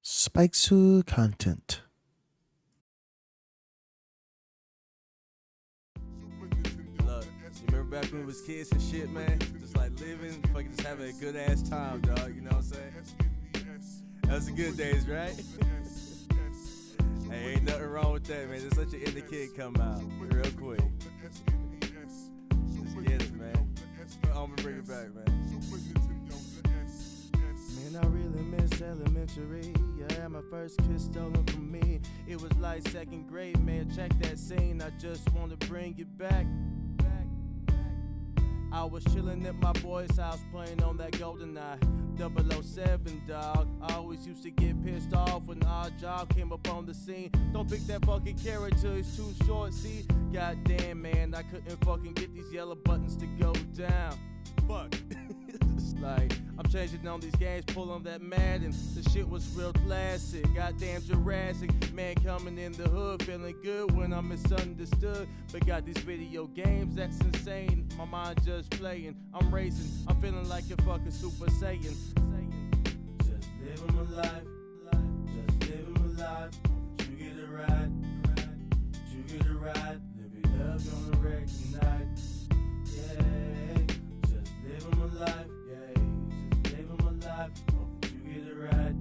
Spikesu content. Look, you remember back when we was kids and shit, man? Just like living, fucking just having a good ass time, dog. You know what I'm saying? That was the good days, right? Hey, ain't nothing wrong with that, man. Just let your inner kid come out real quick. Just get it, man. I'm gonna bring it back, man. Man, I really miss elementary. Yeah, my first kiss stolen from me. It was like second grade, man. Check that scene. I just wanna bring it back. I was chillin' at my boy's house playing on that GoldenEye 007, dog. I always used to get pissed off when the odd job came up on the scene. Don't pick that fucking character, it's too short, see? Goddamn, man, I couldn't fucking get these yellow buttons to go down. Fuck. It's like, I'm changing on these games, pull on that Madden. The shit was real classic, goddamn Jurassic. Man coming in the hood, feeling good when I'm misunderstood. But got these video games, that's insane. My mind just playing, I'm racing. I'm feeling like a fucking Super Saiyan. Just living my life, just living my life. But you get it right, you get it right. Live it up on the wreck tonight. Yeah, just living my life. Yeah, just living my life. Hope that you get it right,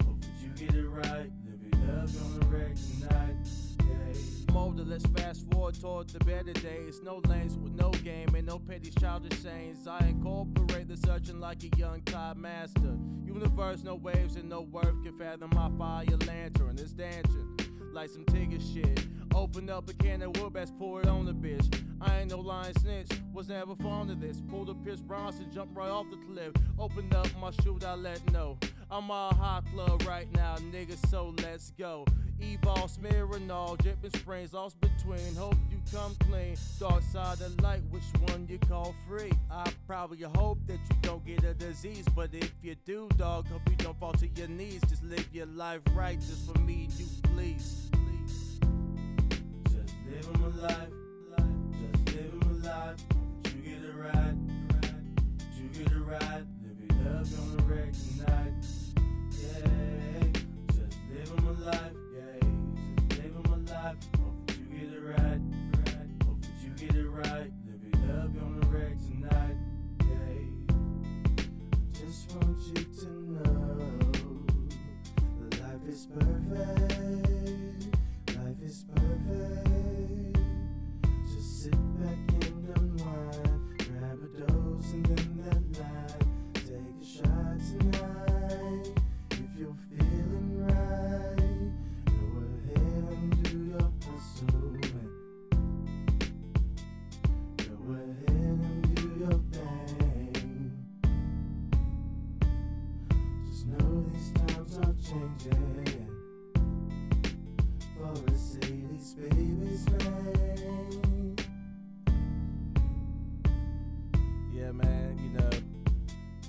hope that you get it right. Live it up on the wreck tonight. Yeah. Older, let's fast forward toward the better days. No lanes with no game and no petty childish sayings. I incorporate the searching like a young Tide master. Universe, no waves and no worth can fathom my fire lantern. It's dancing like some Tigger shit. Open up a can of wood bats, pour it on the bitch. I ain't no lying snitch, was never fond of this. Pulled a Pierce Bronson, jumped right off the cliff. Opened up my chute, I let know. I'm all hot club right now, niggas, so let's go. Evol, smearing all, dripping springs, lost between. Hope you come clean. Dark side of light, which one you call free? I probably hope that you don't get a disease, but if you do, dog, hope you don't fall to your knees. Just live your life right, just for me and you, please. Just living my life, just living my life. But you get it right, you get it right. Live it up on the wreck tonight. Yeah, just living my life. Yeah, just living my life. Hope that you get it right, hope that you get it right. Live it up on the wreck tonight. Yeah, just want you to know that life is perfect. Life is perfect. Just sit back and unwind. Grab a dose and then that line. Take a shot tonight. If you're feeling right, go ahead and do your hustle, man. Go ahead and do your thing. Just know these times are changing. For a city's baby's name. Yeah, man, you know,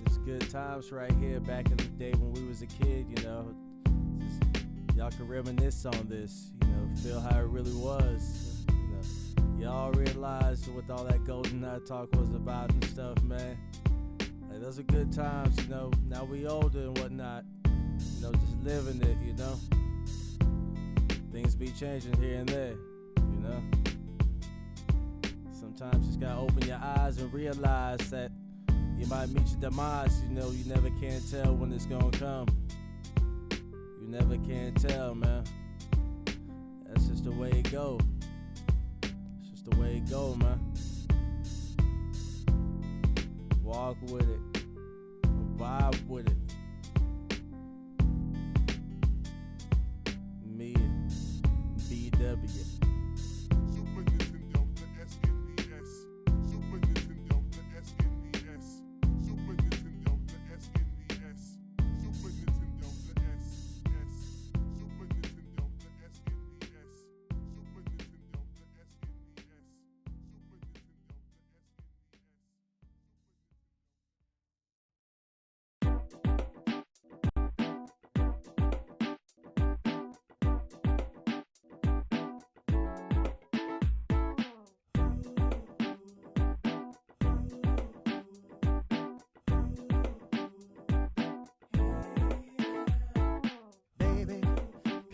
it's good times right here back in the day when we was a kid, you know. Just, y'all can reminisce on this, you know, feel how it really was. You know, y'all realize what all that GoldenEye talk was about and stuff, man. Like, those are good times, you know. Now we older and whatnot, you know, just living it, you know. Things be changing here and there, you know. Sometimes you just gotta open your eyes and realize that you might meet your demise. You know, you never can tell when it's gonna come. You never can tell, man. That's just the way it go. It's just the way it go, man. Walk with it, vibe with it. Me and BW. Super Nintendo, the SNES. Super Nintendo, the SNES. Super Nintendo, the SNES. Super Nintendo, the SNES. Super Nintendo, the SNES. Super Nintendo, the SNES. Super Nintendo, the SNES.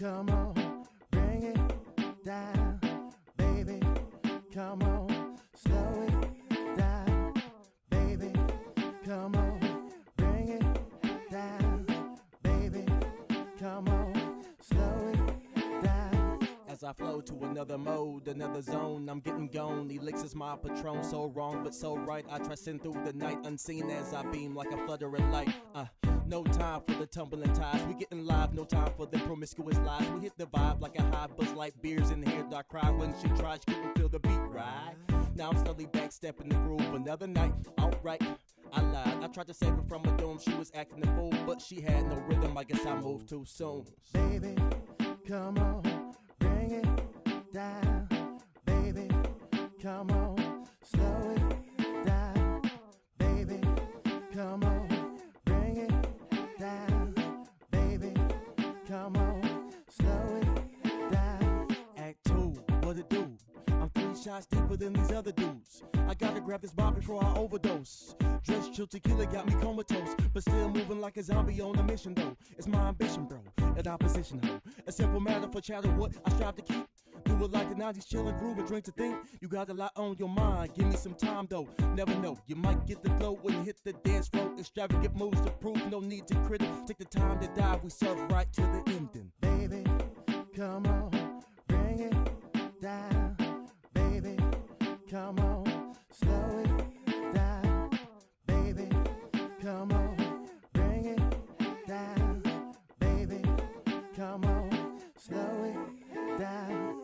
come on, bring it down, baby, come on, slow it down, baby, come on, bring it down, baby, come on, slow it down. As I flow to another mode, another zone, I'm getting gone. Elixir's my patron, so wrong but so right. I transcend through the night, unseen as I beam like a fluttering light. No time for the tumbling tides. We getting live, no time for the promiscuous lies. We hit the vibe like a high buzz light. Beers in here, I cry when she tries. She couldn't feel the beat right. Now I'm slowly backstepping the groove. Another night, outright, I lied. I tried to save her from a doom. She was acting a fool, but she had no rhythm. I guess I moved too soon. Baby, come on, bring it down. Baby, come on, slow it down. Baby, come on. Come on, slow it down. Act 2, what it do? I'm 3 shots deeper than these other dudes. I gotta grab this bar before I overdose. Dress chill tequila got me comatose, but still moving like a zombie on a mission though. It's my ambition, bro, an opposition ho. A simple matter for chatter, what I strive to keep. Do it like the 90s, chillin', groove, and drink to think. You got a lot on your mind, give me some time though. Never know, you might get the flow when you hit the dance floor. Extravagant moves to prove, no need to critic. Take the time to dive, we surf right to the ending. Baby, come on, bring it down. Baby, come on, slow it down. Baby, come on, bring it down. Baby, come on, slow it down.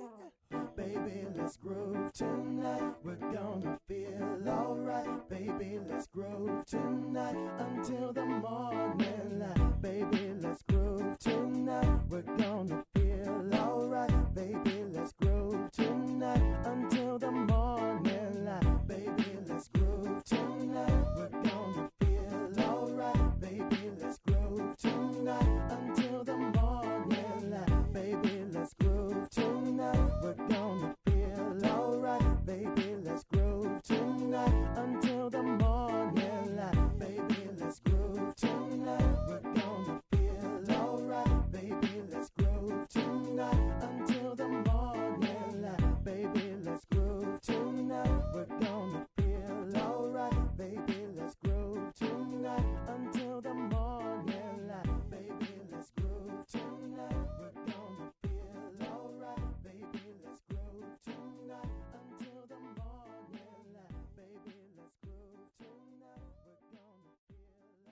Baby, let's groove tonight. We're gonna feel alright. Baby, let's groove tonight until the morning light. Baby, let's groove tonight. We're gonna feel alright. Baby, let's groove tonight until the morning light. Baby, let's groove tonight. We're gonna feel alright. Baby, let's groove tonight until the morning light. Baby, let's groove tonight. We're gonna feel alright. Baby, let's groove tonight until the morning light. Baby, let's groove tonight. We're gonna feel alright. Baby, let's groove tonight until the morning light. Baby, let's groove tonight. We're gonna feel alright. Baby, let's groove tonight until the morning light. Baby, let's groove tonight. We're gonna feel alright. Baby, let's groove tonight until the morning light. Baby, let's groove tonight. We're gonna feel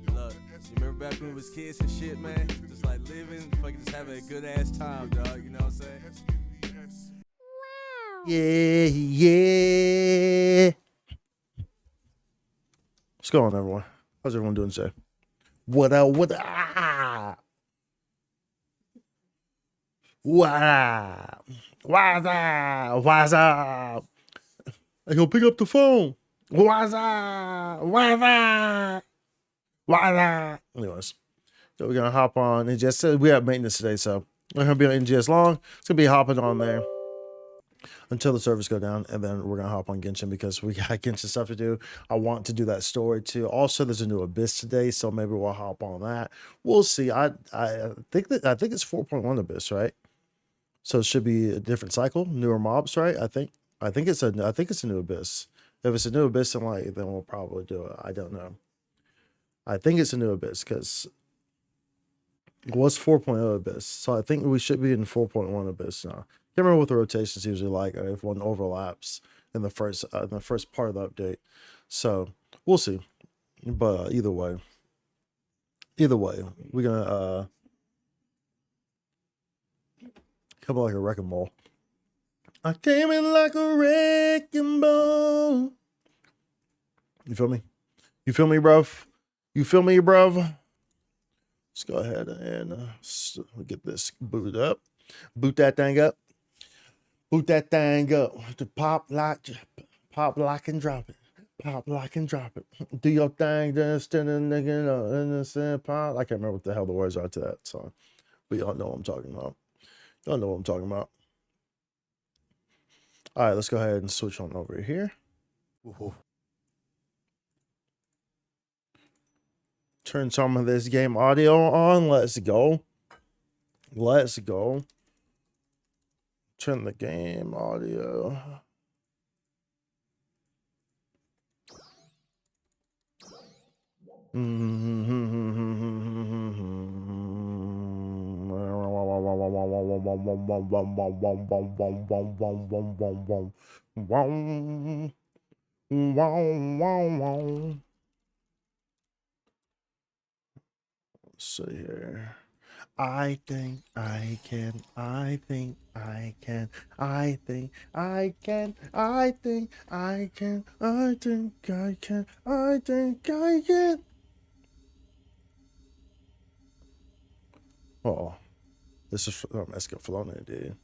alright. Look, you remember back when we was kids and shit, man? Just like living, fucking just having a good ass time, dog. You know what I'm saying? Yeah, yeah. What's going on, everyone? How's everyone doing today? What up? What up? What up? What's up? What's up? I go pick up the phone. What's up? What's up? What's up? Anyways, so we're gonna hop on. NGS. We have maintenance today, so we're gonna be on NGS long. It's gonna be hopping on there until the servers go down, and then we're gonna hop on Genshin because we got Genshin stuff to do. I want to do that story too. Also, there's a new Abyss today, so maybe we'll hop on that. We'll see. I think it's 4.1 Abyss, right? So it should be a different cycle, newer mobs, right? I think it's a new Abyss. If it's a new Abyss, then we'll probably do it. I don't know. I think it's a new Abyss because it was 4.0 Abyss, so I think we should be in 4.1 Abyss now. Can't remember what the rotations usually like, or if one overlaps in the first part of the update. So we'll see. But either way, we're gonna come like a wrecking ball. I came in like a wrecking ball. You feel me? You feel me, bruv? You feel me, bruv? Let's go ahead and get this booted up. Boot that thing up. Boot that thing up. To pop, lock, and drop it. Pop, lock, and drop it. Do your thing, then standing nigga in the sand pop. I can't remember what the hell the words are to that song. But y'all know what I'm talking about. Y'all know what I'm talking about. All right, let's go ahead and switch on over here. Woo-hoo. Turn some of this game audio on. Let's go. Let's go. Turn the game audio. Let's see here. I think I can, I think I can, I think I can, I think I can, I think I can, I think I can. Oh, this is from Escaflowne, dude.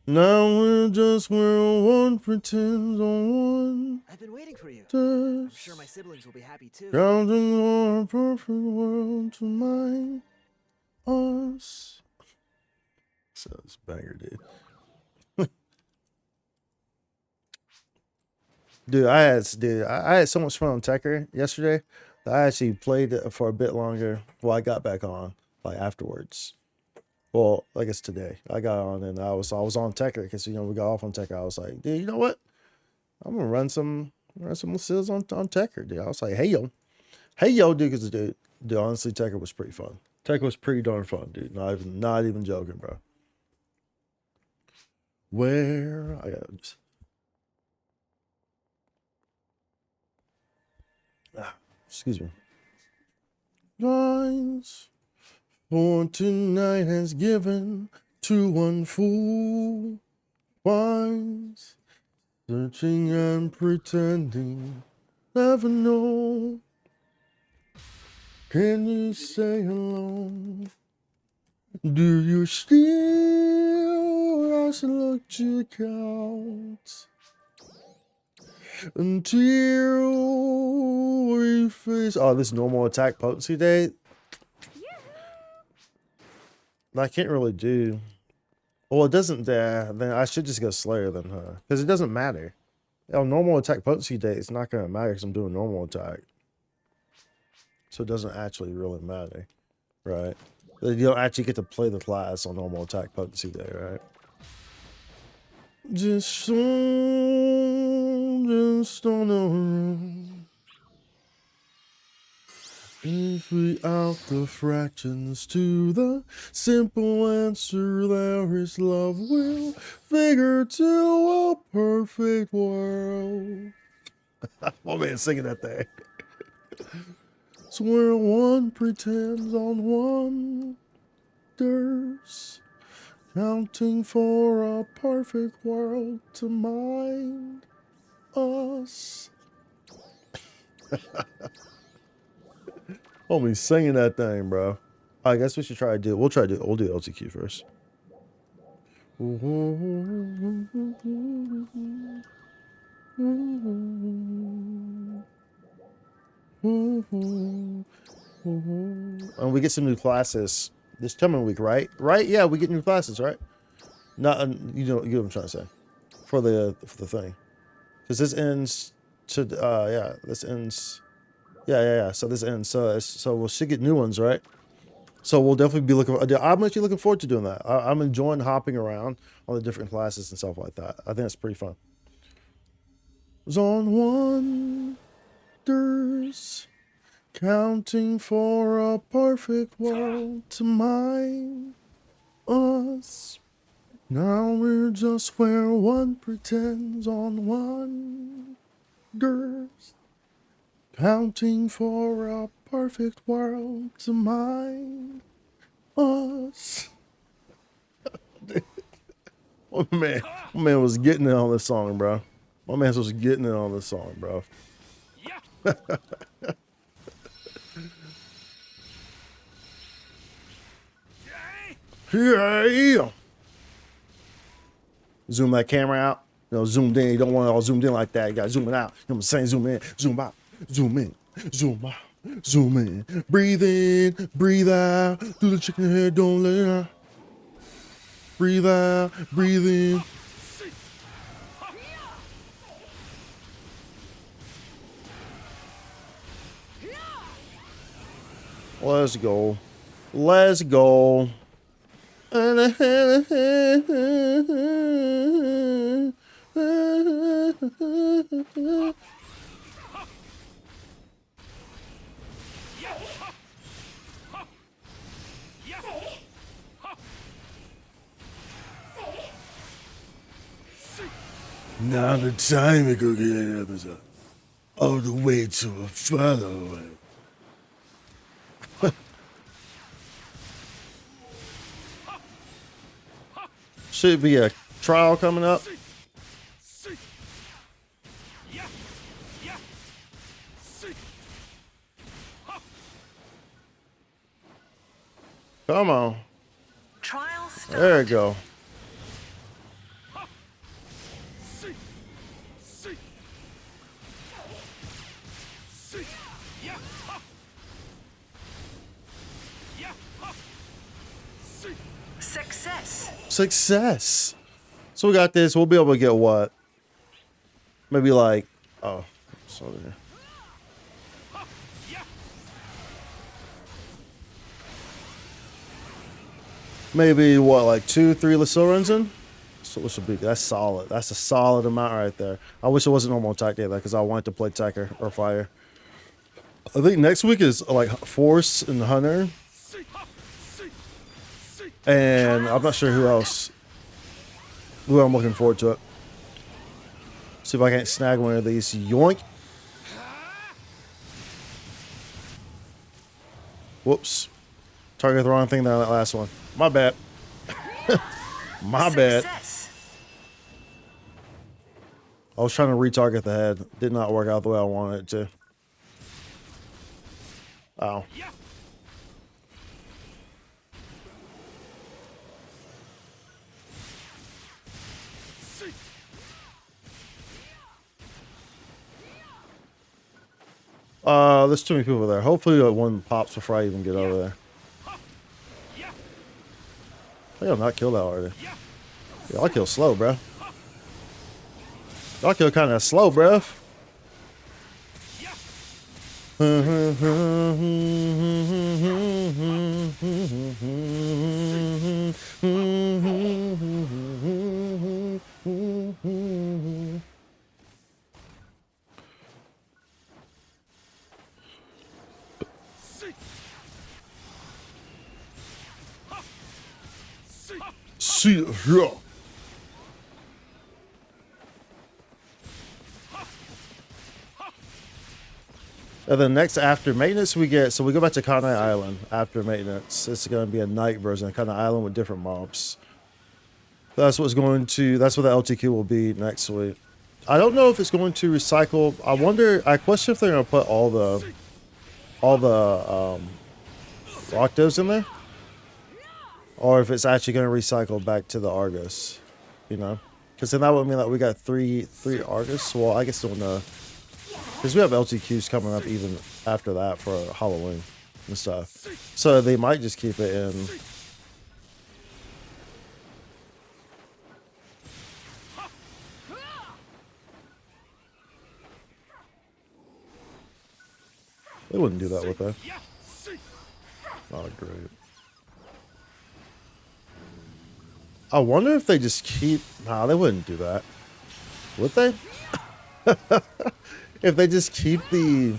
Now we're just where one pretends on one. I've been waiting for you. I'm sure my siblings will be happy too. Counting on a perfect world to mine us. So it's banger, dude. Dude, I had so much fun on Tekker yesterday that I actually played it for a bit longer. Well, I got back on like afterwards. Well, I guess today I got on and I was on Tekker because we got off on Tekker. I was like, dude, you know what? I'm gonna run some seals on Tekker, dude. I was like, hey yo, dude, because dude, honestly, Tekker was pretty fun. Tekker was pretty darn fun, dude. Not even joking, bro. Where I got just. Excuse me. Lines for tonight has given to one fool. Wines searching and pretending, never know. Can you say hello? Do you still ask look to count? Until we face this normal attack potency day. I can't really do. Well, it doesn't. Then I should just go Slayer then, huh? Because it doesn't matter. Normal attack potency day, it's not gonna matter because I'm doing normal attack. So it doesn't actually really matter, right? You don't actually get to play the class on normal attack potency day, right? Just on the room. If we out the fractions to the simple answer, there is love will figure to a perfect world. Oh man, singing that thing. It's where one pretends on wonders, counting for a perfect world to mind us. Homie singing that thing, bro. I guess we should try to do. We'll do LTQ first. And we get some new classes this coming week, right? Right? Yeah, we get new classes, right? Not you know what I'm trying to say for the thing, because this ends to this ends. Yeah. So this ends. So we should get new ones, right? So we'll definitely be looking. I'm actually looking forward to doing that. I'm enjoying hopping around on the different classes and stuff like that. I think it's pretty fun. Zone wonders, counting for a perfect world to mine us. Now we're just where one pretends on wonders, counting for a perfect world to mine us. My man was getting it on this song, bro. My man was getting it on this song, bro. Yeah. Zoom that camera out. Zoomed in. You don't want it all zoomed in like that. You got to zoom it out. You know what I'm saying? Zoom in, zoom out, zoom in, zoom out, zoom in. Breathe in, breathe out. Do the chicken head, don't let it out. Breathe out, breathe in. Let's go. Let's go. Now the time to go get an episode. All the way to a follow. Should be a trial coming up. Come on. Trial start. There we go. Success. Success. So we got this. We'll be able to get what? Maybe like, oh, sorry. Maybe what, like 2, 3 Lasorans in? So this should be, that's solid. That's a solid amount right there. I wish it wasn't normal attack day though, because I wanted to play Tacker or Fire. I think next week is like Force and Hunter. And I'm not sure who else. Ooh, I'm looking forward to it. See if I can't snag one of these. Yoink. Whoops. Target the wrong thing there on that last one. My bad. My bad. Success. I was trying to retarget the head. Did not work out the way I wanted it to. Oh. There's too many people there. Hopefully one pops before I even get over there. I think I'll not kill that already. Yeah, I'll kill slow, bro. I'll kill kind of slow, bro. See ya. And then next after maintenance we get, so we go back to Kanai Island after maintenance. It's going to be a night version of Kanai Island with different mobs. That's what's going to, that's what the LTQ will be next week. I don't know if it's going to recycle. I wonder, I question if they're going to put all the Octos in there. Or if it's actually going to recycle back to the Argus, you know? Because then that would mean that we got three Argus. Well, I guess we'll know. Because we have LTQs coming up even after that for Halloween and stuff. So they might just keep it in. They wouldn't do that with that. Oh, great. I wonder if they just keep... Nah, they wouldn't do that. Would they? If they just keep the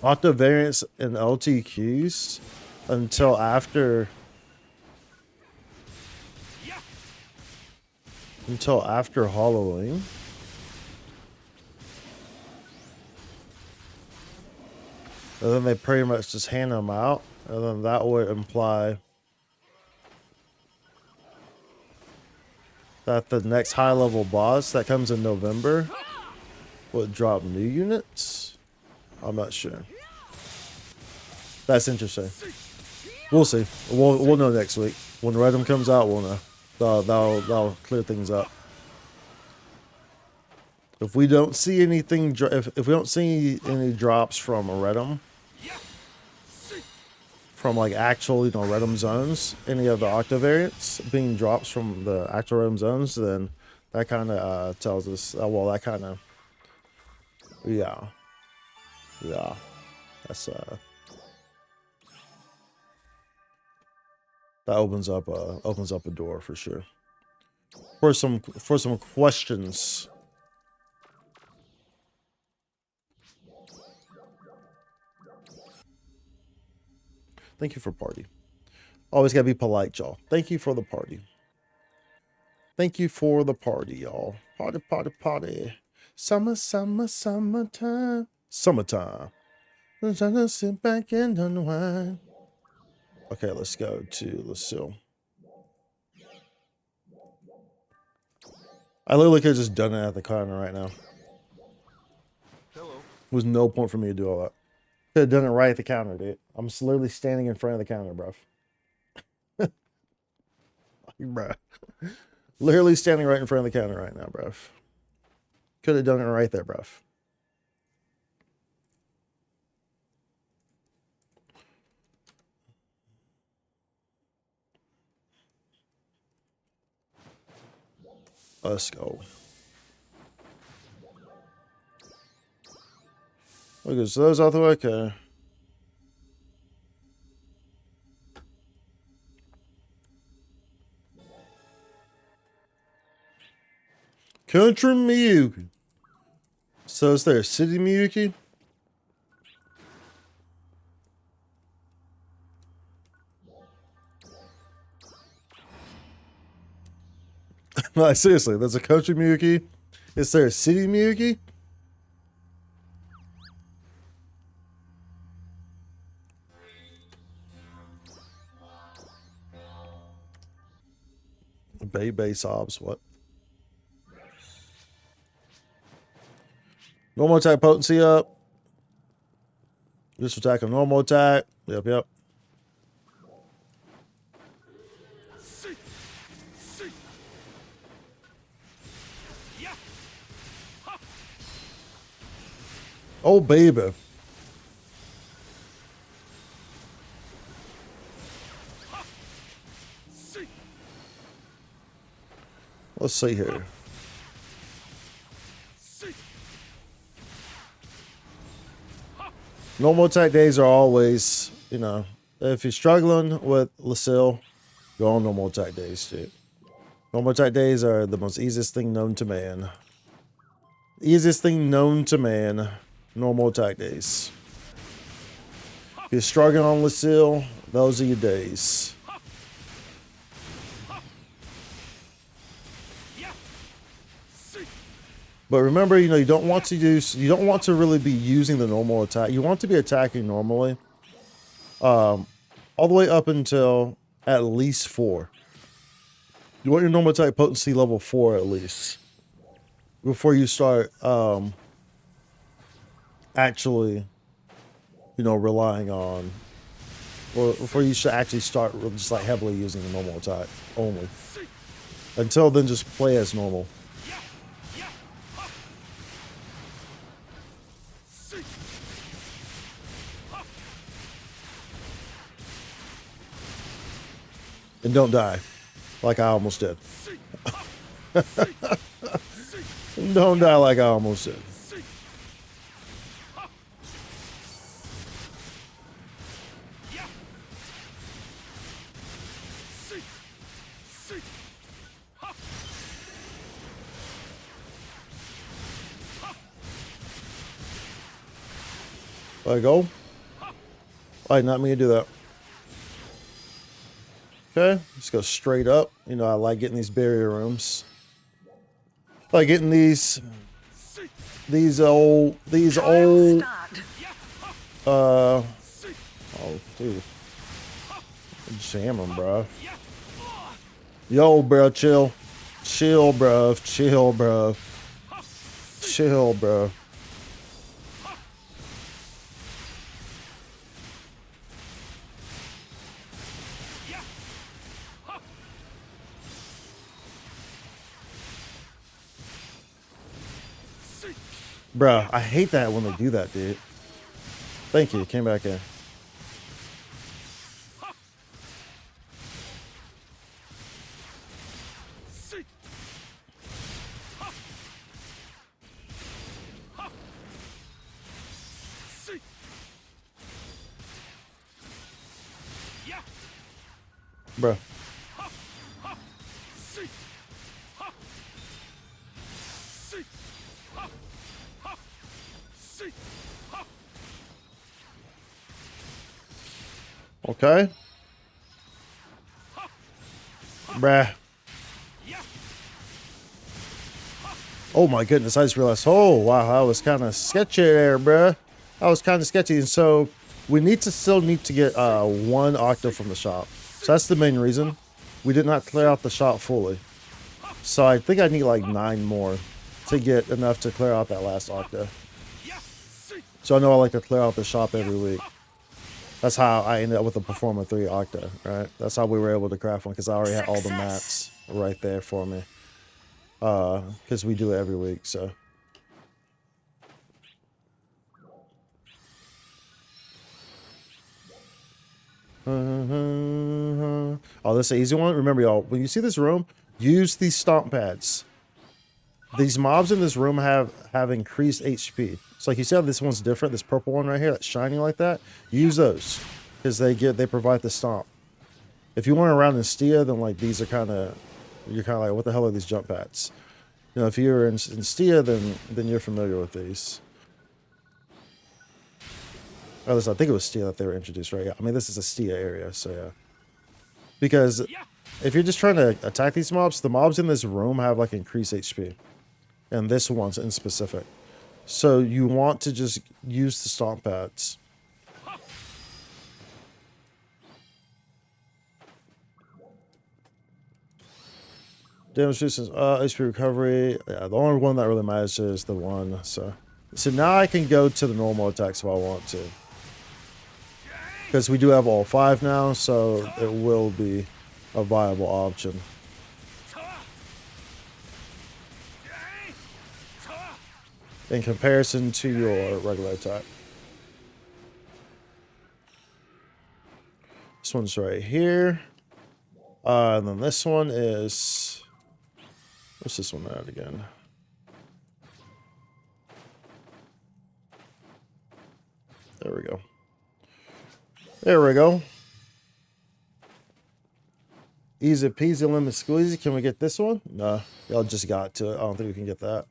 Octo variants and LTQs until after... Until after Halloween? And then they pretty much just hand them out. And then that would imply... that the next high-level boss that comes in November would drop new units? I'm not sure. That's interesting. We'll see. We'll know next week. When Redum comes out, we'll know. That'll clear things up. If we don't see anything, if we don't see any drops from Redum, from like actual, Redum zones, any of the Octa variants being drops from the actual Redum zones, then that kind of tells us, well, that kind of, yeah, that's That opens up a door for sure. For some questions. Thank you for party. Always gotta be polite, y'all. Thank you for the party. Thank you for the party, y'all. Party, party, party. Summer, summer, summertime. Summertime. I'm trying to sit back and unwind. Okay, let's go to Lucille. I literally could have just done it at the counter right now. Hello. There was no point for me to do all that. Could have done it right at the counter, dude. I'm literally standing in front of the counter, bro. Bruh. Literally standing right in front of the counter right now, bro. Could have done it right there, bro. Let's go. Okay, so those out the way. Okay. Country Miyuki. So is there a city Miyuki? Like, seriously, there's a country Miyuki? Is there a city Miyuki? Bay sobs, what? Normal attack potency up. Just attack a normal attack. Yep. Oh, baby. Let's see here. Normal attack days are always, you know, if you're struggling with Lucille, go on normal attack days, dude. Normal attack days are the most easiest thing known to man. Easiest thing known to man. Normal attack days. If you're struggling on Lucille, those are your days. But remember, you know, you don't want to really be using the normal attack. You want to be attacking normally. All the way up until at least 4. You want your normal attack potency level 4 at least. Before you start actually, you know, relying on, or before you should actually start just like heavily using the normal attack only. Until then, just play as normal. And don't die, like I almost did. Don't die like I almost did. Let go. I did not mean to do that. Okay, just go straight up. You know, I like getting these barrier rooms. I like getting these old, oh, dude. Jam them, bro. Yo, bro, chill. Chill, bro. Chill, bro. Chill, bro. Bruh, I hate that when they do that, dude. Thank you. Came back in. Bruh. Okay. Bruh. Oh my goodness, I just realized, oh wow, that was kind of sketchy there, bruh. That was kind of sketchy. And so we still need to get 1 octa from the shop. So that's the main reason. We did not clear out the shop fully. So I think I need like 9 more to get enough to clear out that last octa. So I know I like to clear out the shop every week. That's how I ended up with a Performer 3 octa, right? That's how we were able to craft one, because I already had all the mats right there for me. Because we do it every week, so. Oh, this is an easy one. Remember, y'all, when you see this room, use these stomp pads. These mobs in this room have increased HP. So like you see how this one's different, this purple one right here that's shining like that, use those because they provide the stomp. If you want around in Stia, then like these are you're kind of like, what the hell are these jump pads? You know, if you're in Stia, then you're familiar with these. Or at least I think it was Stia that they were introduced, right? Yeah, I mean, this is a Stia area, so yeah. Because if you're just trying to attack these mobs, the mobs in this room have like increased HP. And this one's in specific. So you want to just use the stomp pads. Damage resistance, HP recovery. Yeah, the only one that really matters is the one. So now I can go to the normal attacks if I want to. Because we do have all 5 now, so it will be a viable option. In comparison to your regular attack. This one's right here. And then this one is... What's this one at again? There we go. There we go. Easy peasy lemon squeezy. Can we get this one? No, y'all just got to it. I don't think we can get that.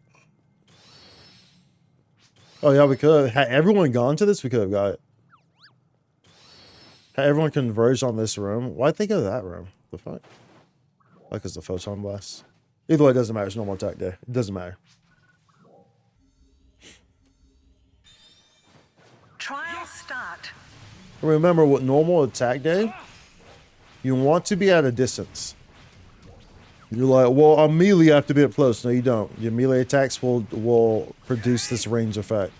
Oh yeah, we could. Had everyone gone to this, we could have got it. Had everyone converged on this room. Why'd they go to that room? The fuck? Like, it's the photon blast. Either way, it doesn't matter. It's normal attack day. It doesn't matter. Trial start. Remember, with normal attack day, you want to be at a distance. You're like, well, on melee, you have to be up close. No, you don't. Your melee attacks will produce this range effect.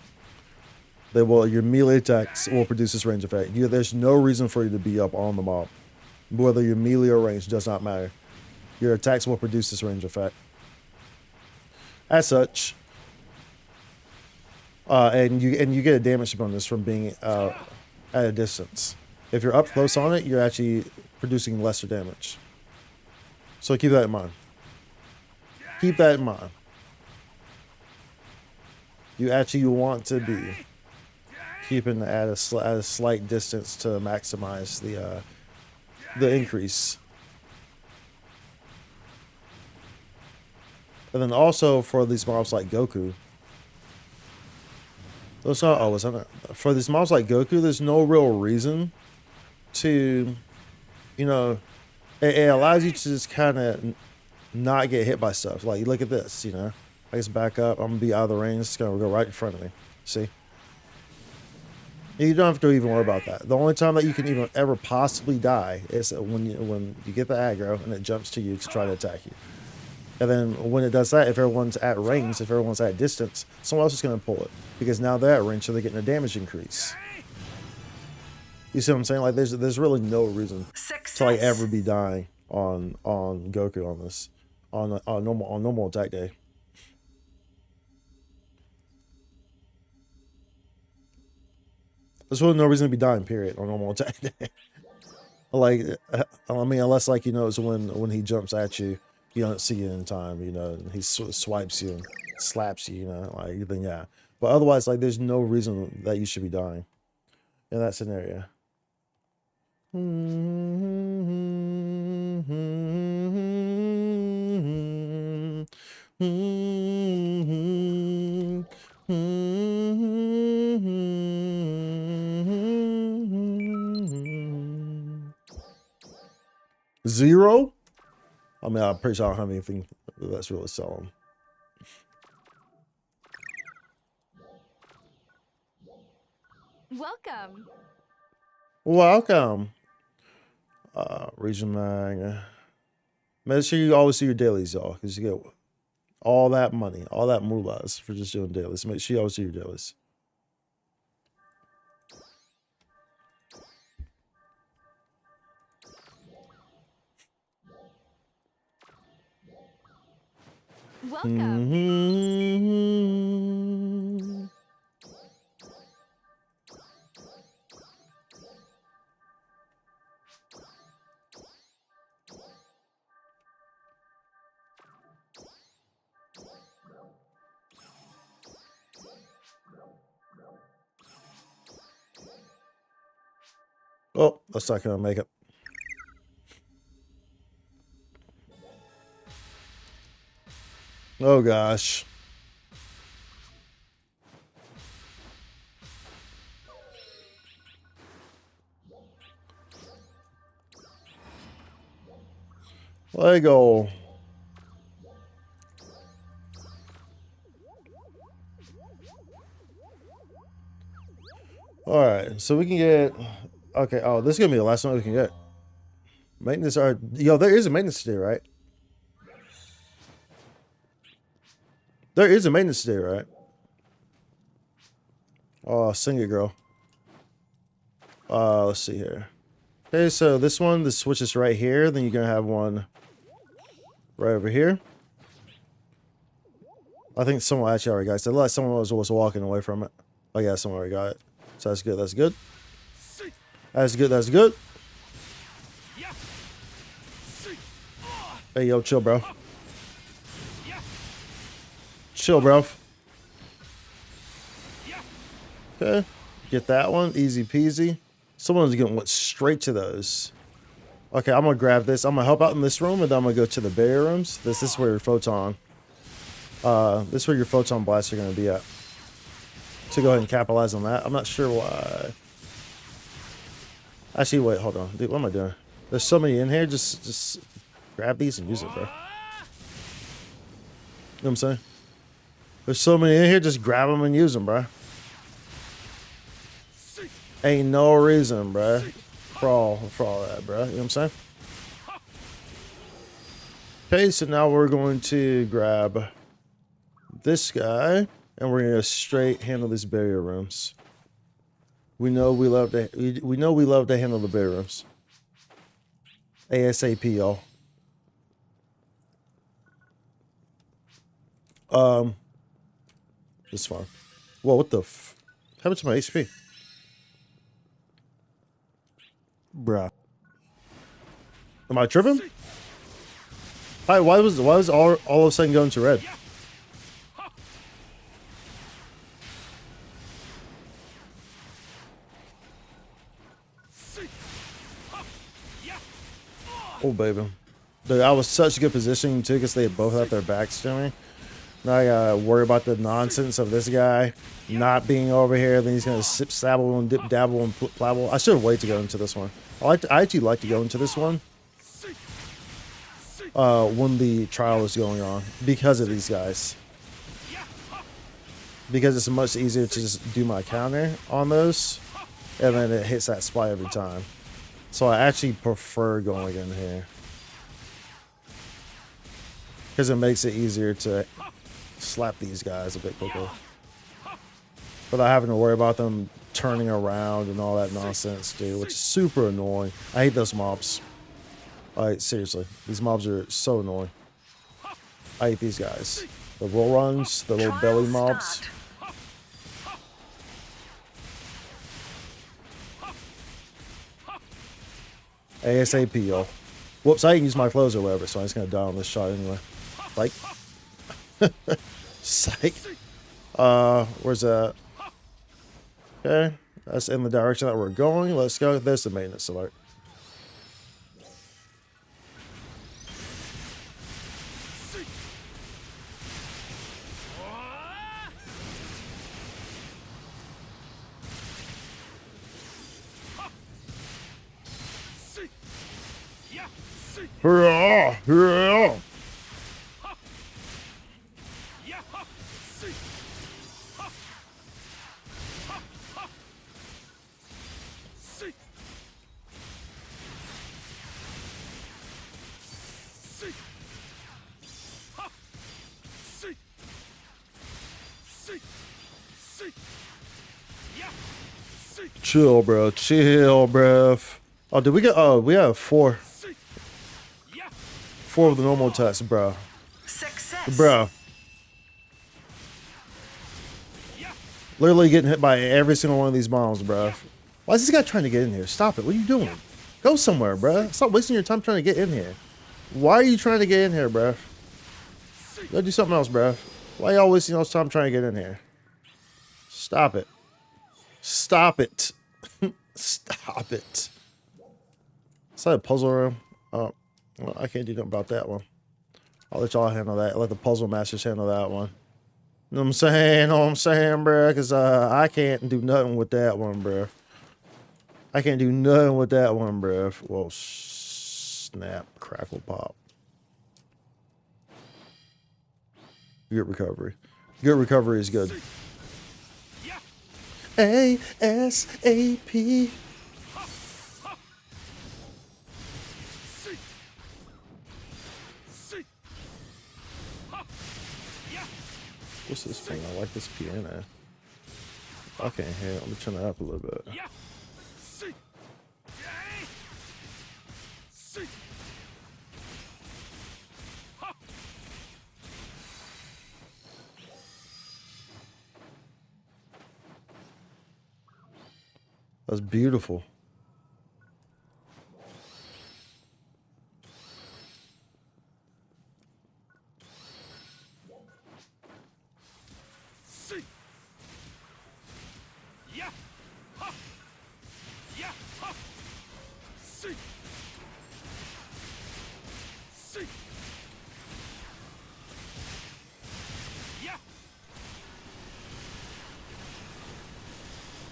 Your melee attacks will produce this range effect. There's no reason for you to be up on the mob. Whether you're melee or range, does not matter. Your attacks will produce this range effect. As such, and you get a damage bonus from being at a distance. If you're up close on it, you're actually producing lesser damage. So keep that in mind. Keep that in mind. You actually want to be keeping at a slight distance to maximize the increase. And then also for these mobs like Goku. For these mobs like Goku, there's no real reason to, you know, it allows you to just kind of not get hit by stuff. Like, look at this, you know. I just back up. I'm going to be out of the range. It's going to go right in front of me. See? You don't have to even worry about that. The only time that you can even ever possibly die is when you get the aggro and it jumps to you to try to attack you. And then when it does that, if everyone's at range, if everyone's at distance, someone else is going to pull it. Because now they're at range, so they're getting a damage increase. You see what I'm saying? Like, there's really no reason to like ever be dying on Goku on this on normal attack day. There's really no reason to be dying, period, on normal attack day. Like, I mean, unless like, you know, it's when he jumps at you, you don't see it in time, you know, and he swipes you and slaps you, you know, like, then yeah. But otherwise, like, there's no reason that you should be dying in that scenario. Zero? I mean, I'm pretty sure I don't have anything that's really selling. Welcome. Welcome. Region mag. Make sure you always see your dailies, y'all, because you get all that money, all that moolahs for just doing dailies. Make sure you always see your dailies. Welcome. Mm-hmm. Oh, that's not gonna make it. Oh gosh. Lego. All right, so we can get. Okay. Oh, this is gonna be the last one we can get. Maintenance are. Yo, there is a maintenance today, right? There is a maintenance today, right? Oh, sing it, girl. Let's see here. Okay, so this one, the switch is right here. Then you're gonna have one right over here. I think someone actually already got it. So like someone was walking away from it. Oh yeah, someone already got it. So that's good. That's good. That's good. That's good. Hey yo, chill, bro. Chill, bro. Okay, get that one. Easy peasy. Someone's gonna went straight to those. Okay, I'm gonna grab this. I'm gonna help out in this room, and then I'm gonna go to the barrier rooms. This is where your photon. This is where your photon blasts are gonna be at. To go ahead and capitalize on that. I'm not sure why. Actually, wait, hold on, dude. What am I doing? There's so many in here. Just grab these and use it, bro. You know what I'm saying? There's so many in here. Just grab them and use them, bro. Ain't no reason, bro, for all that, bro. You know what I'm saying? Okay, so now we're going to grab this guy, and we're gonna straight handle these barrier rooms. We know we love to handle the barrier rooms. ASAP, y'all. It's fine. Whoa, what the f? How much of my HP? Bruh. Am I tripping? Hi, why was all of a sudden going to red? Oh baby. Dude, I was such a good position too because they both had their backs to me. Now I gotta worry about the nonsense of this guy not being over here. Then he's gonna sip, sabble, and dip, dabble, and plabble. I should have waited to go into this one. I actually like to go into this one when the trial is going on because of these guys. Because it's much easier to just do my counter on those, and then it hits that spot every time. So I actually prefer going in here because it makes it easier to slap these guys a bit quicker without having to worry about them turning around and all that nonsense, dude, which is super annoying. I hate those mobs. Like, seriously, these mobs are so annoying. I hate these guys. The roll runs, the little belly mobs. ASAP, y'all. Whoops, I can use my clothes or whatever, so I'm just gonna die on this shot anyway. Like, psych. Where's that? Okay, that's in the direction that we're going. Let's go. There's the maintenance alert. Yeah, yeah. Chill, bro. Chill, bro. Oh, did we get? Oh, we have four of the normal attacks, bro. Success. Bro. Literally getting hit by every single one of these bombs, bro. Why is this guy trying to get in here? Stop it. What are you doing? Go somewhere, bro. Stop wasting your time trying to get in here. Why are you trying to get in here, bro? Go do something else, bro. Why y'all wasting y'all's time trying to get in here? Stop it. Stop it. Stop it. Is that a puzzle room? Oh, well, I can't do nothing about that one. I'll let y'all handle that. Let the puzzle masters handle that one. You know what I'm saying? Know what I'm saying, bro? Because I can't do nothing with that one, bro. I can't do nothing with that one, bro. Whoa, snap, crackle, pop. Good recovery. Good recovery is good. ASAP. What's this thing? I like this piano. I can't hear it. Let me turn it up a little bit. That's beautiful.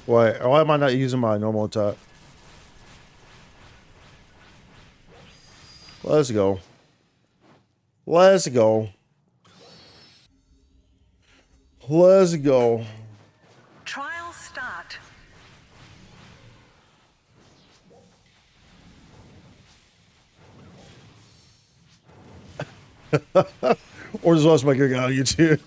Why am I not using my normal attack? Let's go. Let's go. Let's go. Trial start. Or just watch my good guy on YouTube.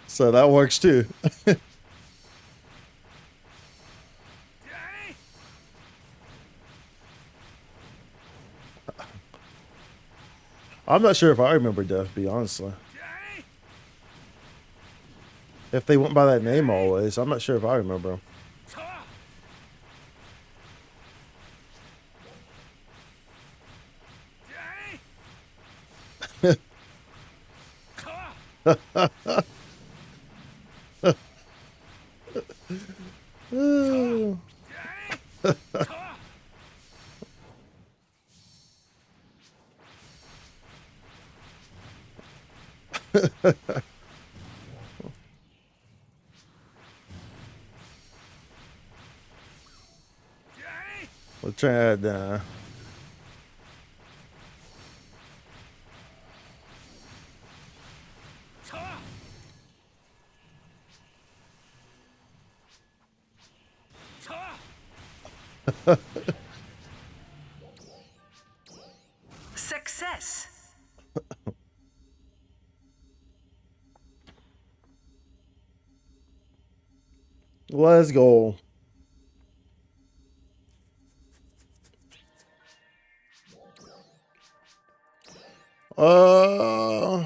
So that works too. I'm not sure if I remember Death, to be honestly. If they went by that name always, I'm not sure if I remember him. We'll try that down. Success. Let's go. Uh,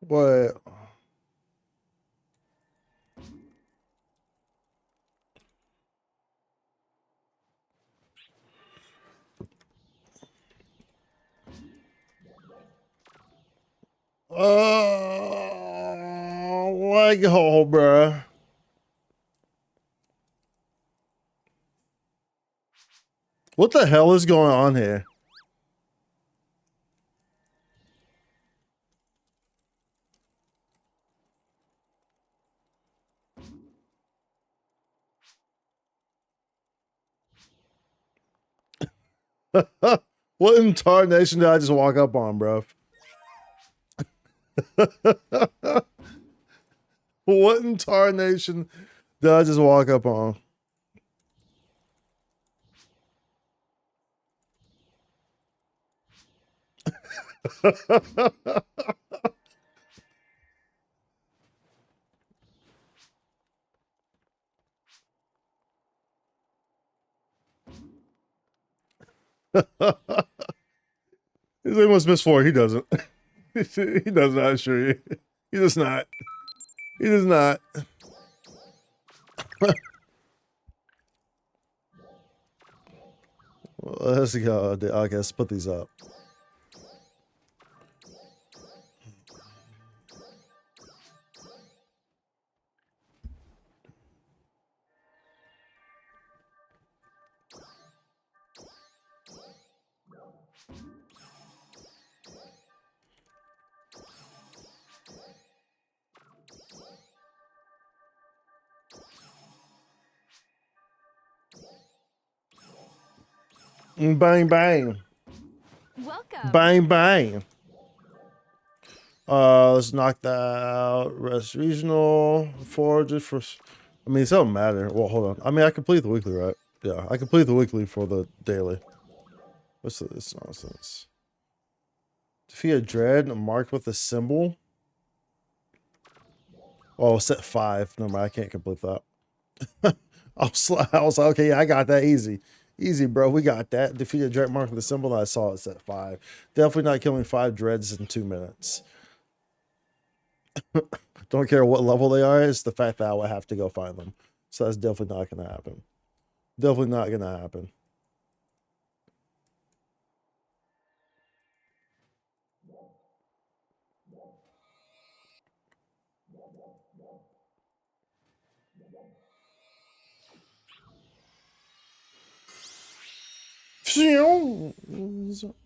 What? Let go, bruh. What the hell is going on here? What in tarnation did I just walk up on, bro? What in tarnation did I just walk up on? His name was Miss Four. He doesn't. He does not, assure you. He does not. He does not. Well, let's go. Okay, let's put these up. Bang, bang. Welcome. Bang, bang. Let's knock that out. Rest regional. Forage for... I mean, it doesn't matter. Well, hold on. I mean, I complete the weekly, right? Yeah, I complete the weekly for the daily. What's this nonsense? Defeat a dread marked with a symbol. Oh, set 5. No, I can't complete that. I was like, okay, yeah, I got that easy. Easy, bro. We got that. Defeat a dread marked with a symbol. I saw it set 5. Definitely not killing 5 dreads in 2 minutes. Don't care what level they are. It's the fact that I would have to go find them. So that's definitely not going to happen. Definitely not going to happen.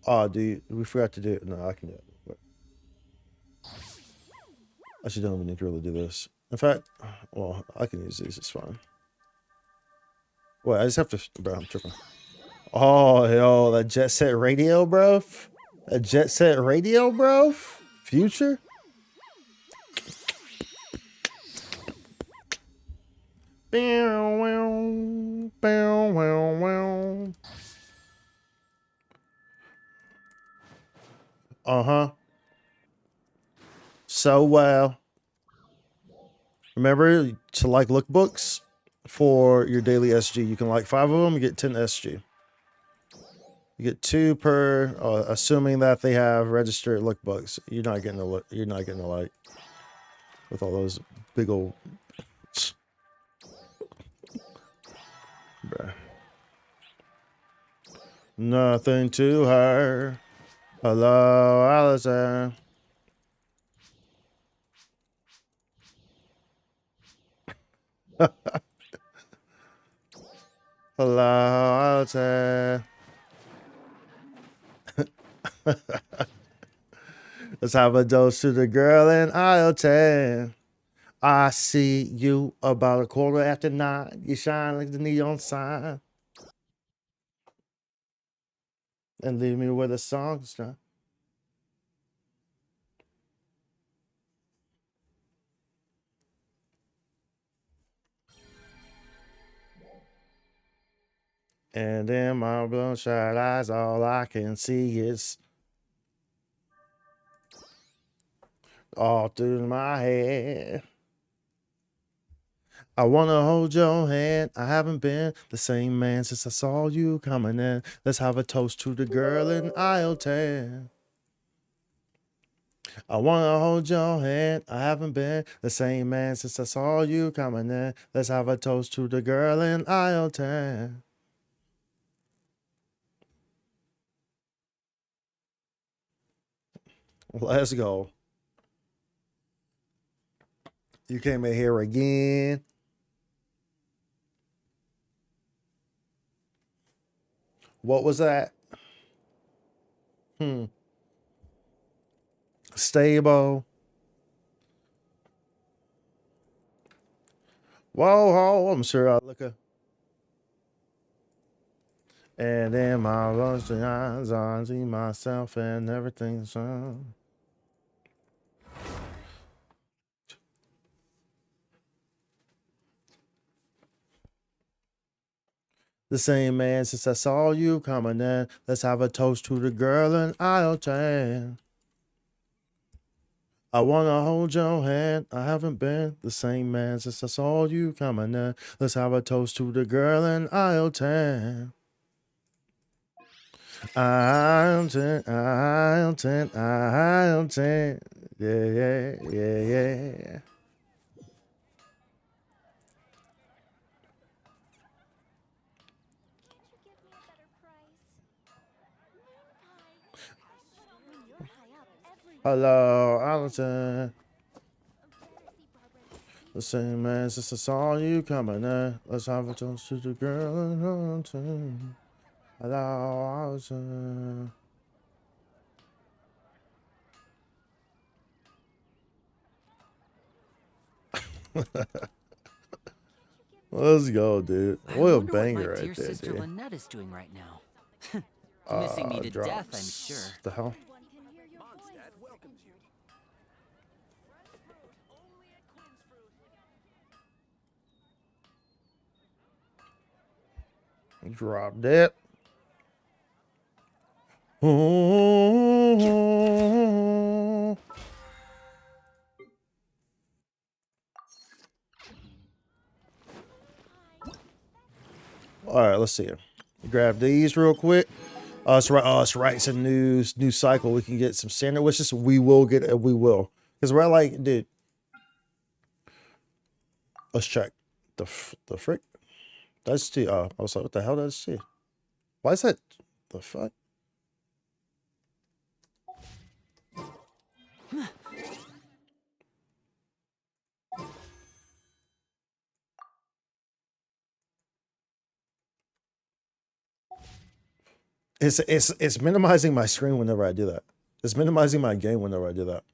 Oh, dude, we forgot to do it. No, I can do it. I actually don't even need to really do this. In fact, well, I can use these. It's fine. Wait, I just have to... Bro, I'm tripping. Oh, yo, that jet set radio, bro. That jet set radio, bro. Future? Uh-huh. So, remember to like lookbooks for your daily SG. You can like 5 of them, you get 10 SG. You get 2 per, assuming that they have registered lookbooks. You're not getting a look. You're not getting a like with all those big old. Bruh. Nothing to her. Hello, Allison. Hello, Allison. Let's have a dose to the girl in aisle 10. I see you about 9:15. You shine like the neon sign. And leave me with a song start. And in my bloodshot eyes, all I can see is all through my head. I wanna hold your hand. I haven't been the same man since I saw you coming in. Let's have a toast to the girl in aisle 10. I wanna hold your hand. I haven't been the same man since I saw you coming in. Let's have a toast to the girl in aisle 10. Let's go. You came in here again. What was that? Stable. Whoa, I'm sure I look a. And in my lunch, eyes, I see myself and everything's on. The same man since I saw you coming in. Let's have a toast to the girl in aisle 10. I wanna hold your hand. I haven't been the same man since I saw you coming in. Let's have a toast to the girl in aisle 10. Aisle 10, aisle 10, aisle 10. Yeah, yeah, yeah, yeah. Hello, Allison. The same man since I saw you coming in. Let's have a toast to the girl in aisle 10. Hello, Allison. Let's go, dude. I What a wonder what my banger dear right there, sister dude. Lynette is doing right now. Missing me to death, I'm sure. The hell? Dropped it. All right, let's see. Grab these real quick. It's right. It's a new cycle. We can get some standard wishes. We will get it. We will. Because we're like, dude. Let's check. The frick? That's T. I was like, what the hell does T? Why is that? The fuck? It's minimizing my screen whenever I do that. It's minimizing my game whenever I do that.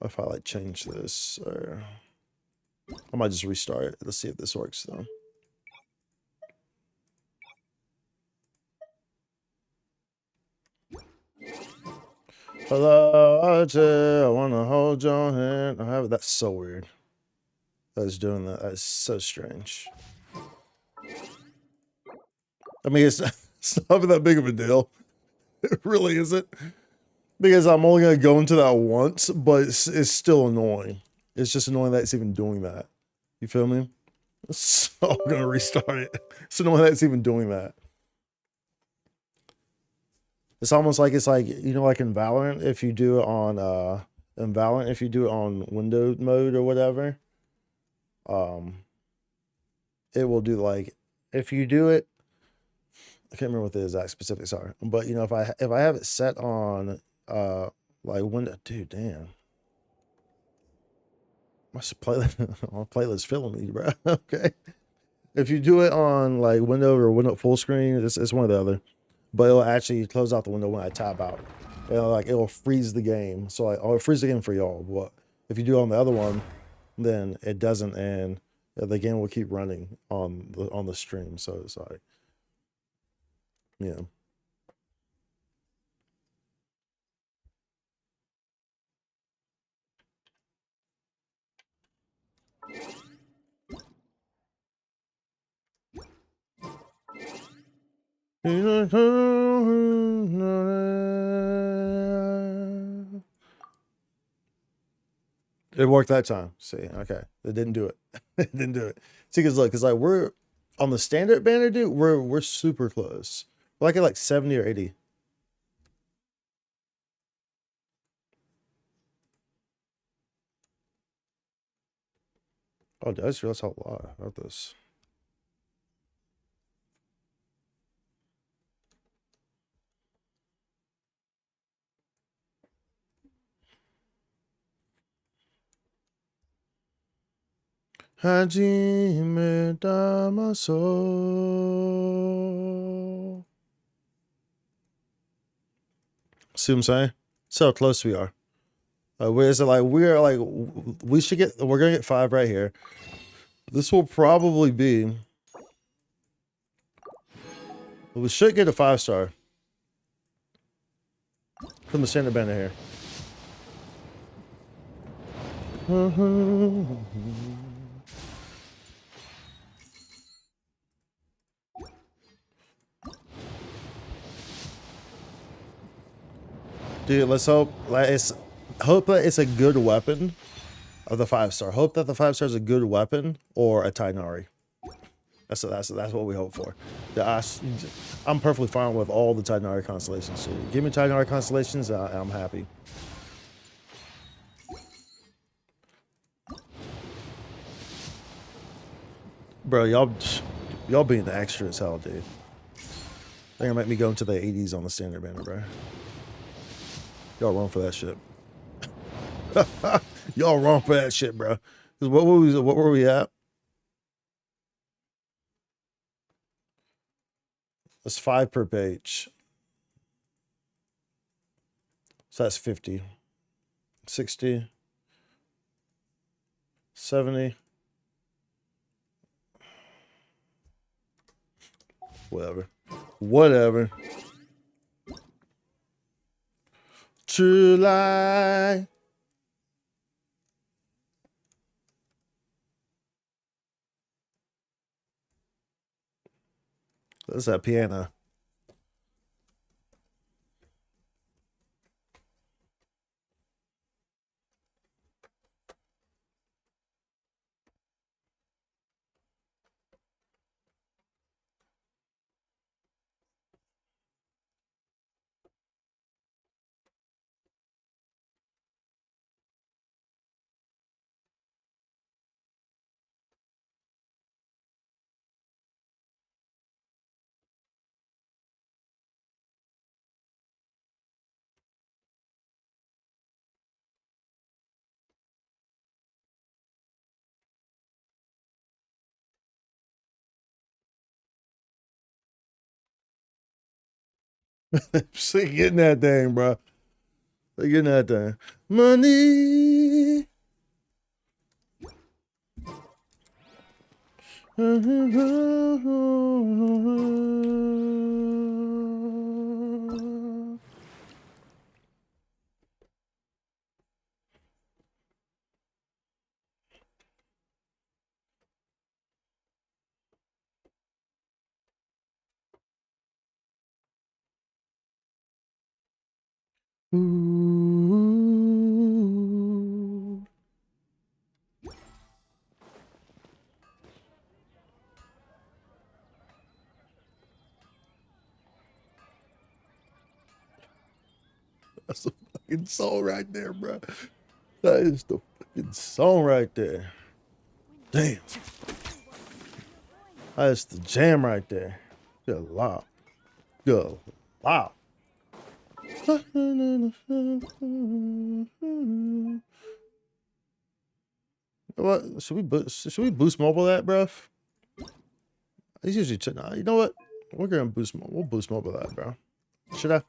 If I like change this, or I might just restart it. Let's see if this works though. Hello, I wanna hold your hand. I have that's so weird. That's doing that. That's so strange. I mean, it's not that big of a deal. It really isn't. Because I'm only gonna go into that once, but it's still annoying. It's just annoying that it's even doing that. You feel me? So I'm gonna restart it. It's annoying that it's even doing that. It's almost like like in Valorant, if you do it on window mode or whatever, it will do like if you do it. I can't remember what the exact specifics are, but if I have it set on like window, dude, damn. My playlist filling me, bro. Okay. If you do it on like window or window full screen, it's one or the other. But it'll actually close out the window when I tab out. It'll freeze the game. So it'll freeze the game for y'all. But if you do it on the other one, then it doesn't, and the game will keep running on the stream. So it's like, yeah. It worked that time. See, okay, it didn't do it. It didn't do it. See, because like we're on the standard banner, dude. We're super close. Will I get like 70 or 80? Oh, I just realized how a lot about this. Hajime Damaso. See what I'm saying? See how close we are. Where is it? Like we're like we should get. We're gonna get 5 right here. This will probably be. We should get a 5-star from the standard banner here. Dude, let's hope that it's a good weapon of the 5-star. Hope that the 5-star is a good weapon or a Tainari. That's what we hope for. I'm perfectly fine with all the Tainari constellations. So give me Tainari constellations, I'm happy. Bro, y'all being extra as hell, dude. They're gonna make me go into the 80s on the standard banner, bro. Y'all wrong for that shit. Y'all wrong for that shit, bro. What were we at? That's 5 per page. So that's 50. 60. 70. Whatever. July. That's that piano. They getting that thing, bro. They getting that thing. Money. Ooh. That's the fucking song right there, bro. That is the fucking song right there. Damn. That's the jam right there. Good lord. Good lord. What should we boost mobile that, bruv? It's usually nah, you know what? We're gonna we'll boost mobile that, bro. Should I?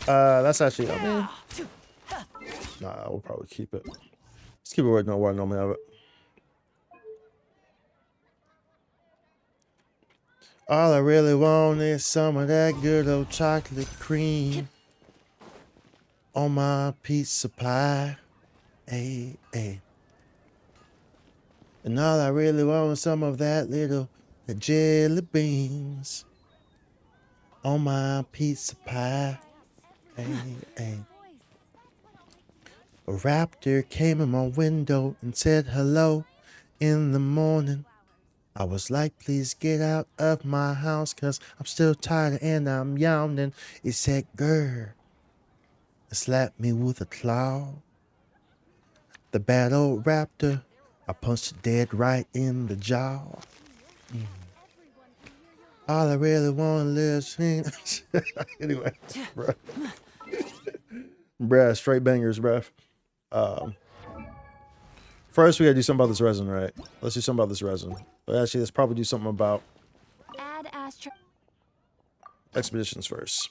That's actually I mean, nah, we'll probably keep it. Let's keep it where I normally have it. All I really want is some of that good old chocolate cream on my pizza pie. Hey, hey. And all I really want is some of that the jelly beans on my pizza pie. Hey, hey. A raptor came in my window and said hello in the morning. I was like, please get out of my house, cause I'm still tired and I'm yawning. It said, girl, it slapped me with a claw. The bad old raptor, I punched it dead right in the jaw. All I really want to listen. Anyway, bruh. Bruh, straight bangers, bruh. First, we gotta do something about this resin, right? Let's do something about this resin. But actually, let's probably do something about Add astro. expeditions first.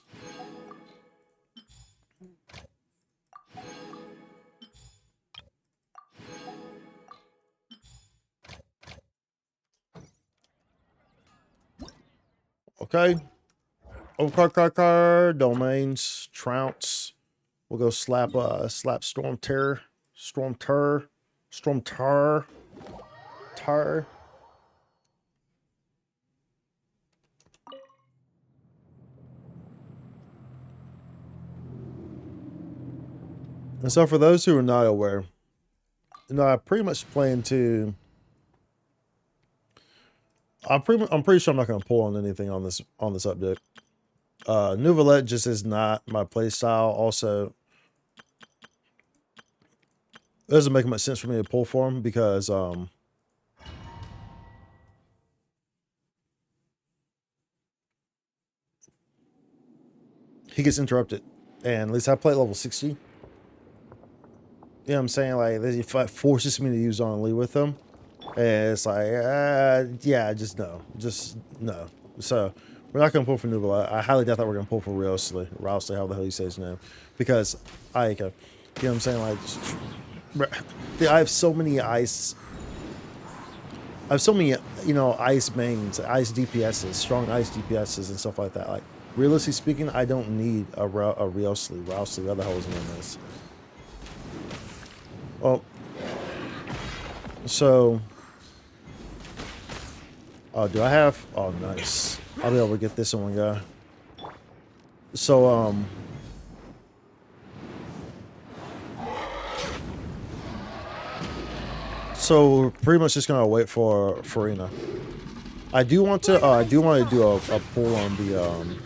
Okay. Oh, car, domains, trounce. We'll go slap storm terror, tar. And so, for those who are not aware, I pretty much plan to. I'm pretty sure I'm not going to pull on anything on this update. Nouvellette just is not my playstyle. Also, it doesn't make much sense for me to pull for him because he gets interrupted, and at least I play at level 60. You know what I'm saying? Like, it forces me to use on Lee with him. And it's like, yeah, just no. So, we're not going to pull for Nouvellette. I highly doubt that we're going to pull for Rousley, how the hell you say his name. Because, you know what I'm saying? Like, I have so many ice... ice mains, ice DPSs, strong ice DPSs and stuff like that. Like, realistically speaking, I don't need a Rousley, what the hell his name is. Well, so... Oh, do I have... Oh, nice. I'll be able to get this in one go. So, So, we're pretty much just gonna wait for Farina. I do want to do a pull on the,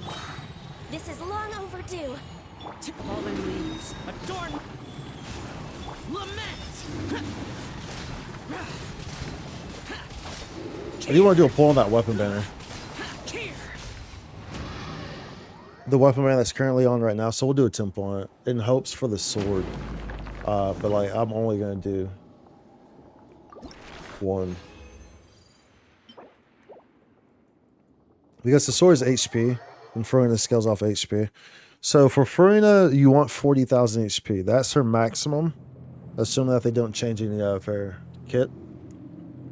This is long overdue. Fallen leaves. Adorn. Lament. I do want to do a pull on that weapon banner. The weapon banner that's currently on right now, so we'll do a tempo on it in hopes for the sword. But like, I'm only gonna do one. Because the sword is HP, and Farina scales off HP. So for Farina, you want 40,000 HP. That's her maximum, assuming that they don't change any of her kit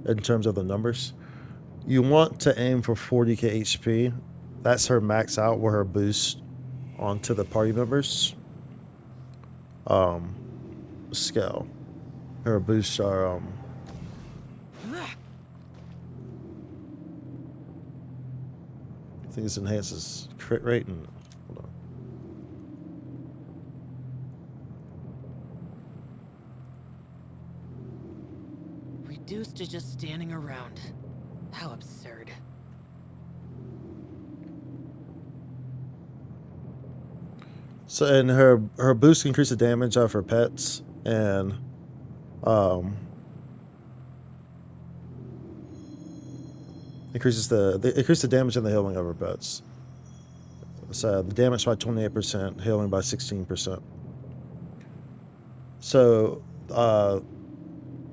in terms of the numbers. You want to aim for 40k HP. That's her max out with her boost onto the party members. Scale. Her boosts are I think this enhances crit rate and hold on. Reduced to just standing around. How absurd. So, and her boost can increase the damage of her pets and increase the damage and the healing of her pets. So the damage by 28%, healing by 16%. So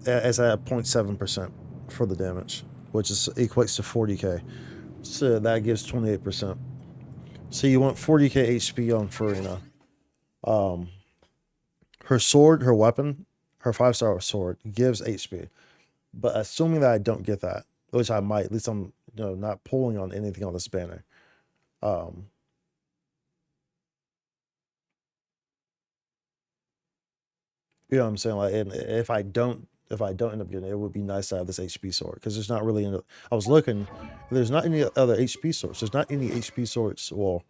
as at 0.7% for the damage, which equates to 40k. So that gives 28%. So you want 40k HP on Farina. Her sword, her weapon, her 5-star sword gives HP. But assuming that I don't get that, which I might, at least I'm not pulling on anything on this banner. You know what I'm saying? Like, and if I don't end up getting it, it would be nice to have this HP sword because there's not really I was looking, there's not any other HP swords. There's not any HP swords. Well,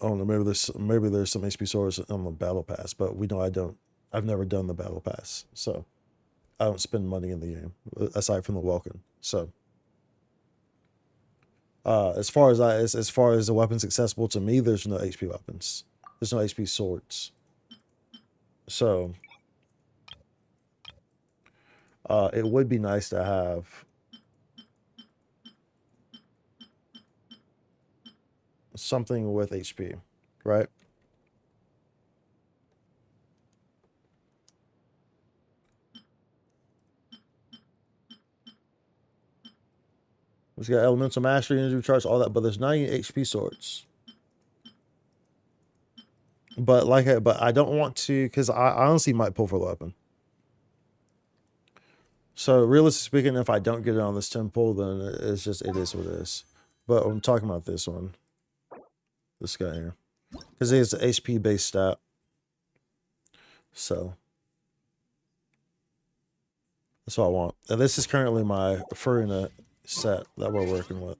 I don't know. Maybe there's some HP swords on the battle pass, but we know I've never done the battle pass, so I don't spend money in the game aside from the Welkin. So as far as the weapons accessible to me, there's no HP weapons. There's no HP swords. So it would be nice to have something with HP, right? We've got elemental mastery, energy recharge, all that, but there's 90 HP swords. But I don't want to, because I honestly might pull for the weapon. So realistically speaking, if I don't get it on this temple, then it is what it is. But I'm talking about this one, this guy here, because it's an HP based stat. So that's what I want. And this is currently my Furina set that we're working with.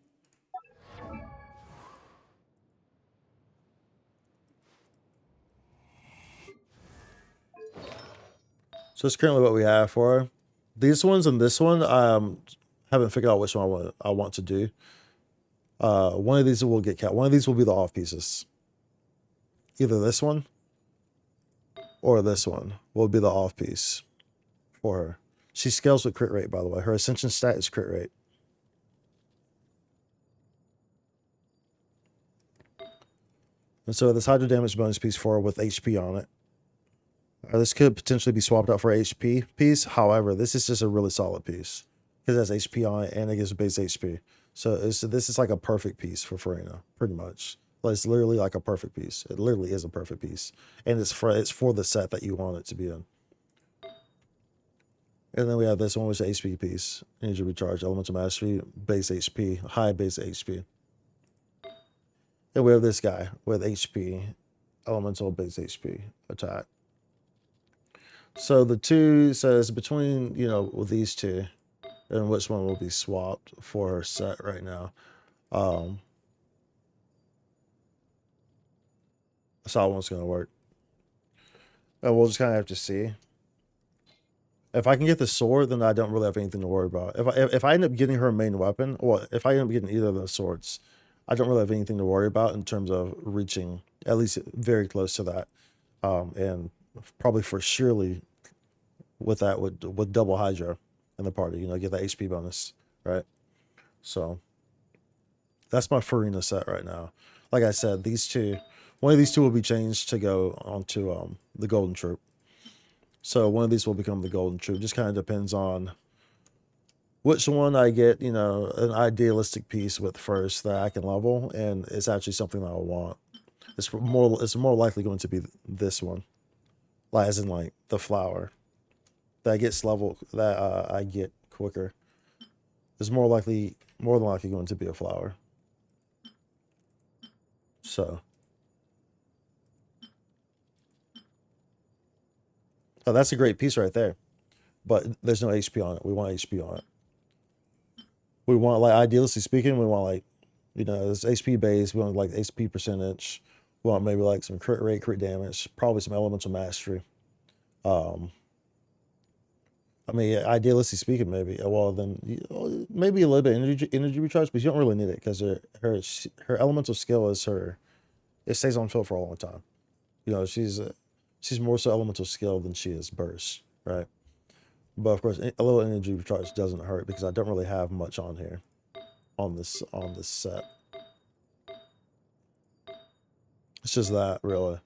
So it's currently what we have for her. These ones and this one, haven't figured out which one I want to do. One of these will get cat. One of these will be the off pieces. Either this one or this one will be the off piece for her. She scales with crit rate, by the way. Her ascension stat is crit rate. And so this hydro damage bonus piece for her with HP on it. This could potentially be swapped out for an HP piece. However, this is just a really solid piece because it has HP on it and it gives base HP. So this is like a perfect piece for Furina, pretty much. Like it's literally like a perfect piece. It literally is a perfect piece, and it's for the set that you want it to be in. And then we have this one, which is HP piece, energy recharge, elemental mastery, base HP, high base HP. And we have this guy with HP, elemental base HP attack. So the two says between, with these two and which one will be swapped for her set right now. That's how one's going to work. And we'll just kind of have to see. If I can get the sword, then I don't really have anything to worry about. If I end up getting her main weapon, or if I end up getting either of those swords, I don't really have anything to worry about in terms of reaching at least very close to that. And probably for surely with that with double Hydra in the party, get that HP bonus, right? So that's my Furina set right now. Like I said, one of these two will be changed to go onto the Golden Troop. So one of these will become the Golden Troop. Just kind of depends on which one I get, an idealistic piece with first that I can level, and it's actually something that I want. It's more likely going to be this one, as in like the flower that gets leveled, that I get quicker. It's more than likely going to be a flower. So. Oh, that's a great piece right there. But there's no HP on it. We want HP on it. We want, idealistically speaking, we want, this HP base. We want, HP percentage. We want maybe, some crit rate, crit damage. Probably some elemental mastery. Idealistically speaking, maybe. Well, then, maybe a little bit of energy recharge, but you don't really need it because her elemental skill is it stays on field for a long time. She's more so elemental skill than she is burst, right? But of course, a little energy recharge doesn't hurt because I don't really have much on here, on this set. It's just that, really.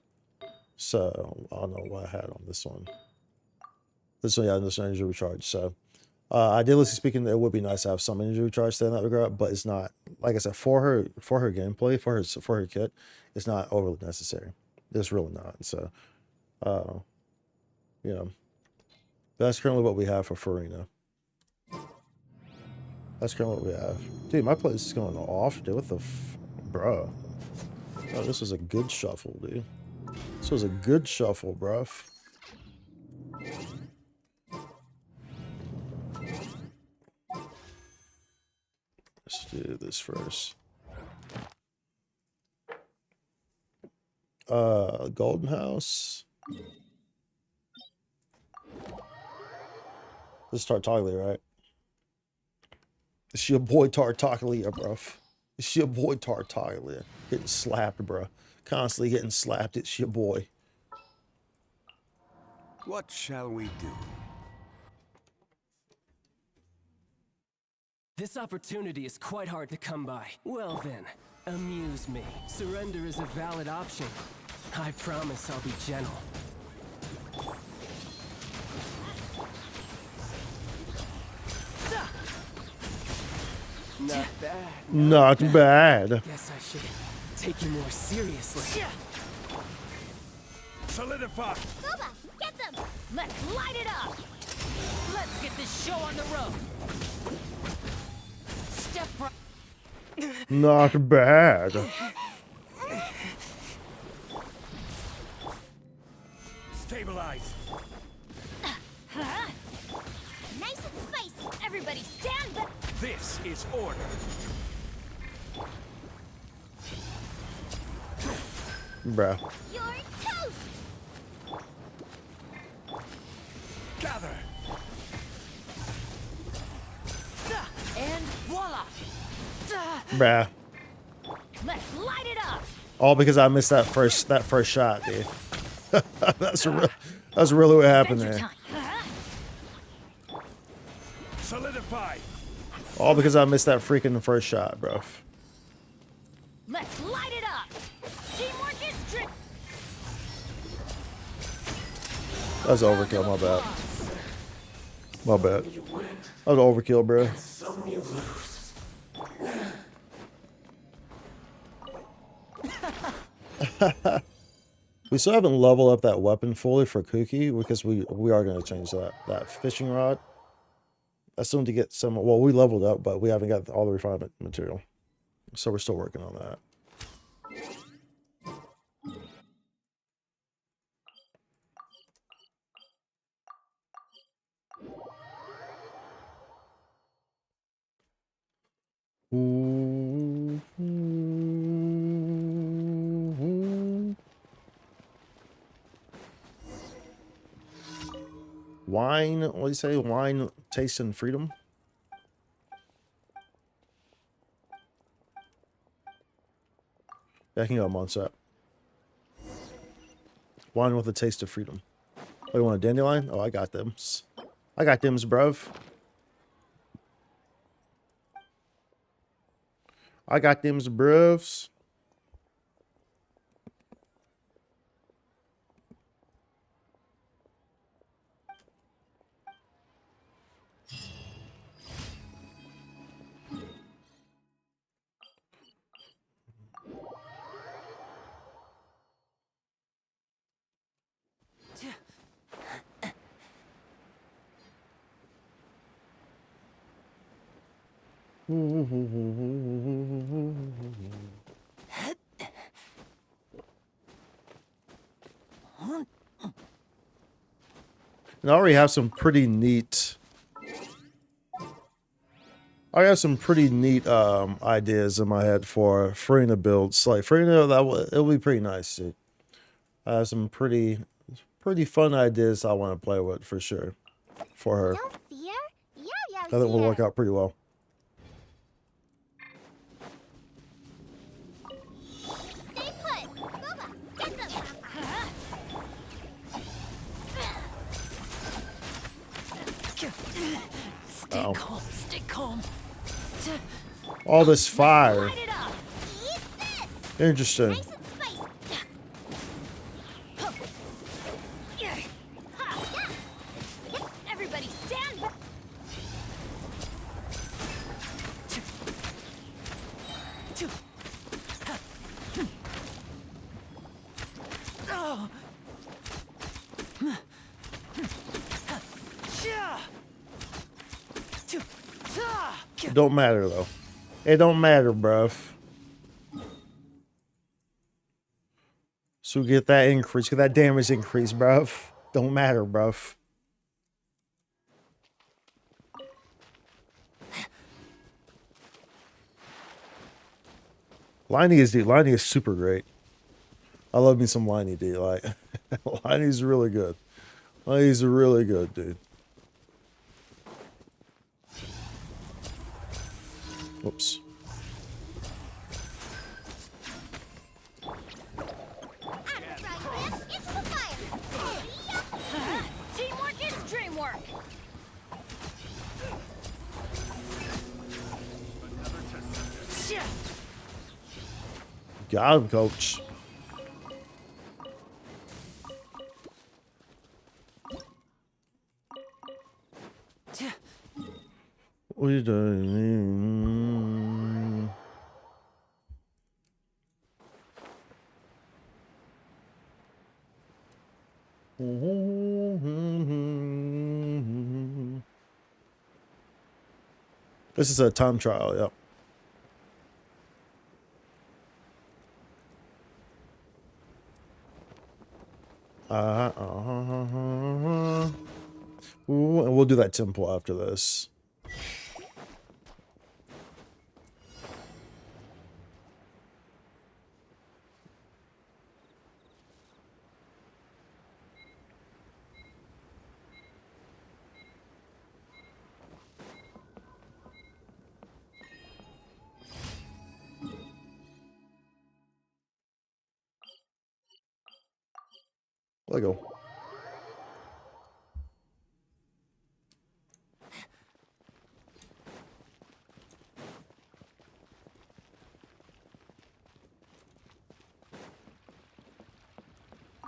So I don't know what I had on this one. This one, yeah, this energy recharge. So idealistically speaking, it would be nice to have some energy recharge there in that regard, but it's not. Like I said, for her gameplay, for her kit, it's not overly necessary. It's really not. So. That's currently what we have for Furina. That's currently what we have. Dude, my place is going off, dude. What the bro? Oh, this was a good shuffle, dude. This was a good shuffle, bruv. Let's do this first. Golden House. This is Tartaglia, right? It's your boy Tartaglia, bro. It's your boy Tartaglia. Getting slapped, bro. Constantly getting slapped. It's your boy. What shall we do? This opportunity is quite hard to come by. Well then, amuse me. Surrender is a valid option. I promise I'll be gentle. Not bad. Not bad. Guess I should take you more seriously. Solidify! Booba, get them! Let's light it up! Let's get this show on the road. Step right. Not bad. Stabilize! Huh? Nice and spicy. Everybody stand back. This is order. Bruh. You're toast! Gather! And voila. Bruh. Let's light it up! All because I missed that first shot, dude. that's really what happened Adventure there. time. Solidify! All because I missed that freaking first shot, bro. Let's light it up! Teamwork is trick. That's overkill, my bad. My bad. That was overkill, bro. We still haven't leveled up that weapon fully for Cookie because we are going to change that fishing rod. I still need to get some. Well, we leveled up, but we haven't got all the refinement material, so we're still working on that. Wine, what do you say? Wine, taste, and freedom? Yeah, I can go on set. Wine with a taste of freedom. Oh, you want a dandelion? Oh, I got them. I got them, bruv. I got them, bruvs. And I already have some pretty neat. I got some pretty neat ideas in my head for Farina builds. Like Farina, it'll be pretty nice. Dude. I have some pretty fun ideas I want to play with for sure for her. Don't fear. Yeah, I think will work out pretty well. Stay put. Booba, get them! Stay calm. Stay calm. All this fire. Light it up! Eat this! Interesting. Nice and spicy. Everybody stand back. It don't matter though. It don't matter, bruv. So get that increase, get that damage increase, bruv. Don't matter, bruv. Liney is super great. I love me some Liney, dude. Like Liney's really good. Liney's really good, dude. Whoops. Teamwork is dreamwork. Got him, coach. What are you doing? This is a time trial, yep. Ooh, and we'll do that temple after this. Lego.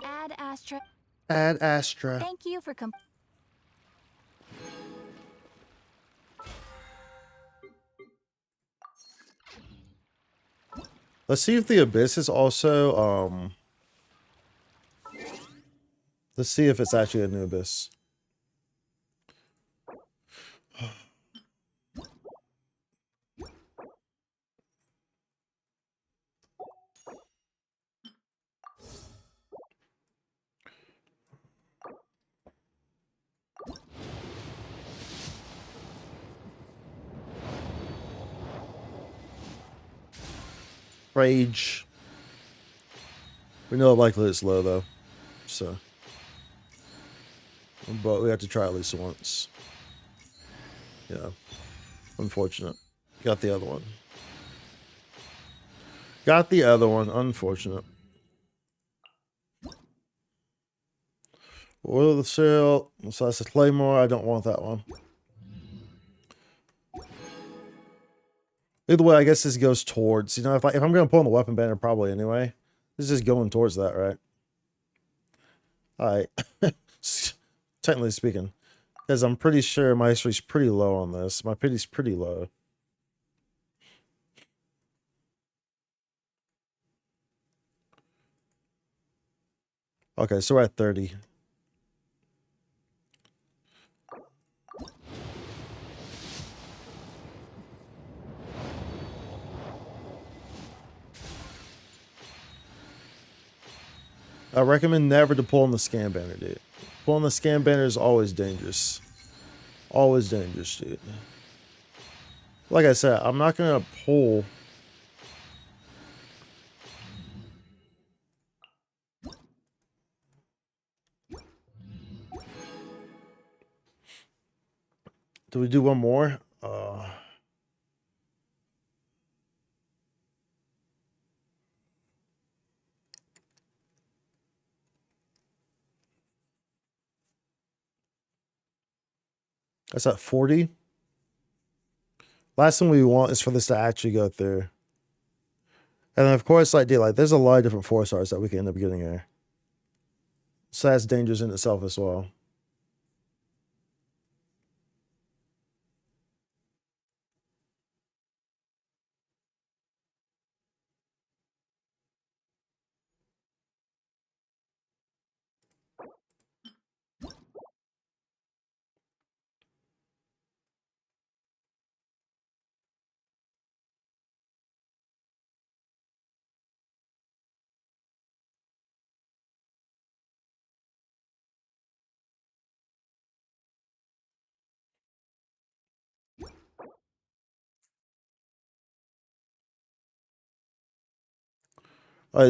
Ad Astra. Ad Astra. Thank you for Let's see if the Abyss is also, let's see if it's actually a new Abyss. Rage. We know likely it's low though, so. But we have to try at least once. Yeah. Unfortunate. Got the other one. Got the other one. Unfortunate. Oil of the Sail. So that's a Claymore. I don't want that one. Either way, I guess this goes towards, you know, if I'm going to pull on the weapon banner probably anyway, this is going towards that, right? Alright. Technically speaking. Because I'm pretty sure my history's pretty low on this. My pity's pretty low. Okay, so we're at 30. I recommend never to pull on the scan banner, dude. Pulling the scan banner is always dangerous. Always dangerous, dude. Like I said, I'm not going to pull. Do we do one more? That's at 40. Last thing we want is for this to actually go through. And then of course, like, dude, like, there's a lot of different 4-stars that we can end up getting here. So that's dangerous in itself as well.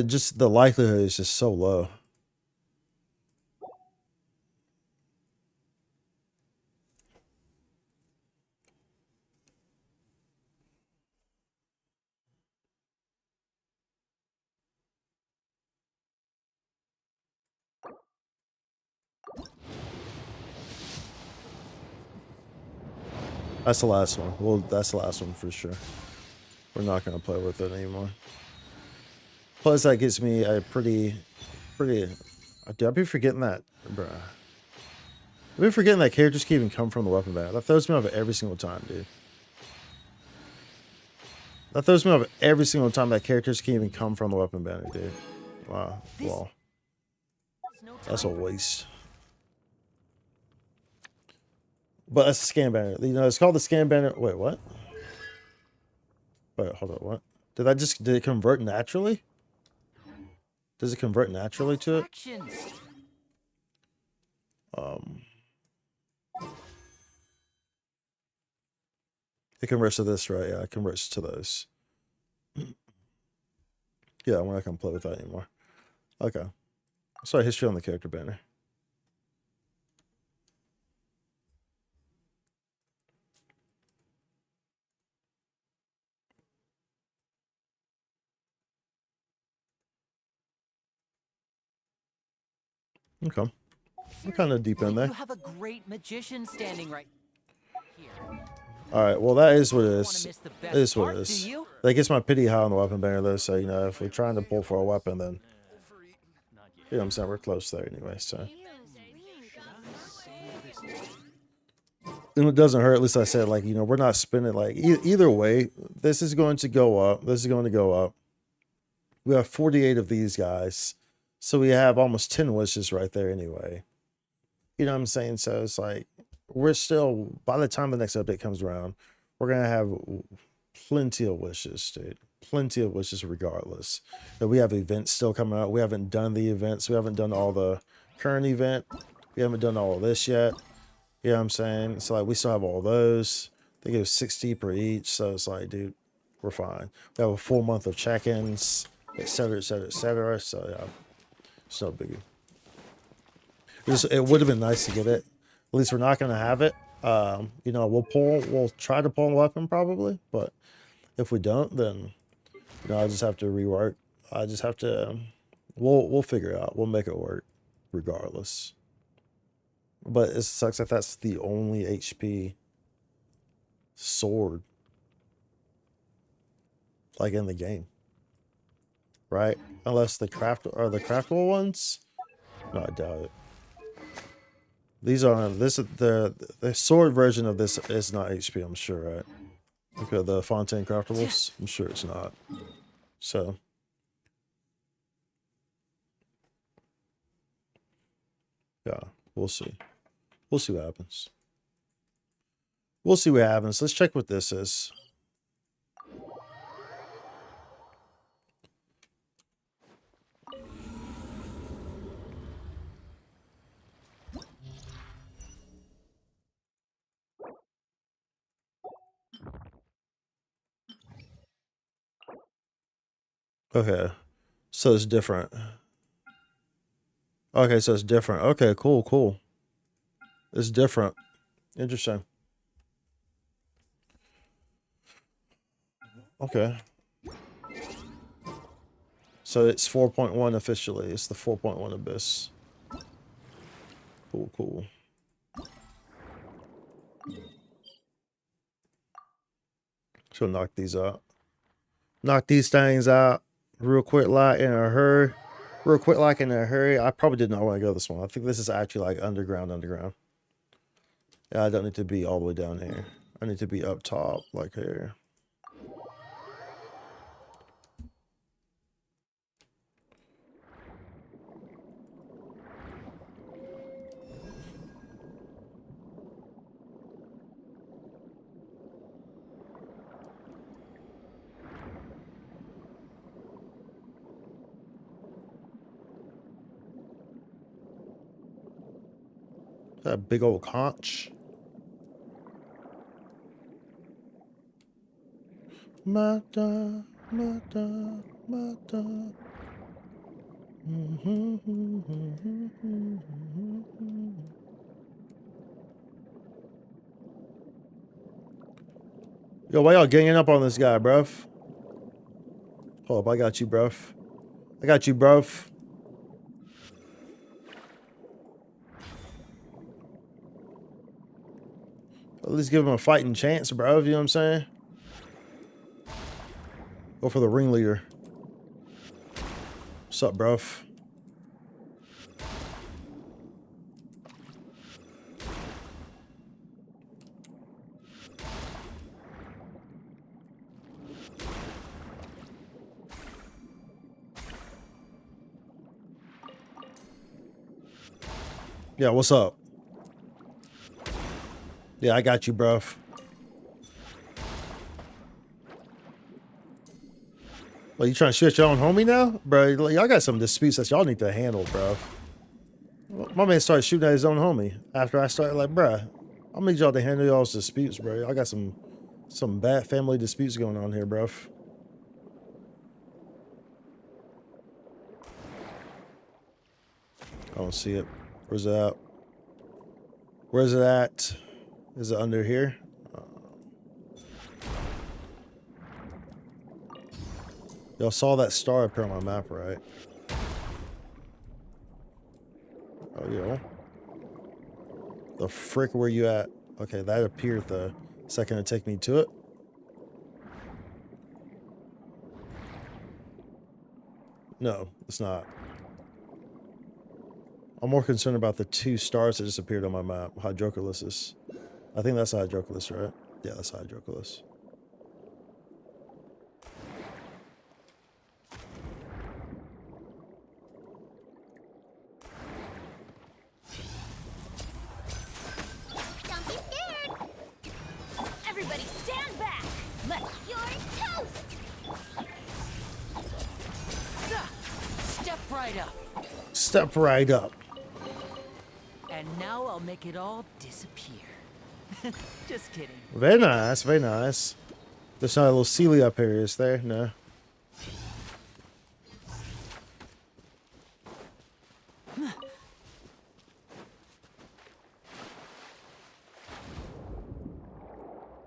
Just the likelihood is just so low. That's the last one. Well, that's the last one for sure. We're not gonna play with it anymore. Plus, that gives me a pretty. Dude, I'd be forgetting that, bruh. I've been forgetting that characters can even come from the weapon band. That throws me off every single time, dude. That throws me off every single time that characters can even come from the weapon banner, dude. Wow. Well, that's a waste. But that's the scan banner. You know, it's called the scan banner. Wait, what? Wait, hold on. What? Did it convert naturally? Does it convert naturally to it? It converts to this, right? Yeah, it converts to those. Yeah, we're not gonna play with that anymore. Okay. Sorry, history on the character banner. Okay. We're kind of deep in there. You have a great magician standing right here. All right. Well, that is what it Wanna is. miss the It best is what part, it do is. you? That gets my pity high on the weapon banner, though. So, you know, if we're trying to pull for a weapon, then, you know what I'm saying? We're close there anyway, so. And it doesn't hurt. At least I said, like, you know, we're not spending, like, either way, this is going to go up. This is going to go up. We have 48 of these guys. So we have almost 10 wishes right there anyway. You know what I'm saying? So it's like, we're still, by the time the next update comes around, we're going to have plenty of wishes, dude. Plenty of wishes regardless. But we have events still coming out. We haven't done the events. We haven't done all the current event. We haven't done all of this yet. You know what I'm saying? So like, we still have all those. They go 60 per each. So it's like, dude, we're fine. We have a full month of check-ins, et cetera, et cetera, et cetera. So yeah, it's no biggie. It would have been nice to get it. At least we're not going to have it. You know, we'll try to pull a weapon probably, but if we don't, then, you know, I just have to rework. I just have to, we'll figure it out. We'll make it work regardless. But it sucks that that's the only HP sword, like, in the game, right? Unless the craftable ones. No, I doubt it. These are the sword version of this is not HP, I'm sure, right? Okay, the Fontaine craftables, I'm sure it's not. So yeah, we'll see. We'll see what happens. We'll see what happens. Let's check what this is. Okay, so it's different. Okay, so it's different. Okay, cool. It's different. Interesting. Okay. So it's 4.1 officially. It's the 4.1 Abyss. Cool. So knock these out. Knock these things out real quick, like in a hurry. I probably did not want to go this one. I think this is actually like underground. Yeah, I don't need to be all the way down here. I need to be up top, like here. That big old conch. Mata. Yo, why y'all ganging up on this guy, bruv? Hold up, I got you, bruv. At least give him a fighting chance, bro. You know what I'm saying? Go for the ringleader. What's up, bro? Yeah, what's up? Yeah, I got you, bro. Well, you trying to shoot your own homie now? Bro, y'all got some disputes that y'all need to handle, bro. My man started shooting at his own homie after I started, like, bruh, I'll need y'all to handle y'all's disputes, bro. Y'all got some bad family disputes going on here, bro. I don't see it. Where's it at? Where's it at? Is it under here? Y'all saw that star appear on my map, right? Oh, yo. The frick were you at? Okay, that appeared the second to take me to it. No, it's not. I'm more concerned about the 2 stars that just appeared on my map. Hydroculus. I think that's Hydroculus, right? Yeah, that's Hydroculus. Don't be scared. Everybody stand back. You're toast. Step right up. Step right up. And now I'll make it all disappear. Just kidding. Very nice, very nice. There's not a little Celia up here, is there? No.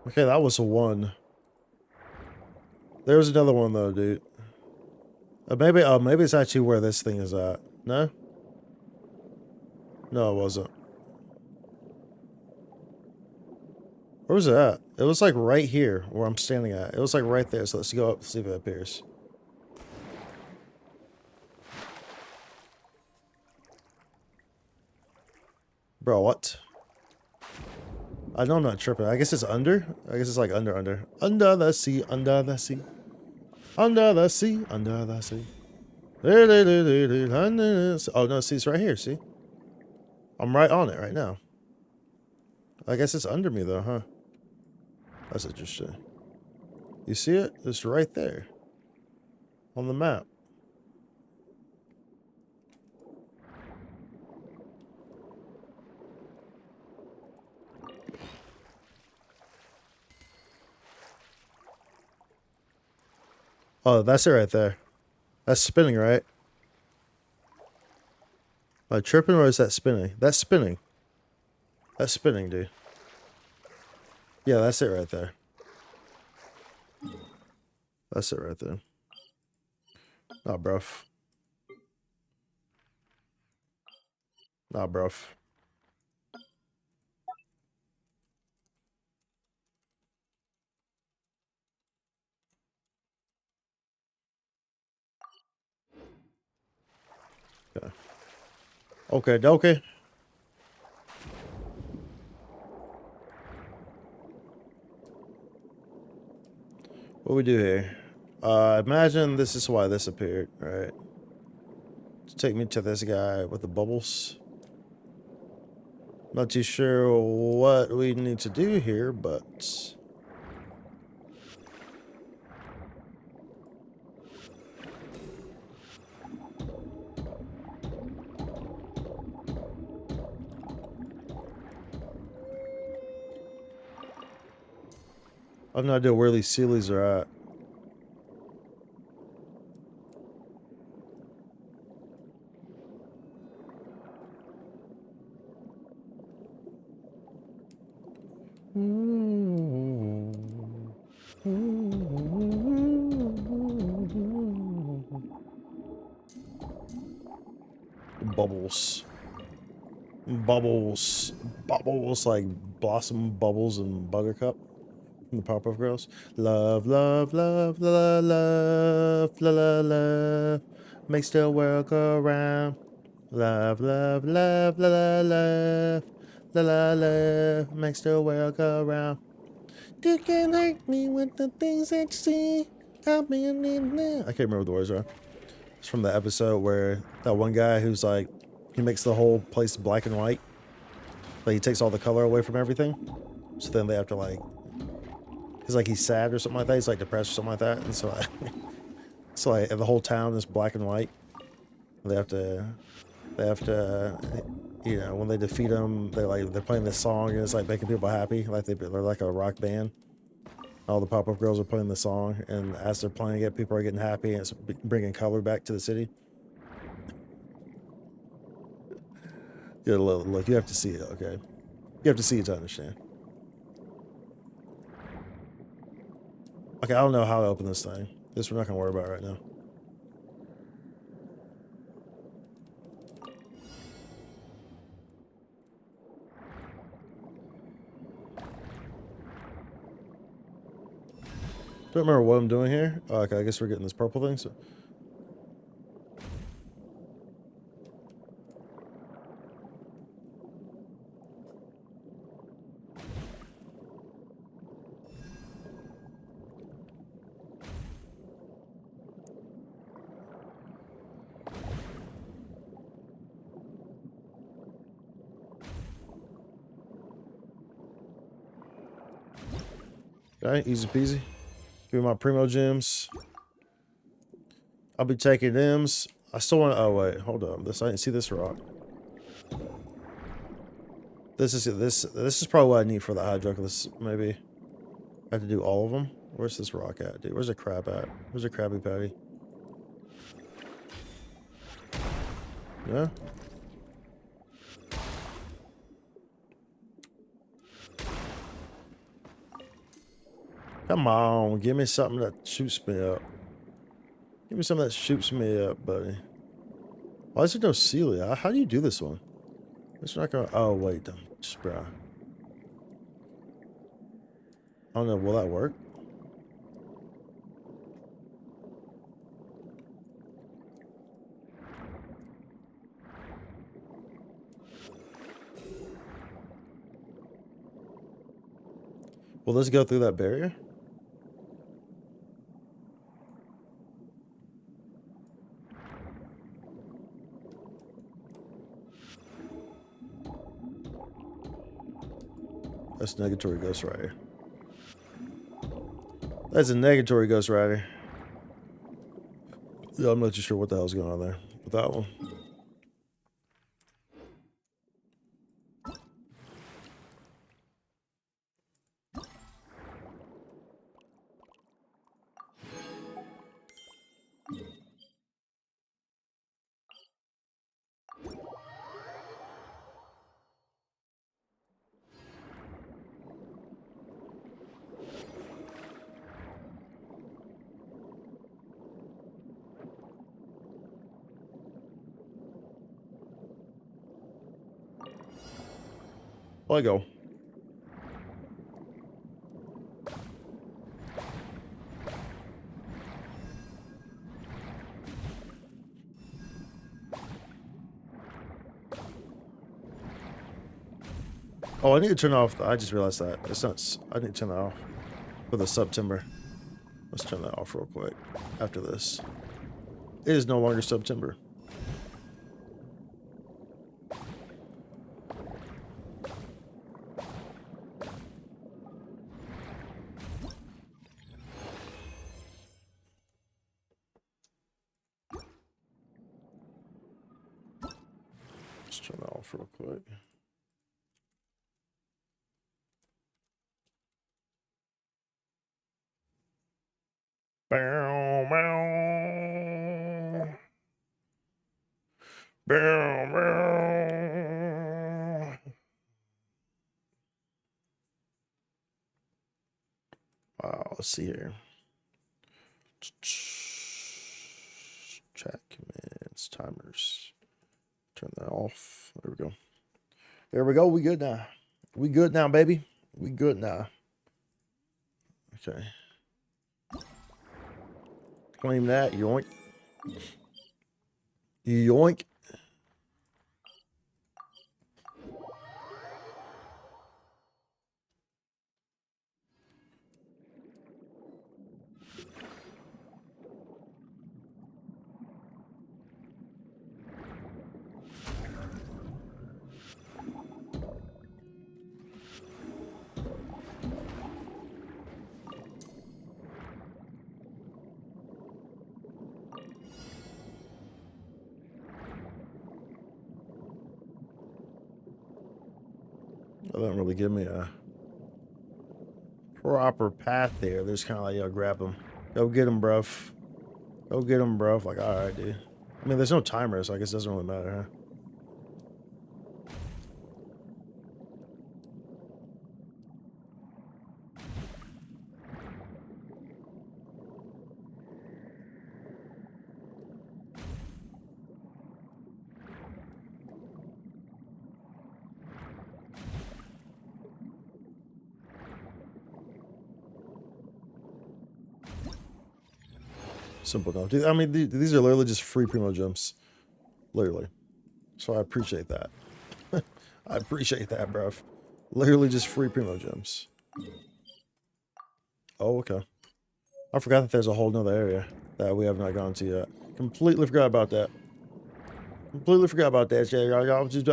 Okay, that was a 1. There was another one though, dude. Maybe it's actually where this thing is at. No? No, it wasn't. Where was it at? It was like right here where I'm standing at. It was like right there. So let's go up, see if it appears. Bro, what? I know I'm not tripping. I guess it's under. I guess it's like under. Under the sea, under the sea. Under the sea, under the sea. Oh, no, see, it's right here, see? I'm right on it right now. I guess it's under me, though, huh? That's interesting. You see it? It's right there. On the map. Oh, that's it right there. That's spinning, right? Am I tripping or is that spinning? That's spinning. That's spinning, dude. Yeah, that's it right there. That's it right there. Nah, bruv. Nah, bruv. Okay. Okay, okay. What we do here? Imagine this is why this appeared, right? To take me to this guy with the bubbles. Not too sure what we need to do here, but... I have no idea where these Sealies are at. Bubbles. Bubbles. Bubbles like Blossom, Bubbles, and Buttercup from the Powerpuff Girls. Love, love, love, la la love, la la love, makes the world go round. Love, love, love, la la love, la la love, makes the world go round. You can hurt me with the things that you see. Help me in there. I can't remember what the words are. It's from the episode where that one guy who's like, he makes the whole place black and white. Like he takes all the color away from everything. So then they have to like, he's like, he's sad or something like that. He's like depressed or something like that. And so like the whole town is black and white. They have to, you know, when they defeat him, they're playing this song and it's like making people happy. Like they're like a rock band. All the Pop-Up Girls are playing the song, and as they're playing it, people are getting happy, and it's bringing color back to the city. Yeah, look, you have to see it, okay? You have to see it to understand. Okay, I don't know how to open this thing. This we're not gonna worry about right now. Don't remember what I'm doing here. Oh, okay, I guess we're getting this purple thing. So. Okay, easy peasy. Give me my primo gems. I'll be taking them's. I still want to. Oh wait, hold up. I didn't see this rock. This is probably what I need for the Hydroculus. Maybe I have to do all of them. Where's this rock at, dude? Where's the crab at? Where's the Krabby Patty? Yeah. Come on, give me something that shoots me up. Give me something that shoots me up, buddy. Why is there no Celia? How do you do this one? It's not gonna. Oh wait, just bruh. I don't know. Will that work? Will this go through that barrier? That's negatory Ghost Rider. That's a negatory Ghost Rider. Yeah, I'm not too sure what the hell's going on there with that one. Lego. Oh, I need to turn off. I just realized that. It's not. I need to turn that off for the September. Let's turn that off real quick after this. It is no longer September. Let's turn that off real quick. Bow, bow. Bow, bow. Wow, let's see here. Chat commands, timers. Turn that off. There we go. There we go. We good now. We good now, baby. We good now. Okay. Claim that. Yoink. Yoink. That doesn't really give me a proper path there. There's kind of like, yo, grab him. Go get him, bruv. Go get him, bruv. Like, alright, dude. I mean, there's no timer, so I guess it doesn't really matter, huh? Simple enough. Dude, I mean, these are literally just free primo jumps. Literally. So I appreciate that. I appreciate that, bruv. Literally just free primo jumps. Oh, okay. I forgot that there's a whole nother area that we have not gone to yet. Completely forgot about that. Completely forgot about that. Y'all just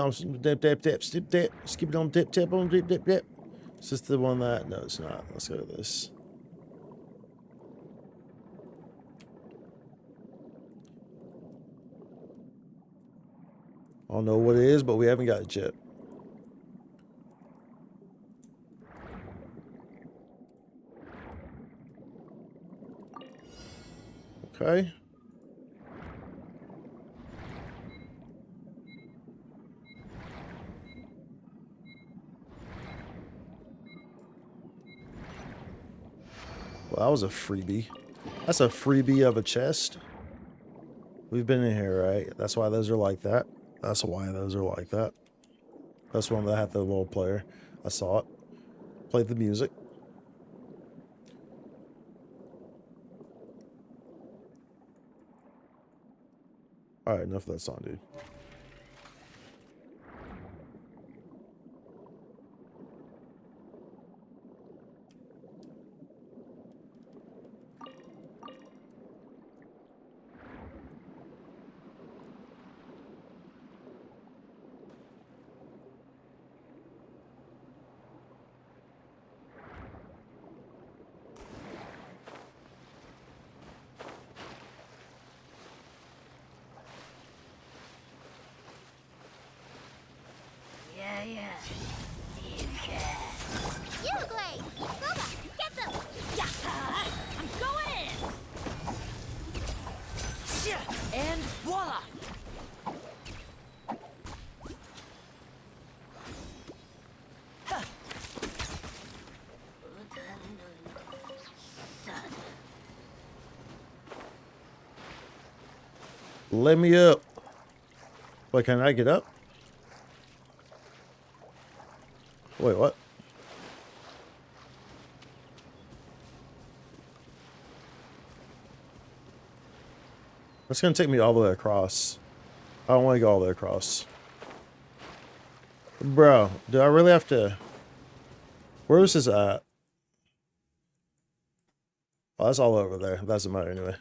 skip it on tip on dip. Is this the one that? No, it's not. Let's go to this. I don't know what it is, but we haven't got it yet. Okay. Well, that was a freebie. That's a freebie of a chest. We've been in here, right? That's why those are like that. That's why those are like that. That's one that had the little player. I saw it. Played the music. Alright, enough of that song, dude. And voila! Let me up. Wait, can I get up? Wait, what? That's gonna take me all the way across. I don't want to go all the way across. Bro, do I really have to... Where is this at? Oh, that's all over there. It doesn't matter anyway.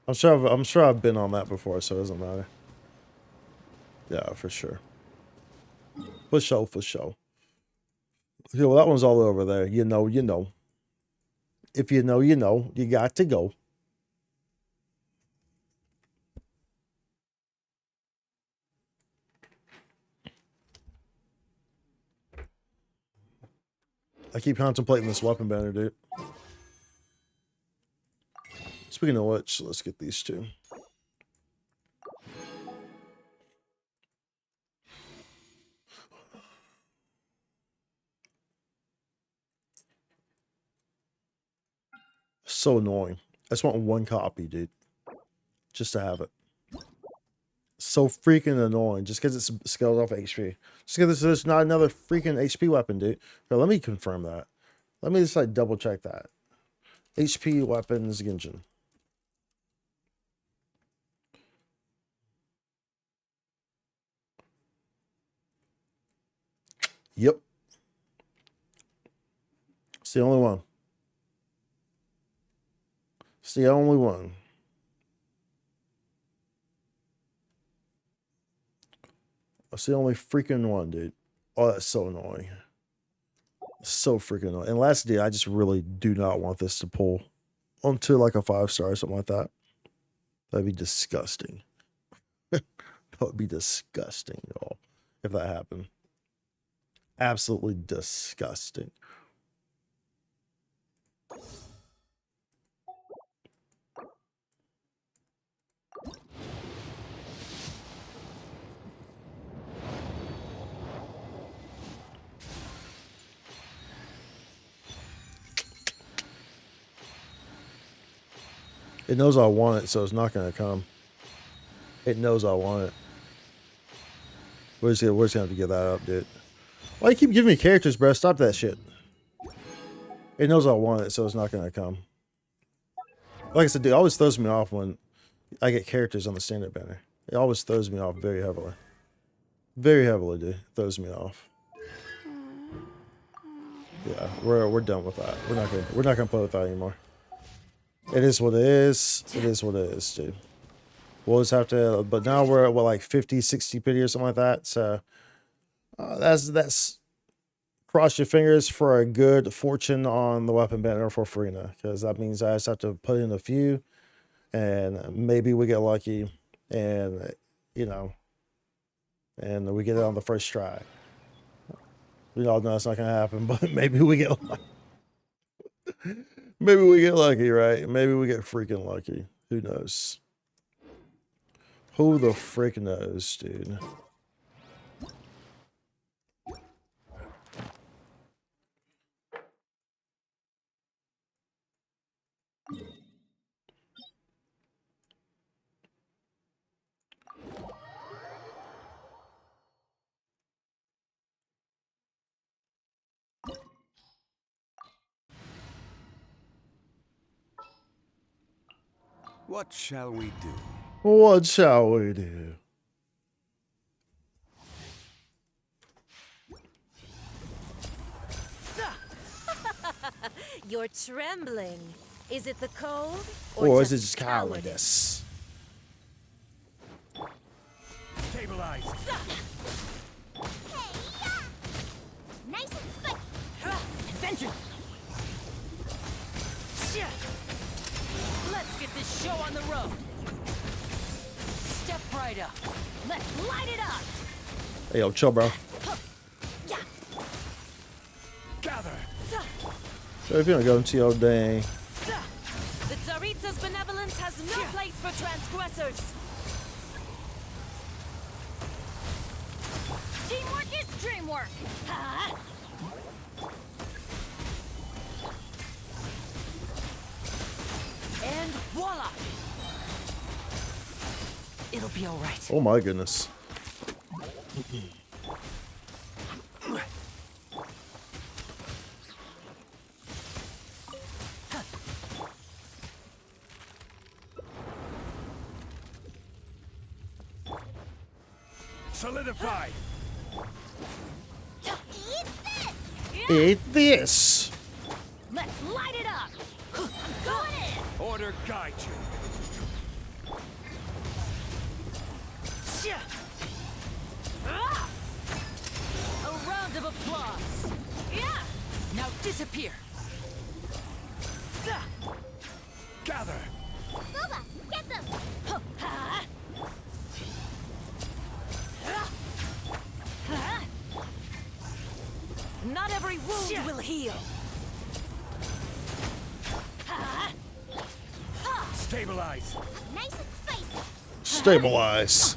I'm sure I've been on that before, so it doesn't matter. Yeah, for sure. For sure, for sure. Yeah, well, that one's all over there. You know, you know. If you know, you know. You got to go. I keep contemplating this weapon banner, dude. Speaking of which, let's get these two. So annoying. I just want one copy, dude. Just to have it. so freaking annoying just because it's scaled off HP. Just because there's not another freaking HP weapon, dude. But let me confirm that. Let me just like double check that. HP weapons Genshin. Yep. It's the only one. It's the only one. It's the only freaking one, dude. Oh, that's so annoying. So freaking annoying. And lastly, I just really do not want this to pull onto like a 5-star or something like that. That'd be disgusting. That would be disgusting, y'all, if that happened. Absolutely disgusting. It knows I want it, so it's not going to come. It knows I want it. We're just going to have to get that up, dude. Why you keep giving me characters, bro? Stop that shit. It knows I want it, so it's not going to come. Like I said, dude, it always throws me off when I get characters on the stand-up banner. It always throws me off very heavily. Very heavily, dude. Throws me off. Yeah, we're done with that. We're not gonna play with that anymore. It is what it is. It is what it is, dude. We'll just have to, but now we're at what, like 50, 60 pity or something like that. So that's cross your fingers for a good fortune on the weapon banner for Farina, because that means I just have to put in a few, and maybe we get lucky, and you know, and we get it on the first try. We all know it's not gonna happen, but maybe we get lucky. Maybe we get lucky, right? Maybe we get freaking lucky. Who knows? Who the frick knows, dude? What shall we do? What shall we do? You're trembling. Is it the cold? Or is it just cowardice? Stabilize. Nice and spiky. Adventure! Let's get this show on the road. Step right up. Let's light it up. Hey, yo, chill, bro. Gather. So if you don't go into your day. The Tsaritsa's benevolence has no place for transgressors. Teamwork is dreamwork. And voila! It'll be all right. Oh my goodness. Solidify. Eat this. Let's light it up. I'm going in. Order guide you. A round of applause. Yeah. Now disappear. Gather. Booba, get them. Not every wound will heal. Stabilize. Nice and spicy. Stabilize.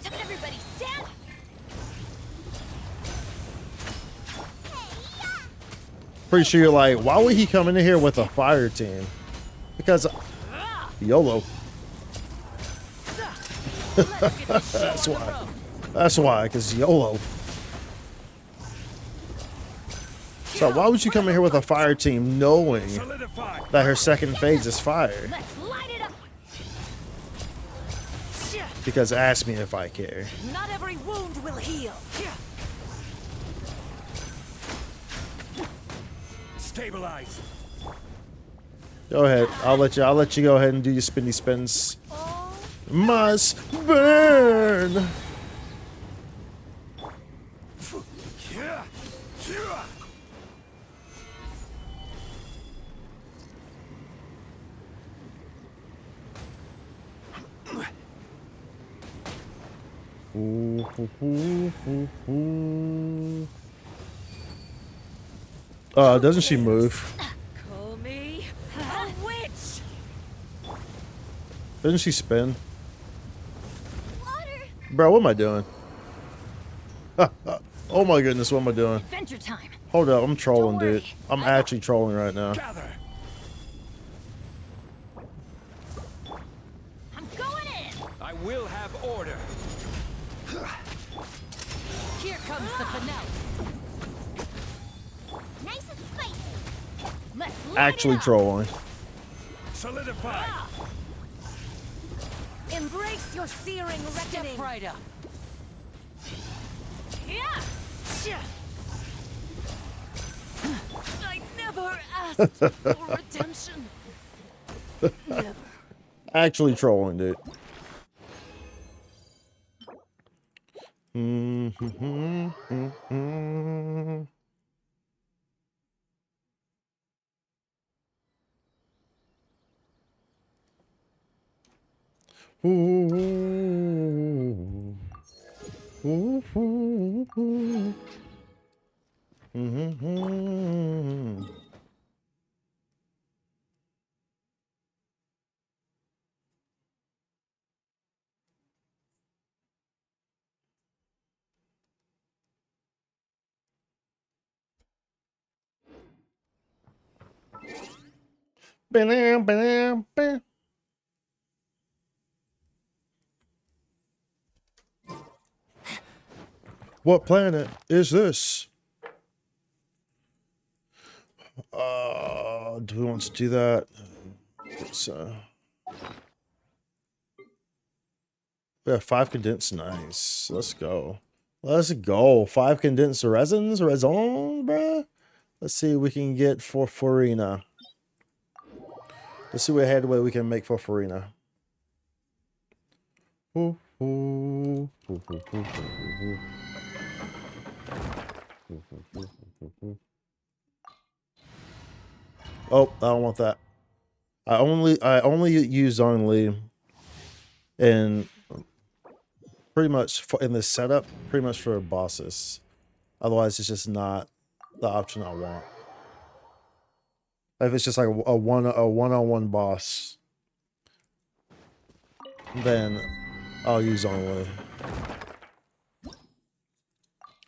Everybody stand. Pretty sure you're like, why would he come in here with a fire team? Because YOLO. Let's get this show That's on the why. road. That's why, because YOLO. So why would you come in here with a fire team knowing Solidify. that her second phase is fire? Let's light it up. Because ask me if I care. Not every wound will heal. Stabilize. Go ahead. I'll let you go ahead and do your spinny spins. Must burn. Doesn't she move? Call me a witch. Doesn't she spin? Water. Bro, what am I doing? Oh my goodness, what am I doing? Adventure time. Hold up, I'm trolling, Don't worry. dude. I'm actually trolling right now. Gather. I'm going in. I will have order. Here comes the finale. Nice and spicy. Let's light Actually it up. trolling. Solidify. Embrace your searing reckoning. Step right up. Yeah. I never asked for redemption. Never. Actually trolling, dude. What planet is this? Do we want to do that? So we have 5 condensed. Nice. Let's go. Let's go. 5 condensed resins, bruh. Let's see what we can get for Farina. Let's see what headway we can make for Farina. Oh, I don't want that. I only use only in pretty much in this setup, pretty much for bosses. Otherwise, it's just not the option I want. If it's just like a one-on-one boss, then I'll use only.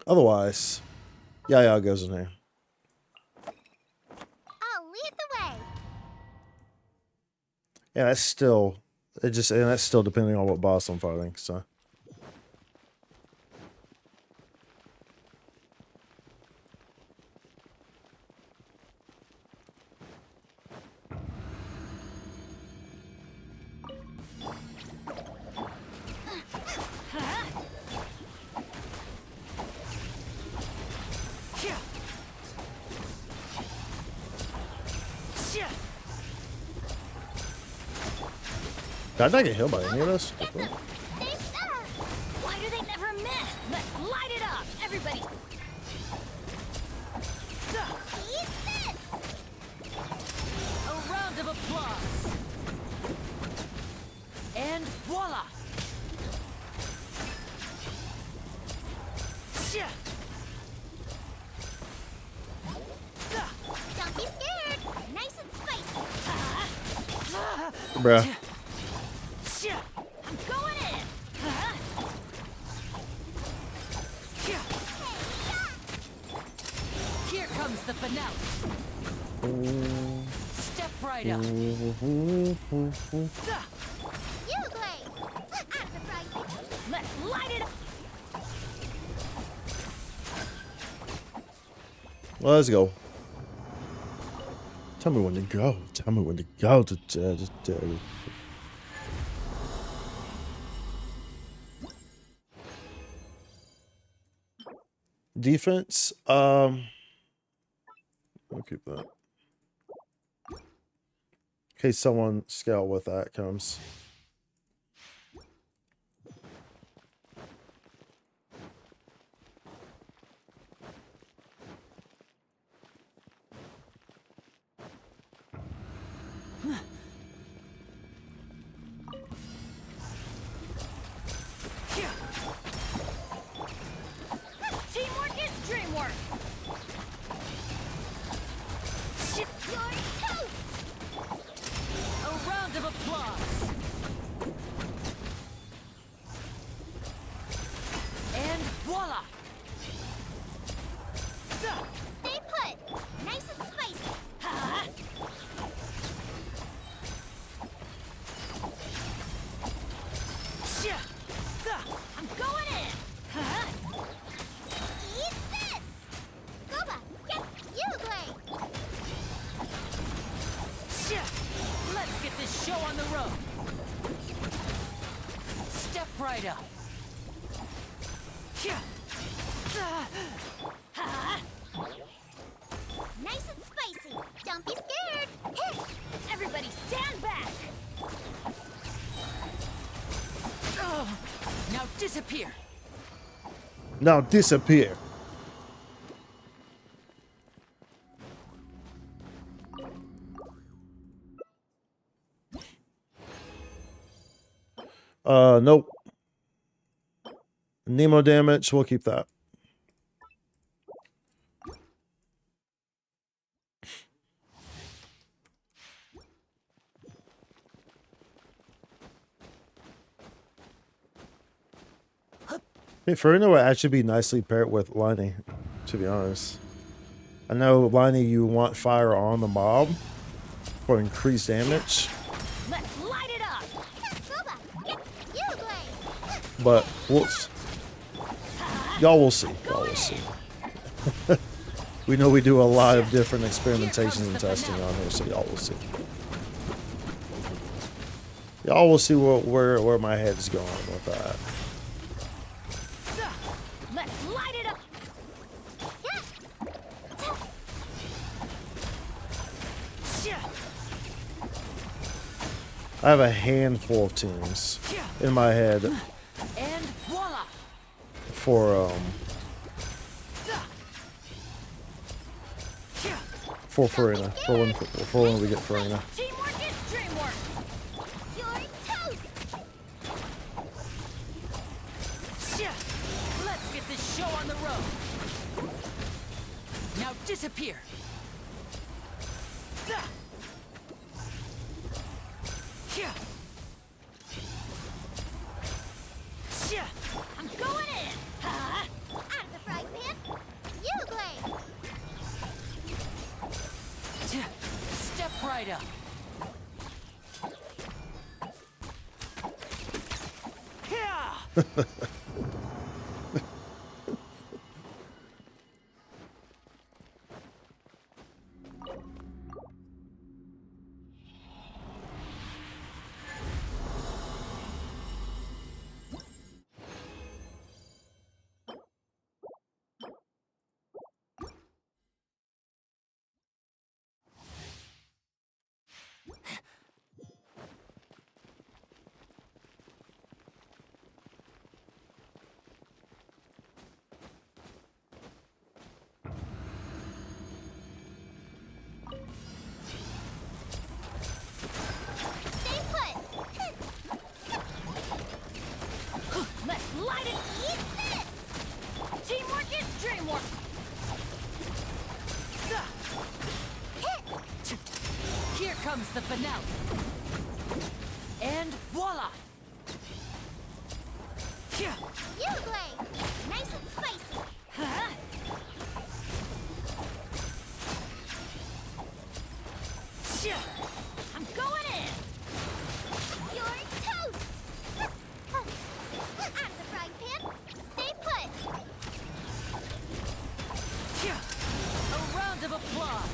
Otherwise, yeah, goes in here. I'll lead the way. Yeah, that's still that's still depending on what boss I'm fighting. So. Did I not get hit by any of this? Why do they never miss? Let's light it up. Everybody. Eat this. A round of applause. And voila. Don't be scared. Nice and spicy. Bruh. I'm going in. Here comes the finale. Step right up. You play. I'm surprised you Let's go. Tell me when to go. Tell me when to go. Defense. I'll keep that. In case someone scale with that comes. Teamwork is dreamwork. You're toast. A round of applause. And voila! Stay put. Nice and spicy. Huh? I'm going in. Huh? Eat this. Goba, get you Glade. Let's get this show on the road. Step right up. Huh? Nice and spicy. Don't be scared. Everybody stand back. Now disappear. Now disappear. Nope. Nemo damage, we'll keep that. Hey, Farina would actually be nicely paired with Liney, to be honest. I know, Liney, you want fire on the mob for increased damage, Let's light it up. Goba, get you Glade. but y'all will see. Y'all will see. We know we do a lot of different experimentations and testing on here, so y'all will see. Y'all will see where my head's going with that. Let's light it up. I have a handful of teams in my head And voila! for Farina, for when we get Farina. Teamwork is dreamwork. You're toast. Let's get this show on the road. Now disappear. I'm going in. Huh? Out of the frying pan. You Glade. Step right up. Stay put. Let's light it. Eat this. Teamwork is dreamwork. Here comes the finale. And voila! You Glade. Nice and spicy. Huh? I'm going in. You're toast. Out of the frying pan. Stay put. A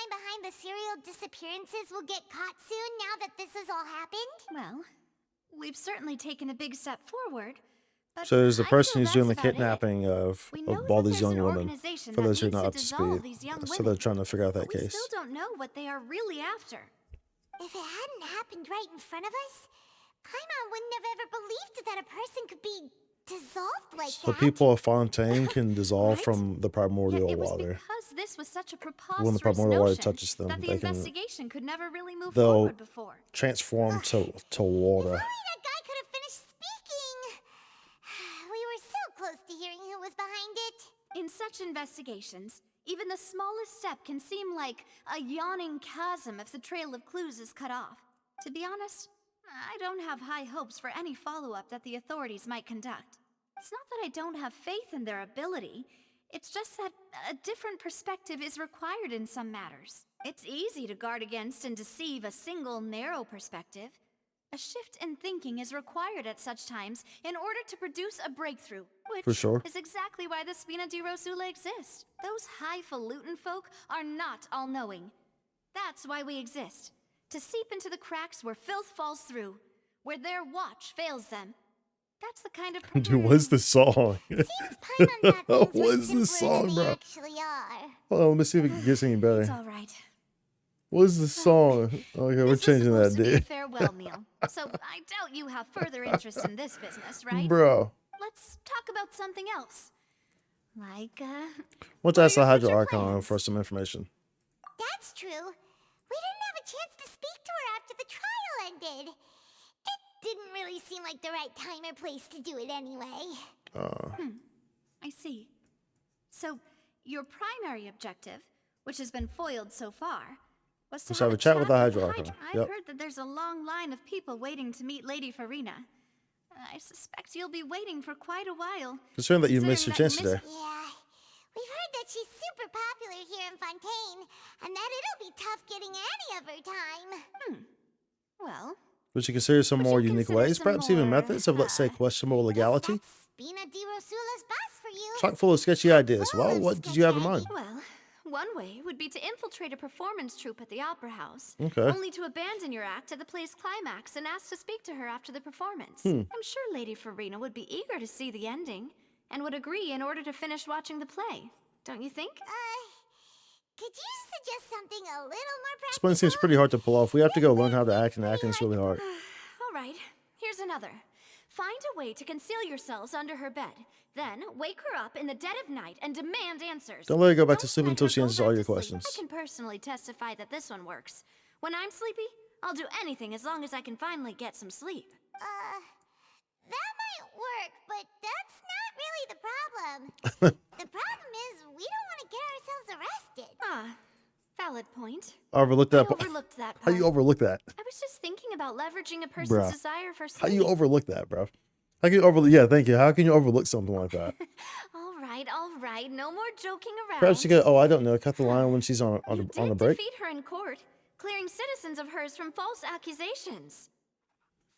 mastermind behind the serial disappearances will get caught soon now that this has all happened? Well, we've certainly taken a big step forward. But So there's the I person feel who's doing the that's about it. kidnapping of We know all that these there's young an women. organization For that those who are needs not to up to dissolve speed, these young so women. they're trying to figure out that But we case. still don't know what they are really after. If it hadn't happened right in front of us, Paimon wouldn't have ever believed that a person could be dissolved like The that. people of Fontaine can dissolve Right? from the Yet primordial it was water. because this was such a When the preposterous primordial water notion touches them, that the they can investigation could never really move they'll forward before. transform to If water. only that guy could have finished speaking. We were so close to hearing who was behind it. In such investigations, even the smallest step can seem like a yawning chasm if the trail of clues is cut off. To be honest, I don't have high hopes for any follow-up that the authorities might conduct. It's not that I don't have faith in their ability, it's just that a different perspective is required in some matters. It's easy to guard against and deceive a single narrow perspective. A shift in thinking is required at such times in order to produce a breakthrough, which For sure. is exactly why the Spina di Rosula exists. Those highfalutin folk are not all-knowing. That's why we exist. To seep into the cracks where filth falls through, where their watch fails them. That's the kind of Dude, what's the song? Seems Paimon thought things were What is simpler this song, than bro? they actually are. Hold on, let me see if it gets any It's better. all right. What is the song? Okay, we're This was changing that, supposed to be a dude. farewell meal, so I doubt you have further interest in this business, right? Bro. Let's talk about something else. Like, Want to ask the your Hydra future Archon plans? for some information. That's true. We didn't have a chance to speak to her after the trial ended. It didn't really seem like the right time or place to do it anyway. I see. So, your primary objective, which has been foiled so far, was to Let's have a chat with the Hydra Archon. I've Yep. heard that there's a long line of people waiting to meet Lady Farina. I suspect you'll be waiting for quite a while. Considering that you missed your chance Considering today. Yeah, we've heard that she's super popular here in Fontaine, and that it'll be tough getting any of her time. Well, Would you consider some Would more you unique consider ways, some perhaps even more, methods of, let's say, questionable legality? That's Spina di Rosula's boss for you. Chock full of sketchy ideas. full Well, of what did you have in mind? well, one way would be to infiltrate a performance troupe at the Opera House. Okay. Only to abandon your act at the play's climax and ask to speak to her after the performance. I'm sure Lady Farina would be eager to see the ending, and would agree in order to finish watching the play. Don't you think? Could you suggest something a little more This practical? one seems pretty hard to pull off. We have to go learn how to act, and acting is really hard. All right, here's another. Find a way to conceal yourselves under her bed. Then wake her up in the dead of night and demand answers. Don't let her go back to Don't sleep let until her she go answers back all to your sleep. questions. I can personally testify that this one works. When I'm sleepy, I'll do anything as long as I can finally get some sleep. That might work, but that's not really the problem. The problem is we don't want to get ourselves arrested. Ah, valid point. I overlooked I that part. overlooked that How part. you overlook that? I was just thinking about leveraging a person's Bruh. desire for How sleep. you overlook that, bro? How can you overlook? Yeah, thank you. How can you overlook something like that? All right, no more joking around. Perhaps you could. Oh, I don't know. Cut the line when she's on You a did break. defeat her in court, clearing citizens of hers from false accusations.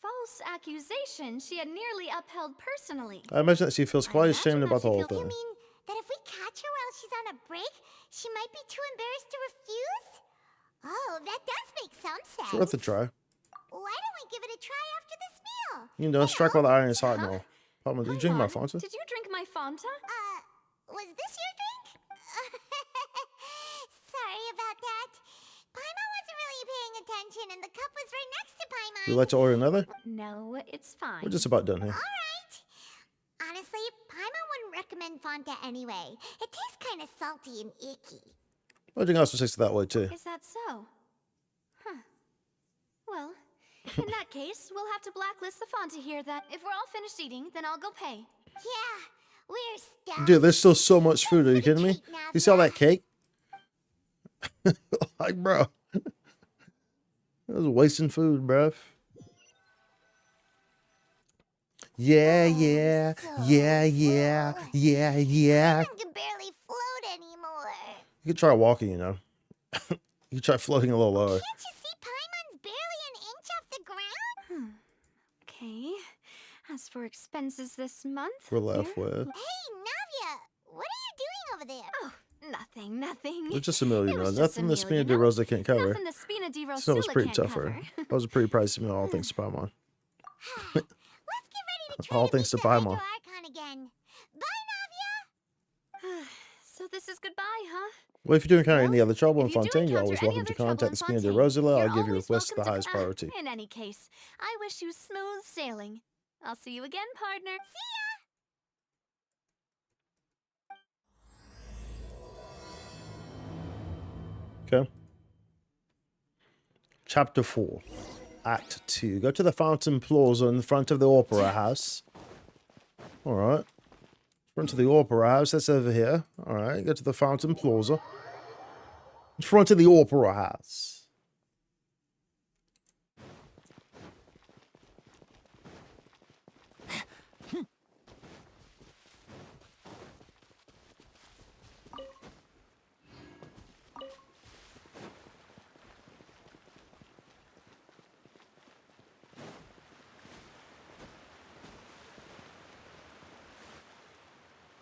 False accusations she had nearly upheld personally. I imagine that she feels quite imagine ashamed that about the she whole feels- thing. You mean that if we catch her while she's on a break, she might be too embarrassed to refuse? Oh, that does make some sense. It's worth a try. Why don't we give it a try after this meal? You know, strike while the iron is hot and all. Palma, did you drink my Hold on, Fonta? Did you drink my Fanta? Was this your drink? Sorry about that. Paimon wasn't really paying attention, and the cup was right next to Paimon. Would you like to order another? No, it's fine. We're just about done here. Alright. Honestly, Paimon wouldn't recommend Fanta anyway. It tastes kind of salty and icky. Everything else tastes that way too. Is that so? Huh. Well, in that case, we'll have to blacklist the Fanta here then. If we're all finished eating, then I'll go pay. Yeah, we're stuck. Dude, there's still so much food. Are you kidding me? You see all that cake? Like, bro. That was wasting food, bruv. Yeah. I can barely float anymore. You could try walking, you know. You could try floating a little lower. Can't you see Paimon's barely an inch off the ground? Okay. As for expenses this month, We're left with. Hey, Navia, what are you doing over there? Oh, Nothing, nothing. It's just a meal, you It know. was just a Nothing the meal, Spina you de know? Rosa can't cover. Nothing the Spina di So it was Rosula pretty can't tough for cover. her. That was a pretty pricey meal, all thanks to Paimon. Let's get ready to try All to thanks beat to the Paimon. Hydro Archon again. Bye, Navia! So this is goodbye, huh? Well, if you're doing kind of any other trouble in If you do Fontaine, you're encounter always any welcome to other trouble contact in the Spina de Fontaine, Rosula. I'll you're give your always request the welcome highest priority. In any case, I wish you smooth sailing. I'll see you again, partner. Okay. Chapter 4. Act 2. Go to the Fountain Plaza in front of the Opera House. Alright. Front of the Opera House, that's over here. Alright, go to the Fountain Plaza. In front of the Opera House.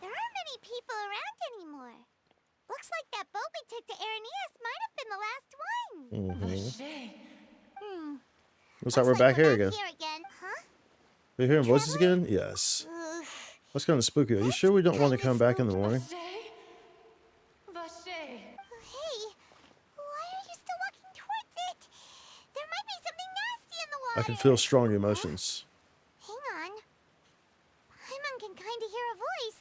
There aren't many people around anymore. Looks like that boat we took to Araneas might have been the last one. Looks like we're back here again. Here again, huh? We're hearing voices again? Yes. Ugh. That's kind of spooky. Are you sure we don't want to come back in the morning? Hey, why are you still walking towards it? There might be something nasty in the water. I can feel strong emotions. Hang on. Paimon can kind of hear a voice.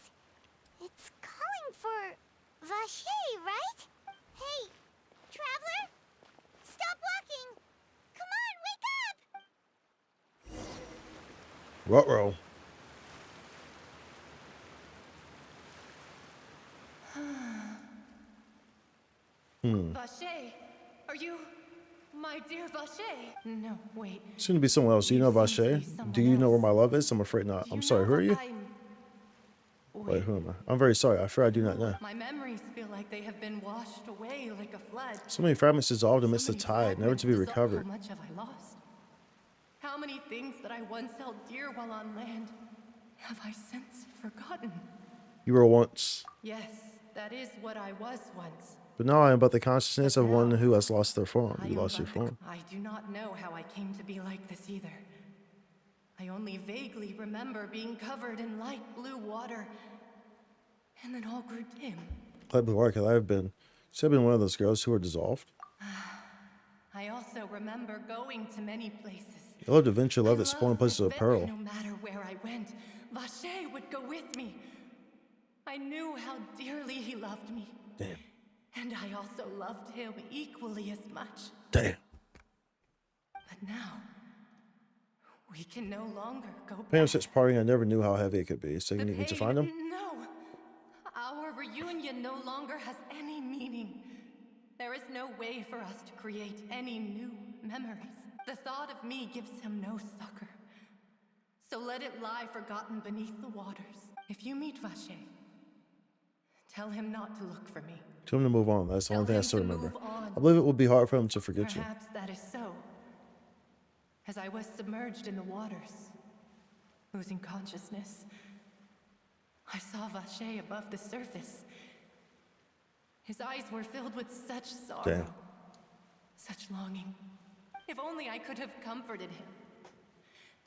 It's calling for Vache, right? Hey, traveler? Stop walking! Come on, wake up! Ruh-roh. Vache, are you my dear Vache? No, wait. Soon to be someone else. Do you know Vache? Do you know where my love is? I'm afraid not. I'm sorry. Who are you? Wait, who am I? I'm very sorry. I fear I do not know. My memories feel like they have been washed away like a flood. So many fragments dissolved amidst the many tide, never to be fragments dissolved. recovered. How much have I lost? How many things that I once held dear while on land have I since forgotten? You were once, Yes, that is what I was once. but now I am but the consciousness of one who has lost their form. You I lost your am form. I do not know how I came to be like this either. I only vaguely remember being covered in light blue water, and then all grew dim. Light blue water, could I have been? Should have been one of those girls who were dissolved. I also remember going to many places. I loved adventure, loved exploring loved places of adventure. peril. No matter where I went, Vache would go with me. I knew how dearly he loved me. Damn. And I also loved him equally as much. Damn. But now, we can no longer go Pam back. such partying, I never knew how heavy it could be. So you The need me to pain- find him? No. Our reunion no longer has any meaning. There is no way for us to create any new memories. The thought of me gives him no succor. So let it lie forgotten beneath the waters. If you meet Vache, tell him not to look for me. Tell him to move on. That's the Tell only thing I him still to remember. move on. I believe it would be hard for him to forget you. Perhaps that is so. As I was submerged in the waters, losing consciousness, I saw Vache above the surface. His eyes were filled with such sorrow, Damn. such longing. If only I could have comforted him,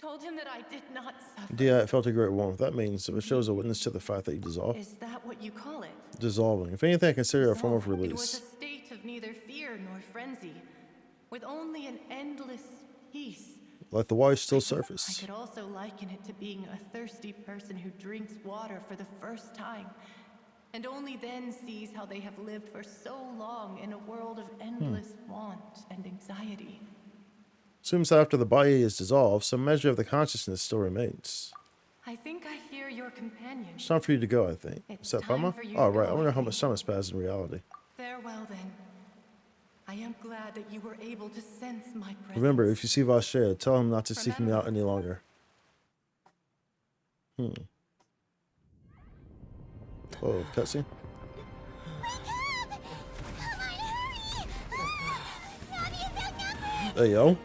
told him that I did not suffer. Yeah, it felt a great warmth. That means it shows a witness to the fact that you dissolve. Is that what you call it? Dissolving. If anything, I consider it a form of It was release. a state of neither fear nor frenzy, with only an endless peace. Let the water still I surface. could also liken it to being a thirsty person who drinks water for the first time, and only then sees how they have lived for so long in a world of endless want and anxiety. Assumes that after the body is dissolved, some measure of the consciousness still remains. I think I hear your companion. It's time for you to go, I think. It's Is that time Pama? for you Oh, to right. go, I wonder I how much think. time has passed in reality. Farewell then. I am glad that you were able to sense my presence. Remember, if you see Vache, tell him not to seek me out any longer. Oh, cutscene? There you go.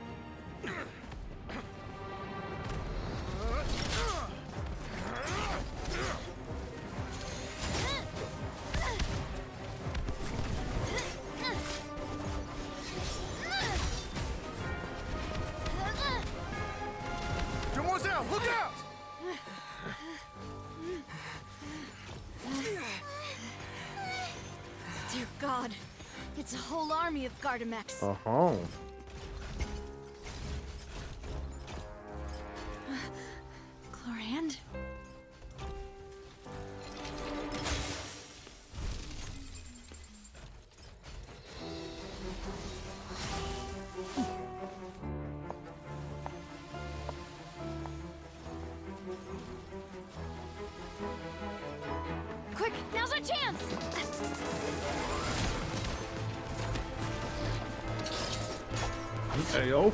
Dear God, it's a whole army of Gardamex. Uh-huh. Chlorand? Quick, now's our chance! Hey, yo.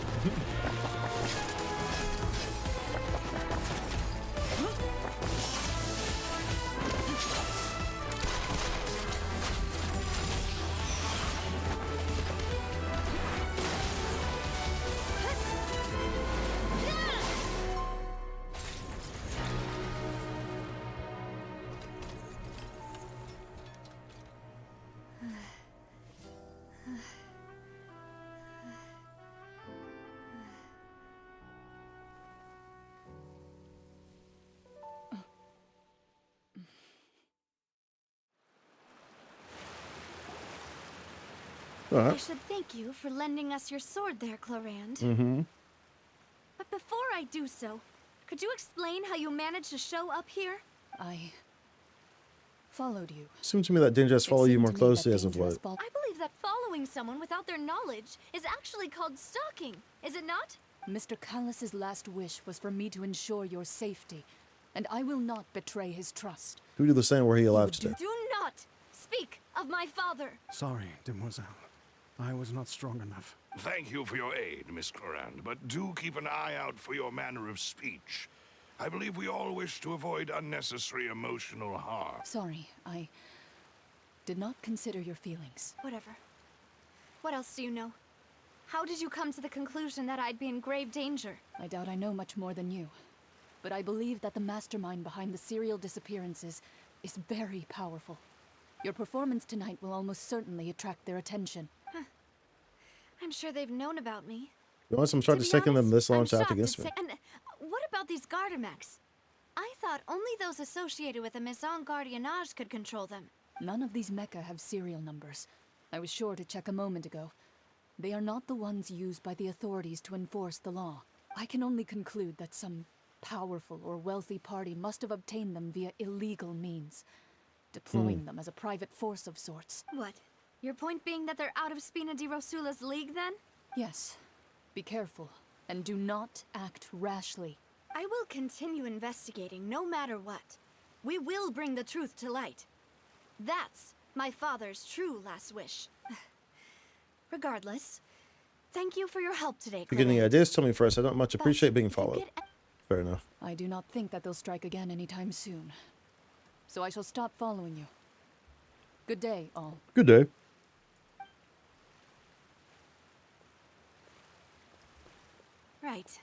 I should thank you for lending us your sword there, Chlorand. Mm-hmm. But before I do so, could you explain how you managed to show up here? I followed you. Seems to me that danger has followed you more closely as of late. I believe that following someone without their knowledge is actually called stalking, is it not? Mr. Callus's last wish was for me to ensure your safety, and I will not betray his trust. Who do the same were he alive today? Do not speak of my father. Sorry, demoiselle. I was not strong enough. Thank you for your aid, Miss Clorand, but do keep an eye out for your manner of speech. I believe we all wish to avoid unnecessary emotional harm. Sorry, I did not consider your feelings. Whatever. What else do you know? How did you come to the conclusion that I'd be in grave danger? I doubt I know much more than you, but I believe that the mastermind behind the serial disappearances is very powerful. Your performance tonight will almost certainly attract their attention. I'm sure they've known about me. You want some start to taking them this long I'm to act shocked against it's me? And what about these Gardamex? I thought only those associated with the Maison Gardiennage could control them. None of these mecha have serial numbers. I was sure to check a moment ago. They are not the ones used by the authorities to enforce the law. I can only conclude that some powerful or wealthy party must have obtained them via illegal means, deploying them as a private force of sorts. What? Your point being that they're out of Spina di Rosula's league, then? Yes. Be careful, and do not act rashly. I will continue investigating no matter what. We will bring the truth to light. That's my father's true last wish. Regardless, thank you for your help today, If you get any ideas, tell me first. I don't much appreciate being followed. Fair enough. I do not think that they'll strike again anytime soon. So I shall stop following you. Good day, all. Good day. Right.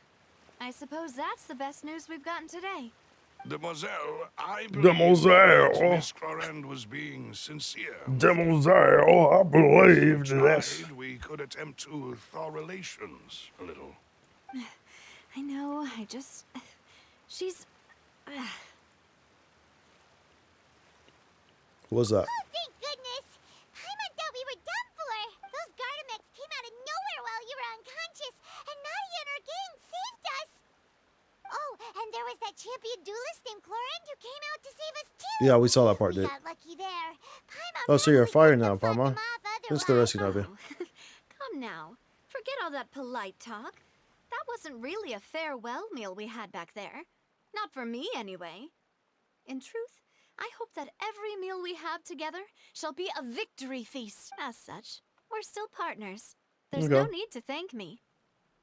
I suppose that's the best news we've gotten today. Demoiselle, I believe Demoiselle. that Miss Clorand was being sincere. Demoiselle, I believe this. We could attempt to thaw relations a little. I know, I just... She's... What's that? Oh, thank goodness! Paimon thought we were done for! Those Gardamex came out of nowhere while you were unconscious, and Navia and her gang saved us! Oh, and there was that champion duelist named Clorand who came out to save us too! Yeah, we saw that part, dude. We got lucky there. Paimon Oh, so you're probably fired now, couldn't have Palma. fought them off Thanks for the rescue, Navia. Come now. Forget all that polite talk. That wasn't really a farewell meal we had back there. Not for me, anyway. In truth, I hope that every meal we have together shall be a victory feast. As such, we're still partners. There's no need to thank me.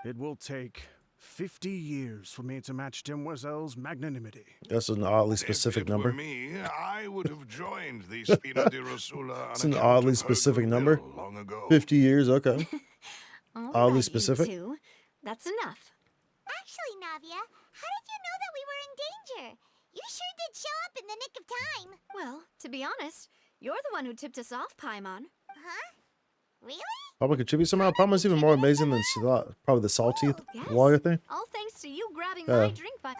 It will take 50 years for me to match Demoiselle's magnanimity. That's an oddly specific If it number. were me, I would have joined the Spina di Rosula. It's an oddly specific number. Long ago. 50 years, okay. All Oddly right, specific. You two. That's enough. Actually, Navia, how did you know that we were in danger? You sure did show up in the nick of time. Well, to be honest, you're the one who tipped us off, Paimon. Huh? Really? Palma contribute somehow. Palma's even more amazing than she thought. Probably the salty lawyer thing. All thanks to you grabbing my drink by...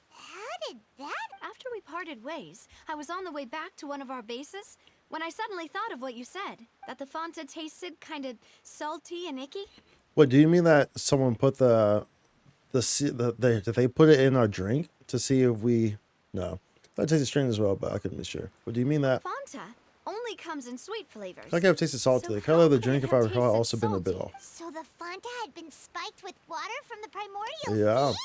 How did that? After we parted ways, I was on the way back to one of our bases when I suddenly thought of what you said, that the Fanta tasted kind of salty and icky. What do you mean that someone put did they put it in our drink to see if we? No, that tasted strange as well, but I couldn't be sure. What do you mean that? Fanta only comes in sweet flavors. I think I've tasted salty. So The color of the how could drink, it if I have recall, tasted also been a bit salty? off. So the Fanta had been spiked with water from the primordial Yeah. sea?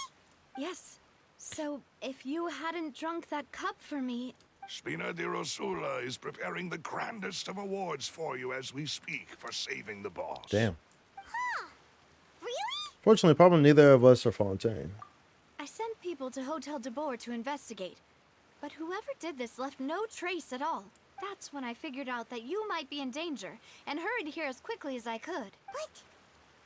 Yes. So if you hadn't drunk that cup for me, Spina di Rosula is preparing the grandest of awards for you as we speak for saving the boss. Damn. Really? Fortunately, probably neither of us are Fontaine. I sent people to Hotel de Boer to investigate. But whoever did this left no trace at all. That's when I figured out that you might be in danger and hurried here as quickly as I could. But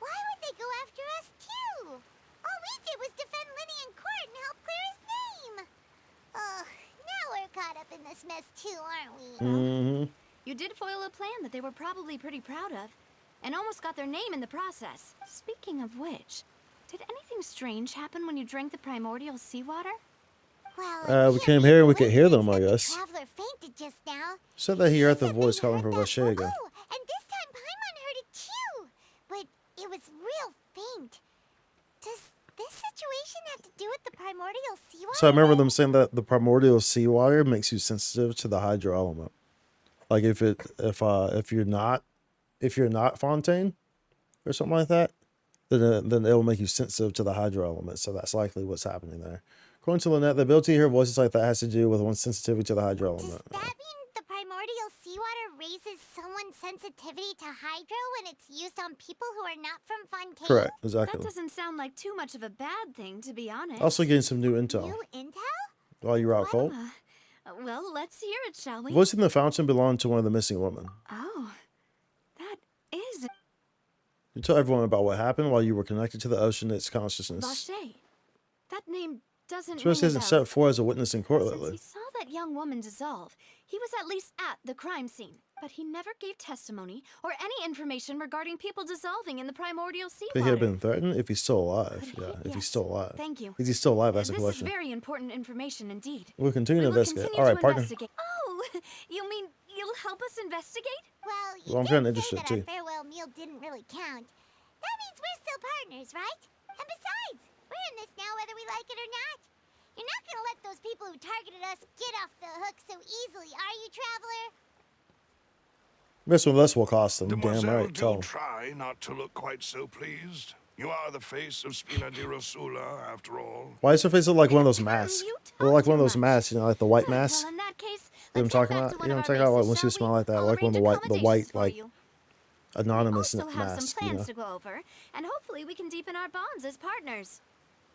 why would they go after us too? All we did was defend Lenny in court and help clear his name. Ugh, now we're caught up in this mess too, aren't we? Mm-hmm. You did foil a plan that they were probably pretty proud of, and almost got their name in the process. Speaking of which, did anything strange happen when you drank the primordial seawater? Well, We came here and we could hear them, I guess. Traveler fainted just now. Said that he heard the Said voice they calling heard from that Vache again. Oh, and this time Paimon heard it too. But it was real faint. Does this situation have to do with the primordial seawater? So I remember them saying that the primordial seawater makes you sensitive to the hydro element. Like if you're not Fontaine or something like that, then it will make you sensitive to the hydro element. So that's likely what's happening there. According to Lynette, the ability to hear voices like that has to do with one's sensitivity to the hydro Does element. that mean the primordial seawater raises someone's sensitivity to hydro when it's used on people who are not from Fontaine? Correct, exactly. That doesn't sound like too much of a bad thing, to be honest. Also getting some new intel New intel? while you were out cold. Well, let's hear it, shall we? Voice in the fountain belonged to one of the missing women. Oh, that is You tell everyone about what happened while you were connected to the ocean and its consciousness. Vache. That name doesn't Especially ring a hasn't bell. set forth as a witness in court Since lately. he saw that young woman dissolve, he was at least at the crime scene. But he never gave testimony or any information regarding people dissolving in the primordial Could seawater. he have been threatened if he's still alive? Could he? Yeah, if Yes. he's still alive. Thank you. Is he still alive? That's the This question. is very important information indeed. We'll continue to We will investigate. continue All right, to partner. investigate. Oh, you mean you'll help us investigate? Well, you Well, I'm did kinda say interested, that too. our farewell meal didn't really count. That means we're still partners, right? And besides, we're in this now whether we like it or not. You're not gonna let those people who targeted us get off the hook so easily, are you, Traveler? Messing with us will cost them. Damn Demoiselle, right. Tell do 'em. try not to look quite so pleased. You are the face of Spina di Rosula, after all. Why does her face look like one of those masks? You Or like one of too those much. masks, you know, like the white mask. Well, in that case, You know what I'm let's talking head back about? to You one know of what I'm our talking about? Like bases, once you shall smell we? like that, I'll like one of arrange the white, accommodations for like you. anonymous Also have mask, some you plans know. to go over, and hopefully we can deepen our bonds as partners.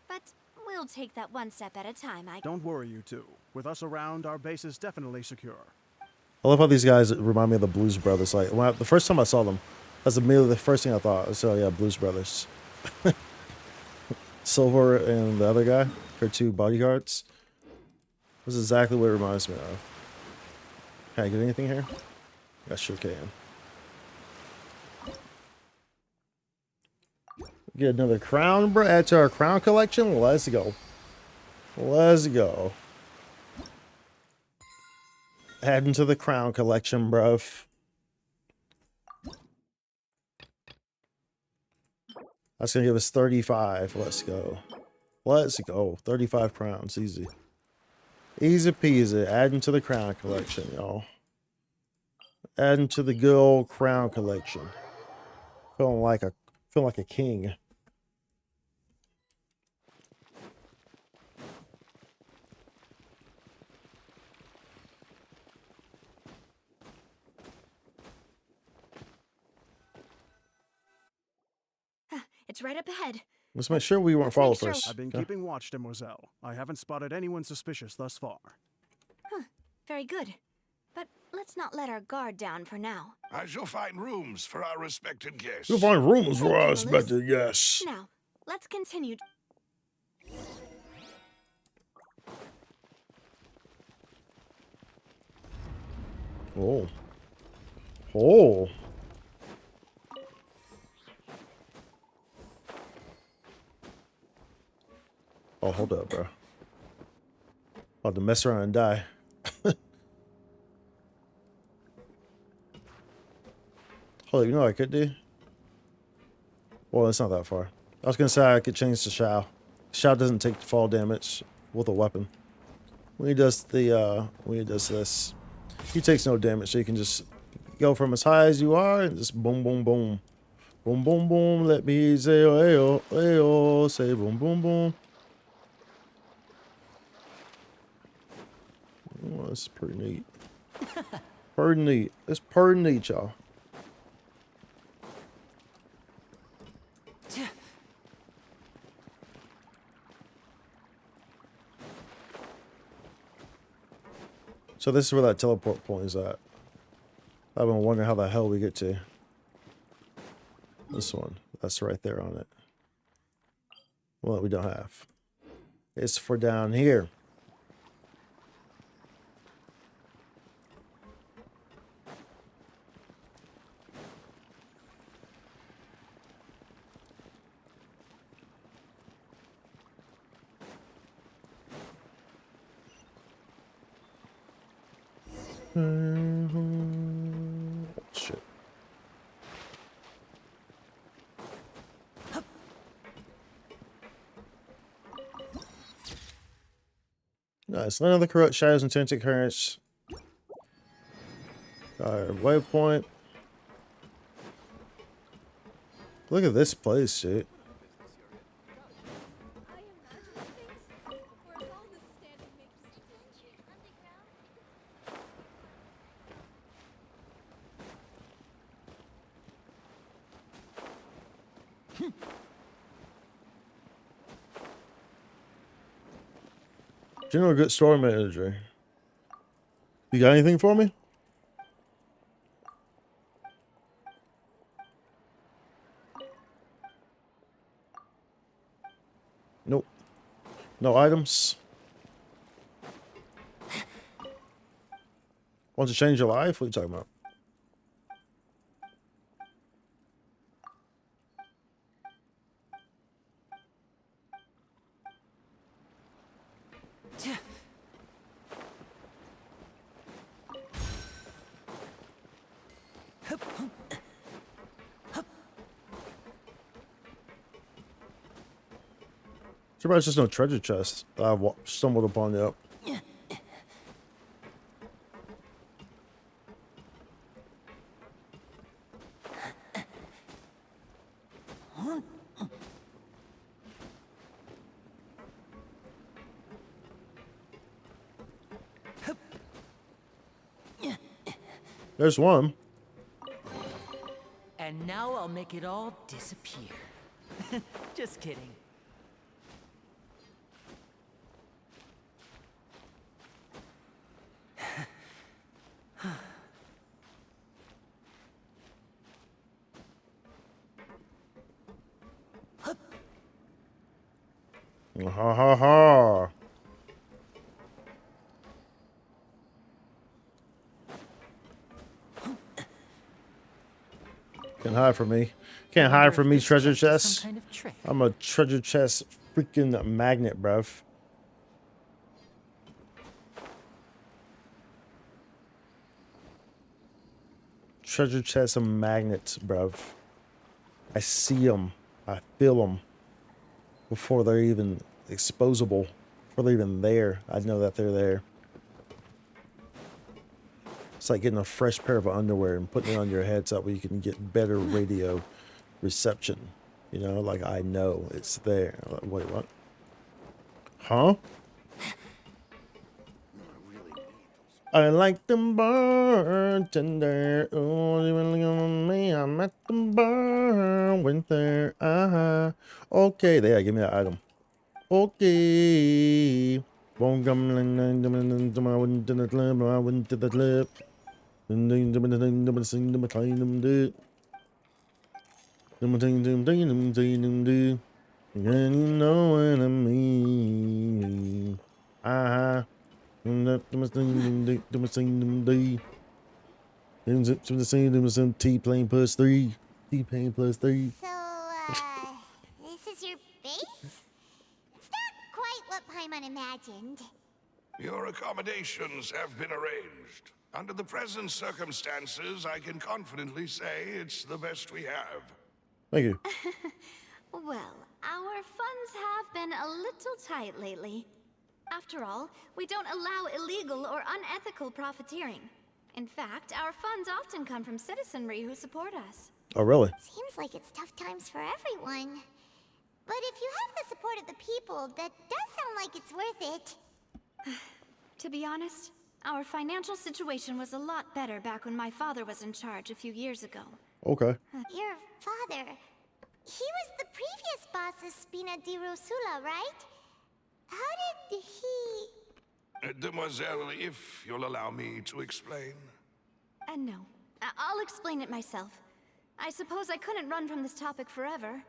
But we'll take that one step at a time, I Don't worry, you two. With us around, our base is definitely secure. I love how these guys remind me of the Blues Brothers. Like the first time I saw them, that's immediately the first thing I thought. So yeah, Blues Brothers. Silver and the other guy, her two bodyguards. This is exactly what it reminds me of. Can I get anything here? I sure can. Get another crown, bro. Add to our crown collection. Let's go. Let's go. Adding to the crown collection, bruv. That's gonna give us 35. Let's go. Let's go. 35 crowns. Easy. Easy peasy. Adding to the crown collection, y'all. Adding to the good old crown collection. Feeling like a king. It's right up ahead. Let's make sure we weren't followed sure. first. I've been Okay. keeping watch, Demoiselle. I haven't spotted anyone suspicious thus far. Very good. But let's not let our guard down for now. I shall find rooms for our respected guests. You'll find rooms for Thank you, us, Melissa. better yes. Now, let's continue. Oh. Oh. Oh, hold up, bro. About to mess around and die. Hold on, you know what I could do? Well, it's not that far. I was gonna say I could change to Shao. Shao doesn't take fall damage with a weapon. When he does this, he takes no damage, so you can just go from as high as you are and just boom, boom, boom. Boom, boom, boom. Let me say, ayo, ayo, say boom, boom, boom. Oh, this is pretty neat. Pretty neat. It's pretty neat, y'all. So this is where that teleport point is at. I've been wondering how the hell we get to this one. That's right there on it. Well, we don't have. It's for down here. Shit. Nice. None of the corrupt shadows and tinted currents. Alright, waypoint. Look at this place, dude. General good store manager. You got anything for me? Nope. No items. Want to change your life? What are you talking about? Surprised there's no treasure chest that I've stumbled upon yet. There's one. And now I'll make it all disappear. Just kidding. Ha ha ha. Can't hide from me. Can't hide from me, treasure chest. Kind of trick. I'm a treasure chest freaking magnet, bruv. Treasure chest magnets, bruv. I see them. I feel them. Before they're even exposable. Before they're even there. I know that they're there. It's like getting a fresh pair of underwear and putting it on your head so that you can get better radio reception. You know, like I know it's there. Wait, what? Huh? I like the bartender. Oh, you really on me? I'm at the bar with there. Okay, there. Give me that item. Okay. Won't come to the club. I went to the club. You know what I mean. T-plane plus 3. T-plane plus 3. So, this is your base? It's not quite what Paimon imagined. Your accommodations have been arranged. Under the present circumstances, I can confidently say it's the best we have. Thank you. Well, our funds have been a little tight lately. After all, we don't allow illegal or unethical profiteering. In fact, our funds often come from citizenry who support us. Oh, really? Seems like it's tough times for everyone. But if you have the support of the people, that does sound like it's worth it. To be honest, our financial situation was a lot better back when my father was in charge a few years ago. Okay. Your father, he was the previous boss of Spina di Rosula, right? How did he... Demoiselle, if you'll allow me to explain. No. I'll explain it myself. I suppose I couldn't run from this topic forever.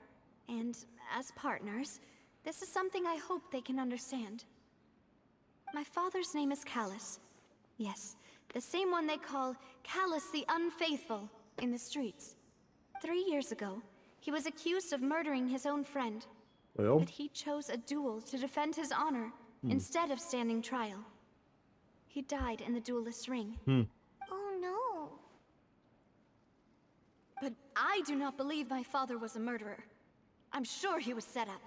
And as partners, this is something I hope they can understand. My father's name is Callus. Yes, the same one they call Callus the Unfaithful in the streets. 3 years ago, he was accused of murdering his own friend. Well? But he chose a duel to defend his honor instead of standing trial. He died in the duelist's ring. Oh no. But I do not believe my father was a murderer. I'm sure he was set up.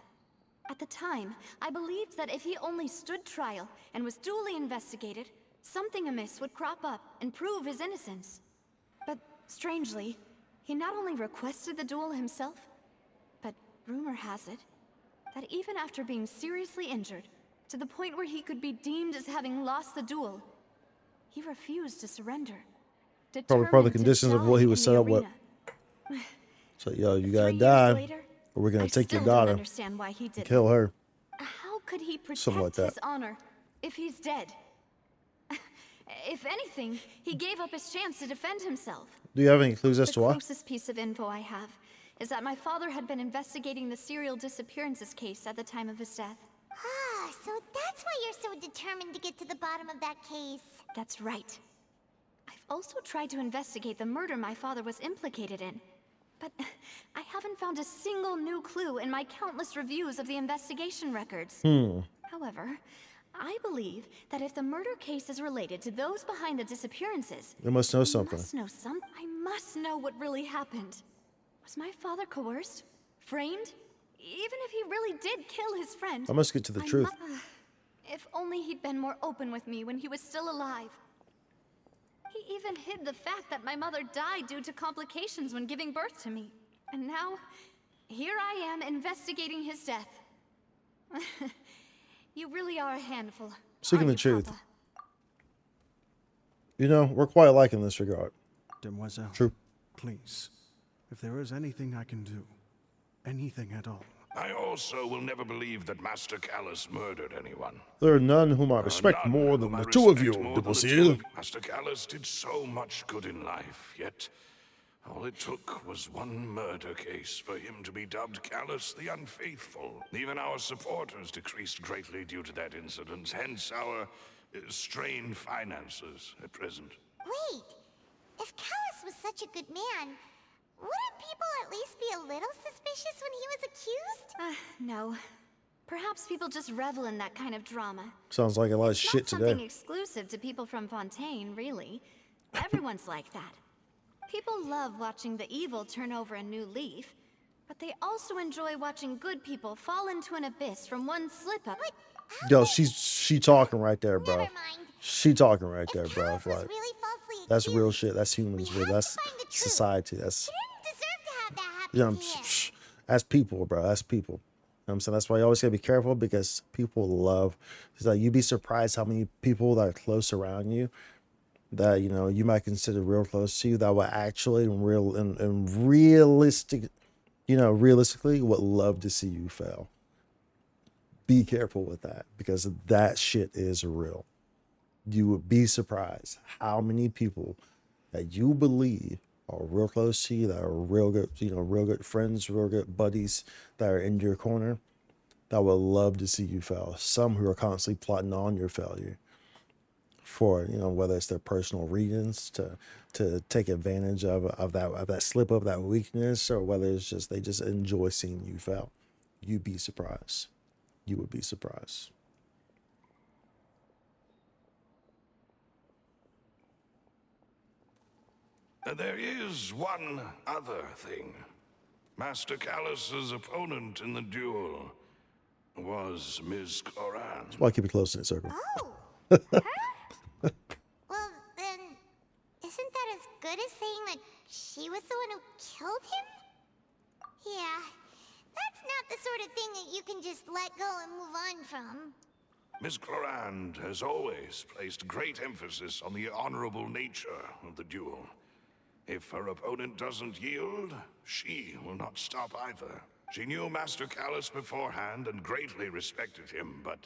At the time, I believed that if he only stood trial and was duly investigated, something amiss would crop up and prove his innocence. But strangely, he not only requested the duel himself, but rumor has it that even after being seriously injured, to the point where he could be deemed as having lost the duel, he refused to surrender. Probably part of the conditions of what he was set up with. So, yo, you gotta die, Later, or we're gonna take your don't daughter understand why he and did kill her. How could he protect Something like that. his honor if he's dead? If anything, he gave up his chance to defend himself. Do you have any clues as to The why? closest piece of info I have is that my father had been investigating the serial disappearances case at the time of his death. Ah, so that's why you're so determined to get to the bottom of that case. That's right. I've also tried to investigate the murder my father was implicated in, but I haven't found a single new clue in my countless reviews of the investigation records. However, I believe that if the murder case is related to those behind the disappearances, They must know something. I must know what really happened. Was my father coerced? Framed? Even if he really did kill his friend, I must get to the truth. if only he'd been more open with me when he was still alive. He even hid the fact that my mother died due to complications when giving birth to me. And now, here I am investigating his death. You really are a handful. Seeking the aren't you, truth. Papa? You know, we're quite alike in this regard. Demoiselle, True. please, if there is anything I can do, anything at all. I also will never believe that Master Callus murdered anyone. There are none whom I respect None more whom than I the two of you, respect more than the two Debussy. of you. Master Callus did so much good in life, yet all it took was one murder case for him to be dubbed Callus the Unfaithful. Even our supporters decreased greatly due to that incident, hence our strained finances at present. Wait, if Callus was such a good man, wouldn't people at least be a little suspicious when he was accused? No. Perhaps people just revel in that kind of drama. Sounds like a lot of It's shit not something today. exclusive to people from Fontaine, really. Everyone's like that. People love watching the evil turn over a new leaf, but they also enjoy watching good people fall into an abyss from one slip-up. Yo, she talking right there, bro. Never mind. She talking right there, bro. Callus was Like, really falsely that's real accused. shit. That's humans, We bro. have That's to find the truth. society. That's, He didn't deserve to have that happen you know, to him. that's people, bro. That's people. You know what I'm saying? That's why you always gotta be careful, because people love. It's like, you'd be surprised how many people that are close around you that, you know, you might consider real close to you that will actually and realistic, you know, realistically would love to see you fail. Be careful with that, because that shit is real. You would be surprised how many people that you believe are real close to you, that are real good, you know, real good friends, real good buddies that are in your corner, that would love to see you fail. Some who are constantly plotting on your failure for, you know, whether it's their personal reasons to take advantage of that slip up, that weakness, or whether it's just they just enjoy seeing you fail. You'd be surprised. You would be surprised. There is one other thing. Master Callus's opponent in the duel was Ms. Cloran. That's why I keep it close in the circle. Oh, her? Well, then, isn't that as good as saying that she was the one who killed him? Yeah, that's not the sort of thing that you can just let go and move on from. Ms. Cloran has always placed great emphasis on the honorable nature of the duel. If her opponent doesn't yield, she will not stop either. She knew Master Callus beforehand and greatly respected him, but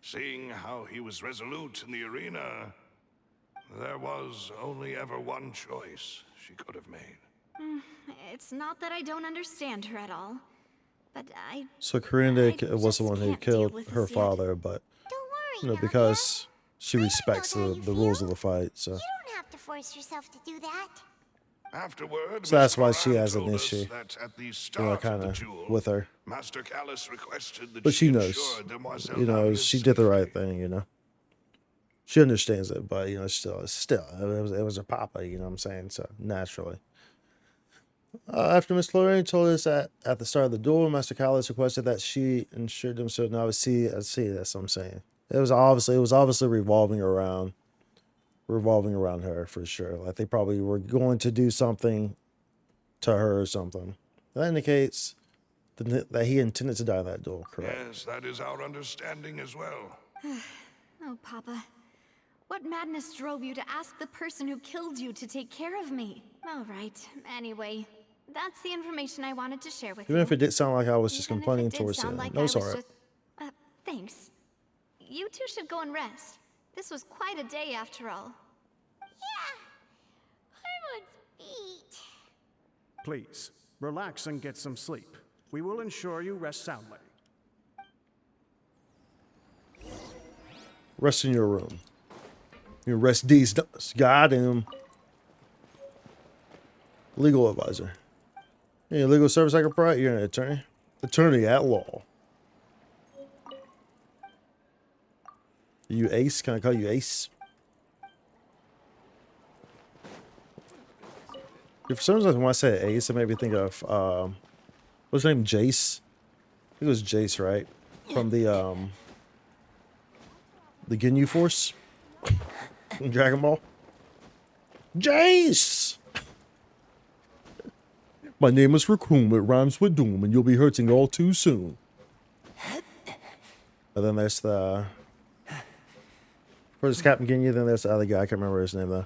seeing how he was resolute in the arena, there was only ever one choice she could have made. It's not that I don't understand her at all, but So Corinda was the one who killed her father, but you know, because she respects the rules of the fight, so. You don't have to force yourself to do that. Afterward, So that's why Ms. she Cloran has an told us issue, that at the you know, start kind of the of duel, with her. Master Callus requested that But she knows, ensured Demoiselle you know, Navia's she did the safety. right thing, you know. She understands it, but you know, still, it was her papa, you know what I'm saying? So naturally. After Miss Cloran told us that at the start of the duel, Master Callus requested that she ensured himself. Now, I see, that's what I'm saying. It was obviously revolving around her for sure. Like they probably were going to do something to her or something. That indicates that he intended to die in that duel, correct? Yes, that is our understanding as well. oh, Papa. What madness drove you to ask the person who killed you to take care of me? All right, anyway, that's the information I wanted to share with you. Even if it did sound like I was just Even if complaining it did towards sound him. like No, I it's was alright. just- thanks. You two should go and rest. This was quite a day after all. Yeah, Harmon's beat. Please, relax and get some sleep. We will ensure you rest soundly. Rest in your room. You rest these nuts. Got him. Legal advisor. Any legal service I can provide? You're an attorney. Attorney at law. You Ace? Can I call you Ace? For some reason, when I say Ace, it made me think of what's his name? Jace. I think it was Jace, right? From the Ginyu Force from Dragon Ball. Jace. My name is Raccoon. It rhymes with doom, and you'll be hurting all too soon. And then there's the first Captain Ginyu. Then there's the other guy. I can't remember his name though.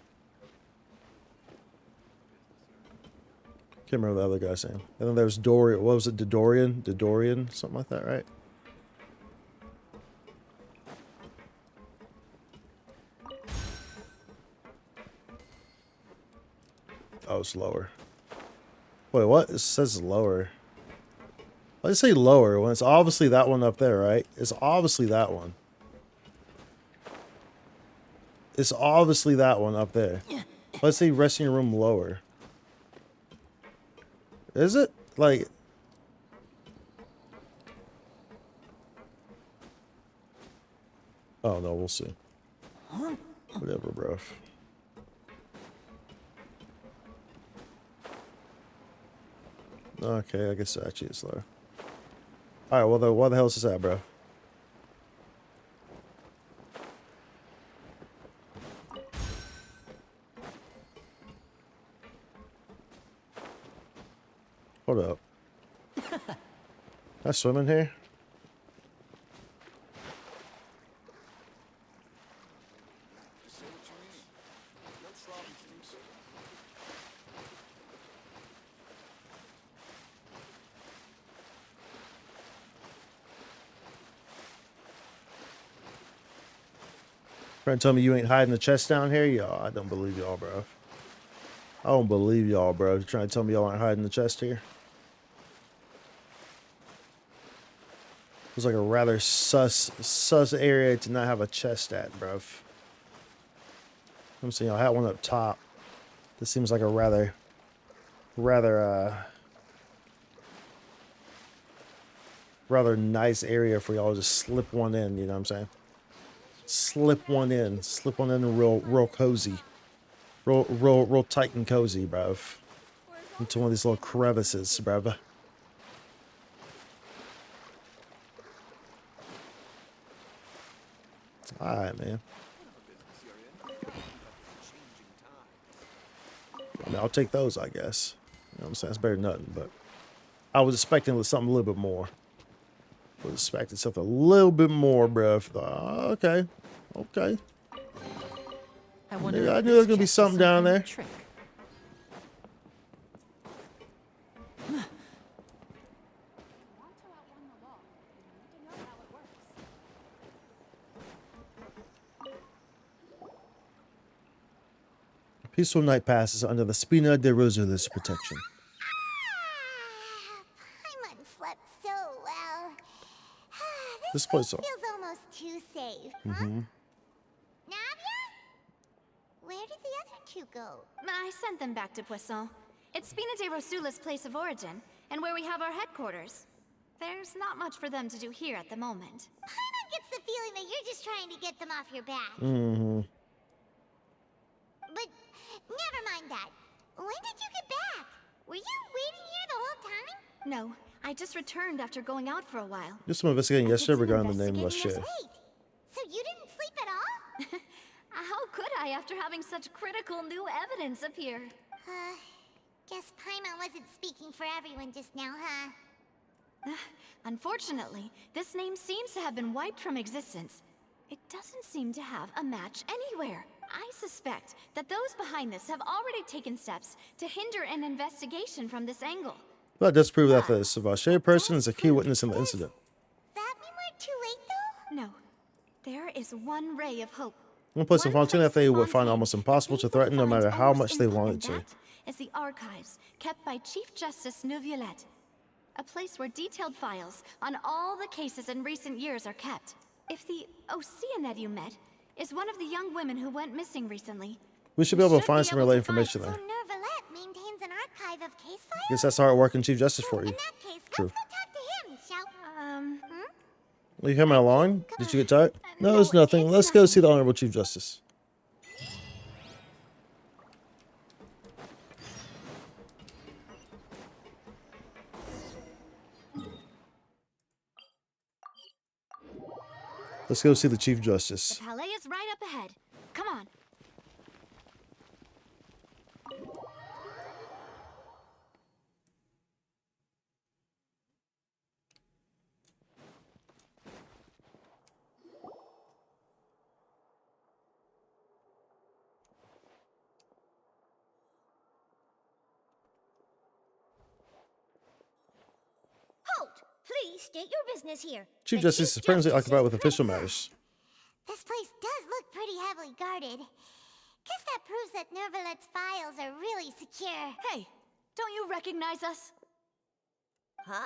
Can't remember the other guy's name. And then there's Dorian. What was it? Dorian? Something like that, right? Oh, it's lower. Wait, what? It says lower. Why did it say lower when it's obviously that one up there, right? It's obviously that one. It's obviously that one up there. Let's say rest in your room lower. Is it? Like... Oh, no, we'll see. Whatever, bro. Okay, I guess actually it's low. Alright, well, then, what the hell is this at, bro? Hold up. Can I swim in here? Trying to tell me you ain't hiding the chest down here? Y'all, I don't believe y'all, bro. I don't believe y'all, bro. You're trying to tell me y'all aren't hiding the chest here? It was like a rather sus area to not have a chest at, bro. I'm saying I had one up top. This seems like a rather nice area for y'all to just slip one in, you know what I'm saying? Slip one in real cozy. real tight and cozy, bruv. Into one of these little crevices, bruv. Alright, man. I mean, I'll take those, I guess. You know what I'm saying? It's better than nothing, but I was expecting something a little bit more. I was expecting something a little bit more, bruv. Okay. Okay. I wonder I if knew there was this going to be chest is something some down kind there. of trick. Peaceful night passes under the Spina de Rosula's protection. Paimon slept so well. This place place, feels almost too safe, huh? mm-hmm. Navia? Where did the other two go? I sent them back to Poisson. It's Spina de Rosula's place of origin, and where we have our headquarters. There's not much for them to do here at the moment. Paimon gets the feeling that you're just trying to get them off your back. Mm-hmm. But never mind that. When did you get back? Were you waiting here the whole time? No, I just returned after going out for a while. Just some investigating I did yesterday some regarding the nameless investigating ship. Wait, so you didn't sleep at all? How could I after having such critical new evidence appear? Guess Paimon wasn't speaking for everyone just now, huh? Unfortunately, this name seems to have been wiped from existence. It doesn't seem to have a match anywhere. I suspect that those behind this have already taken steps to hinder an investigation from this angle. That does prove that the Savashe person is a key witness in the incident. That mean we're too late, though? No. There is one ray of hope. One place in Fontaine that they would find Fontaine almost impossible to threaten no matter how much they wanted to. Is the archives kept by Chief Justice Neuvillette. A place where detailed files on all the cases in recent years are kept. If the Oceanette you met is one of the young women who went missing recently, We should be able to find some relay information So there. Neuvillette maintains an archive of case files? Guess that's how it works in Chief Justice for you. In that case, True. let's go talk to him, shall Are you coming along? Did you get tired? No, it's nothing. Let's go see the Honorable Chief Justice. Let's go see the Chief Justice. the Palais is right up ahead. Come on. Halt! Please state your business here. Chief The Justice is presently Justice occupied is with official present. matters. This place does look pretty heavily guarded. Guess that proves that Neuvillette's files are really secure. Hey, don't you recognize us? Huh?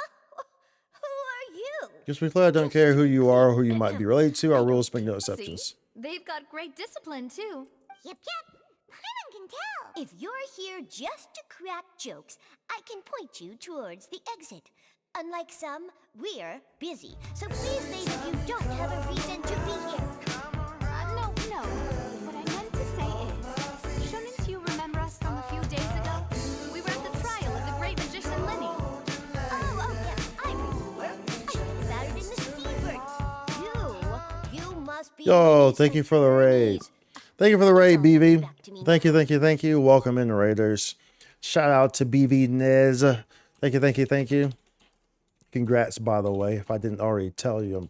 Who are you? Just be clear, I don't care who you are or who you might be related to. Our rules make no exceptions. They've got great discipline, too. Yep. Paimon can tell. If you're here just to crack jokes, I can point you towards the exit. Unlike some, we're busy. So please leave if you don't have a reason to be here. No. What I meant to say is, shouldn't you remember us from a few days ago? We were at the trial of the great magician Lenny. Oh, yeah, I remember. I heard about it in the Steebird. You must be... Yo, thank you for the raid. Thank you for the raid, BV. Thank you. Welcome in, Raiders. Shout out to BV Nez. Thank you. Congrats, by the way. If I didn't already tell you,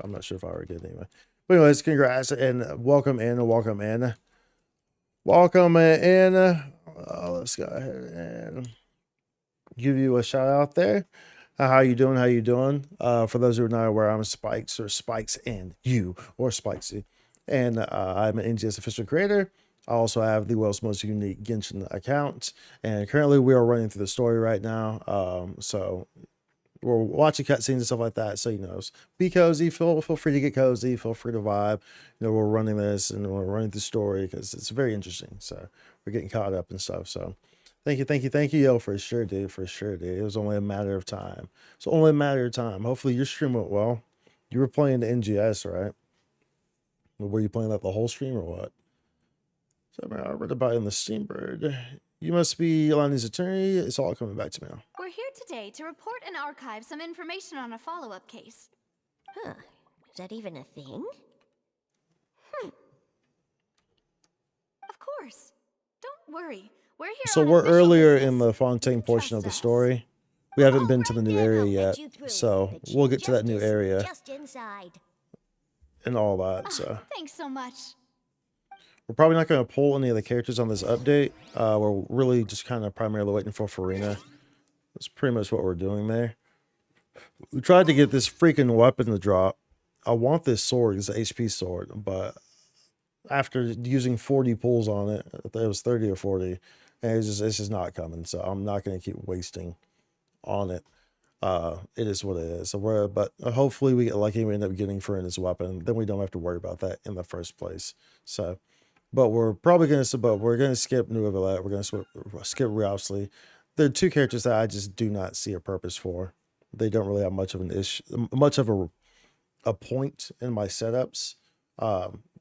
I'm not sure if I already did anyway. But anyways, congrats and welcome in. Let's go ahead and give you a shout out there. How you doing? For those who are not aware, I'm Spikes and you or Spikesy. And I'm an NGS official creator. I also have the world's most unique Genshin account. And currently we are running through the story right now. So we're watching cutscenes and stuff like that. So, be cozy. Feel free to get cozy. Feel free to vibe. We're running this and we're running the story because it's very interesting. So we're getting caught up and stuff. So thank you. Yo, for sure, dude. It was only a matter of time. Hopefully your stream went well. You were playing the NGS, right? Were you playing that the whole stream or what? So I read about it in the Steambird. You must be Alani's attorney. It's all coming back to me now. We're here today to report and archive some information on a follow-up case. Huh. Is that even a thing? Of course. Don't worry. We're here So on we're official earlier business. in the Fontaine portion of the story. We haven't been to the new area yet, so we'll get to that new area Just inside. and all that. So Thanks so much. we're probably not going to pull any of the characters on this update. We're really just kind of primarily waiting for Farina. That's pretty much what we're doing there. We tried to get this freaking weapon to drop. I want this sword. It's an HP sword, but after using 40 pulls on it, it was 30 or 40, and it's just not coming. So I'm not going to keep wasting on it. It is what it is. So but hopefully we get lucky and we end up getting Farina's weapon. Then we don't have to worry about that in the first place. So, but we're probably going to, but we're going to skip Navia. We're going to skip Rhapsody. There are two characters that I just do not see a purpose for. They don't really have much of an issue, much of a point in my setups.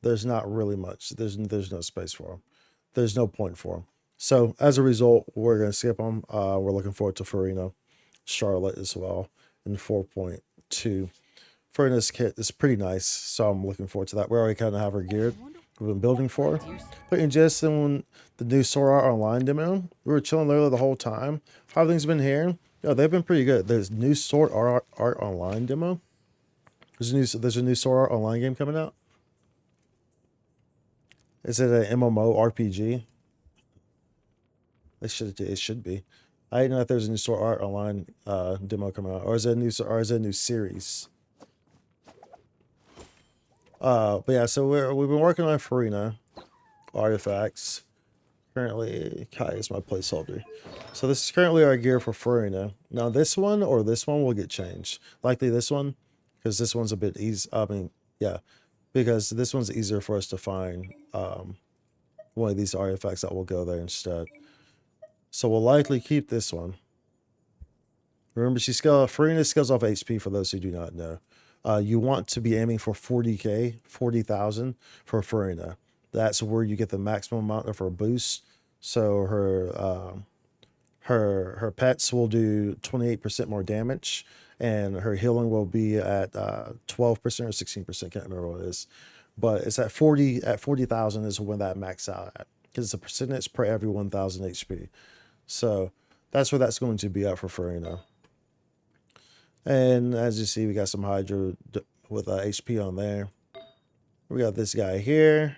There's not really much. There's no space for them. There's no point for them. So as a result, we're going to skip them. We're looking forward to Farina, Charlotte as well in 4.2. Farina's kit is pretty nice, so I'm looking forward to that. We already kind of have her geared. We've been building for her. But in just in the new Sword Art Online demo, we were chilling there the whole time. How have things been here? Yo, they've been pretty good. There's new Sword Art Online demo. There's a new Sword Art Online game coming out. Is it an MMO RPG? It should be. I didn't know if there's a new Sword Art Online demo coming out, or is it a new series? But yeah, so we've been working on Farina artifacts. Currently, Kai is my placeholder. So this is currently our gear for Farina. Now this one or this one will get changed. Likely this one, because this one's a bit easy. I mean, yeah, because this one's easier for us to find one of these artifacts that will go there instead. So we'll likely keep this one. Remember, Farina scales off HP for those who do not know. You want to be aiming for 40k, 40,000 for Farina. That's where you get the maximum amount of her boost. So her pets will do 28% more damage, and her healing will be at 12% or 16%. Can't remember what it is, but it's at 40,000 is when that max out at, because it's a percentage per every 1,000 HP. So that's where that's going to be at for Farina. And as you see, we got some Hydra with HP on there. We got this guy here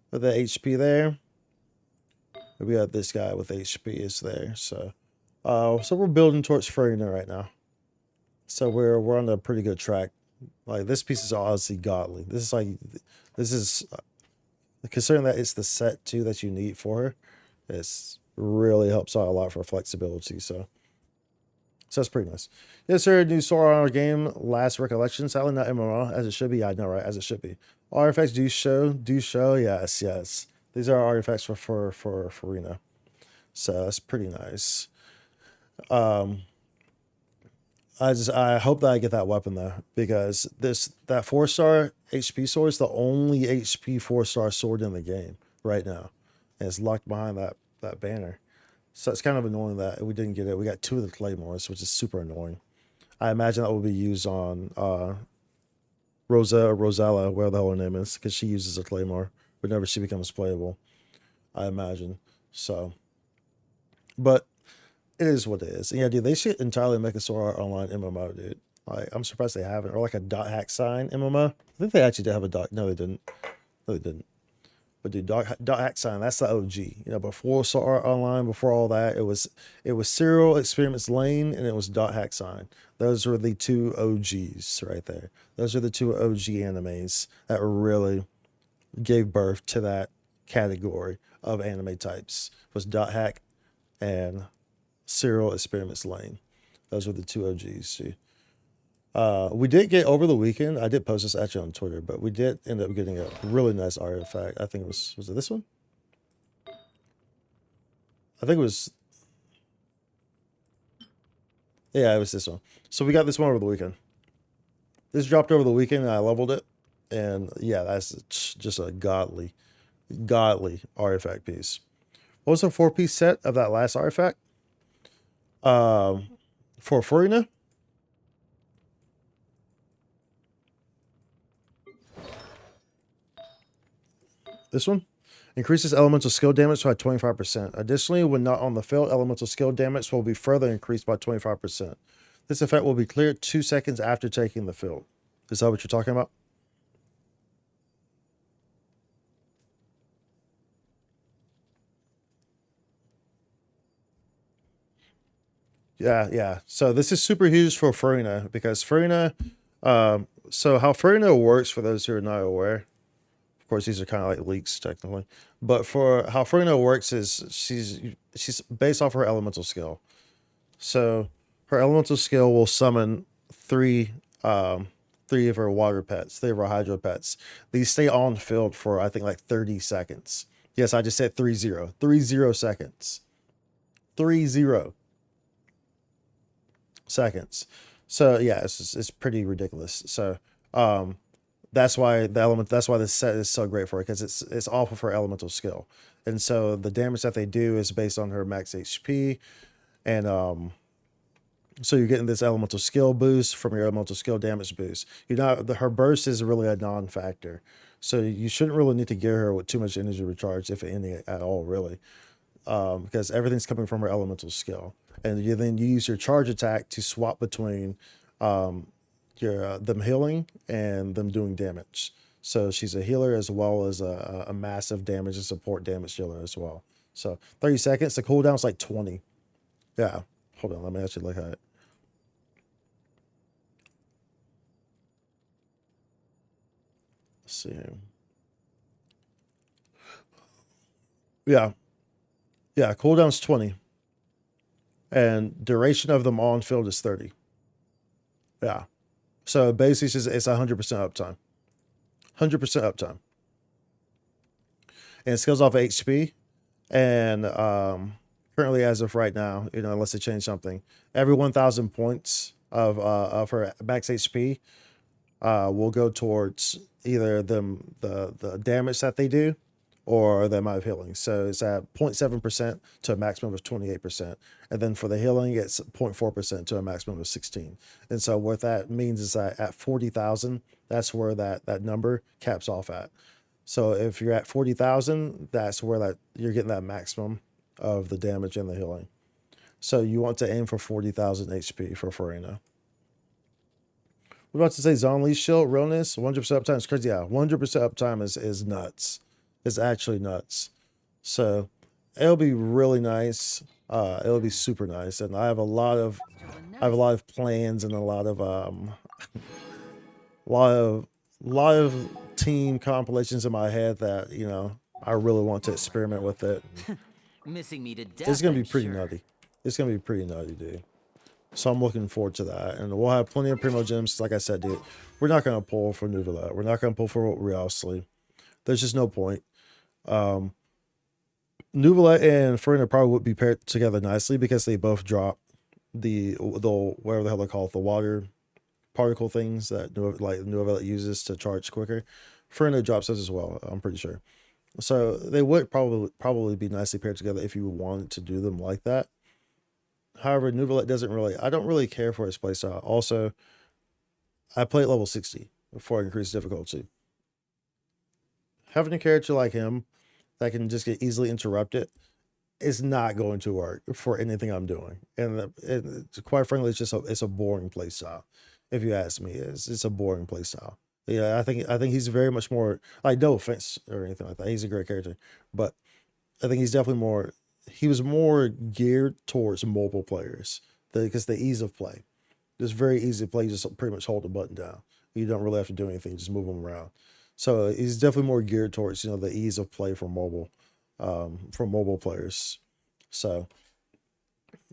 with the HP there. We got this guy with HP is there. So we're building towards Farina right now. So we're on a pretty good track. Like, this piece is honestly godly. This is considering that it's the set too that you need for her. It's really helps out a lot for flexibility. So that's pretty nice. Yes, sir. New Sword Art game, Last Recollection. Sadly not MMO, as it should be. I know, right? As it should be. Artifacts do show. Yes. These are artifacts for Farina. So that's pretty nice. I hope that I get that weapon though, because that 4-star HP sword is the only HP 4-star sword in the game right now, and it's locked behind that banner. So it's kind of annoying that we didn't get it. We got 2 of the claymores, which is super annoying. I imagine that will be used on Rosella, whatever the hell her name is, because she uses a claymore whenever she becomes playable, I imagine. So, but it is what it is. And yeah, dude, they should entirely make a Sword Art Online MMO, dude. Like, I'm surprised they haven't. Or like a dot hack sign MMO. I think they actually did have a dot. No, they didn't. But dude, dot hack sign, that's the OG. You know, before Sword Art Online, before all that, it was Serial Experiments Lane and it was dot hack sign. Those were the 2 OGs right there. Those are the 2 OG animes that really gave birth to that category of anime types. Was dot hack and Serial Experiments Lane. Those were the 2 OGs. Too. We did get over the weekend. I did post this actually on Twitter, but we did end up getting a really nice artifact. I think it was it this one? I think it was. Yeah, it was this one. So we got this one over the weekend. This dropped over the weekend and I leveled it. And yeah, that's just a godly Godly artifact piece. What was the 4-piece set of that last artifact? For Furina? This one? Increases elemental skill damage by 25%. Additionally, when not on the field, elemental skill damage will be further increased by 25%. This effect will be cleared 2 seconds after taking the field. Is that what you're talking about? Yeah. So this is super huge for Furina because Furina, so how Furina works, for those who are not aware, of course, these are kind of like leaks technically, but for how Furina works is she's based off her elemental skill. So her elemental skill will summon three of her water pets, 3 of her hydro pets. These stay on field for I think like 30 seconds. Yes, I just said 30. 30 seconds. 30 seconds. So yeah, it's pretty ridiculous. So that's why this set is so great for it, because it's off of her elemental skill. And so the damage that they do is based on her max HP. And so you're getting this elemental skill boost from your elemental skill damage boost. Her burst is really a non-factor. So you shouldn't really need to gear her with too much energy recharge, if any at all, really. Because everything's coming from her elemental skill. And you then use your charge attack to swap between them healing and them doing damage. So she's a healer as well as a massive damage and support damage healer as well. So 30 seconds. The cooldown's like 20. Yeah. Hold on. Let me actually look at it. Let's see. Yeah. Cooldown's 20. And duration of them on field is 30. Yeah. So basically it's 100% uptime. 100% uptime. And it scales off of HP. And currently, as of right now, unless they change something, every 1,000 points of her max HP will go towards either the damage that they do or the amount of healing. So it's at 0.7% to a maximum of 28%. And then for the healing, it's 0.4% to a maximum of 16. And so what that means is that at 40,000, that's where that number caps off at. So if you're at 40,000, that's where you're getting that maximum of the damage and the healing. So you want to aim for 40,000 HP for Furina. We're about to say Zonli's shield, realness, 100% uptime is crazy. Yeah, 100% uptime is nuts. It's actually nuts. So it'll be really nice. It'll be super nice. And I have a lot of plans and a lot of team compilations in my head that, I really want to experiment with it. Missing me to death. It's going to be I'm pretty sure. nutty. It's going to be pretty nutty, dude. So I'm looking forward to that. And we'll have plenty of Primo Gems. Like I said, dude, we're not going to pull for Nuvula. We're not going to pull for Realsley. There's just no point. Nuvula and Furina probably would be paired together nicely because they both drop the whatever the hell they call it, the water particle things that Nuvula uses to charge quicker. Furina drops those as well, I'm pretty sure. So they would probably be nicely paired together if you wanted to do them like that. However, Nuvula I don't really care for his playstyle. Also, I play at level 60 before I increase difficulty. Having a character like him that can just get easily interrupted is not going to work for anything I'm doing. And quite frankly, it's a boring playstyle. If you ask me, it's a boring playstyle. Yeah, I think he's very much more, like, no offense or anything like that. He's a great character, but I think he's definitely he was more geared towards mobile players because the ease of play. It's very easy to play. You just pretty much hold the button down. You don't really have to do anything. Just move them around. So he's definitely more geared towards, the ease of play for mobile players. So,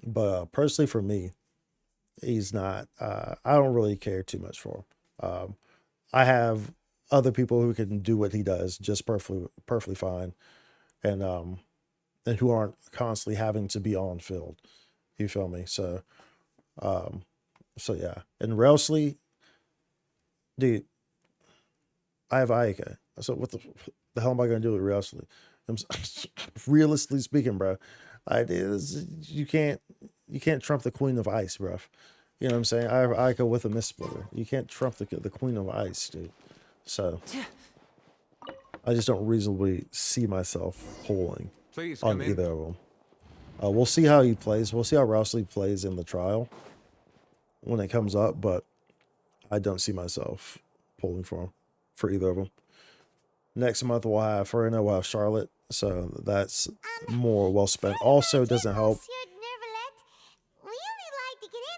but personally for me, he's not, I don't really care too much for him. I have other people who can do what he does just perfectly fine. And who aren't constantly having to be on field. You feel me? So yeah. And Realsley, dude, I have Ayaka. So what the The hell am I gonna do with realistically? Realistically speaking, bro, you can't trump the Queen of Ice, bro. You know what I'm saying? I go with a Mist Splitter. You can't trump the Queen of Ice, dude. So I just don't reasonably see myself pulling on either of them. We'll see how he plays. We'll see how Rousley plays in the trial when it comes up, but I don't see myself pulling for him, for either of them. Next month we'll have Charlotte, so that's more well spent. Also, it doesn't help.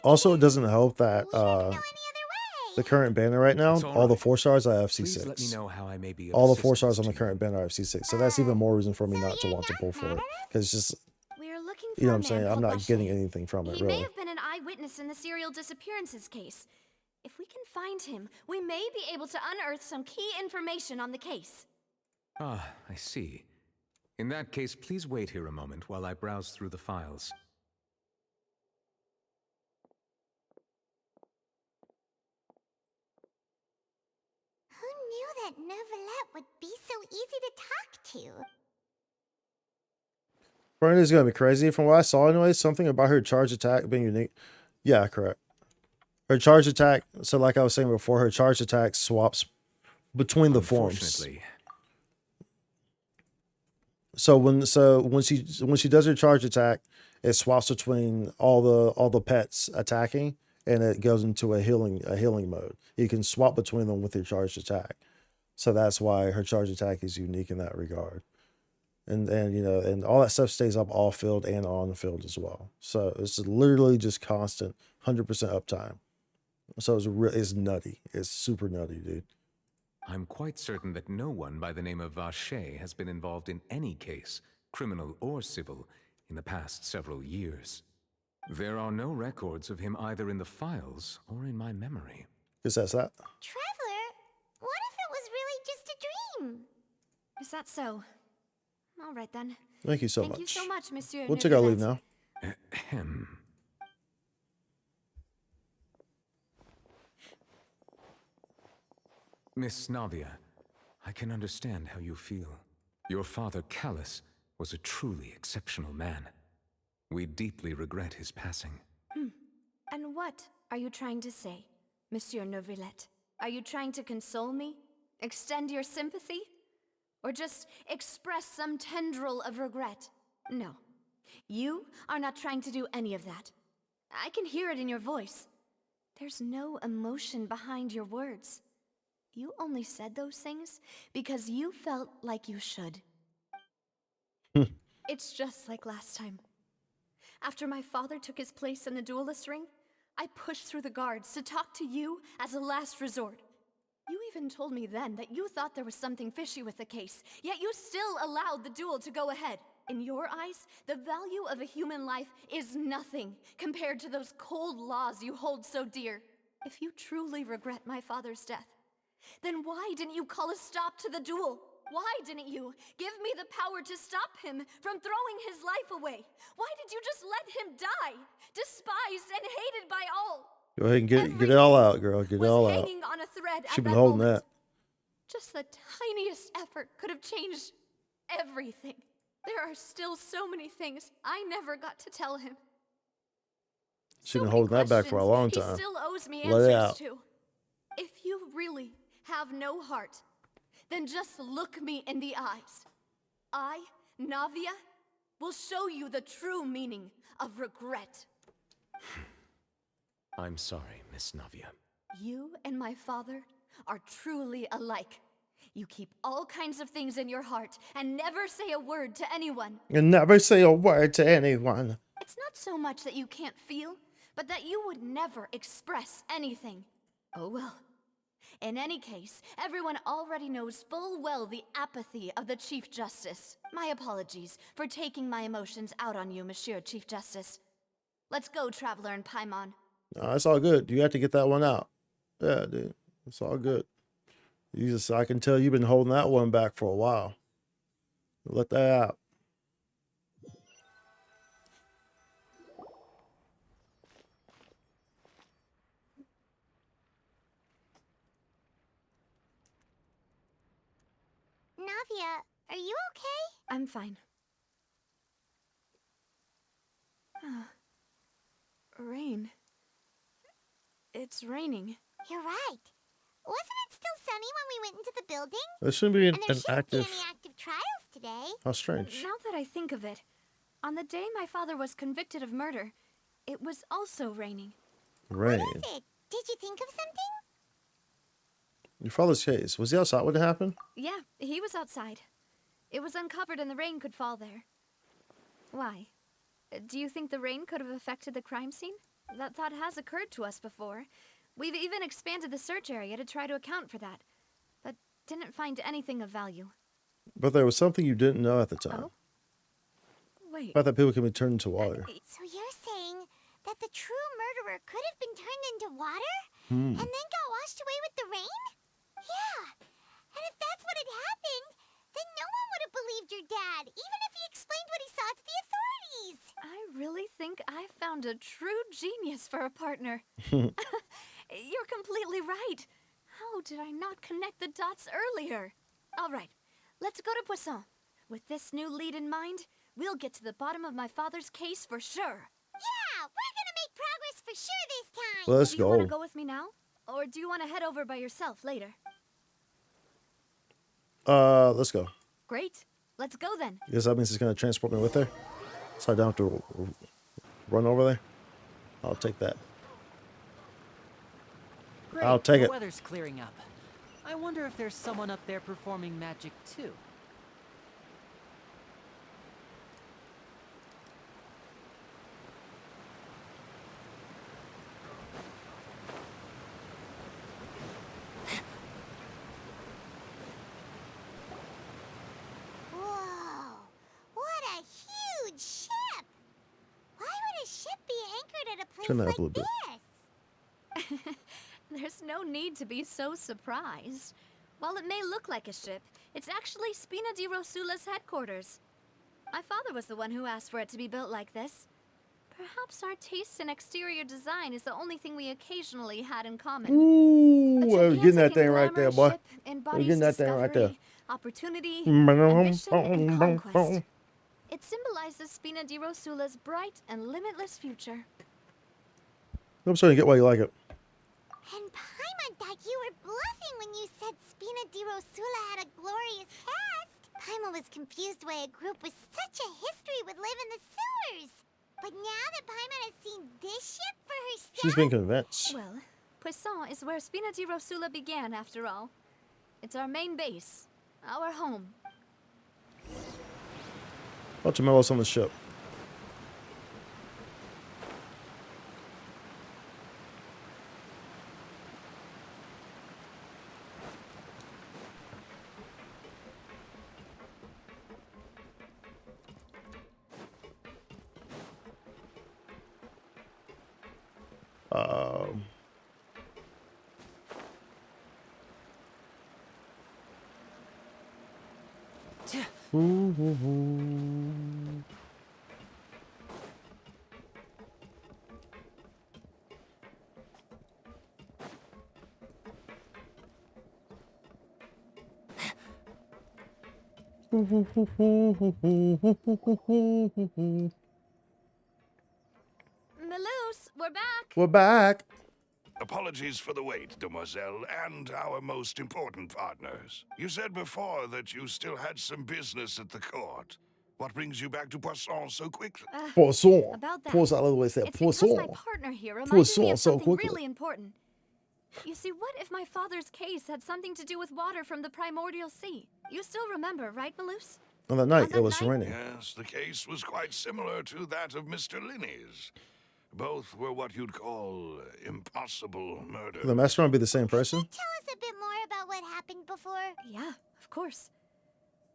Also, it doesn't help that the current banner right now, all the 4 stars I have C6. Let me know how I may be of all the 4 assistance stars on the current banner I have C6. So that's even more reason for me not to want to pull for it, because it's just, We're looking for you know what a I'm saying? man I'm called not Lachey. getting anything from it, He may really. have been an eyewitness in the serial disappearances case. If we can find him, we may be able to unearth some key information on the case. Ah, I see. In that case, please wait here a moment while I browse through the files. Who knew that Neuvillette would be so easy to talk to? Brenda's gonna be crazy. From what I saw anyway, something about her charge attack being unique. Yeah, correct. Her charge attack, so like I was saying before, her charge attack swaps between the forms. So when she does her charge attack, it swaps between all the pets attacking, and it goes into a healing mode. You can swap between them with your charged attack. So that's why her charge attack is unique in that regard. And you know, and all that stuff stays up off field and on the field as well. So it's literally just constant 100% uptime. So it's nutty. It's super nutty, dude. I'm quite certain that no one by the name of Vache has been involved in any case, criminal or civil, in the past several years. There are no records of him either in the files or in my memory. Who says that? Traveler, what if it was really just a dream? Is that so? All right then. Thank you so much. Thank you so much, Monsieur. We'll take our leave now. Ahem. Miss Navia, I can understand how you feel. Your father, Callus, was a truly exceptional man. We deeply regret his passing. And what are you trying to say, Monsieur Neuvillette? Are you trying to console me? Extend your sympathy? Or just express some tendril of regret? No. You are not trying to do any of that. I can hear it in your voice. There's no emotion behind your words. You only said those things because you felt like you should. It's just like last time. After my father took his place in the duelist ring, I pushed through the guards to talk to you as a last resort. You even told me then that you thought there was something fishy with the case, yet you still allowed the duel to go ahead. In your eyes, the value of a human life is nothing compared to those cold laws you hold so dear. If you truly regret my father's death, then why didn't you call a stop to the duel? Why didn't you give me the power to stop him from throwing his life away? Why did you just let him die, despised and hated by all? Go ahead and get it all out, girl. Get it all out. Hanging on a thread She's at been that holding moment. that. Just the tiniest effort could have changed everything. There are still so many things I never got to tell him. She's been holding that back for a long He time. still owes me Let it answers out. to. If you really have no heart, then just look me in the eyes. I, Navia, will show you the true meaning of regret. I'm sorry, Miss Navia. You and my father are truly alike. You keep all kinds of things in your heart and never say a word to anyone. And never say a word to anyone. It's not so much that you can't feel, but that you would never express anything. Oh well. In any case, everyone already knows full well the apathy of the Chief Justice. My apologies for taking my emotions out on you, Monsieur Chief Justice. Let's go, Traveler and Paimon. No, it's all good. You have to get that one out. Yeah, dude. It's all good. I can tell you've been holding that one back for a while. Let that out. Navia, Navia, are you okay? I'm fine. Rain. It's raining. You're right. Wasn't it still sunny when we went into the building? There shouldn't be And there shouldn't be active. any active trials today. How strange. Now that I think of it, on the day my father was convicted of murder, it was also raining. Rain. What is it? Did you think of something? Your father's case. Was he outside when it happened? Yeah, he was outside. It was uncovered and the rain could fall there. Why? Do you think the rain could have affected the crime scene? That thought has occurred to us before. We've even expanded the search area to try to account for that, but didn't find anything of value. But there was something you didn't know at the time. Oh? Wait. About that people can be turned into water. So you're saying that the true murderer could have been turned into water? Hmm. And then got washed away with the rain? Yeah. And if that's what had happened, then no one would have believed your dad, even if he explained what he saw to the authorities. I really think I found a true genius for a partner. You're completely right. How did I not connect the dots earlier? All right, let's go to Poisson. With this new lead in mind, we'll get to the bottom of my father's case for sure. Yeah, we're gonna make progress for sure this time. Let's Do you want to go. go with me now? Or do you want to head over by yourself later? Let's go. Great. Let's go then. Guess that means it's gonna transport me with her. So I don't have to run over there. I'll take that. Great, I'll take the it. weather's clearing up. I wonder if there's someone up there performing magic too. Whoa, what a huge ship! Why would a ship be anchored at a place Turn that like up a little bit. this? There's no need to be so surprised. While it may look like a ship, it's actually Spina di Rosula's headquarters. My father was the one who asked for it to be built like this. Perhaps our taste in exterior design is the only thing we occasionally had in common. Ooh, we're getting that gigantic thing and right there, glamorous boy. ship We're embodies getting that thing right there. discovery, opportunity, ambition, and conquest. It symbolizes Spina di Rosula's bright and limitless future. I'm starting to get why you like it. And Paimon thought you were bluffing when you said Spina di Rosula had a glorious past. Paimon was confused why a group with such a history would live in the sewers. But now that Paimon has seen this ship for herself... She's been convinced. Well, Poisson is where Spina di Rosula began, after all. It's our main base, our home. Bunch of mellows on the ship. Melus, we're back. We're back. Apologies for the wait, demoiselle, and our most important partners. You said before that you still had some business at the court. What brings you back to Poisson so quickly? Poisson. About that. Poisson, I love the way they say It's Poisson. because my partner here reminded Poisson me of so something quickly. really important. You see, what if my father's case had something to do with water from the primordial sea? You still remember, right, Melus? On that night, that it was night? raining. Yes, the case was quite similar to that of Mr. Linney's. Both were what you'd call impossible murder. The master might be the same person. Tell us a bit more about what happened before. Yeah, of course.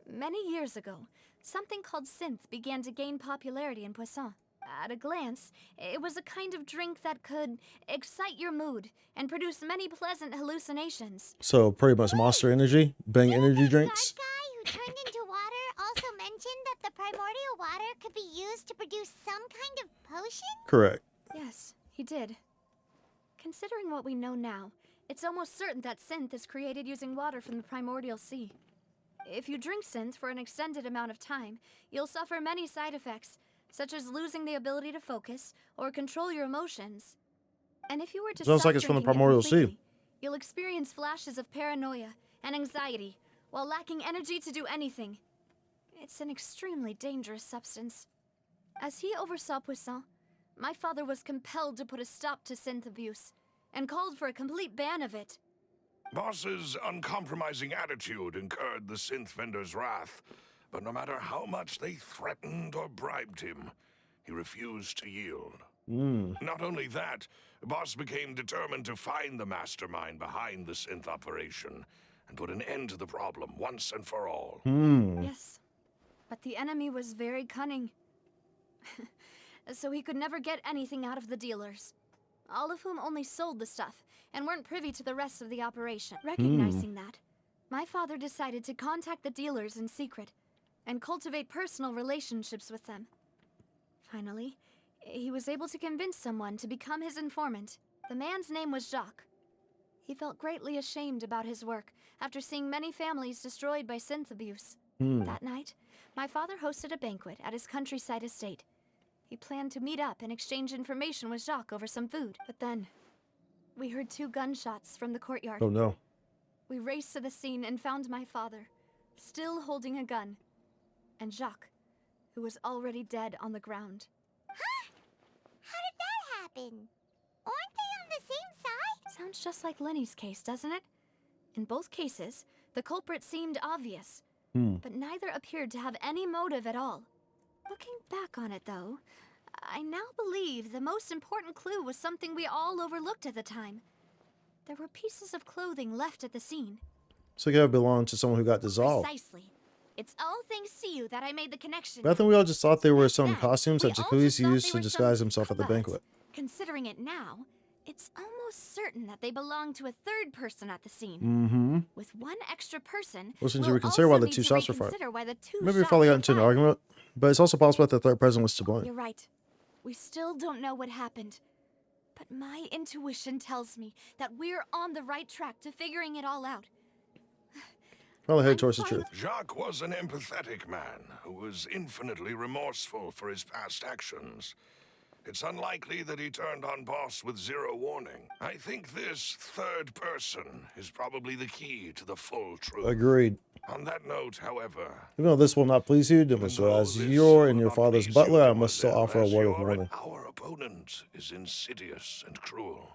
Many years ago, something called synth began to gain popularity in Poisson. At a glance, it was a kind of drink that could excite your mood and produce many pleasant hallucinations. So pretty much Monster Energy, Bang energy drinks. That guy who turned into water also mentioned that the primordial water could be used to produce some kind of potion? Correct. Yes, he did. Considering what we know now, it's almost certain that synth is created using water from the primordial sea. If you drink synth for an extended amount of time, you'll suffer many side effects, such as losing the ability to focus or control your emotions. And if you were to Sounds stop like it's from the drinking it Primordial Sea. completely, you'll experience flashes of paranoia and anxiety while lacking energy to do anything. It's an extremely dangerous substance. As he oversaw Poisson, my father was compelled to put a stop to synth abuse and called for a complete ban of it. Boss's uncompromising attitude incurred the synth vendor's wrath, but no matter how much they threatened or bribed him, he refused to yield. Not only that, Boss became determined to find the mastermind behind the synth operation and put an end to the problem once and for all. Yes, but the enemy was very cunning. So he could never get anything out of the dealers, all of whom only sold the stuff and weren't privy to the rest of the operation. Recognizing that, my father decided to contact the dealers in secret and cultivate personal relationships with them. Finally, he was able to convince someone to become his informant. The man's name was Jacques. He felt greatly ashamed about his work after seeing many families destroyed by synth abuse. That night, my father hosted a banquet at his countryside estate. He planned to meet up and exchange information with Jacques over some food. But then, we heard 2 gunshots from the courtyard. Oh no. We raced to the scene and found my father, still holding a gun, and Jacques, who was already dead on the ground. Huh? How did that happen? Aren't they on the same side? Sounds just like Lenny's case, doesn't it? In both cases, the culprit seemed obvious, but neither appeared to have any motive at all. Looking back on it, though, I now believe the most important clue was something we all overlooked at the time. There were pieces of clothing left at the scene. So it could have belonged to someone who got dissolved. Precisely. It's all thanks to you that I made the connection. But I think we all just thought they were some Then, costumes that we all Jacuiz just thought used they to were disguise some- himself at the but, banquet. Considering it now, it's almost certain that they belong to a third person at the scene. With one extra person, Well, since we'll you reconsider why also the need 2 to shots were fired. reconsider why the 2 Maybe we shots finally got were into an fired. argument, but it's also possible that the third person was to blame. You're right. We still don't know what happened. But my intuition tells me that we're on the right track to figuring it all out. Probably headed towards the truth. Jacques was an empathetic man who was infinitely remorseful for his past actions. It's unlikely that he turned on Boss with 0 warning. I think this third person is probably the key to the full truth. Agreed. On that note, however, Even though this will not please you, Demoiselle, as your and your father's butler, I must still offer a word of warning. our opponent is insidious and cruel.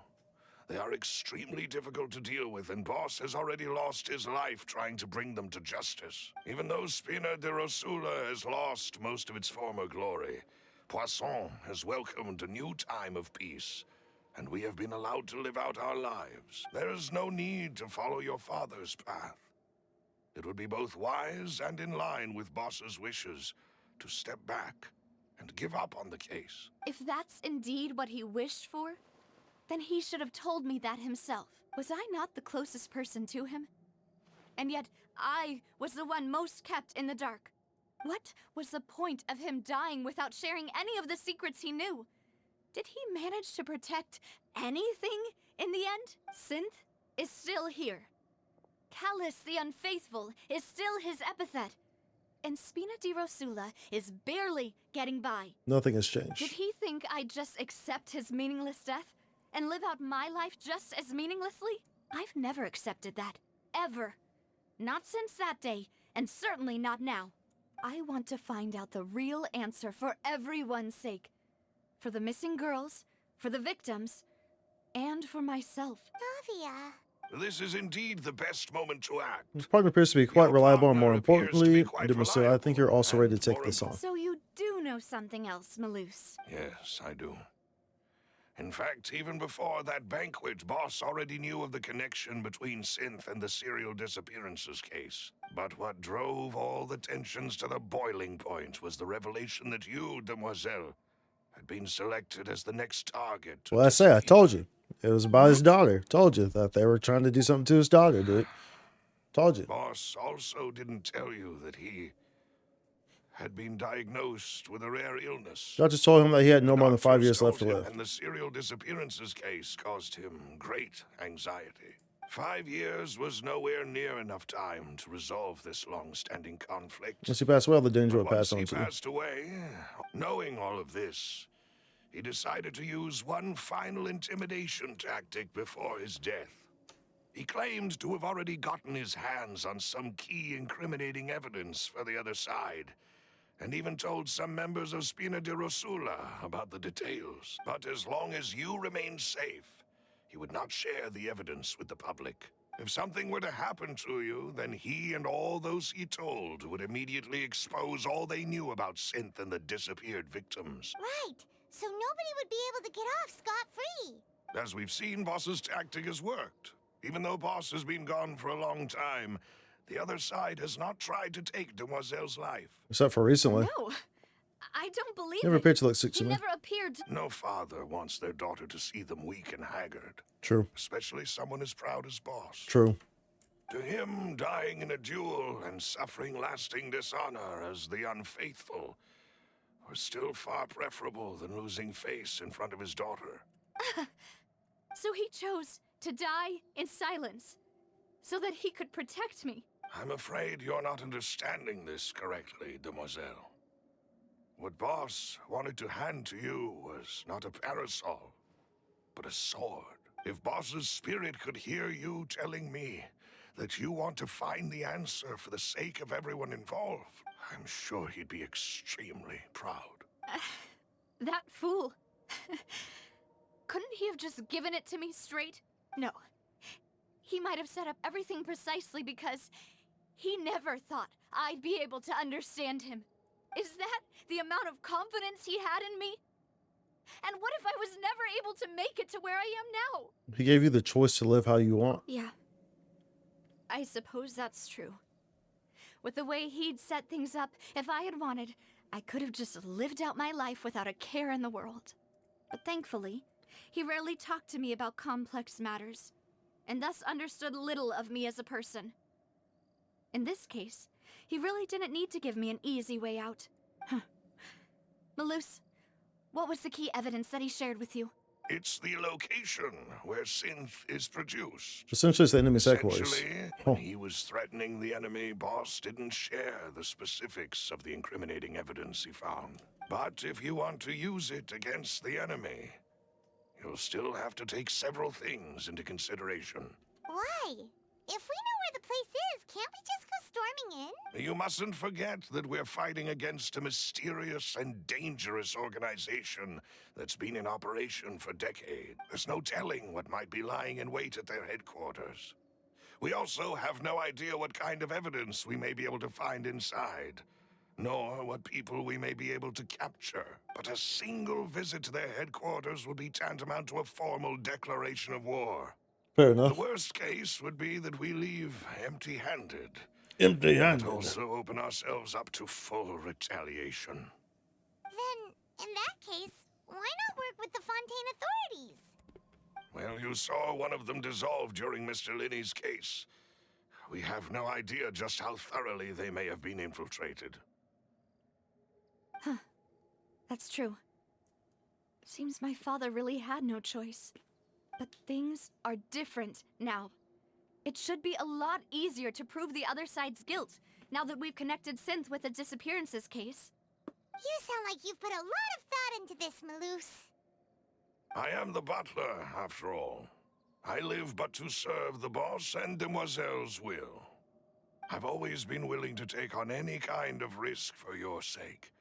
They are extremely difficult to deal with, and Boss has already lost his life trying to bring them to justice. Even though Spina de Rosula has lost most of its former glory, Poisson has welcomed a new time of peace, and we have been allowed to live out our lives. There is no need to follow your father's path. It would be both wise and in line with Boss's wishes to step back and give up on the case. If that's indeed what he wished for, then he should have told me that himself. Was I not the closest person to him? And yet, I was the one most kept in the dark. What was the point of him dying without sharing any of the secrets he knew? Did he manage to protect anything in the end? Synth is still here. Callus the Unfaithful is still his epithet. And Spina di Rosula is barely getting by. Nothing has changed. Did he think I'd just accept his meaningless death and live out my life just as meaninglessly? I've never accepted that. Ever. Not since that day, and certainly not now. I want to find out the real answer for everyone's sake. For the missing girls, for the victims, and for myself. Navia. This is indeed the best moment to act. His partner appears to be quite reliable, and more importantly, Demoiselle, I think you're also ready to take this on. So you do know something else, Maloose. Yes, I do. In fact, even before that banquet, Boss already knew of the connection between Synth and the serial disappearances case. But what drove all the tensions to the boiling point was the revelation that you, Demoiselle, had been selected as the next target. Well, I told you. It was about his daughter. Told you that they were trying to do something to his daughter, dude. Told you. Boss also didn't tell you that he had been diagnosed with a rare illness. I just told him that he had no more than 5 years left to live. And the serial disappearances case caused him great anxiety. 5 years was nowhere near enough time to resolve this long-standing conflict. Once he passed away, all the danger But would pass once he on to you. passed away, knowing all of this, he decided to use one final intimidation tactic before his death. He claimed to have already gotten his hands on some key incriminating evidence for the other side, and even told some members of Spina di Rosula about the details. But as long as you remained safe, he would not share the evidence with the public. If something were to happen to you, then he and all those he told would immediately expose all they knew about Synth and the disappeared victims. Right, so nobody would be able to get off scot-free. As we've seen, Boss's tactic has worked. Even though Boss has been gone for a long time, the other side has not tried to take Demoiselle's life. Except for recently. No, I don't believe Never it. appeared to look sick to He me. never appeared. No father wants their daughter to see them weak and haggard. True. Especially someone as proud as Boss. True. To him, dying in a duel and suffering lasting dishonor as the unfaithful was still far preferable than losing face in front of his daughter. So he chose to die in silence, so that he could protect me. I'm afraid you're not understanding this correctly, Demoiselle. What Boss wanted to hand to you was not a parasol, but a sword. If Boss's spirit could hear you telling me that you want to find the answer for the sake of everyone involved, I'm sure he'd be extremely proud. That fool. Couldn't he have just given it to me straight? No. He might have set up everything precisely because he never thought I'd be able to understand him. Is that the amount of confidence he had in me? And what if I was never able to make it to where I am now? He gave you the choice to live how you want. Yeah. I suppose that's true. With the way he'd set things up, if I had wanted, I could have just lived out my life without a care in the world. But thankfully, he rarely talked to me about complex matters, and thus understood little of me as a person. In this case, he really didn't need to give me an easy way out. Malus, what was the key evidence that he shared with you? It's the location where Synth is produced. Essentially, it's the enemy's headquarters. Essentially, when he was threatening the enemy, Boss didn't share the specifics of the incriminating evidence he found. But if you want to use it against the enemy, you'll still have to take several things into consideration. Why? If we know where the place is, can't we just go storming in? You mustn't forget that we're fighting against a mysterious and dangerous organization that's been in operation for decades. There's no telling what might be lying in wait at their headquarters. We also have no idea what kind of evidence we may be able to find inside, nor what people we may be able to capture. But a single visit to their headquarters would be tantamount to a formal declaration of war. Fair enough. The worst case would be that we leave empty-handed. Empty-handed. And also open ourselves up to full retaliation. Then, in that case, why not work with the Fontaine authorities? Well, you saw one of them dissolve during Mr. Linney's case. We have no idea just how thoroughly they may have been infiltrated. Huh. That's true. Seems my father really had no choice. But things are different now. It should be a lot easier to prove the other side's guilt, now that we've connected Synth with the disappearances case. You sound like you've put a lot of thought into this, Malus. I am the butler, after all. I live but to serve the boss and Demoiselle's will. I've always been willing to take on any kind of risk for your sake.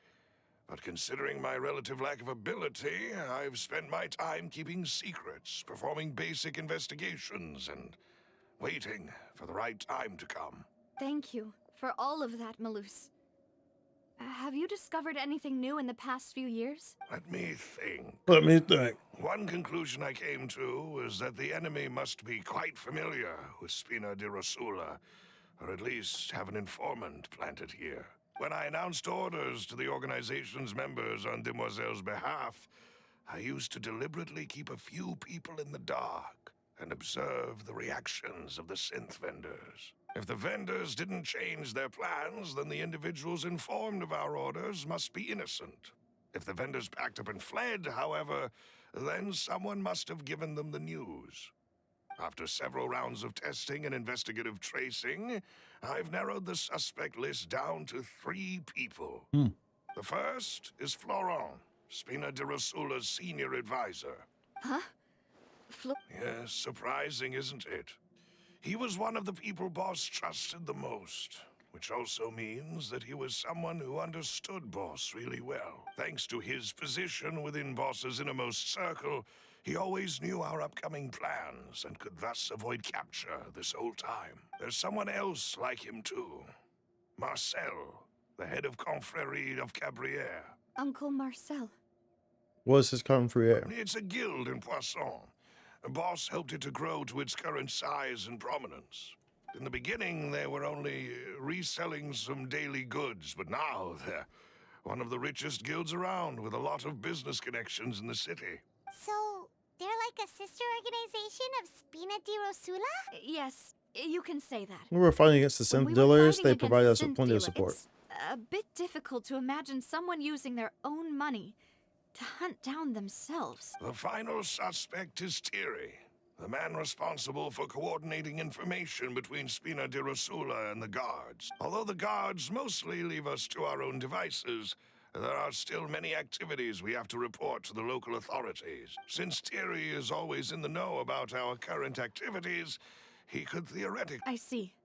But considering my relative lack of ability, I've spent my time keeping secrets, performing basic investigations, and waiting for the right time to come. Thank you for all of that, Malus. Have you discovered anything new in the past few years? Let me think. Let me think. One conclusion I came to was that the enemy must be quite familiar with Spina di Rosula, or at least have an informant planted here. When I announced orders to the organization's members on Demoiselle's behalf, I used to deliberately keep a few people in the dark and observe the reactions of the synth vendors. If the vendors didn't change their plans, then the individuals informed of our orders must be innocent. If the vendors packed up and fled, however, then someone must have given them the news. After several rounds of testing and investigative tracing, I've narrowed the suspect list down to 3 people. The first is Florent, Spina di Rosula's senior advisor. Huh? Yes, surprising, isn't it? He was one of the people Boss trusted the most, which also means that he was someone who understood Boss really well. Thanks to his position within Boss's innermost circle, he always knew our upcoming plans and could thus avoid capture this whole time. There's someone else like him too. Marcel, the head of Confrérie of Cabrières. Uncle Marcel. What is his confrérie? It's a guild in Poisson. Boss helped it to grow to its current size and prominence. In the beginning, they were only reselling some daily goods, but now they're one of the richest guilds around with a lot of business connections in the city. So, they're like a sister organization of Spina di Rosula? Yes, you can say that. When we were fighting against the synth dealers, they provided us with plenty of support. It's a bit difficult to imagine someone using their own money to hunt down themselves. The final suspect is Thierry, the man responsible for coordinating information between Spina di Rosula and the guards. Although the guards mostly leave us to our own devices, there are still many activities we have to report to the local authorities. Since Thierry is always in the know about our current activities, he could theoretically... I see.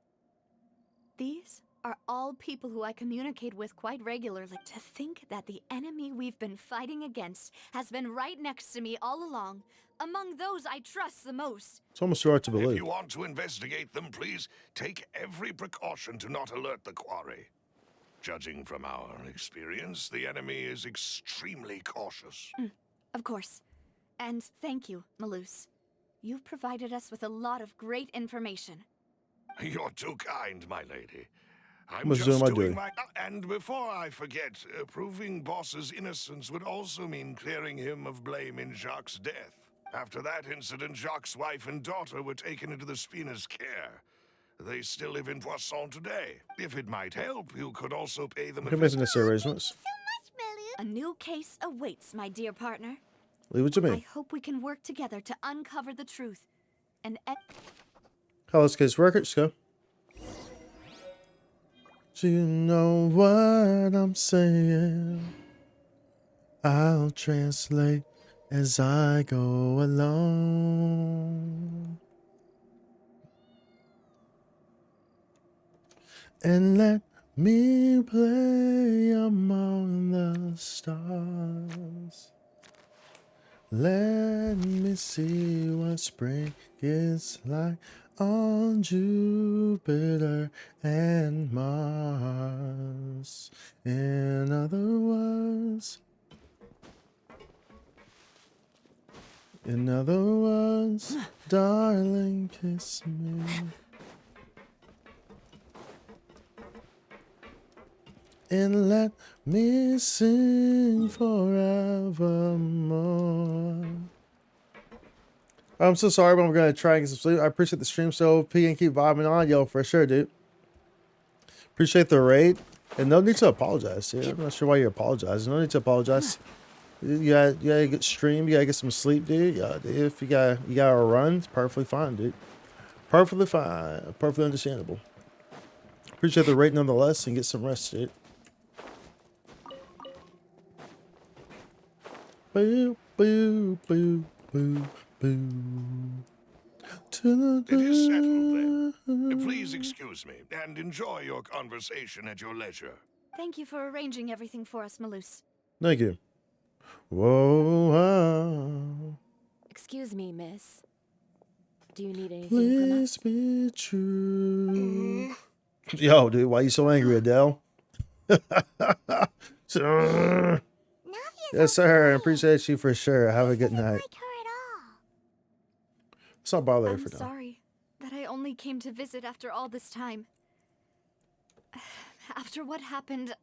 These are all people who I communicate with quite regularly. To think that the enemy we've been fighting against has been right next to me all along, among those I trust the most. It's almost too hard to If believe. you want to investigate them, please take every precaution to not alert the quarry. Judging from our experience, the enemy is extremely cautious. Of course. And thank you, Malus. You've provided us with a lot of great information. You're too kind, my lady. I'm Must just do my doing duty. my... And before I forget, proving Boss's innocence would also mean clearing him of blame in Jacques' death. After that incident, Jacques' wife and daughter were taken into the Spina's care. They still live in Poisson today. If it might help, you could also pay them We a can make visit. necessary arrangements. A new case awaits, my dear partner. Leave it to I me. hope we can work together to uncover the truth. And Hollis Case Records, go. Do you know what I'm saying? I'll translate as I go along. And let me play among the stars. Let me see what spring is like on Jupiter and Mars. In other words, darling, kiss me. And let me sing forevermore. I'm so sorry, but I'm gonna try and get some sleep. I appreciate the stream so OP and keep vibing on, yo, for sure, dude. Appreciate the raid. And no need to apologize, dude. I'm not sure why you're apologizing. No need to apologize. You gotta get stream, you gotta get some sleep, dude. Yeah, dude. If you gotta run, it's perfectly fine, dude. Perfectly fine. Perfectly understandable. Appreciate the raid nonetheless and get some rest, dude. Boo, boo, boo, boo, boo. It is settled then. Please excuse me and enjoy your conversation at your leisure. thank you for arranging everything for us, Malus. Thank you. Whoa, wow. Excuse me, miss. Do you need anything Please be true. Yo, dude, why you so angry, Adele? Yes, sir. I appreciate you for sure. Have a good night. Let's not bother her I'm for now. sorry that I only came to visit after all this time. After what happened,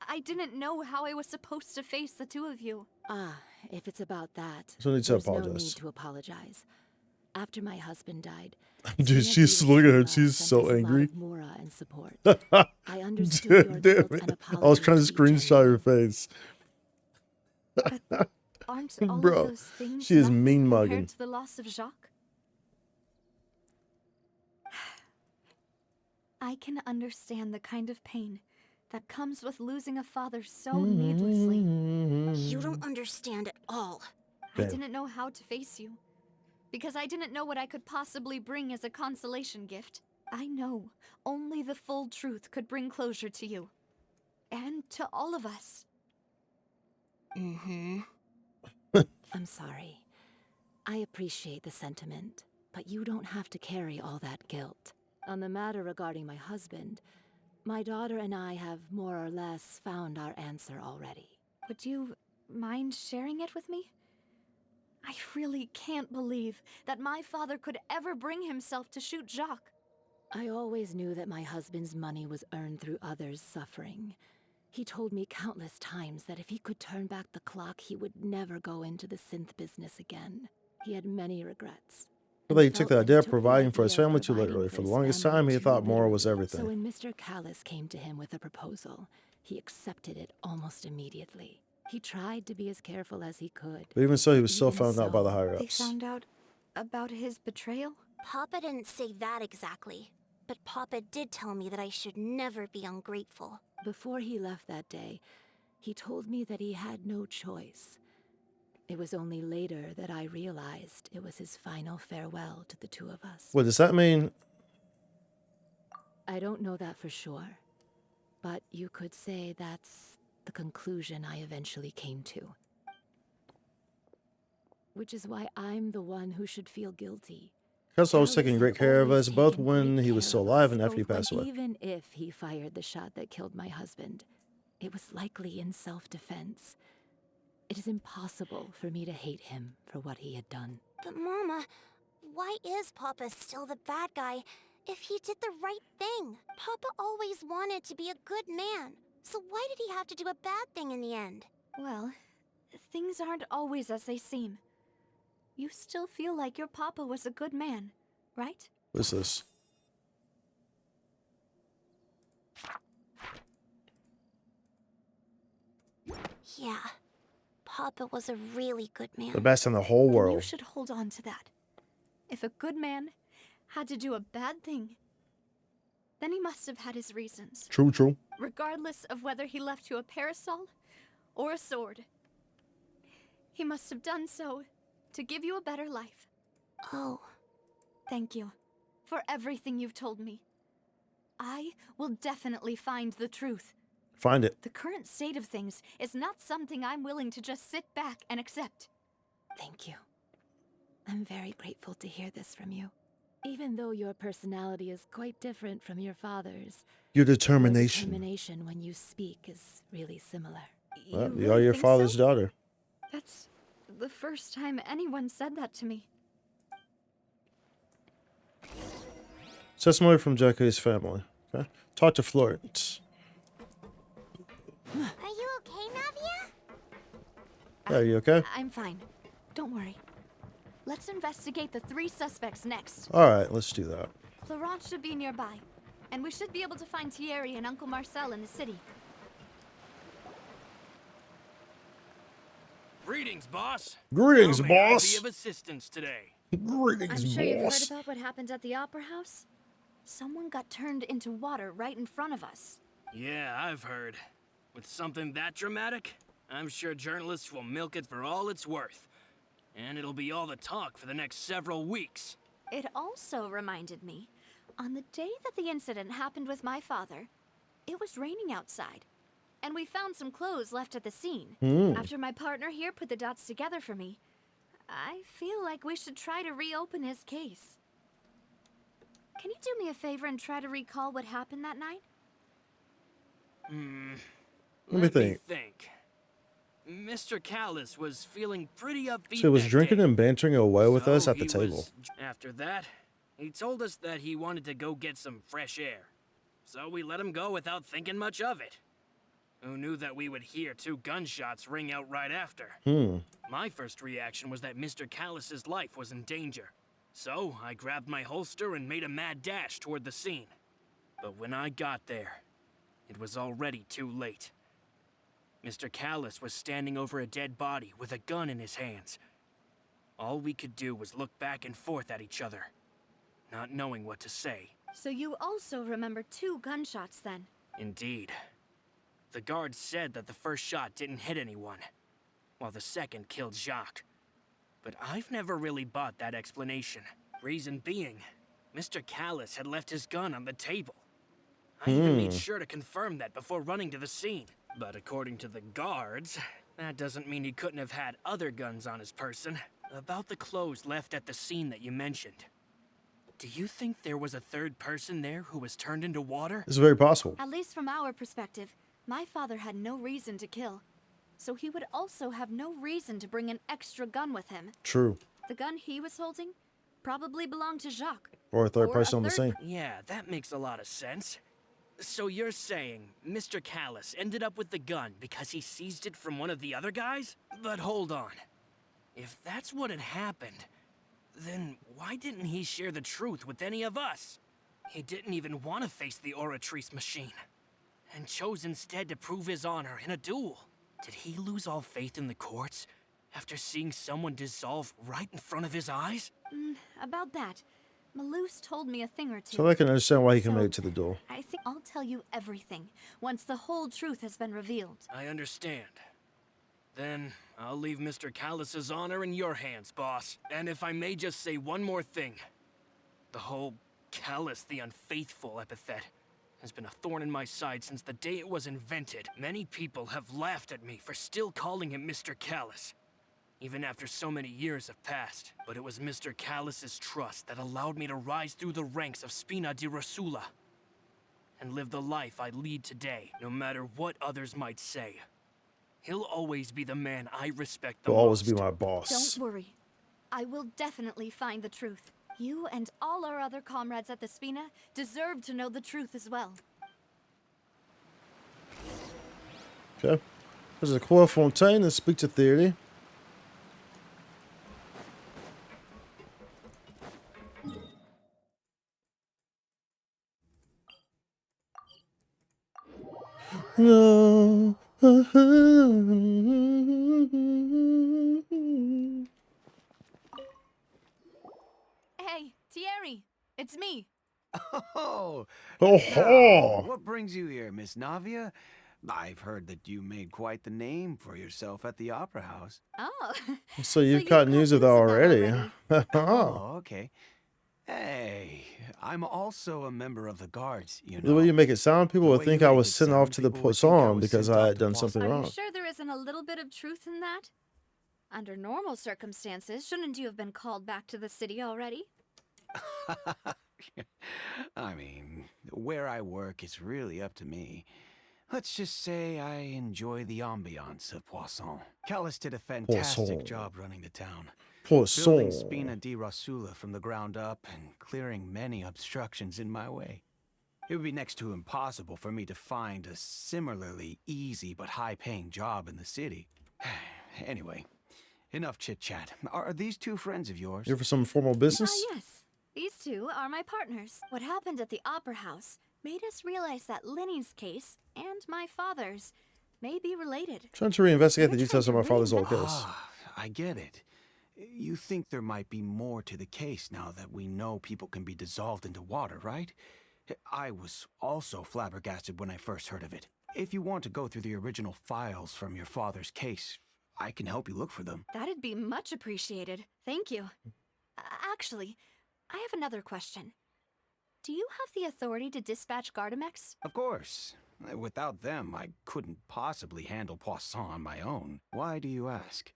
I didn't know how I was supposed to face the two of you. Ah, if it's about that, So need to there's no apologize. need to apologize. After my husband died, Dude, she's look at her. She's so angry. Mora and support. I understood your Damn guilt and it. I was apology trying to to each screenshot her face. Aren't all Bro, of those things she is nothing mean compared mugging. to the loss of Jacques? I can understand the kind of pain that comes with losing a father so needlessly. You don't understand at all. I didn't know how to face you, because I didn't know what I could possibly bring as a consolation gift. I know only the full truth could bring closure to you. And to all of us. I'm sorry. I appreciate the sentiment, but you don't have to carry all that guilt. On the matter regarding my husband, my daughter and I have more or less found our answer already. Would you mind sharing it with me? I really can't believe that my father could ever bring himself to shoot Jacques. I always knew that my husband's money was earned through others' suffering. He told me countless times that if he could turn back the clock, he would never go into the synth business again. He had many regrets. I thought he took the idea of providing for his family too literally. For the longest time, he thought moral was everything. So when Mr. Callis came to him with a proposal, he accepted it almost immediately. He tried to be as careful as he could. But even so, he was still found out by the higher-ups. They found out about his betrayal? Papa didn't say that exactly, but Papa did tell me that I should never be ungrateful. Before he left that day, he told me that he had no choice. It was only later that I realized it was his final farewell to the two of us. What does that mean? I don't know that for sure, but you could say that's the conclusion I eventually came to. Which is why I'm the one who should feel guilty. Because I was taking great care of us, both when he was still alive and after he passed away. Even if he fired the shot that killed my husband, it was likely in self-defense. It is impossible for me to hate him for what he had done. But Mama, why is Papa still the bad guy if he did the right thing? Papa always wanted to be a good man, so why did he have to do a bad thing in the end? Well, things aren't always as they seem. You still feel like your papa was a good man, right? What's this? Yeah, Papa was a really good man. The best in the whole And you world. should hold on to that. If a good man had to do a bad thing, then he must have had his reasons. True. Regardless of whether he left you a parasol or a sword. He must have done so to give you a better life. Oh. Thank you for everything you've told me. I will definitely find the truth. Find it. The current state of things is not something I'm willing to just sit back and accept. Thank you. I'm very grateful to hear this from you. Even though your personality is quite different from your father's, Your determination. Your determination when you speak is really similar. Well, You you are really your think father's so? daughter. That's the first time anyone said that to me. Testimony from Jackie's family. Okay. Talk to Florence. Are you okay, Navia? Yeah, are you okay? I'm fine. Don't worry. Let's investigate the 3 suspects next. Alright, let's do that. Florence should be nearby, and we should be able to find Thierry and Uncle Marcel in the city. Greetings, boss. Greetings, How may I boss. be of assistance today? Greetings, I'm sure you've heard boss. about what happened at the Opera House? Someone got turned into water right in front of us. Yeah, I've heard. With something that dramatic, I'm sure journalists will milk it for all it's worth. And it'll be all the talk for the next several weeks. It also reminded me, on the day that the incident happened with my father, it was raining outside. And we found some clothes left at the scene. After my partner here put the dots together for me, I feel like we should try to reopen his case. Can you do me a favor and try to recall what happened that night? Let me think. Mr. Callis was feeling pretty upbeat. She was that drinking day. and bantering away with us So at the he table. was- After that, he told us that he wanted to go get some fresh air. So we let him go without thinking much of it. Who knew that we would hear 2 gunshots ring out right after? My first reaction was that Mr. Callis's life was in danger. So I grabbed my holster and made a mad dash toward the scene. But when I got there, it was already too late. Mr. Callis was standing over a dead body with a gun in his hands. All we could do was look back and forth at each other, not knowing what to say. So you also remember 2 gunshots then? Indeed. The guard said that the first shot didn't hit anyone, while the second killed Jacques. But I've never really bought that explanation. Reason being, Mr. Callus had left his gun on the table. I even made sure to confirm that before running to the scene. But according to the guards, that doesn't mean he couldn't have had other guns on his person. About the clothes left at the scene that you mentioned. Do you think there was a third person there who was turned into water? It's very possible. At least from our perspective, my father had no reason to kill. So he would also have no reason to bring an extra gun with him. True. The gun he was holding probably belonged to Jacques. Or a third person on the scene. Yeah, that makes a lot of sense. So you're saying Mr. Callus ended up with the gun because he seized it from one of the other guys? But hold on. If that's what had happened, then why didn't he share the truth with any of us? He didn't even want to face the Oratrice machine, and chose instead to prove his honor in a duel. Did he lose all faith in the courts after seeing someone dissolve right in front of his eyes? About that, Malus told me a thing or two. So I can understand why he can make it to the door. I think I'll tell you everything once the whole truth has been revealed. I understand. Then I'll leave Mr. Callus's honor in your hands, boss. And if I may just say one more thing. The whole Callus the Unfaithful epithet has been a thorn in my side since the day it was invented. Many people have laughed at me for still calling him Mr. Callus, even after so many years have passed. But it was Mr. Callus's trust that allowed me to rise through the ranks of Spina di Rosula and live the life I lead today, no matter what others might say. He'll always be the man I respect the He'll always most. be my boss. Don't worry. I will definitely find the truth. You and all our other comrades at the Spina deserve to know the truth as well. Okay. There's a Coil Fontaine and speak to theory. No. Hey, Thierry, it's me. Oh, Oh, what brings you here, Miss Navia? I've heard that you made quite the name for yourself at the Opera House. Oh. so you've got news of that already. Oh, okay. Hey, I'm also a member of the guards, you know. The way you make it sound, people would way think you I make was it sent sound, off to the people would think I Poisson was because sent I off had to done Poisson. something Are wrong. you sure there isn't a little bit of truth in that? Under normal circumstances, shouldn't you have been called back to the city already? I mean, where I work is really up to me. Let's just say I enjoy the ambiance of Poisson. Callus did a fantastic Poisson. job running the town. Poisson. Building Spina di Rosula from the ground up and clearing many obstructions in my way. It would be next to impossible for me to find a similarly easy but high-paying job in the city. Anyway, enough chit-chat. Are these two friends of yours? Here for some formal business? Yes. These two are my partners. What happened at the Opera House made us realize that Linny's case and my father's may be related. Trying to reinvestigate the details of my father's old case. Ah, I get it. You think there might be more to the case now that we know people can be dissolved into water, right? I was also flabbergasted when I first heard of it. If you want to go through the original files from your father's case, I can help you look for them. That'd be much appreciated. Thank you. Actually, I have another question. Do you have the authority to dispatch Gardamex? Of course. Without them, I couldn't possibly handle Poisson on my own. Why do you ask?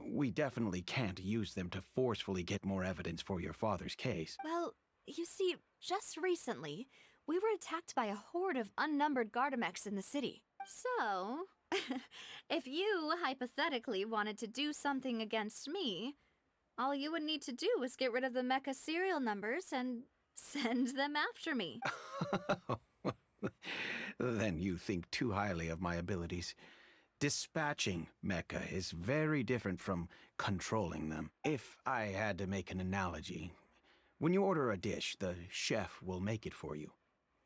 We definitely can't use them to forcefully get more evidence for your father's case. Well, you see, just recently, we were attacked by a horde of unnumbered Gardamex in the city. So, if you hypothetically wanted to do something against me, all you would need to do is get rid of the mecha serial numbers and send them after me. Then you think too highly of my abilities. Dispatching mecha is very different from controlling them. If I had to make an analogy, when you order a dish, the chef will make it for you.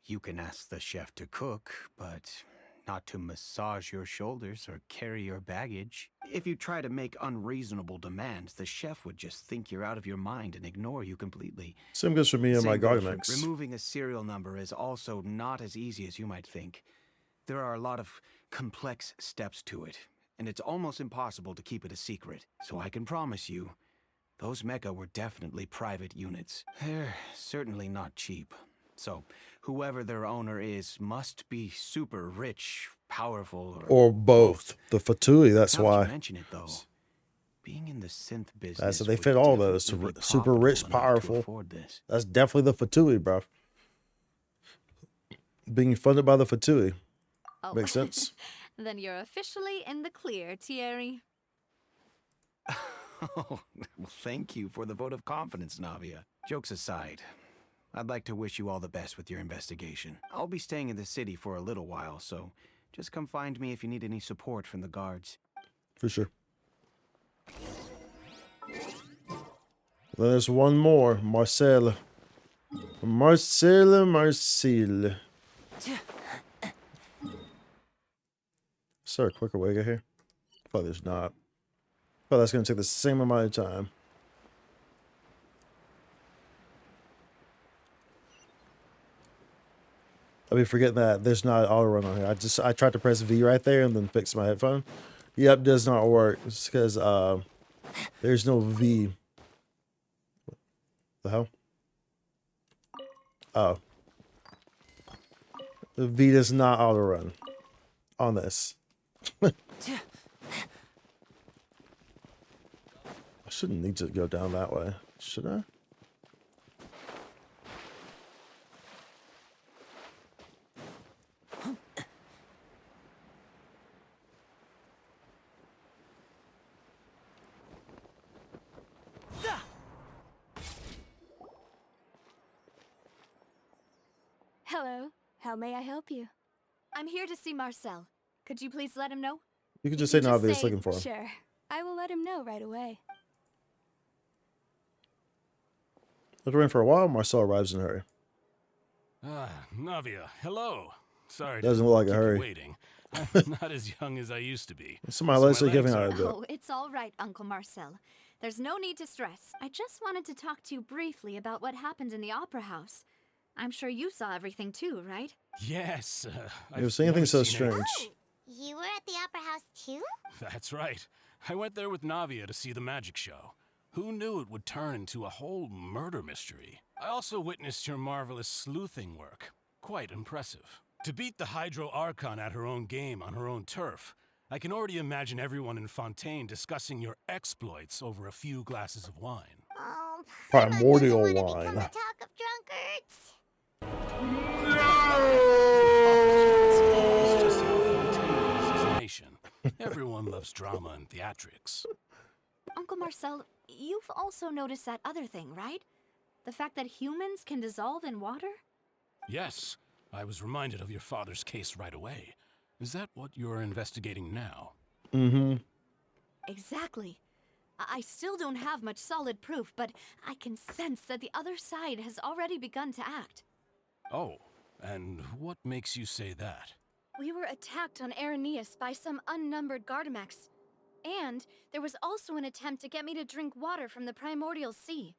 You can ask the chef to cook, but not to massage your shoulders or carry your baggage. If you try to make unreasonable demands, the chef would just think you're out of your mind and ignore you completely. Same goes for me and my Same goes garden for mix. removing a serial number is also not as easy as you might think. There are a lot of complex steps to it, and it's almost impossible to keep it a secret. So I can promise you, those mecha were definitely private units. They're certainly not cheap. So, whoever their owner is must be super rich, powerful, Or both. The Fatui, that's now that why. you mention it, though, being in the synth business, That's it. They would fit all those. definitely be Super rich, profitable enough to powerful. afford this. That's definitely the Fatui, bro. Being funded by the Fatui. Oh. Makes sense. Then you're officially in the clear, Thierry. Oh, well, thank you for the vote of confidence, Navia. Jokes aside, I'd like to wish you all the best with your investigation. I'll be staying in the city for a little while, so just come find me if you need any support from the guards. For sure. There's one more. Marcel. Marcel. Is there a quicker way to get here? Probably there's not. But that's going to take the same amount of time. I'll be forgetting that there's not an auto run on here. I tried to press V right there and then fix my headphone. Yep, does not work. It's because there's no V. What the hell? Oh. The V does not auto run on this. I shouldn't need to go down that way, should I? Hello. How may I help you? I'm here to see Marcel. Could you please let him know? You could just say Navia's looking for him. Sure. I will let him know right away. After waiting for a while, Marcel arrives in a hurry. Ah, Navia, hello. Sorry, Doesn't look like a keep you hurry. waiting. I'm not as young as I used to be. Somebody so likes my to giving legs out a bit. Oh, it's all right, Uncle Marcel. There's no need to stress. I just wanted to talk to you briefly about what happened in the Opera House. I'm sure you saw everything too, right? Yes. You've seen anything so seen it. strange. You were at the Opera House too? That's right. I went there with Navia to see the magic show. Who knew it would turn into a whole murder mystery? I also witnessed your marvelous sleuthing work. Quite impressive. To beat the Hydro Archon at her own game on her own turf, I can already imagine everyone in Fontaine discussing your exploits over a few glasses of wine. Oh, Primordial become wine. the talk of drunkards. It's just how Fontaine is as a nation. Everyone loves drama and theatrics. Uncle Marcel, you've also noticed that other thing, right? The fact that humans can dissolve in water? Yes, I was reminded of your father's case right away. Is that what you're investigating now? Mm-hmm. Exactly. I still don't have much solid proof, but I can sense that the other side has already begun to act. Oh, and what makes you say that? We were attacked on Araneus by some unnumbered Gardamex. And there was also an attempt to get me to drink water from the primordial sea.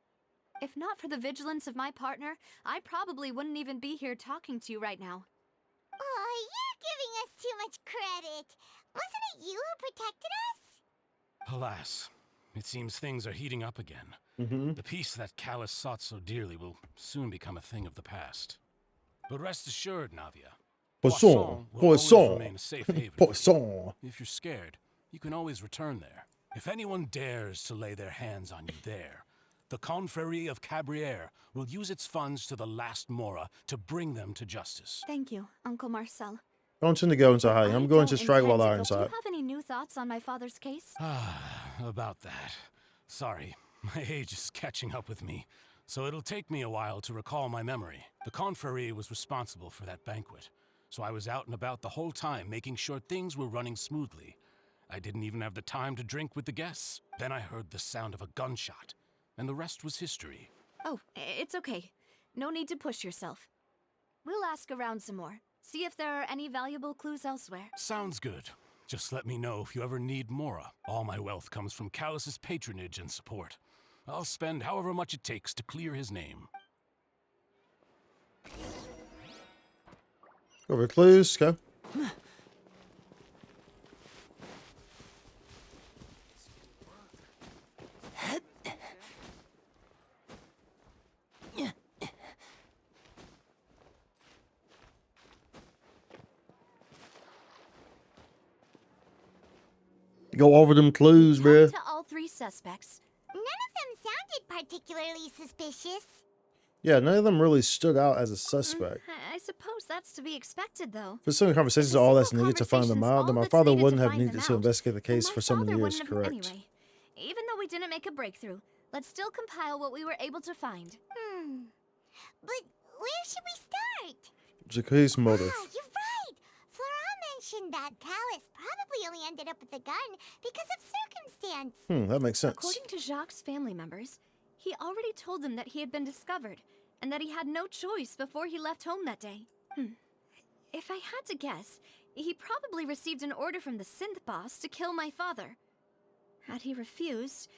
If not for the vigilance of my partner, I probably wouldn't even be here talking to you right now. Oh, you're giving us too much credit. Wasn't it you who protected us? Alas, it seems things are heating up again. Mm-hmm. The peace that Callus sought so dearly will soon become a thing of the past. But rest assured, Navia, Poisson. will always Poisson. remain a safe haven. Poisson. If you're scared, you can always return there. If anyone dares to lay their hands on you there, the Confrérie of Cabrières will use its funds to the last Mora to bring them to justice. Thank you, Uncle Marcel. Don't tend to go into hiding. I'm going to strike while Do they're you inside. have any new thoughts on my father's case? About that. Sorry, my age is catching up with me, so it'll take me a while to recall my memory. The Confrérie was responsible for that banquet, so I was out and about the whole time making sure things were running smoothly. I didn't even have the time to drink with the guests. Then I heard the sound of a gunshot, and the rest was history. Oh, it's okay. No need to push yourself. We'll ask around some more. See if there are any valuable clues elsewhere. Sounds good. Just let me know if you ever need Mora. All my wealth comes from Callus's patronage and support. I'll spend however much it takes to clear his name. Over clues, go. Go over them clues, bruh. To all three suspects. None of them sounded particularly suspicious. Yeah, none of them really stood out as a suspect. I suppose that's to be expected, though. For some conversations, all that's needed to find them out, then my father wouldn't have needed to investigate the case for so many years, correct? Anyway, even though we didn't make a breakthrough, let's still compile what we were able to find. But where should we start? Jacquees' motive. You're right. Flora mentioned that Callus probably only ended up with the gun because of circumstance. That makes sense. According to Jacques' family members, he already told them that he had been discovered and that he had no choice before he left home that day. If I had to guess, he probably received an order from the synth boss to kill my father. Had he refused,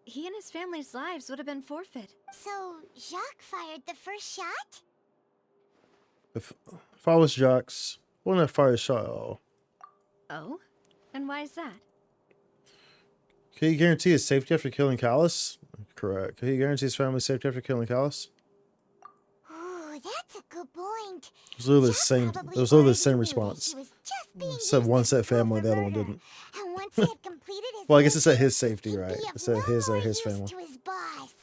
he and his family's lives would have been forfeit. So, Jacques fired the first shot? If I was Jacques, wouldn't have fired a shot at all. Oh? And why is that? Can you guarantee his safety after killing Callus? Correct. Can you guarantee his family's safety after killing Callus? Ooh, that's a good point. It was literally the same. It was literally the same response. Said one said family, the other one didn't. And once he had completed his Well, I guess it said his safety, right? It said his family. to his boss.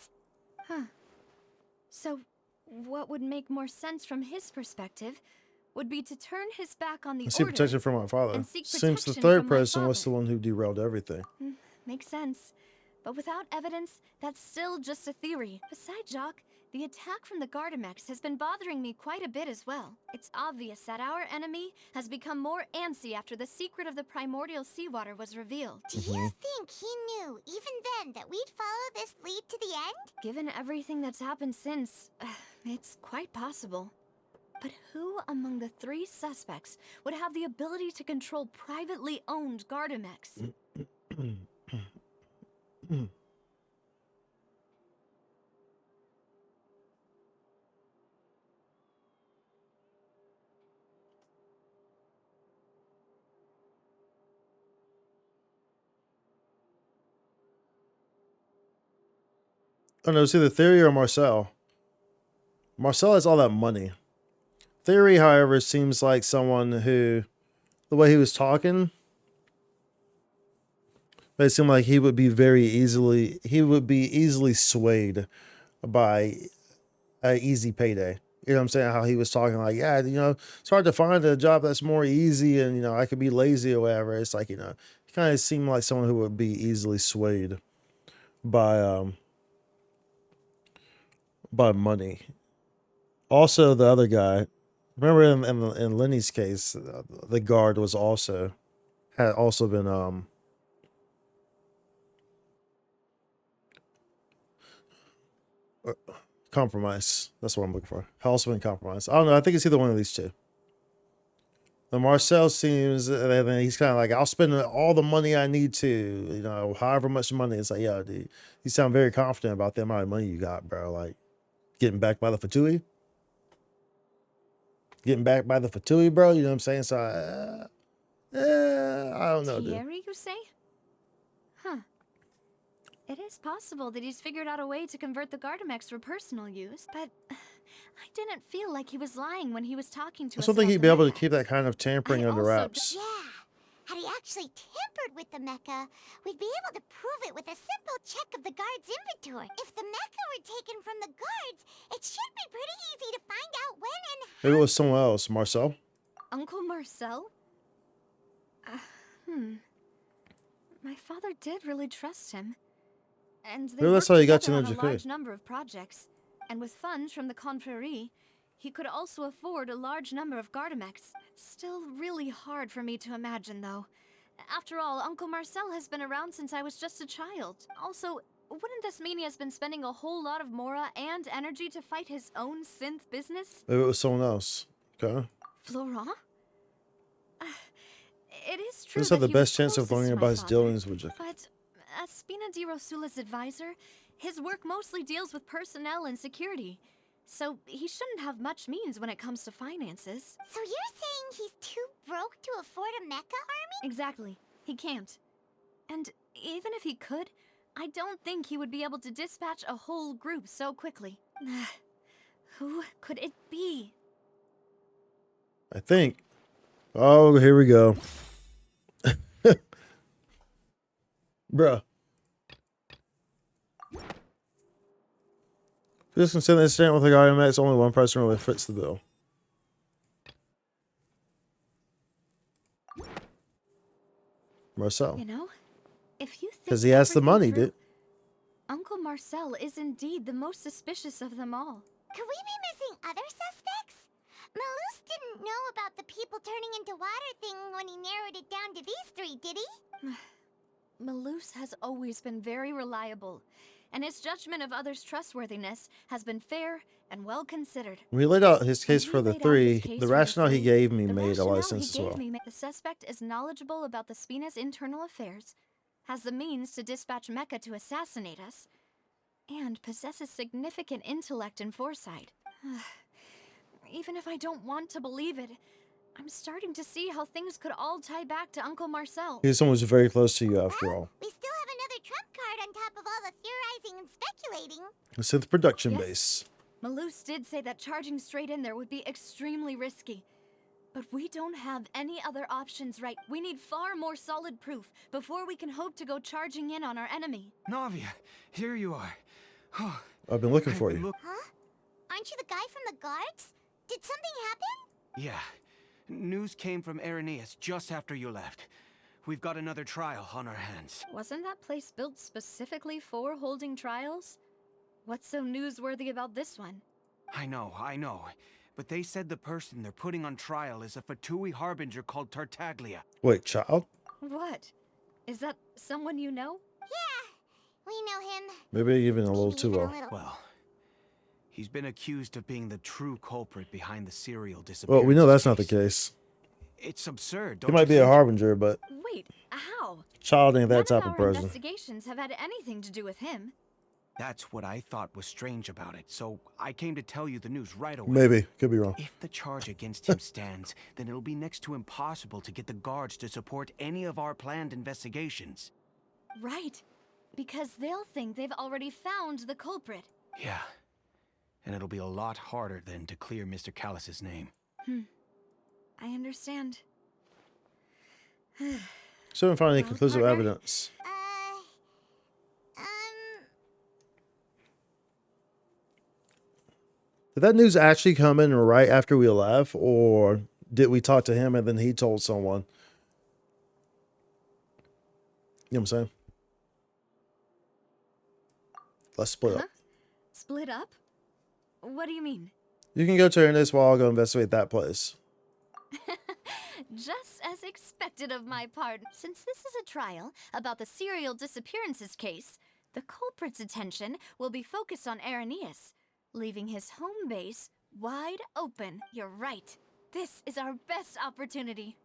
So, what would make more sense from his perspective would be to turn his back on the I see order protection from my father. and seek Seems the protection third from my person was the father. one who derailed everything. Makes sense. But without evidence, that's still just a theory. Besides Jacques, the attack from the Gardamex has been bothering me quite a bit as well. It's obvious that our enemy has become more antsy after the secret of the primordial seawater was revealed. Do you think he knew, even then, that we'd follow this lead to the end? Given everything that's happened since, it's quite possible. But who among the three suspects would have the ability to control privately owned Gardamex? Oh no, it's either Theory or Marcel. Marcel has all that money. Theory, however, seems like someone who, the way he was talking, it seemed like he would be easily swayed by an easy payday. You know what I'm saying? How he was talking like, yeah, it's hard to find a job that's more easy and, I could be lazy or whatever. It's like, he kind of seemed like someone who would be easily swayed by money. Also, the other guy, remember in Lenny's case, the guard had also been compromised. That's what I'm looking for. Had also been compromised. I don't know. I think it's either one of these two. And Marcel seems, and he's kind of like, I'll spend all the money I need to, however much money. It's like, yeah, dude, you sound very confident about the amount of money you got, bro. Like, getting back by the Fatui? Getting back by the Fatui, bro? You know what I'm saying? So, I don't know, dude. Thierry, you say? Huh. It is possible that he's figured out a way to convert the Gardamex for personal use, but I didn't feel like he was lying when he was talking to I us don't think about he'd be able to keep that kind of tampering under wraps. Yeah. Had he actually tampered with the mecha, we'd be able to prove it with a simple check of the guard's inventory. If the mecha were taken from the guards, it should be pretty easy to find out when and Maybe it was someone else. Marcel? Uncle Marcel? My father did really trust him. And they Maybe that's worked how he got to together know on a Jacquet. large number of projects. And with funds from the Confrérie, he could also afford a large number of Gardamex. Still really hard for me to imagine, though. After all, Uncle Marcel has been around since I was just a child. Also, wouldn't this mean he has been spending a whole lot of Mora and energy to fight his own synth business? Maybe it was someone else. Okay. Florent? It is true This had that the he was best chance of closest learning to about my his father, dealings with Jack. But as Spina di Rosula's advisor, his work mostly deals with personnel and security. So he shouldn't have much means when it comes to finances. So you're saying he's too broke to afford a mecha army? Exactly. He can't. And even if he could, I don't think he would be able to dispatch a whole group so quickly. Who could it be? I think. Oh, here we go. Bruh. Just consider the incident with the guy who met, only one person really fits the bill. Marcel. You know, if you think Because he has the everything money, through, dude. Uncle Marcel is indeed the most suspicious of them all. Could we be missing other suspects? Malus didn't know about the people turning into water thing when he narrowed it down to these three, did he? Malus has always been very reliable, and his judgment of others' trustworthiness has been fair and well considered. When he laid out his case for the three, the rationale he gave me made a lot of sense as well. The suspect is knowledgeable about the Spina's internal affairs, has the means to dispatch Mecha to assassinate us, and possesses significant intellect and foresight. Even if I don't want to believe it, I'm starting to see how things could all tie back to Uncle Marcel. He's someone who's very close to you after all. We still have another trump card on top of all the theorizing and speculating. A synth production Yes. base. Malus did say that charging straight in there would be extremely risky. But we don't have any other options, right? We need far more solid proof before we can hope to go charging in on our enemy. Navia, here you are. I've been looking for you. Huh? Aren't you the guy from the guards? Did something happen? Yeah. News came from Irenaeus just after you left. We've got another trial on our hands. Wasn't that place built specifically for holding trials? What's so newsworthy about this one? I know. But they said the person they're putting on trial is a Fatui harbinger called Tartaglia. Wait, child? What? Is that someone you know? Yeah, we know him. Maybe even a little too well. Well, he's been accused of being the true culprit behind the serial disappearance. Well, we know that's not the case. It's absurd, He don't might you be a think? harbinger, but Wait, how? child ain't that None type of our person. investigations have had anything to do with him. That's what I thought was strange about it, so I came to tell you the news right away. Maybe. Could be wrong. If the charge against him stands, then it'll be next to impossible to get the guards to support any of our planned investigations. Right. Because they'll think they've already found the culprit. Yeah. And it'll be a lot harder then to clear Mr. Callus's name. I understand. Still haven't found any Well, conclusive partner. evidence. Did that news actually come in right after we left, or did we talk to him and then he told someone? You know what I'm saying? Let's split up. Split up? What do you mean? You can go to Ernest while I'll go investigate that place. Just as expected of my part. Since this is a trial about the serial disappearances case, the culprit's attention will be focused on Irenaeus, leaving his home base wide open. You're right. This is our best opportunity.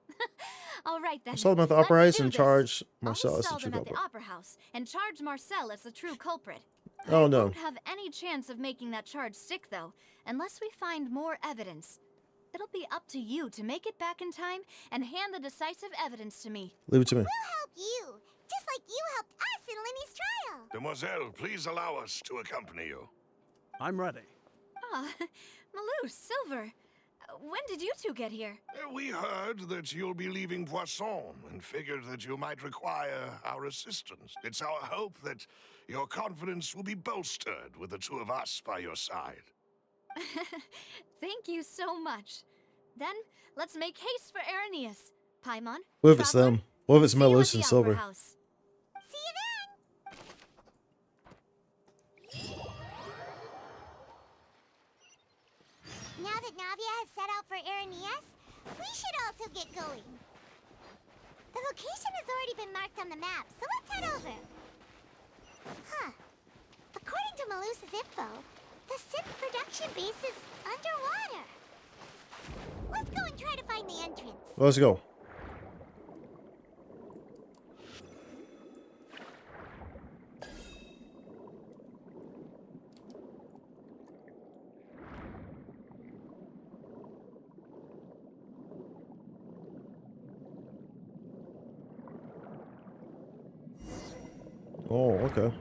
All right then. Let's hold him at the let's Opera House do and this. charge Marcel I'll as the install true them at the culprit. Opera House and charge Marcel as the true culprit. Oh I no. won't have any chance of making that charge stick though, unless we find more evidence. It'll be up to you to make it back in time and hand the decisive evidence to me. Leave it to me. We'll help you, just like you helped us in Lenny's trial. Demoiselle, please allow us to accompany you. I'm ready. Ah, Malou, Silver, when did you two get here? We heard that you'll be leaving Poisson and figured that you might require our assistance. It's our hope that your confidence will be bolstered with the two of us by your side. Thank you so much. Then, let's make haste for Irenaeus. Paimon, What if it's Traveler, them? What if it's see you at Melus the and Opera Silver? House. Now that Navia has set out for Irenaeus, we should also get going. The location has already been marked on the map, so let's head over. Huh. According to Malus's info, the synth production base is underwater. Let's go and try to find the entrance. Let's go. Oh, okay.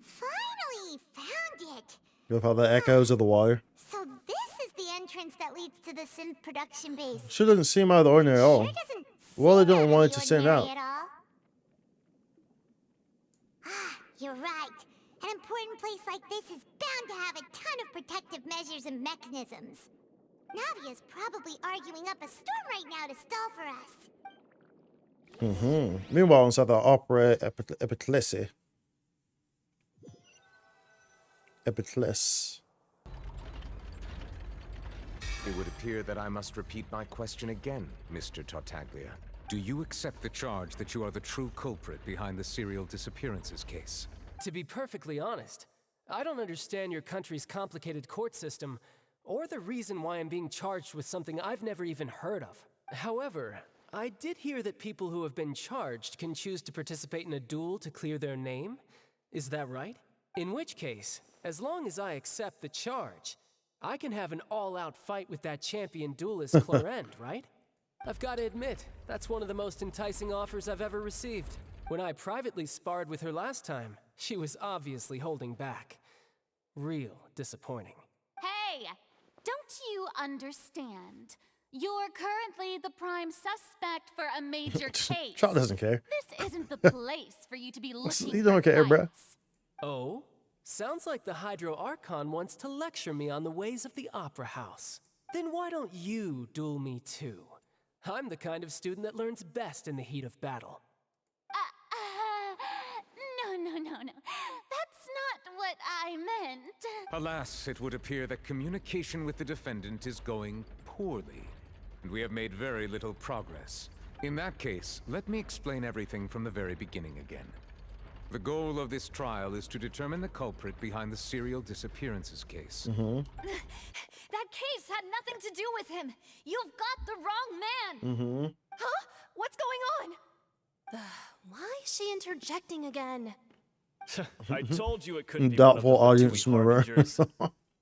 Finally found it. You'll have the echoes of the wire. So this is the entrance that leads to the synth production base. Sure doesn't seem out of the ordinary at all. Sure doesn't Well, they seem don't out want of it the to stand ordinary out. at all. Ah, you're right. An important place like this is bound to have a ton of protective measures and mechanisms. Navia's probably arguing up a storm right now to stall for us. Meanwhile, inside the opera Epiclese. Epiclese. It would appear that I must repeat my question again, Mr. Tartaglia. Do you accept the charge that you are the true culprit behind the serial disappearances case? To be perfectly honest, I don't understand your country's complicated court system, or the reason why I'm being charged with something I've never even heard of. However, I did hear that people who have been charged can choose to participate in a duel to clear their name. Is that right? In which case, as long as I accept the charge, I can have an all-out fight with that champion duelist Clorend, right? I've got to admit, that's one of the most enticing offers I've ever received. When I privately sparred with her last time, she was obviously holding back. Real disappointing. Hey! Don't you understand? You're currently the prime suspect for a major case. Child doesn't care. This isn't the place for you to be looking You don't for care, bruh. fights. Oh? Sounds like the Hydro Archon wants to lecture me on the ways of the Opera House. Then why don't you duel me too? I'm the kind of student that learns best in the heat of battle. No. That's not what I meant. Alas, it would appear that communication with the defendant is going poorly, and we have made very little progress. In that case, let me explain everything from the very beginning again. The goal of this trial is to determine the culprit behind the serial disappearances case. That case had nothing to do with him. You've got the wrong man. Huh? What's going on? Why is she interjecting again? I told you it couldn't be Doubtful one of the audience member.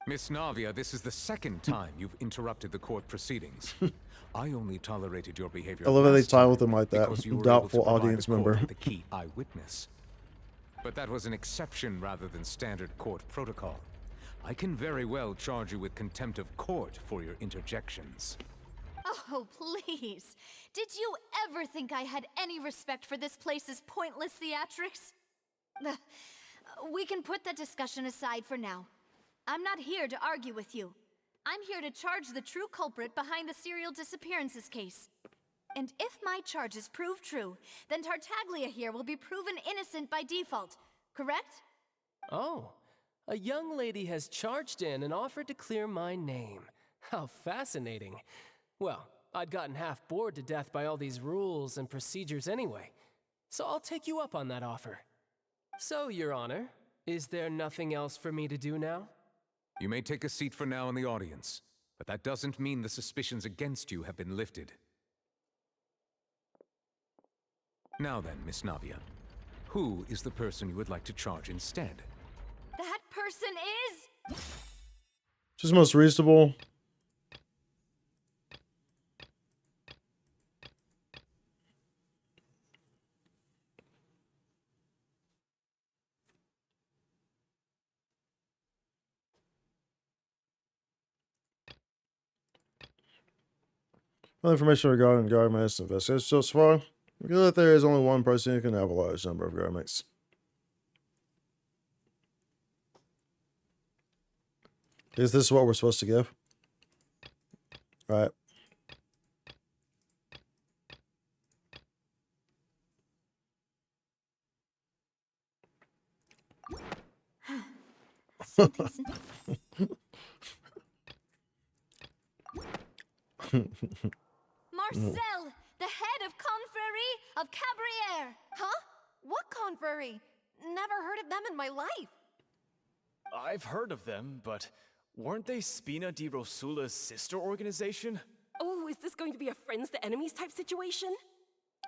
Miss Navia, this is the second time you've interrupted the court proceedings. I only tolerated your behavior I love how they last tie time with him like that. because you were Doubtful able to provide audience the court member. with the key eyewitness. But that was an exception rather than standard court protocol. I can very well charge you with contempt of court for your interjections. Oh, please. Did you ever think I had any respect for this place's pointless theatrics? We can put that discussion aside for now. I'm not here to argue with you. I'm here to charge the true culprit behind the serial disappearances case. And if my charges prove true, then Tartaglia here will be proven innocent by default, correct? Oh, a young lady has charged in and offered to clear my name. How fascinating. Well, I'd gotten half bored to death by all these rules and procedures anyway, so I'll take you up on that offer. So, Your Honor, is there nothing else for me to do now? You may take a seat for now in the audience, but that doesn't mean the suspicions against you have been lifted. Now then, Miss Navia, who is the person you would like to charge instead? That person is... Just most reasonable. Information regarding garments investigated so far. Reveal that there is only one person who can have a large number of garments. Is this what we're supposed to give? All right. Marcel, the head of Confrérie of Cabrières. Huh? What confrérie? Never heard of them in my life. I've heard of them, but Weren't they Spina di Rosula's sister organization? Oh, is this going to be a friends to enemies type situation?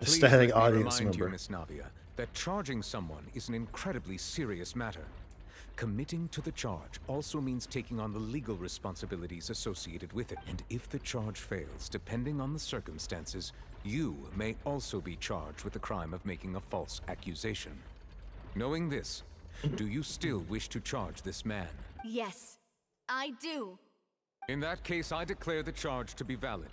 A Please static let me audience remind you, member. Miss Navia, that charging someone is an incredibly serious matter. Committing to the charge also means taking on the legal responsibilities associated with it. And if the charge fails, depending on the circumstances, you may also be charged with the crime of making a false accusation. Knowing this, do you still wish to charge this man? Yes, I do. In that case, I declare the charge to be valid.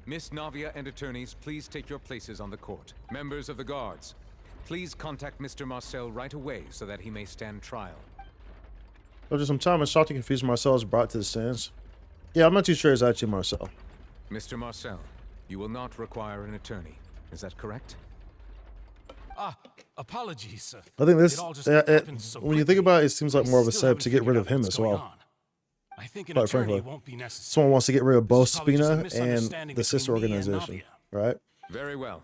Miss Navia and attorneys, please take your places on the court. Members of the guards, please contact Mr. Marcel right away so that he may stand trial. After some time, a shot to confuse Marcel is brought to the stands. Yeah, I'm not too sure it's actually Marcel. Mr. Marcel, you will not require an attorney. Is that correct? Apologies, sir. I think this, It all just happened so when you think about it, it seems like more of a still setup to get rid of him as well. I think an Quite attorney frankly, won't be necessary. someone wants to get rid of both This is probably just a Spina and misunderstanding the sister between me and organization, Navia. right? Very well.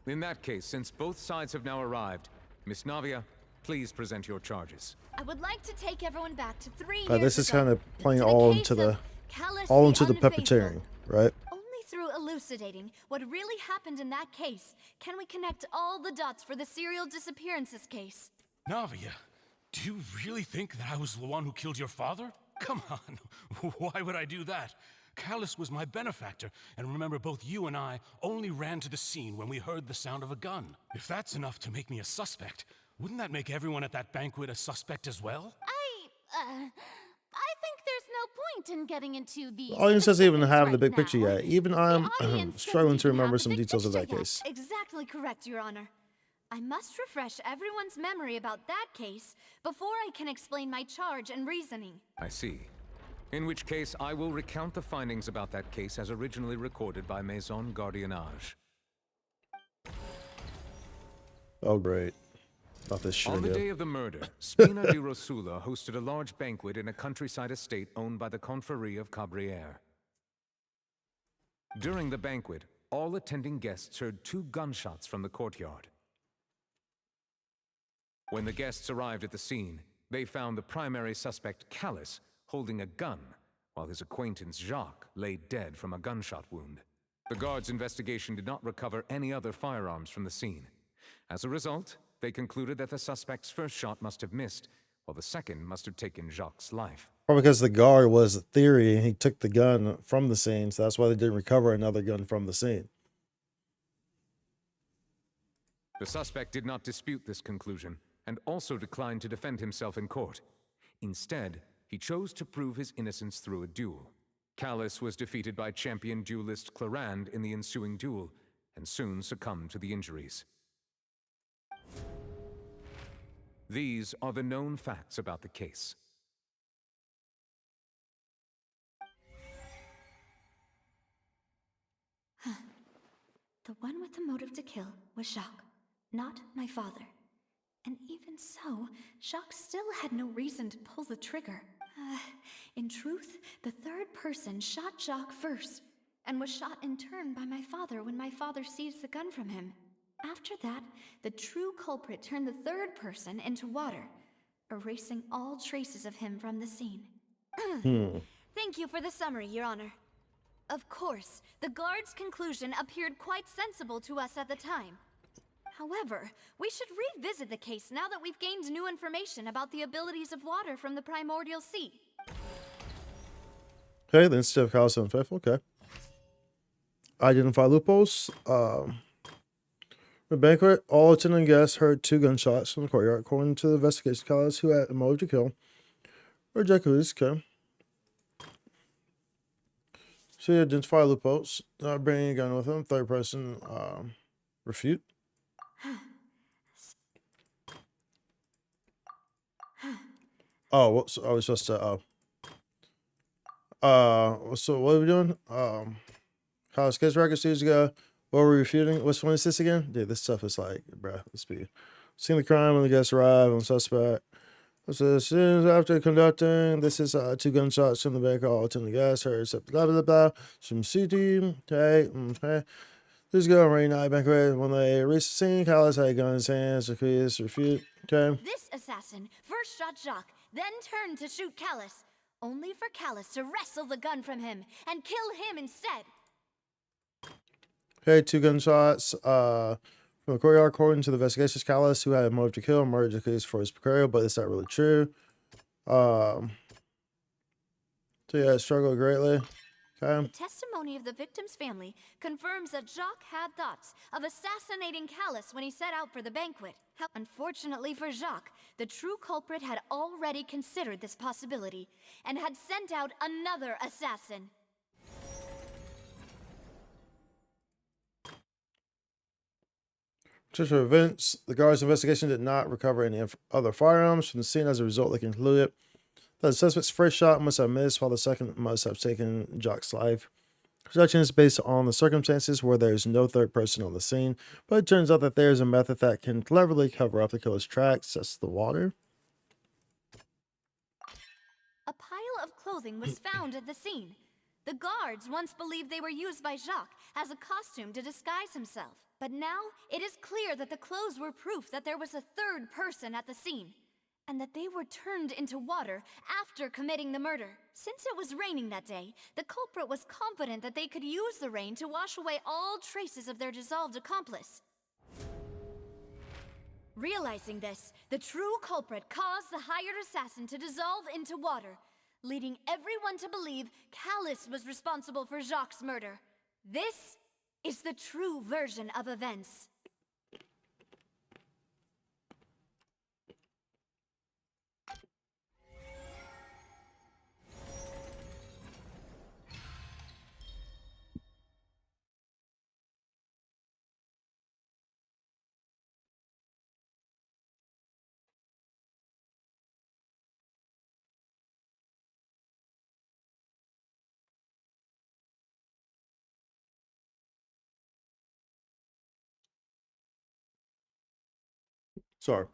In that case, since both sides have now arrived, Miss Navia, please present your charges. I would like to take everyone back to 3 years This is ago, kind of playing to the all case into the of Callus all the into the Unfaithful. puppeteering, right? Only through elucidating what really happened in that case can we connect all the dots for the serial disappearances case. Navia, do you really think that I was the one who killed your father? Come on, why would I do that? Callus was my benefactor, and remember, both you and I only ran to the scene when we heard the sound of a gun. If that's enough to make me a suspect, wouldn't that make everyone at that banquet a suspect as well? I think there's no point in getting into the The audience doesn't even have the right big now. picture yet. Even I'm audience struggling to doesn't even remember have the some big details of that picture yet. case. Exactly correct, Your Honor. I must refresh everyone's memory about that case before I can explain my charge and reasoning. I see. In which case, I will recount the findings about that case as originally recorded by Maison Gardiennage. Oh, great. About this shit On the again. day of the murder, Spina di Rosula hosted a large banquet in a countryside estate owned by the Confrérie of Cabrières. During the banquet, all attending guests heard 2 gunshots from the courtyard. When the guests arrived at the scene, they found the primary suspect, Callus, holding a gun, while his acquaintance, Jacques, lay dead from a gunshot wound. The guards' investigation did not recover any other firearms from the scene. As a result, they concluded that the suspect's first shot must have missed, while the second must have taken Jacques' life. Probably because the guard was a theory and he took the gun from the scene, so that's why they didn't recover another gun from the scene. The suspect did not dispute this conclusion, and also declined to defend himself in court. Instead, he chose to prove his innocence through a duel. Callus was defeated by champion duelist Clarand in the ensuing duel, and soon succumbed to the injuries. These are the known facts about the case. The one with the motive to kill was Jacques, not my father. And even so, Jacques still had no reason to pull the trigger. In truth, the third person shot Jacques first, and was shot in turn by my father when my father seized the gun from him. After that, the true culprit turned the third person into water, erasing all traces of him from the scene. Thank you for the summary, Your Honor. Of course, the guard's conclusion appeared quite sensible to us at the time. However, we should revisit the case now that we've gained new information about the abilities of water from the primordial sea. Okay, the Institute of Callus Unfaithful, okay. Identify loopholes. The banquet, all attending guests heard 2 gunshots from the courtyard. According to the investigation, Callus, who had a motive to kill, or Jacques, okay. So you identify loopholes. Bringing a gun with him. Third person, refute. Oh, whoops, I was supposed to, so what are we doing? Callus gets records years ago. What were we refuting? Which one is this again? Dude, this stuff is like, bruh, let's be. Seeing the crime when the guests arrive on suspect. So as soon as after conducting, this is 2 gunshots from the bank, all attending the guests, heard, blah, blah, blah, some CT, okay. This go rain night banquet. When they reached the scene, Callus had a gun in his hands, refute, okay. This assassin first shot Jacques, then turned to shoot Callus. only for Callus to wrestle the gun from him and kill him instead. Okay, 2 gunshots. From the courtyard, according to the investigations, Callus, who had a motive to kill, murdered the case for his burial, but it's not really true. So yeah, struggled greatly. Okay. The testimony of the victim's family confirms that Jacques had thoughts of assassinating Callus when he set out for the banquet. Unfortunately for Jacques, the true culprit had already considered this possibility and had sent out another assassin. Just for events, the guards' investigation did not recover any other firearms from the scene. As a result, they concluded that the suspect's first shot must have missed, while the second must have taken Jacques' life. Projection is based on the circumstances where there is no third person on the scene, but it turns out that there is a method that can cleverly cover up the killer's tracks. That's the water. A pile of clothing was found at the scene. The guards once believed they were used by Jacques as a costume to disguise himself. But now, it is clear that the clothes were proof that there was a third person at the scene, and that they were turned into water after committing the murder. Since it was raining that day, the culprit was confident that they could use the rain to wash away all traces of their dissolved accomplice. Realizing this, the true culprit caused the hired assassin to dissolve into water, leading everyone to believe Callus was responsible for Jacques' murder. This is the true version of events. Sorry.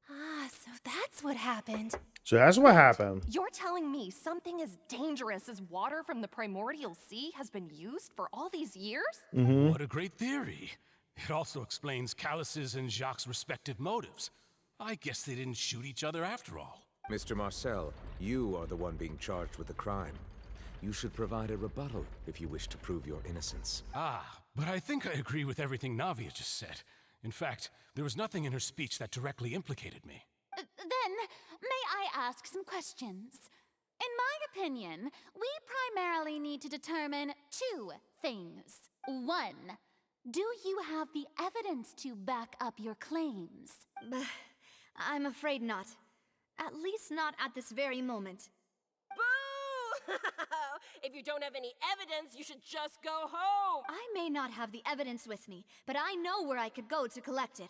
Ah, so that's what happened. So that's what happened. You're telling me something as dangerous as water from the primordial sea has been used for all these years? What a great theory. It also explains Callus's and Jacques' respective motives. I guess they didn't shoot each other after all. Mr. Marcel, you are the one being charged with the crime. You should provide a rebuttal if you wish to prove your innocence. But I think I agree with everything Navia just said. In fact, there was nothing in her speech that directly implicated me. Then, may I ask some questions? In my opinion, we primarily need to determine two things. One, do you have the evidence to back up your claims? I'm afraid not. At least not at this very moment. Boo! If you don't have any evidence, you should just go home! I may not have the evidence with me, but I know where I could go to collect it.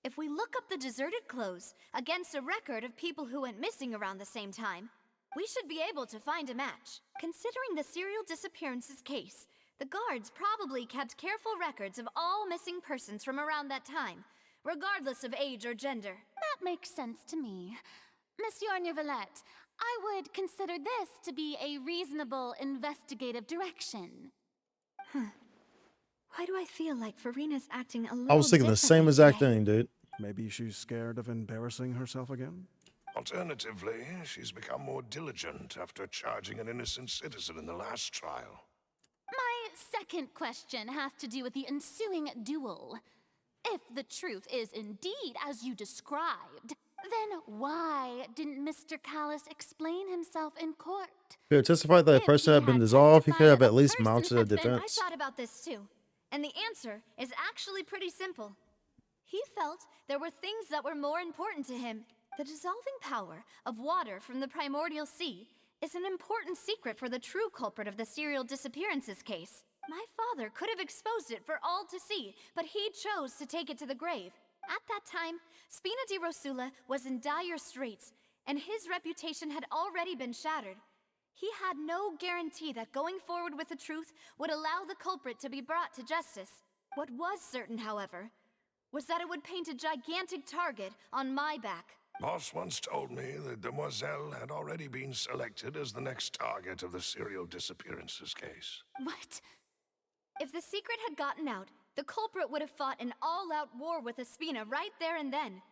If we look up the deserted clothes against a record of people who went missing around the same time, we should be able to find a match. Considering the serial disappearances case, the guards probably kept careful records of all missing persons from around that time, regardless of age or gender. That makes sense to me. Monsieur Neuvillette, I would consider this to be a reasonable investigative direction. Why do I feel like Farina's acting a little I was thinking the same exact thing, dude. Maybe she's scared of embarrassing herself again? Alternatively, she's become more diligent after charging an innocent citizen in the last trial. My second question has to do with the ensuing duel. If the truth is indeed as you described, then why didn't Mr. Callus explain himself in court? If he had testified that the person had been dissolved, he could have at least mounted a defense. I thought about this too, and the answer is actually pretty simple. He felt there were things that were more important to him. The dissolving power of water from the primordial sea is an important secret for the true culprit of the serial disappearances case. My father could have exposed it for all to see, but he chose to take it to the grave. At that time, Spina di Rosula was in dire straits, and his reputation had already been shattered. He had no guarantee that going forward with the truth would allow the culprit to be brought to justice. What was certain, however, was that it would paint a gigantic target on my back. Boss once told me that Demoiselle had already been selected as the next target of the serial disappearances case. What? If the secret had gotten out, the culprit would have fought an all-out war with Espina right there and then.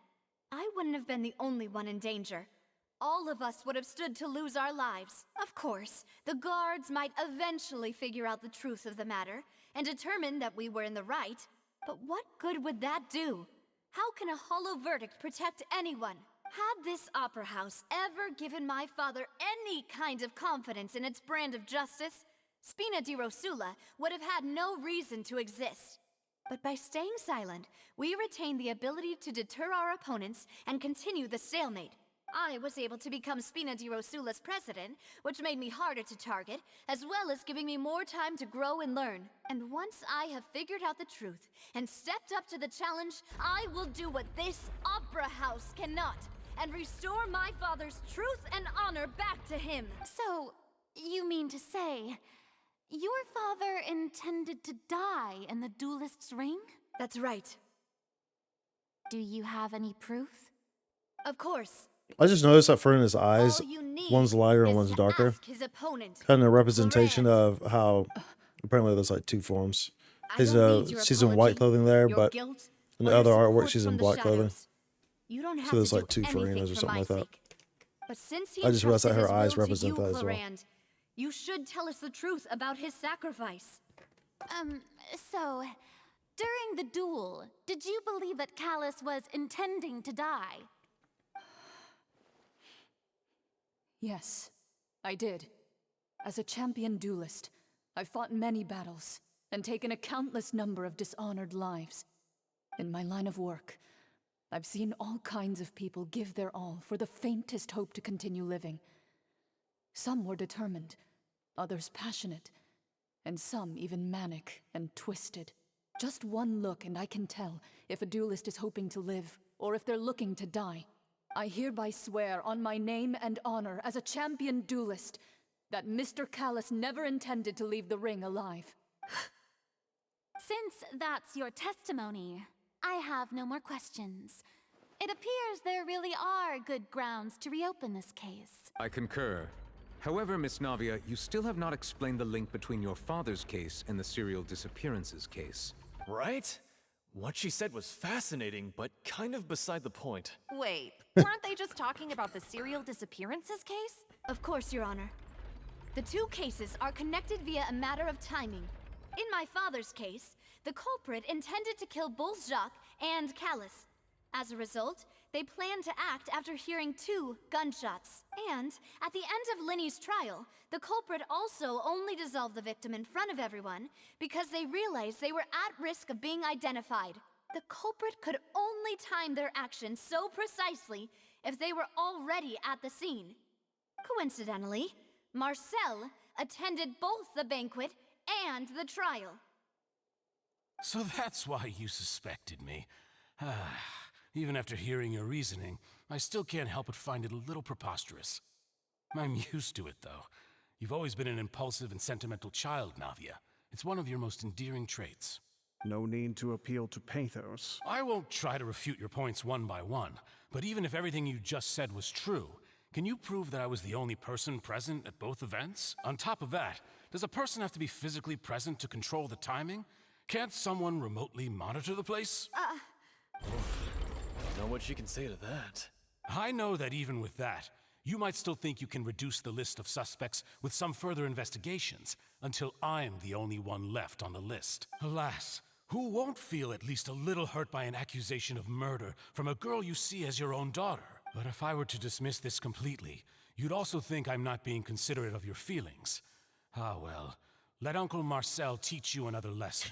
I wouldn't have been the only one in danger. All of us would have stood to lose our lives. Of course, the guards might eventually figure out the truth of the matter and determine that we were in the right. But what good would that do? How can a hollow verdict protect anyone? Had this opera house ever given my father any kind of confidence in its brand of justice, Spina di Rosula would have had no reason to exist. But by staying silent, we retain the ability to deter our opponents and continue the stalemate. I was able to become Spina di Rosula's president, which made me harder to target, as well as giving me more time to grow and learn. And once I have figured out the truth and stepped up to the challenge, I will do what this opera house cannot, and restore my father's truth and honor back to him. So, you mean to say, your father intended to die in the duelist's ring? That's right. Do you have any proof? Of course. I just noticed that for in his eyes, one's lighter and one's darker. Kind of a representation of how apparently there's like two forms. She's in white clothing there, but in the other artwork she's in black clothing. You don't have So there's to like two Farinas or something like that. But since he I just realized that her entrusted his eyes will represent to you, that as well. Clorand, you should tell us the truth about his sacrifice. So, during the duel, did you believe that Callus was intending to die? Yes, I did. As a champion duelist, I've fought many battles and taken a countless number of dishonored lives. In my line of work, I've seen all kinds of people give their all for the faintest hope to continue living. Some were determined, others passionate, and some even manic and twisted. Just one look and I can tell if a duelist is hoping to live or if they're looking to die. I hereby swear on my name and honor as a champion duelist that Mr. Callus never intended to leave the ring alive. Since that's your testimony, I have no more questions. It appears there really are good grounds to reopen this case. I concur. However, Miss Navia, you still have not explained the link between your father's case and the serial disappearances case. Right? What she said was fascinating, but kind of beside the point. Wait, weren't they just talking about the serial disappearances case? Of course, Your Honor. The two cases are connected via a matter of timing. In my father's case, the culprit intended to kill both Jacques and Callus. As a result, they planned to act after hearing 2 gunshots. And at the end of Linny's trial, the culprit also only dissolved the victim in front of everyone because they realized they were at risk of being identified. The culprit could only time their actions so precisely if they were already at the scene. Coincidentally, Marcel attended both the banquet and the trial. So that's why you suspected me. Even after hearing your reasoning, I still can't help but find it a little preposterous. I'm used to it, though. You've always been an impulsive and sentimental child, Navia. It's one of your most endearing traits. No need to appeal to pathos. I won't try to refute your points one by one, but even if everything you just said was true, can you prove that I was the only person present at both events? On top of that, does a person have to be physically present to control the timing? Can't someone remotely monitor the place? Don't know what you can say to that. I know that even with that, you might still think you can reduce the list of suspects with some further investigations, until I'm the only one left on the list. Alas, who won't feel at least a little hurt by an accusation of murder from a girl you see as your own daughter? But if I were to dismiss this completely, you'd also think I'm not being considerate of your feelings. Ah well, let Uncle Marcel teach you another lesson.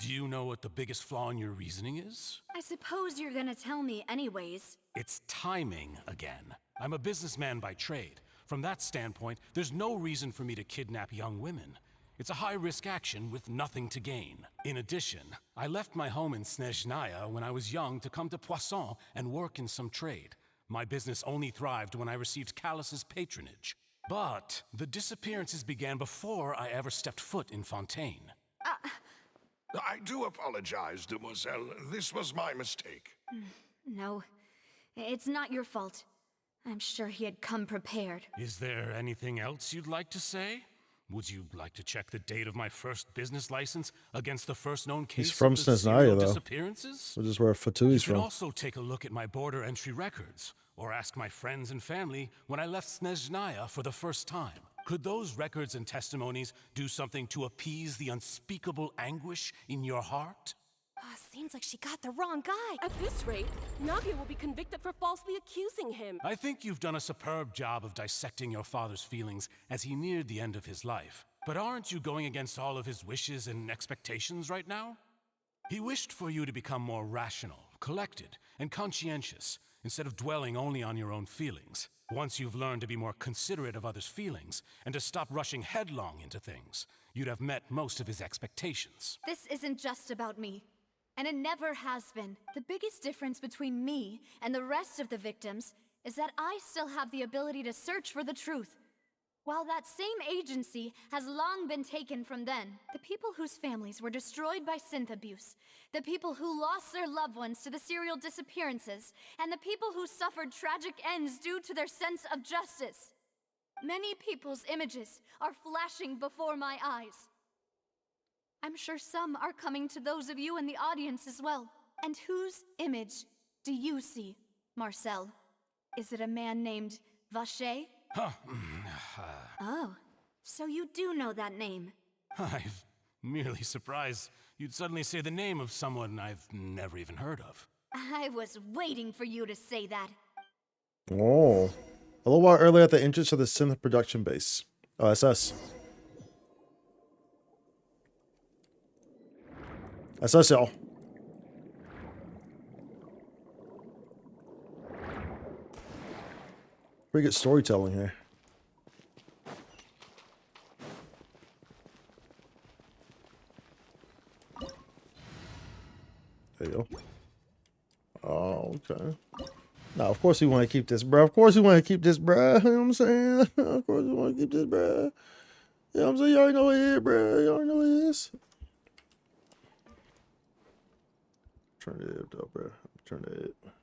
Do you know what the biggest flaw in your reasoning is? I suppose you're gonna tell me anyways. It's timing again. I'm a businessman by trade. From that standpoint, there's no reason for me to kidnap young women. It's a high-risk action with nothing to gain. In addition, I left my home in Snezhnaya when I was young to come to Poisson and work in some trade. My business only thrived when I received Callus's patronage. But the disappearances began before I ever stepped foot in Fontaine. I do apologize, demoiselle. This was my mistake. No, it's not your fault. I'm sure he had come prepared. Is there anything else you'd like to say? Would you like to check the date of my first business license against the first known case He's from of the Snezhnaya, serial though. disappearances? Which is where Fatui's You can from. also take a look at my border entry records, or ask my friends and family when I left Snezhnaya for the first time. Could those records and testimonies do something to appease the unspeakable anguish in your heart? Seems like she got the wrong guy. At this rate, Navia will be convicted for falsely accusing him. I think you've done a superb job of dissecting your father's feelings as he neared the end of his life. But aren't you going against all of his wishes and expectations right now? He wished for you to become more rational, collected, and conscientious, instead of dwelling only on your own feelings. Once you've learned to be more considerate of others' feelings, and to stop rushing headlong into things, you'd have met most of his expectations. This isn't just about me. And it never has been. The biggest difference between me and the rest of the victims is that I still have the ability to search for the truth. While that same agency has long been taken from them, the people whose families were destroyed by synth abuse, the people who lost their loved ones to the serial disappearances, and the people who suffered tragic ends due to their sense of justice. Many people's images are flashing before my eyes. I'm sure some are coming to those of you in the audience as well. And whose image do you see, Marcel? Is it a man named Vacher? Oh, so you do know that name. I'm merely surprised you'd suddenly say the name of someone I've never even heard of. I was waiting for you to say that. Oh. A little while earlier at the entrance to the synth production base. Oh, that's us. That's us, y'all. Pretty good storytelling here. There you go. Oh, okay. Now, of course we want to keep this, bro. Of course we want to keep this, bro. You know what I'm saying? Of course we want to keep this, bro. You know what I'm saying? You already know what it is, bro. You already know what it is. Turn it up, though, bro. Turn it up.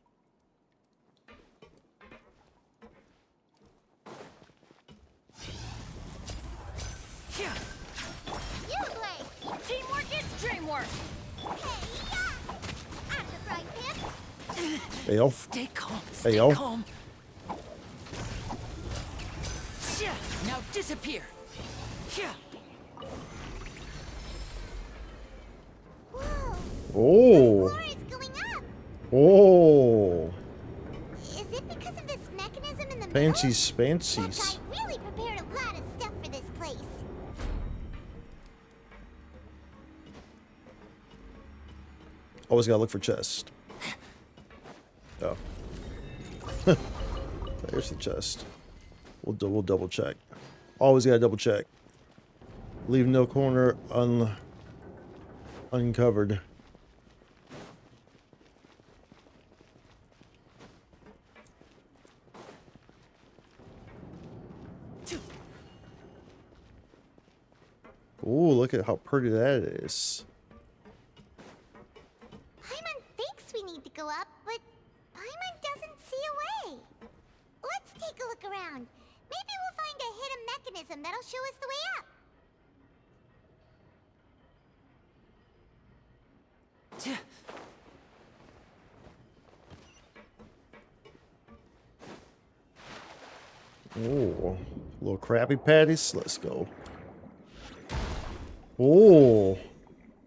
You play. Teamwork is dreamwork. Hey, yeah. I'm the right pick. Hey, yo. Stay calm. Hey, yo. Calm. Now disappear. Oh. Oh. Is it because of this mechanism in the Fancy spancies. I really prepared a lot of stuff for this place. Always gotta look for chest. Oh. There's the chest. We'll double check. Always gotta double check. Leave no corner uncovered. Ooh, look at how pretty that is. Paimon thinks we need to go up, but Paimon doesn't see a way. Let's take a look around. Maybe we'll find a hidden mechanism that'll show us the way up. Oh, little Krabby Patties. Let's go. Oh,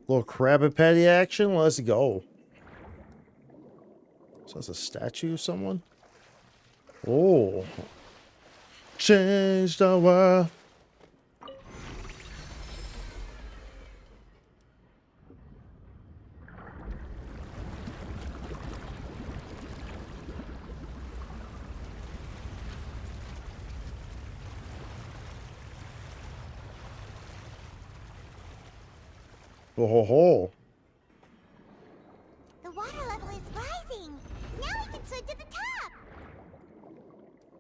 little Krabby Patty action. Let's go. So that's a statue of someone. Oh, change the world. Oh ho ho. The water level is rising. Now we can swim to the top.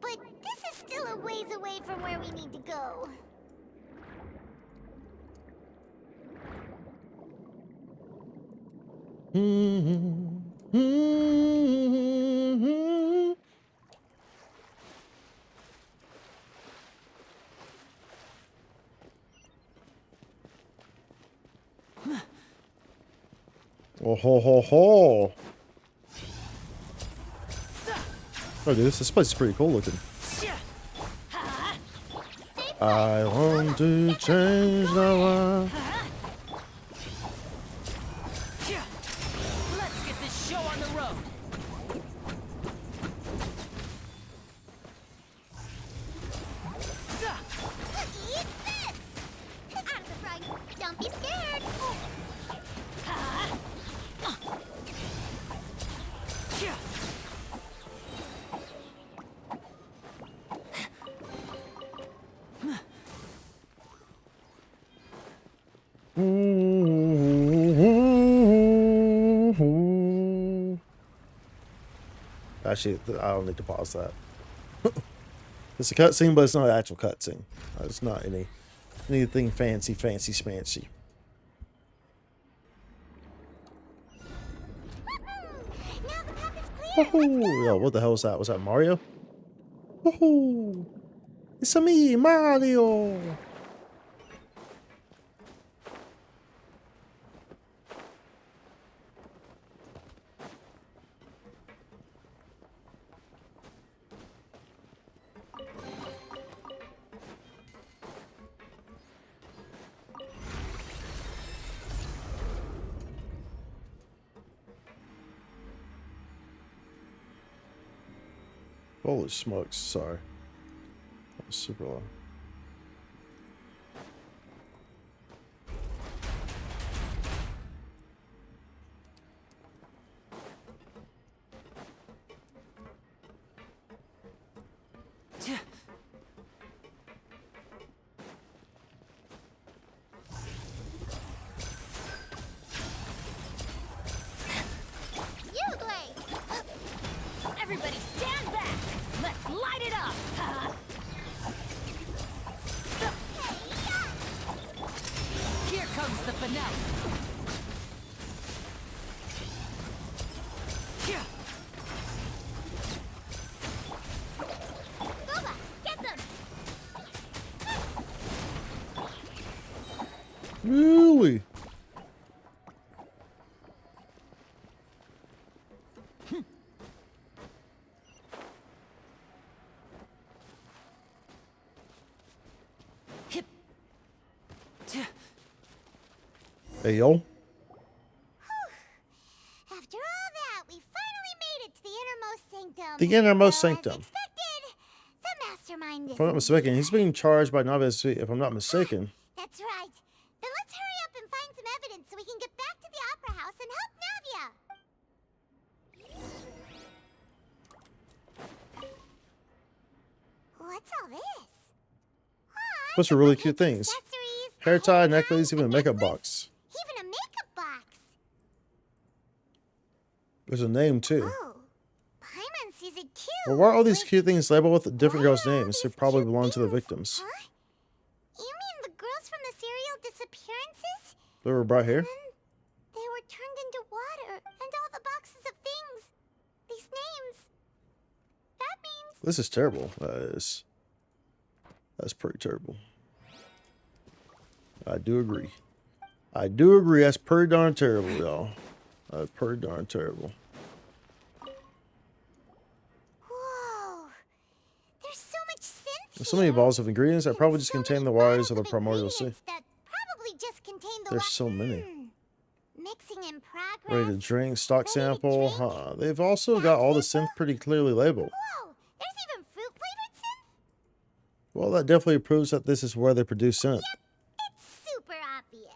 But this is still a ways away from where we need to go. Oh ho ho ho! Oh, dude, this place is pretty cool looking. I want to change the world. Let's get this show on the road. Eat this! Out of the frying. Don't be scared. Actually, I don't need to pause that. It's a cutscene, but it's not an actual cutscene. It's not anything fancy smancy. Woohoo! Yo, what the hell was that? Was that Mario? Woohoo! It's me, Mario! Holy smokes, sorry. That was super low. Everybody stand back! Let's light it up! Here comes the finale. Boba, get them! Really? Hey, yo. After all that, we finally made it to the innermost sanctum. The innermost Though, as sanctum. expected, the mastermind If I'm not isn't mistaken, here. he's being charged by Navia, if I'm not mistaken. That's right. Then let's hurry up and find some evidence so we can get back to the Opera House and help Navia. What's all this? Those are really cute things. Hair tie, necklace, even a makeup box. Even a makeup box. There's a name too. Oh, Paimon sees it too. Well, why are all these cute things labeled with different girls' names? They probably belong to the victims. Huh? You mean the girls from the serial disappearances? They were brought here. They were turned into water, and all the boxes of things. These names. That means. This is terrible. That's pretty terrible. I do agree. I do agree. That's pretty darn terrible, y'all. That's pretty darn terrible. Whoa. There's so much synth. There's so many balls of ingredients that probably just contain the waters of the primordial sea. That probably just contain the There's so many. Mixing in progress. Ready to drink, stock sample. Huh. They've also got all the synth pretty clearly labeled. Whoa. There's even fruit flavored synth. Well, that definitely proves that this is where they produce synth. Yep. It's super obvious.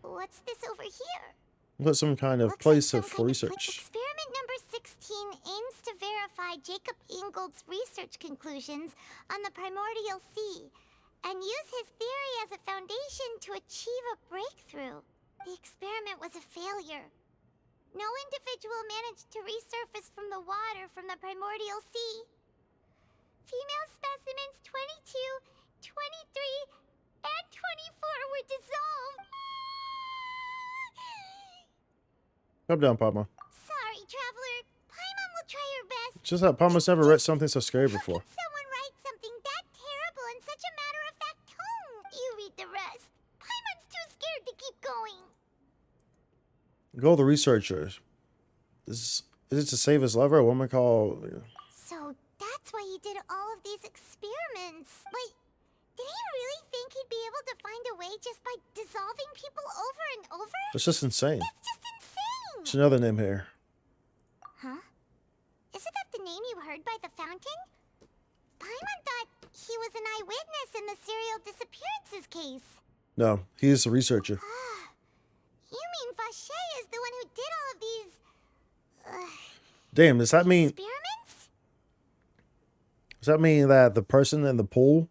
What's this over here? Looks some kind of place of research. Experiment number 16 aims to verify Jacob Ingold's research conclusions on the primordial sea and use his theory as a foundation to achieve a breakthrough. The experiment was a failure. No individual managed to resurface from the water from the primordial sea. Female specimens 22, 23, and 24 were dissolved. Calm down, Padma. Sorry, traveler. Paimon will try her best. It's just that Padma's never read something so scary before. Someone write Go the researcher. Is it to save his lover? What am I call? So that's why he did all of these experiments. Like, did he really think he'd be able to find a way just by dissolving people over and over? That's just insane. That's just insane! There's another name here. Huh? Isn't that the name you heard by the fountain? Paimon thought he was an eyewitness in the serial disappearances case. No, he's a researcher. You mean Vache is the one who did all of these... Damn, does that mean... experiments? Does that mean that the person in the pool,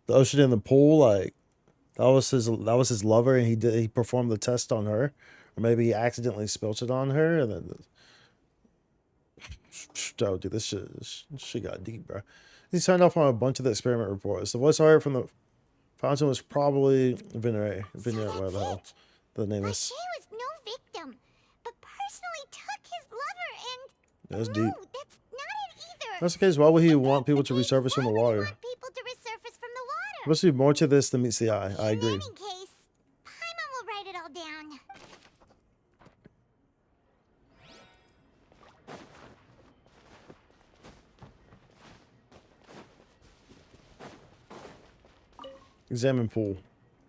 the ocean in the pool, like that was his lover, and he performed the test on her, or maybe he accidentally spilt it on her, and then oh, dude, this shit got deep, bro. He signed off on a bunch of the experiment reports. The voice I heard from the fountain was probably Vinere, whatever the hell the name is. Vache was no victim, but personally took his lover and... That's no, deep. that's not it either. That's the case. Why would he want people to resurface from the water? People to resurface from the water. There must be more to this than meets the eye. I agree. In any case, Paimon will write it all down. Examine pool.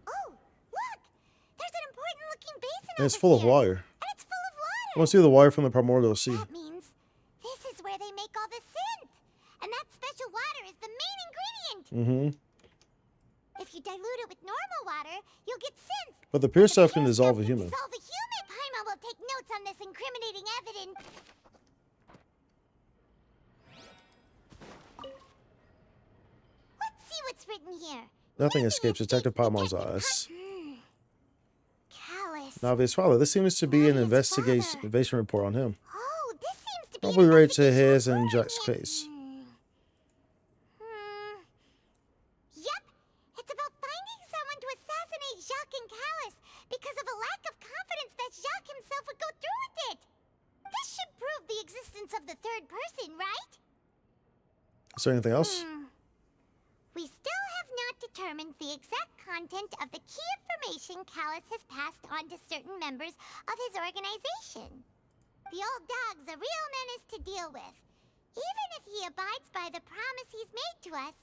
Oh, look! There's an important looking basin And it's full of water. And it's full of water! I want to see the water from the primordial sea. That means this is where they make all the synth! And that special water is the main ingredient! Mm-hmm. If you dilute it with normal water, you'll get synth. But the pure stuff can dissolve a human. Dissolve a human! Paimon will take notes on this incriminating evidence. Let's see what's written here. Nothing escapes Detective Paimon's eyes. Callous. Navia's father. This seems to be an investigation report on him. Oh, this seems to be Probably related to his and Jack's case. Yep, it's about finding someone to assassinate Jacques and Callus because of a lack of confidence that Jacques himself would go through with it. This should prove the existence of the third person, right? Is there anything else? We still have not determined the exact content of the key information Callus has passed on to certain members of his organization. The old dog's a real menace to deal with. Even if he abides by the promise he's made to us,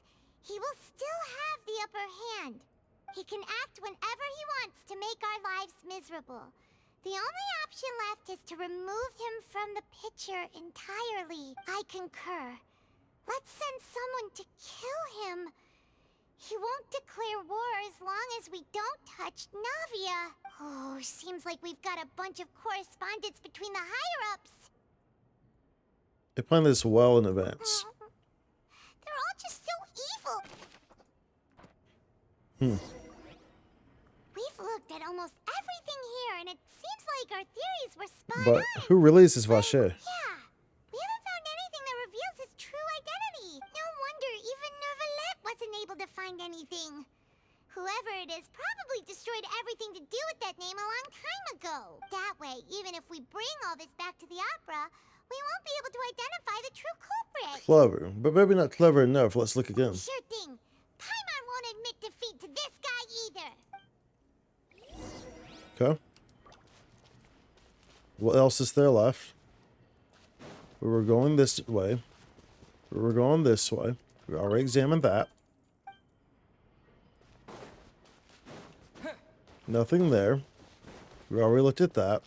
he will still have the upper hand. He can act whenever he wants to make our lives miserable. The only option left is to remove him from the picture entirely. I concur. Let's send someone to kill him. He won't declare war as long as we don't touch Navia. Oh, seems like we've got a bunch of correspondence between the higher-ups. They planned this well in advance. They're all just so evil. We've looked at almost everything here, and it seems like our theories were spot on. But who really is this Vache? Yeah, we haven't found anything that reveals his true identity. No wonder even Nervalette wasn't able to find anything. Whoever it is probably destroyed everything to do with that name a long time ago. That way, even if we bring all this back to the opera, we won't be able to identify the true culprit. Clever, but maybe not clever enough. Let's look again. Sure thing. Paimon won't admit defeat to this guy either. Okay. What else is there left? We were going this way. We were going this way. We already examined that. Nothing there. We already looked at that.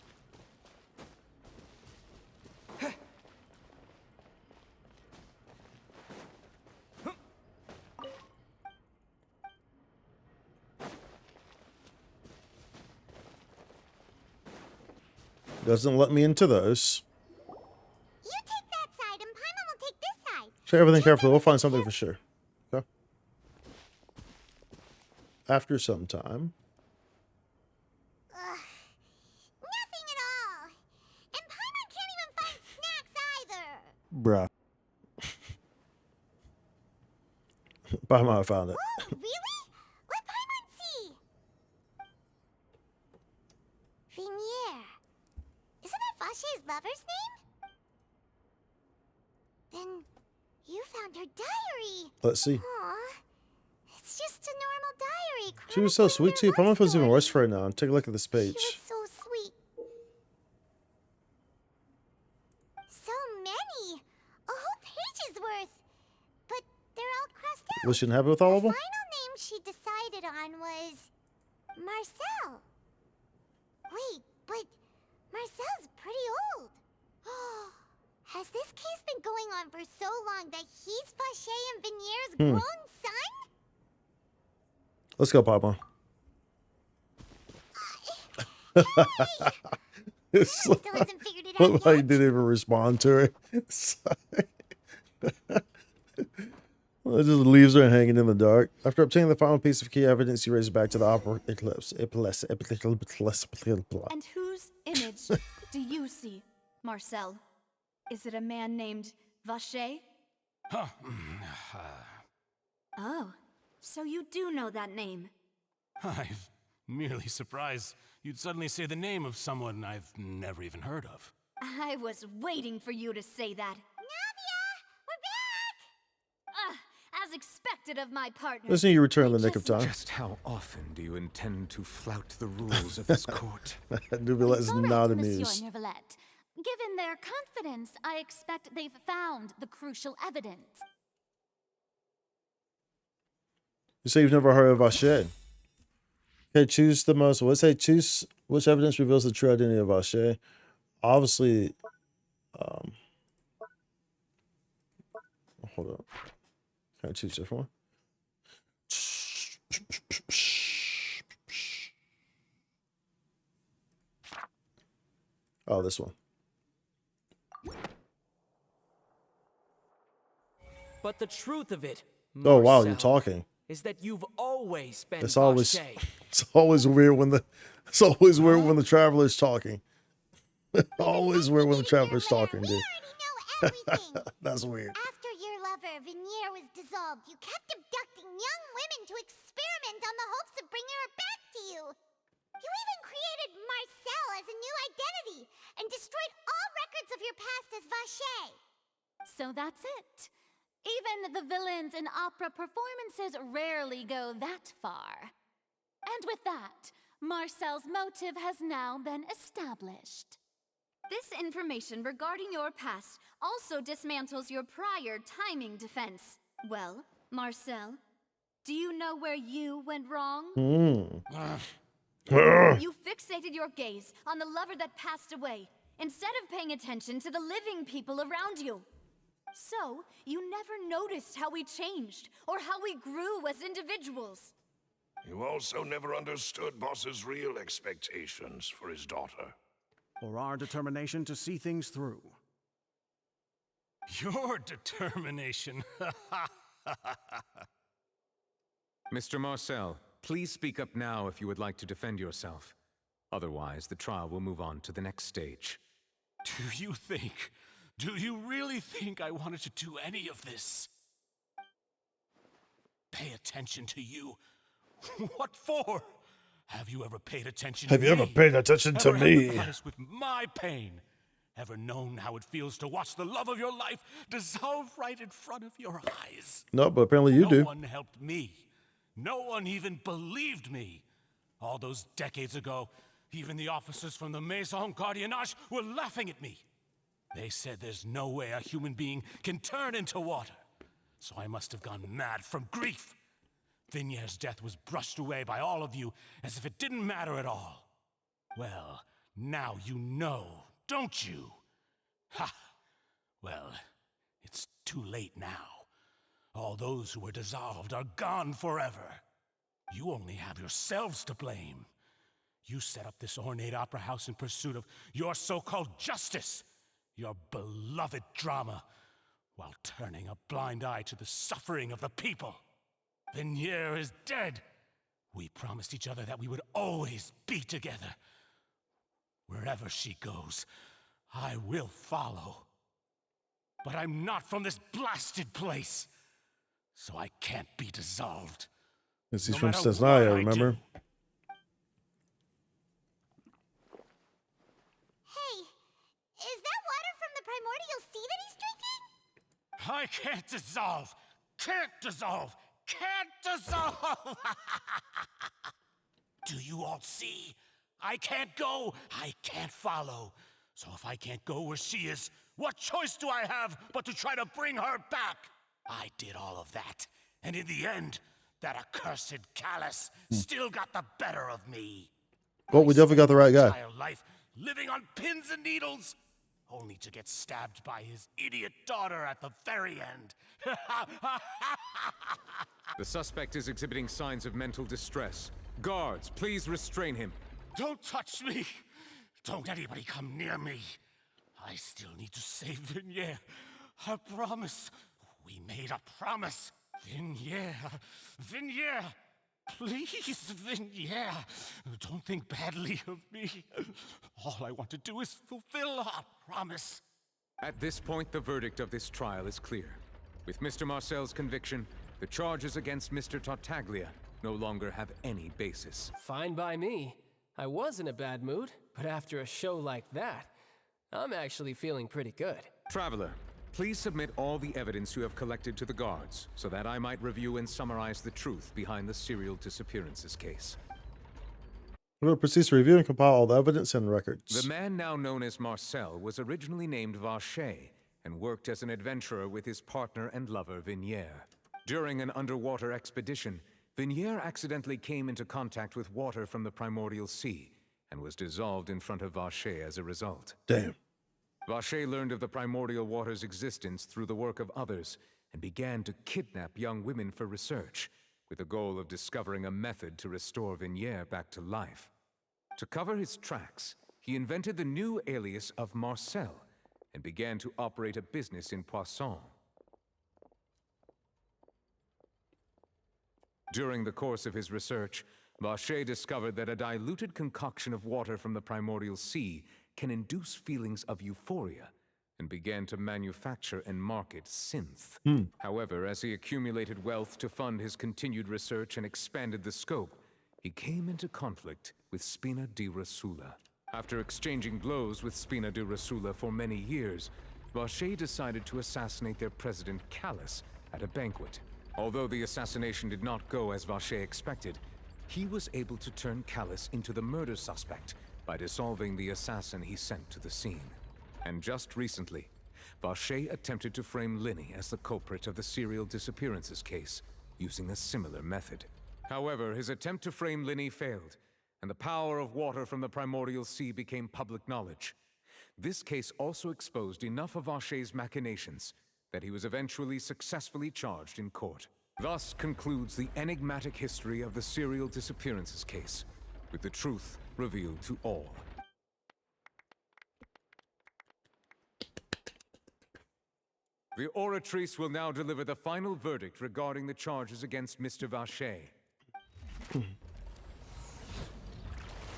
Doesn't let me into those. You take that side, and Paimon will take this side. Check everything carefully. We'll find something for sure. Okay. After some time. Nothing at all. And Paimon can't even find snacks either. Bruh. Paimon found it. Oh, really? Let Paimon see. Vinier. Isn't that Vache's lover's name? Then you found her diary. Let's see. Aw. It's just a normal diary. She was so sweet too. Paimon feels even worse for her now. Take a look at this page. She was so sweet. what shouldn't happen with all of them? Final name she decided on was Marcel. Wait, but Marcel's pretty old. Has this case been going on for so long that he's Vacher and Vinier's grown son? Let's go, Papa. Still hasn't figured it out Look like he yet. didn't even respond to her. It just leaves her hanging in the dark. After obtaining the final piece of key evidence, he races back to the opera eclipse. And whose image do you see, Marcel? Is it a man named Vacher? Oh, so you do know that name. I'm merely surprised you'd suddenly say the name of someone I've never even heard of. I was waiting for you to say that. Navia, we're back! As expected of my partner. Listen, you return in the nick of time. Just how often do you intend to flout the rules of this court? Neuvillette is not amused. Monsieur Neuvillette. Given their confidence, I expect they've found the crucial evidence. You say you've never heard of Vacher. Okay, choose the most. Let's say choose which evidence reveals the true identity of Vacher. Obviously, hold up. Can I choose a different one? Oh, this one. But the truth of it, Oh wow, Marcel, you're talking. is that you've always been It's always Vacher. it's always weird when the traveler's talking. Always weird when the traveler's talking, dude. That's weird. After your lover, Vinier, was dissolved, you kept abducting young women to experiment on the hopes of bringing her back to you. You even created Marcel as a new identity and destroyed all records of your past as Vacher. So that's it. Even the villains in opera performances rarely go that far. And with that, Marcel's motive has now been established. This information regarding your past also dismantles your prior timing defense. Well, Marcel, do you know where you went wrong? You fixated your gaze on the lover that passed away, instead of paying attention to the living people around you. So, you never noticed how we changed, or how we grew as individuals. You also never understood Boss's real expectations for his daughter. Or our determination to see things through. Your determination. Mr. Marcel, please speak up now if you would like to defend yourself. Otherwise, the trial will move on to the next stage. Do you really think I wanted to do any of this? Pay attention to you? What for? Have you ever paid attention to me? Have you ever paid attention to me? Empathized with my pain? Ever known how it feels to watch the love of your life dissolve right in front of your eyes? No, but apparently you do. No one helped me. No one even believed me. All those decades ago, even the officers from the Maison Gardiennage were laughing at me. They said there's no way a human being can turn into water. So I must have gone mad from grief. Vinier's death was brushed away by all of you as if it didn't matter at all. Well, now you know, don't you? Ha! Well, it's too late now. All those who were dissolved are gone forever. You only have yourselves to blame. You set up this ornate opera house in pursuit of your so-called justice, your beloved drama, while turning a blind eye to the suffering of the people. Vinier is dead. We promised each other that we would always be together. Wherever she goes, I will follow. But I'm not from this blasted place, so I can't be dissolved. This is No from matter Cesaya, what I remember? do. Hey, is that water from the primordial sea that he's drinking? I can't dissolve! Can't dissolve! Can't dissolve! Do you all see? I can't go, I can't follow. So if I can't go where she is, what choice do I have but to try to bring her back? I did all of that, And in the end, that accursed Callus still got the better of me. Well, we definitely got the right guy. Entire life living on pins and needles, only to get stabbed by his idiot daughter at the very end. The suspect is exhibiting signs of mental distress. Guards, please restrain him. Don't touch me! Don't anybody come near me. I still need to save Vignier. I promise. We made a promise. Vignier. Vignier. Please, Vignier. Don't think badly of me. All I want to do is fulfill our promise. At this point, the verdict of this trial is clear. With Mr. Marcel's conviction, the charges against Mr. Tartaglia no longer have any basis. Fine by me. I was in a bad mood, but after a show like that, I'm actually feeling pretty good. Traveler, please submit all the evidence you have collected to the guards, so that I might review and summarize the truth behind the serial disappearances case. We'll proceed to review and compile all the evidence and records. The man now known as Marcel was originally named Vacher and worked as an adventurer with his partner and lover Vignier. During an underwater expedition, Vignier accidentally came into contact with water from the primordial sea and was dissolved in front of Vacher as a result. Damn. Vacher learned of the primordial water's existence through the work of others and began to kidnap young women for research, with the goal of discovering a method to restore Vignier back to life. To cover his tracks, he invented the new alias of Marcel and began to operate a business in Poisson. During the course of his research, Vacher discovered that a diluted concoction of water from the primordial sea can induce feelings of euphoria, and began to manufacture and market synth. However, as he accumulated wealth to fund his continued research and expanded the scope, he came into conflict with Spina di Rosula. After exchanging blows with Spina di Rosula for many years, Vacher decided to assassinate their president Callus at a banquet. Although the assassination did not go as Vacher expected, he was able to turn Callus into the murder suspect by dissolving the assassin he sent to the scene. And just recently, Vacher attempted to frame Linny as the culprit of the serial disappearances case, using a similar method. However, his attempt to frame Linny failed, and the power of water from the primordial sea became public knowledge. This case also exposed enough of Vacher's machinations that he was eventually successfully charged in court. Thus concludes the enigmatic history of the serial disappearances case, with the truth revealed to all. The Oratrice will now deliver the final verdict regarding the charges against Mr. Vacher.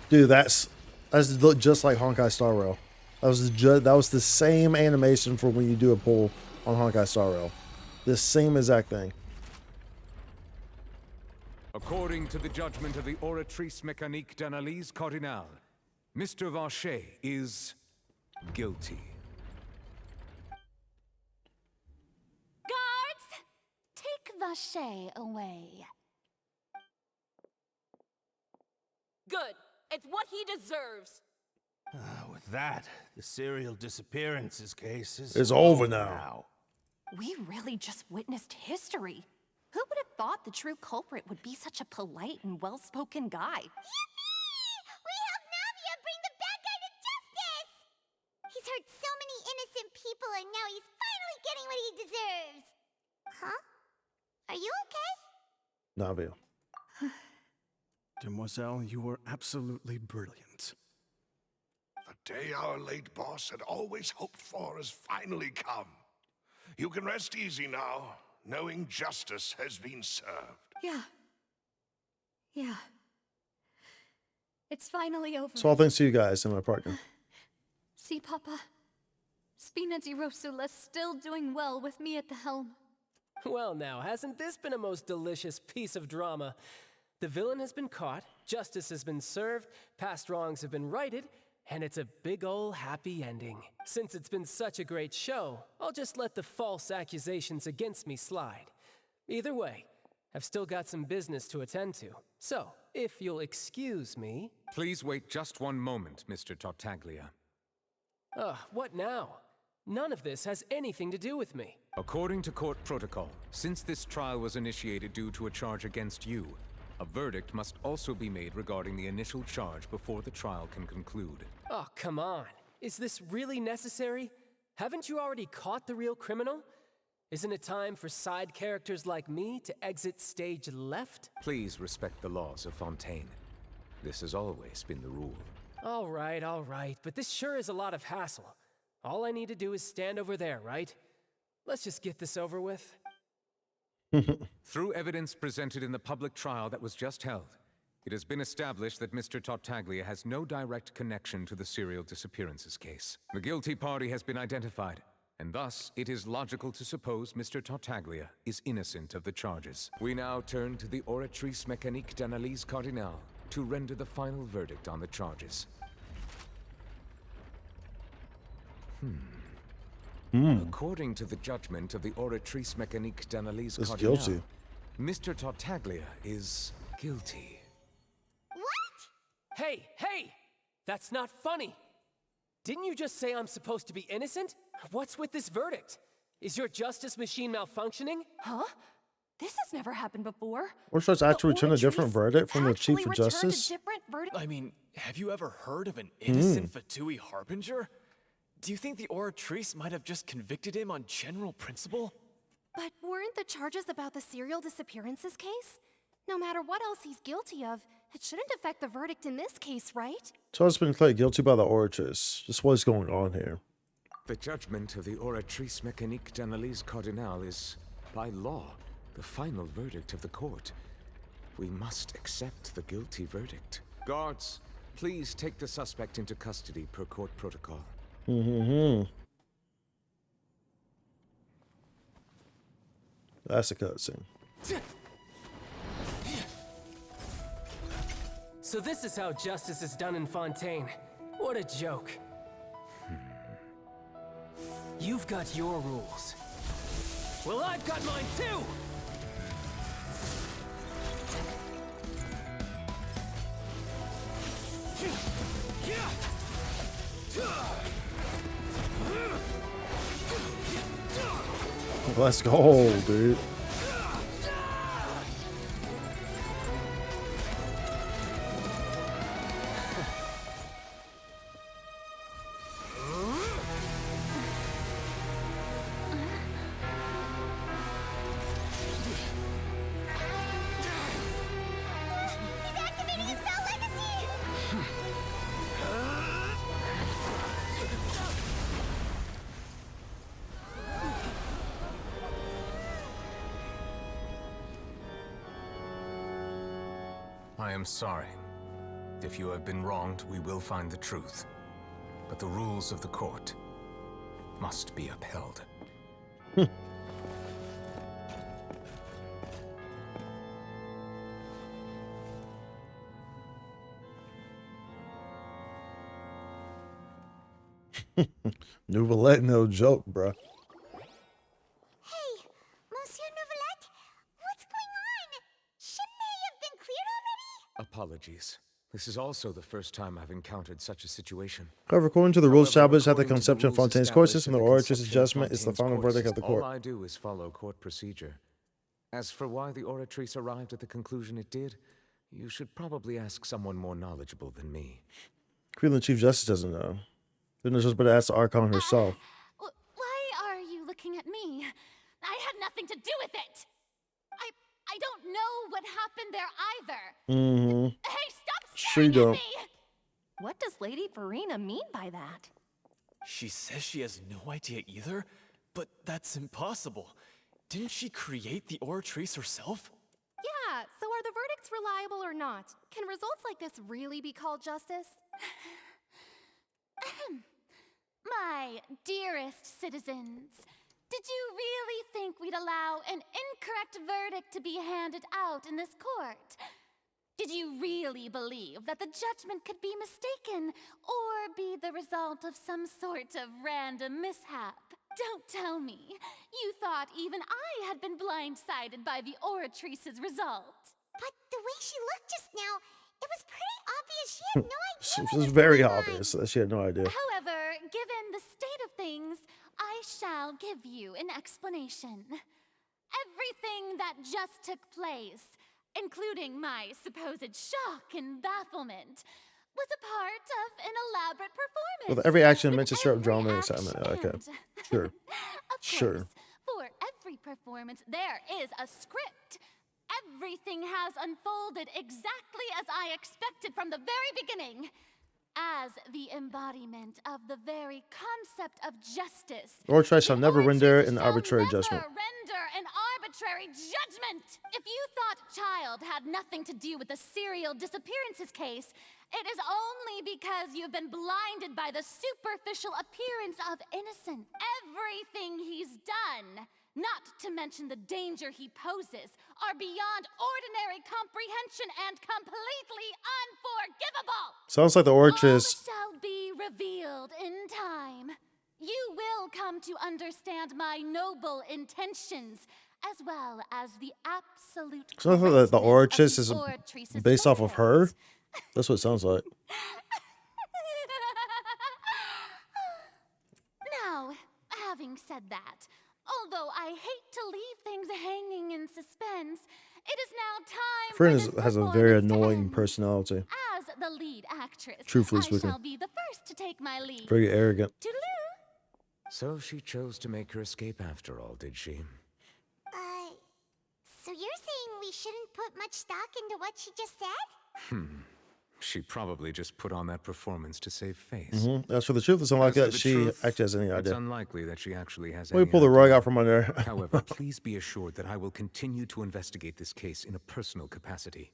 Dude, that's look just like Honkai Star Rail. That was the same animation for when you do a pull on Honkai Star Rail. The same exact thing. According to the judgment of the Oratrice Mécanique d'Analyse Cardinale, Mr. Vacher is guilty. Guards, take Vacher away. Good. It's what he deserves. With that, the serial disappearances case is It's over now. We really just witnessed history. Who would have thought the true culprit would be such a polite and well-spoken guy? We helped Navia bring the bad guy to justice! He's hurt so many innocent people and now he's finally getting what he deserves! Huh? Are you okay? Navia. Demoiselle, you were absolutely brilliant. The day our late boss had always hoped for has finally come. You can rest easy now, knowing justice has been served. Yeah. It's finally over. So all thanks to you guys and my partner. See, Papa? Spina di Rosula's still doing well with me at the helm. Well now, hasn't this been a most delicious piece of drama? The villain has been caught, justice has been served, past wrongs have been righted, and it's a big ol' happy ending. Since it's been such a great show, I'll just let the false accusations against me slide. Either way, I've still got some business to attend to. So, if you'll excuse me... Please wait just one moment, Mr. Tartaglia. What now? None of this has anything to do with me. According to court protocol, since this trial was initiated due to a charge against you, a verdict must also be made regarding the initial charge before the trial can conclude. Oh, come on. Is this really necessary? Haven't you already caught the real criminal? Isn't it time for side characters like me to exit stage left? Please respect the laws of Fontaine. This has always been the rule. All right, but this sure is a lot of hassle. All I need to do is stand over there, right? Let's just get this over with. Through evidence presented in the public trial that was just held, it has been established that Mr. Tartaglia has no direct connection to the serial disappearances case. The guilty party has been identified, and thus it is logical to suppose Mr. Tartaglia is innocent of the charges. We now turn to the Oratrice Mécanique d'Analyse Cardinale to render the final verdict on the charges. According to the judgment of the Oratrice Mécanique d'Analyse Cardinale, guilty. Mr. Tartaglia is guilty. Hey! That's not funny! Didn't you just say I'm supposed to be innocent? What's with this verdict? Is your justice machine malfunctioning? Huh? This has never happened before. Or should I actually return a different verdict from the Chief of Justice? I mean, have you ever heard of an innocent Fatui Harbinger? Do you think the Oratrice might have just convicted him on general principle? But weren't the charges about the serial disappearances case? No matter what else he's guilty of, it shouldn't affect the verdict in this case, right? So it's been declared guilty by the Oratrice. Just what's going on here? The judgment of the Oratrice Mécanique d'Analyse Cardinale is, by law, the final verdict of the court. We must accept the guilty verdict. Guards, please take the suspect into custody per court protocol. That's a cutscene. So this is how justice is done in Fontaine. What a joke. You've got your rules. Well, I've got mine too! Let's go, dude. I am sorry. If you have been wronged, we will find the truth. But the rules of the court must be upheld. Nouvellette, no joke, bruh. Hey, Monsieur Nouvellette, what's going on? Shouldn't they have been cleared already? Apologies. This is also the first time I've encountered such a situation. However, according to the rules established at the conception of Fontaine's court system, the Oratrice's judgment is the final verdict of the court. All I do is follow court procedure. As for why the Oratrice arrived at the conclusion it did, you should probably ask someone more knowledgeable than me. Queen the Chief Justice doesn't know. Then it's just better ask the Archon herself. Why are you looking at me? I had nothing to do with it. I don't know what happened there either. Hey, stop staring at me! What does Lady Farina mean by that? She says she has no idea either, but that's impossible. Didn't she create the Oratrice herself? Yeah, so are the verdicts reliable or not? Can results like this really be called justice? My dearest citizens, did you really think we'd allow an incorrect verdict to be handed out in this court? Did you really believe that the judgment could be mistaken or be the result of some sort of random mishap? Don't tell me you thought even I had been blindsided by the Oratrice's result. But the way she looked just now, it was pretty obvious she had no idea. It was very obvious that she had no idea. However, given the state of things, I shall give you an explanation. Everything that just took place, including my supposed shock and bafflement, was a part of an elaborate performance. With every action meant to stir up drama and excitement. Okay, sure, sure. For every performance, there is a script. Everything has unfolded exactly as I expected from the very beginning. As the embodiment of the very concept of justice. Or try shall never render an arbitrary judgment. Render an arbitrary judgment. If you thought Child had nothing to do with the serial disappearances case, it is only because you've been blinded by the superficial appearance of innocence. Everything he's done, not to mention the danger he poses, are beyond ordinary comprehension and completely unforgivable. Sounds like the Orchis. All shall be revealed in time. You will come to understand my noble intentions, as well as the absolute. So I thought that the Orchis is based off of her. That's what it sounds like. Now, having said that, although I hate to leave things hanging in suspense, it is now time Fern for this has a very annoying personality. As the lead actress, Truthfully I speaking. shall be the first to take my lead. Very arrogant. So she chose to make her escape after all, did she? So you're saying we shouldn't put much stock into what she just said? She probably just put on that performance to save face. As for the truth, it's unlikely that she actually has any It's idea. unlikely that she actually has Let me any pull the idea. rug out from under her. However, please be assured that I will continue to investigate this case in a personal capacity.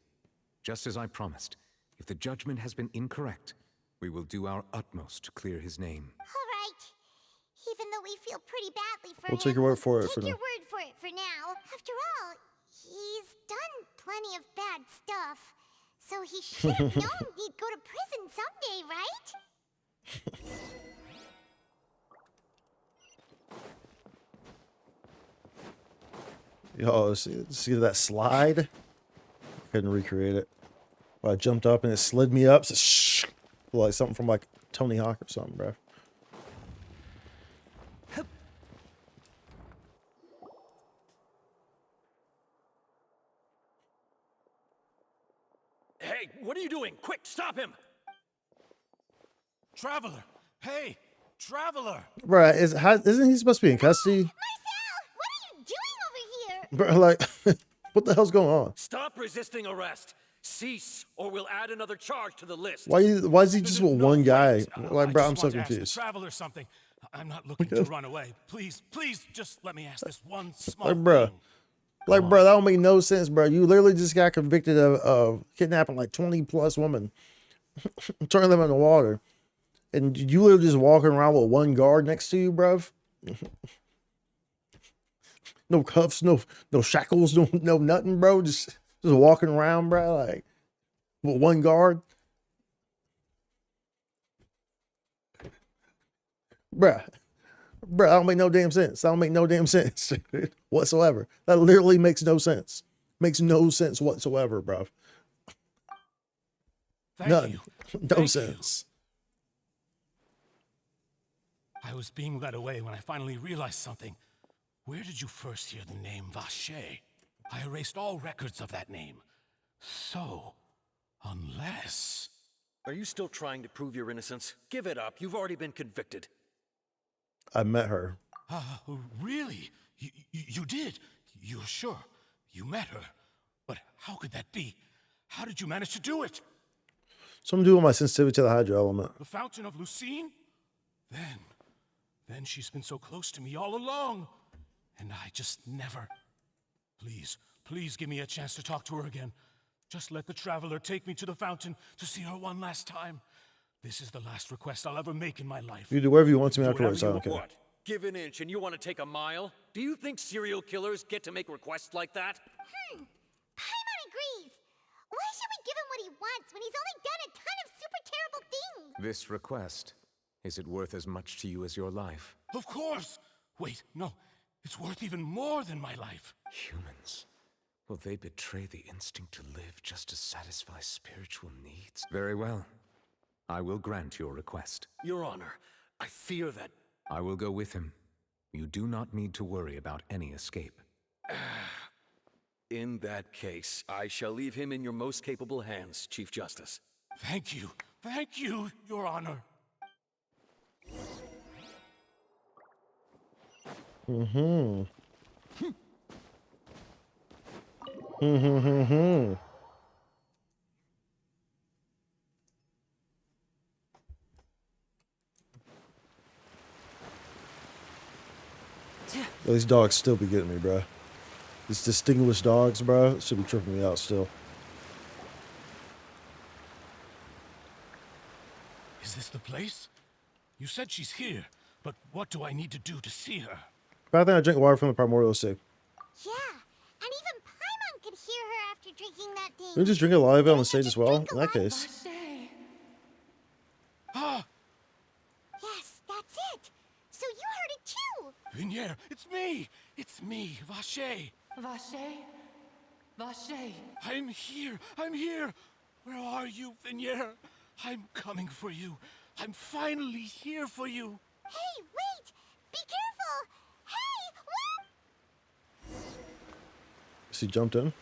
Just as I promised, if the judgment has been incorrect, we will do our utmost to clear his name. All right. Even though we feel pretty badly for We'll him, take your word for it for take now. your word for it for now. After all, he's done plenty of bad stuff. So he should have known he'd go to prison someday, right? Yo, see that slide? Couldn't recreate it. Well, I jumped up and it slid me up. So shh, like something from like Tony Hawk or something, bro. Hey, what are you doing? Quick, stop him! Traveler! Hey! Traveler! Bro, isn't he supposed to be in custody? Bro, like, what the hell's going on? Stop resisting arrest! Cease, or we'll add another charge to the list. Why is he just with one guy? Like, bro, I I'm just so want to ask the confused. traveler something. I'm not looking to run away. Please, please, just let me ask this one small Like, bro. thing. Like, bro, that don't make no sense, bro. You literally just got convicted of kidnapping like 20 plus women, turning them in the water. And you literally just walking around with one guard next to you, bruv. No cuffs, no shackles, no nothing, bro. Just walking around, bro, like with one guard. Bruh, that don't make no damn sense. That don't make no damn sense whatsoever. That literally makes no sense. Makes no sense whatsoever, bruv. None. No sense. I was being led away when I finally realized something. Where did you first hear the name Vache? I erased all records of that name. So, unless... Are you still trying to prove your innocence? Give it up. You've already been convicted. I met her. Really? You did? You're sure? You met her? But how could that be? How did you manage to do it? Something to do with my sensitivity to the hydro element. The Fountain of Lucine? Then she's been so close to me all along. And I just never... Please give me a chance to talk to her again. Just let the traveler take me to the fountain to see her one last time. This is the last request I'll ever make in my life. You do whatever you want to me afterwards. I don't care. What? Give an inch and you want to take a mile? Do you think serial killers get to make requests like that? Paimon agrees. Why should we give him what he wants when he's only done a ton of super terrible things? This request, is it worth as much to you as your life? Of course! Wait, no. It's worth even more than my life. Humans. Will they betray the instinct to live just to satisfy spiritual needs? Very well. I will grant your request. Your Honor, I fear that... I will go with him. You do not need to worry about any escape. In that case, I shall leave him in your most capable hands, Chief Justice. Thank you, Your Honor. Mm-hmm. Mm-hmm. These dogs still be getting me, bro. These distinguished dogs, bro, should be tripping me out still. Is this the place? You said she's here, but what do I need to do to see her? But I think I drink water from the primordial sea. Yeah, and even Paimon could hear her after drinking that thing. Can we just drink it live on the stage as well? In that case. Ah! Yes, that's it. So you heard it too. Vinier, it's me! It's me, Vache! Vache? Vache? I'm here! Where are you, Vinier? I'm coming for you. I'm finally here for you. Hey, wait! Be careful! Hey, what? She jumped in.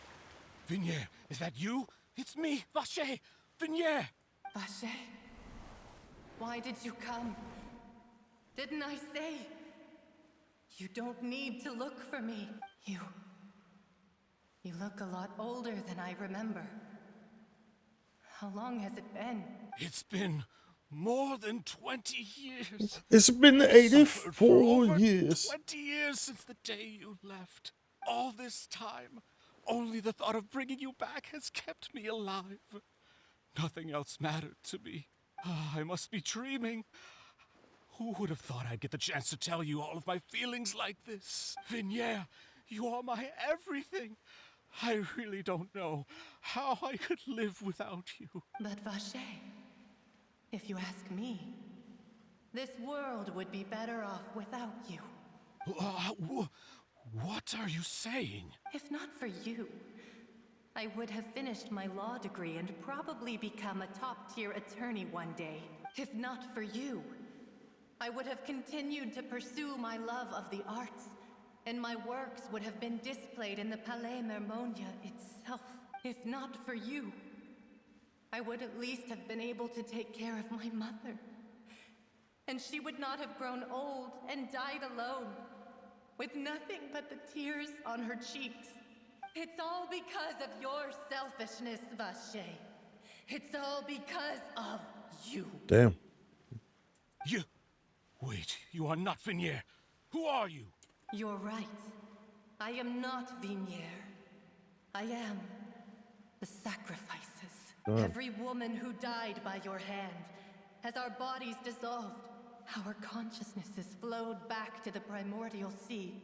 Vinier, is that you? It's me, Vache! Vinier! Vache? Why did you come? Didn't I say? You don't need to look for me. You look a lot older than I remember. How long has it been? It's been more than 20 years. It's been 84 years. 20 years since the day you left. All this time, only the thought of bringing you back has kept me alive. Nothing else mattered to me. I must be dreaming. Who would have thought I'd get the chance to tell you all of my feelings like this? Vinier, you are my everything. I really don't know how I could live without you. But Vache, if you ask me, this world would be better off without you. What are you saying? If not for you, I would have finished my law degree and probably become a top-tier attorney one day. If not for you, I would have continued to pursue my love of the arts, and my works would have been displayed in the Palais Mermonia itself. If not for you, I would at least have been able to take care of my mother. And she would not have grown old and died alone, with nothing but the tears on her cheeks. It's all because of your selfishness, Vache. It's all because of you. Damn. You... Wait, you are not Vinier. Who are you? You're right. I am not Vinier. I am the sacrifices. Every woman who died by your hand, as our bodies dissolved, our consciousnesses flowed back to the primordial sea.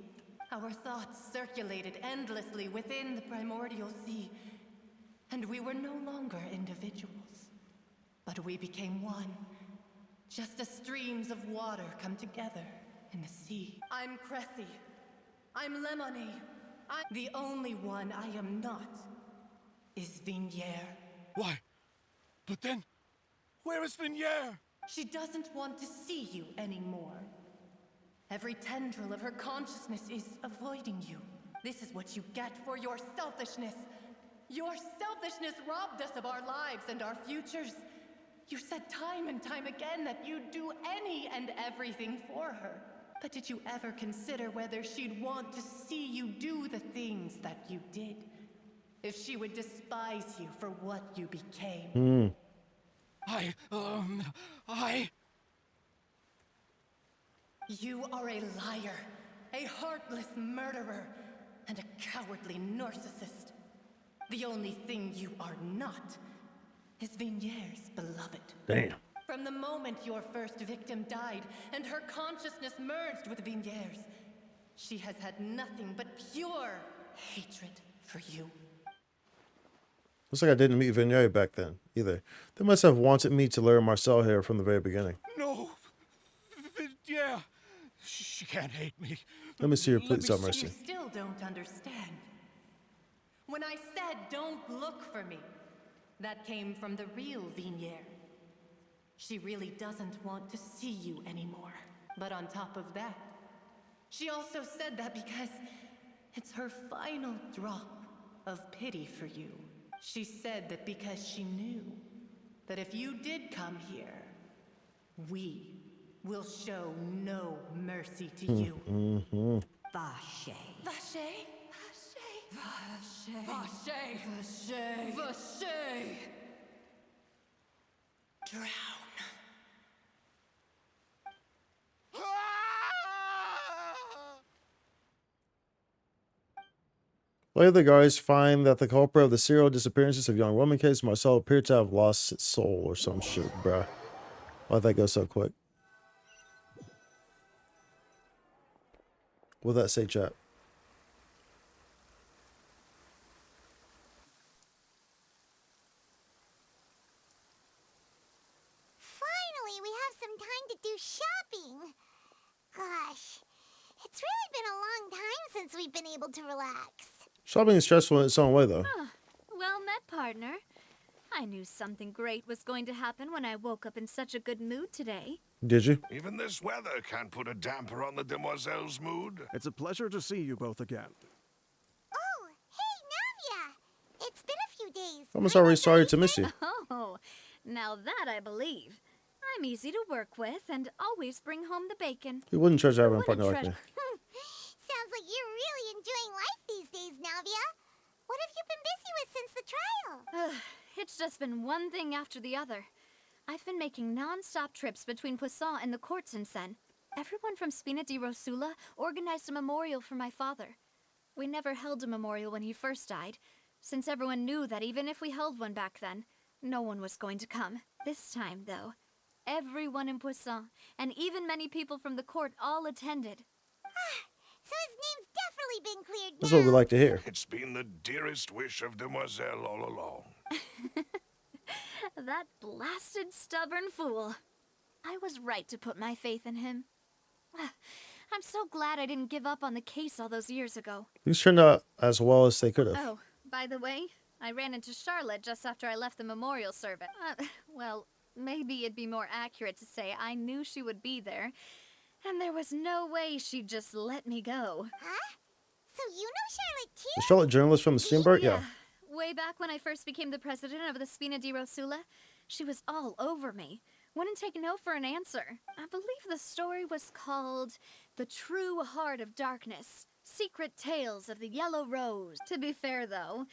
Our thoughts circulated endlessly within the primordial sea, and we were no longer individuals. But we became one, just as streams of water come together in the sea. I'm Cressy. I'm Lemonade. The only one I am not is Vinier. Why? But then, where is Vinier? She doesn't want to see you anymore. Every tendril of her consciousness is avoiding you. This is what you get for your selfishness. Your selfishness robbed us of our lives and our futures. You said time and time again that you'd do any and everything for her. But did you ever consider whether she'd want to see you do the things that you did? If she would despise you for what you became? You are a liar, a heartless murderer, and a cowardly narcissist. The only thing you are not is Vinier's beloved. Damn. From the moment your first victim died and her consciousness merged with Vinier's, she has had nothing but pure hatred for you. Looks like I didn't meet Vinier back then, either. They must have wanted me to learn Marcel here from the very beginning. No! Yeah! She can't hate me. Let me see her, please, have You mercy. still don't understand. When I said don't look for me, that came from the real Vinier. She really doesn't want to see you anymore. But on top of that, She also said that because it's her final drop of pity for you. She said that because she knew that if you did come here, we will show no mercy to you. Vache. Vache? Vache? Vache? Vache? Vache? Drown. Later, the guards find that the culprit of the serial disappearances of young woman case, Marcel, appeared to have lost its soul or some shit, bruh. Why'd that go so quick? What'd that say, chat? Finally, we have some time to do shopping. Gosh, it's really been a long time since we've been able to relax. Shopping is stressful in its own way, though. Well met, partner. I knew something great was going to happen when I woke up in such a good mood today. Did you? Even this weather can't put a damper on the demoiselle's mood. It's a pleasure to see you both again. Oh, hey, Navia! It's been a few days. I'm sorry to miss you. Oh, now that I believe. I'm easy to work with and always bring home the bacon. You wouldn't treasure having a What partner like treasure. me. Sounds like you're really enjoying life these days, Navia. What have you been busy with since the trial? It's just been one thing after the other. I've been making non-stop trips between Poisson and the courts in Seine. Everyone from Spina di Rosula organized a memorial for my father. We never held a memorial when he first died, since everyone knew that even if we held one back then, no one was going to come. This time, though, everyone in Poisson, and even many people from the court, all attended. So his name's definitely been cleared That's what we like to hear. It's been the dearest wish of Demoiselle all along. That blasted stubborn fool. I was right to put my faith in him. I'm so glad I didn't give up on the case all those years ago. Things turned out as well as they could have. Oh, by the way, I ran into Charlotte just after I left the memorial service. Well, maybe it'd be more accurate to say I knew she would be there, and there was no way she'd just let me go. Huh? So you know Charlotte too? The Charlotte journalist from the Steamboat? Yeah. Way back when I first became the president of the Spina di Rosula, she was all over me. Wouldn't take no for an answer. I believe the story was called The True Heart of Darkness, Secret Tales of the Yellow Rose. To be fair, though,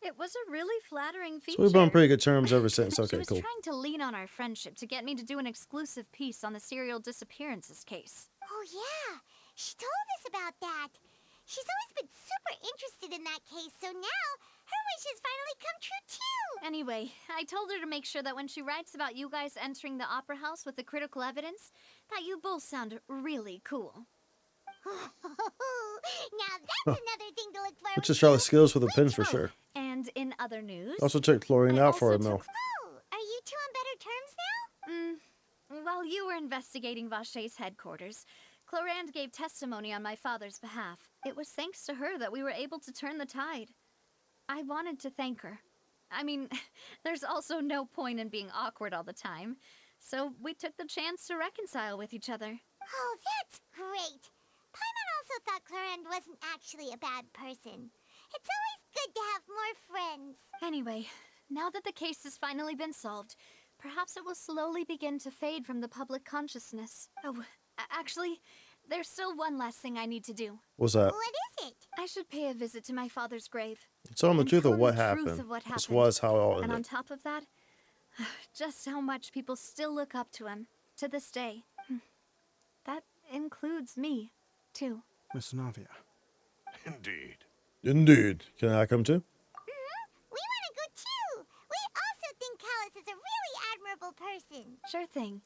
it was a really flattering feature. So we've been on pretty good terms ever since. She Okay, was cool. trying to lean on our friendship to get me to do an exclusive piece on the serial disappearances case. Oh yeah, she told us about that. She's always been super interested in that case, so now her wish has finally come true too. Anyway, I told her to make sure that when she writes about you guys entering the opera house with the critical evidence, that you both sound really cool. Now that's another thing to look forward Which is Charlotte's skills with the pins for sure. And in other news... Also took Chlorine out for a mill. Oh, are you two on better terms now? While you were investigating Vache's headquarters, Clorinde gave testimony on my father's behalf. It was thanks to her that we were able to turn the tide. I wanted to thank her. I mean, there's also no point in being awkward all the time, so we took the chance to reconcile with each other. Oh, that's great. Paimon also thought Clorinde wasn't actually a bad person. It's always good to have more friends. Anyway, now that the case has finally been solved, perhaps it will slowly begin to fade from the public consciousness. Oh, actually, there's still one last thing I need to do. What's that? What is it? I should pay a visit to my father's grave. Tell him the truth of what Truth happened. of what This happened. was how it all And on ended. top of that, just how much people still look up to him to this day. That includes me, too. Miss Navia. Indeed. Indeed. Can I come too? We want to go too. We also think Callus is a really admirable person. Sure thing.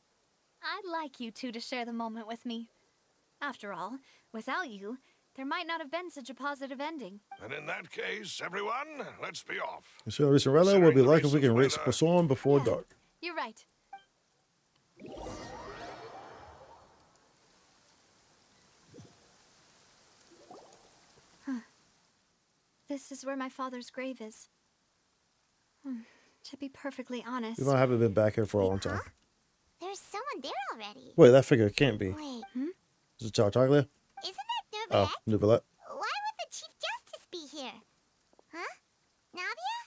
I'd like you two to share the moment with me. After all, without you, there might not have been such a positive ending. And in that case, everyone, let's be off. So Cinderella will be like if we can reach Poisson before dark. You're right. This is where my father's grave is. To be perfectly honest... You might haven't been back here for a long time. There's someone there already. Wait, that figure can't be. Wait, Is it Tartaglia? isn't that Oh, Nouvellette. Why would the Chief Justice be here? Huh? Navia?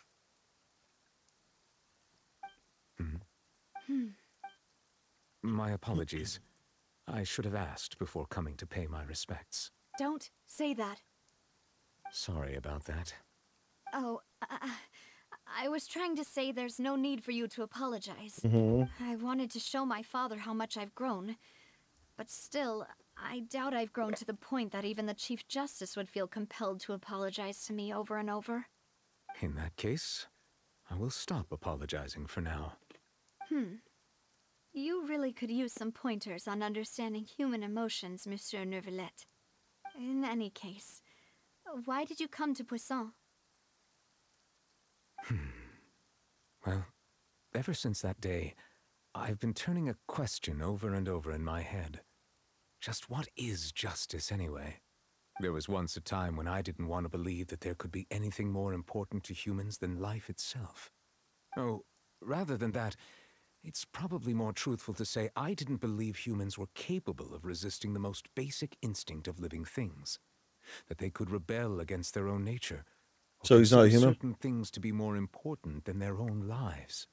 My apologies. I should have asked before coming to pay my respects. Don't say that. Sorry about that. Oh, I was trying to say there's no need for you to apologize. I wanted to show my father how much I've grown. But still, I doubt I've grown to the point that even the Chief Justice would feel compelled to apologize to me over and over. In that case, I will stop apologizing for now. You really could use some pointers on understanding human emotions, Monsieur Neuvillette. In any case, why did you come to Poisson? Well, ever since that day, I've been turning a question over and over in my head. Just what is justice anyway? There was once a time when I didn't want to believe that there could be anything more important to humans than life itself. Oh, rather than that, it's probably more truthful to say I didn't believe humans were capable of resisting the most basic instinct of living things. That they could rebel against their own nature. So he's not a consider human? certain things to be more important than their own lives.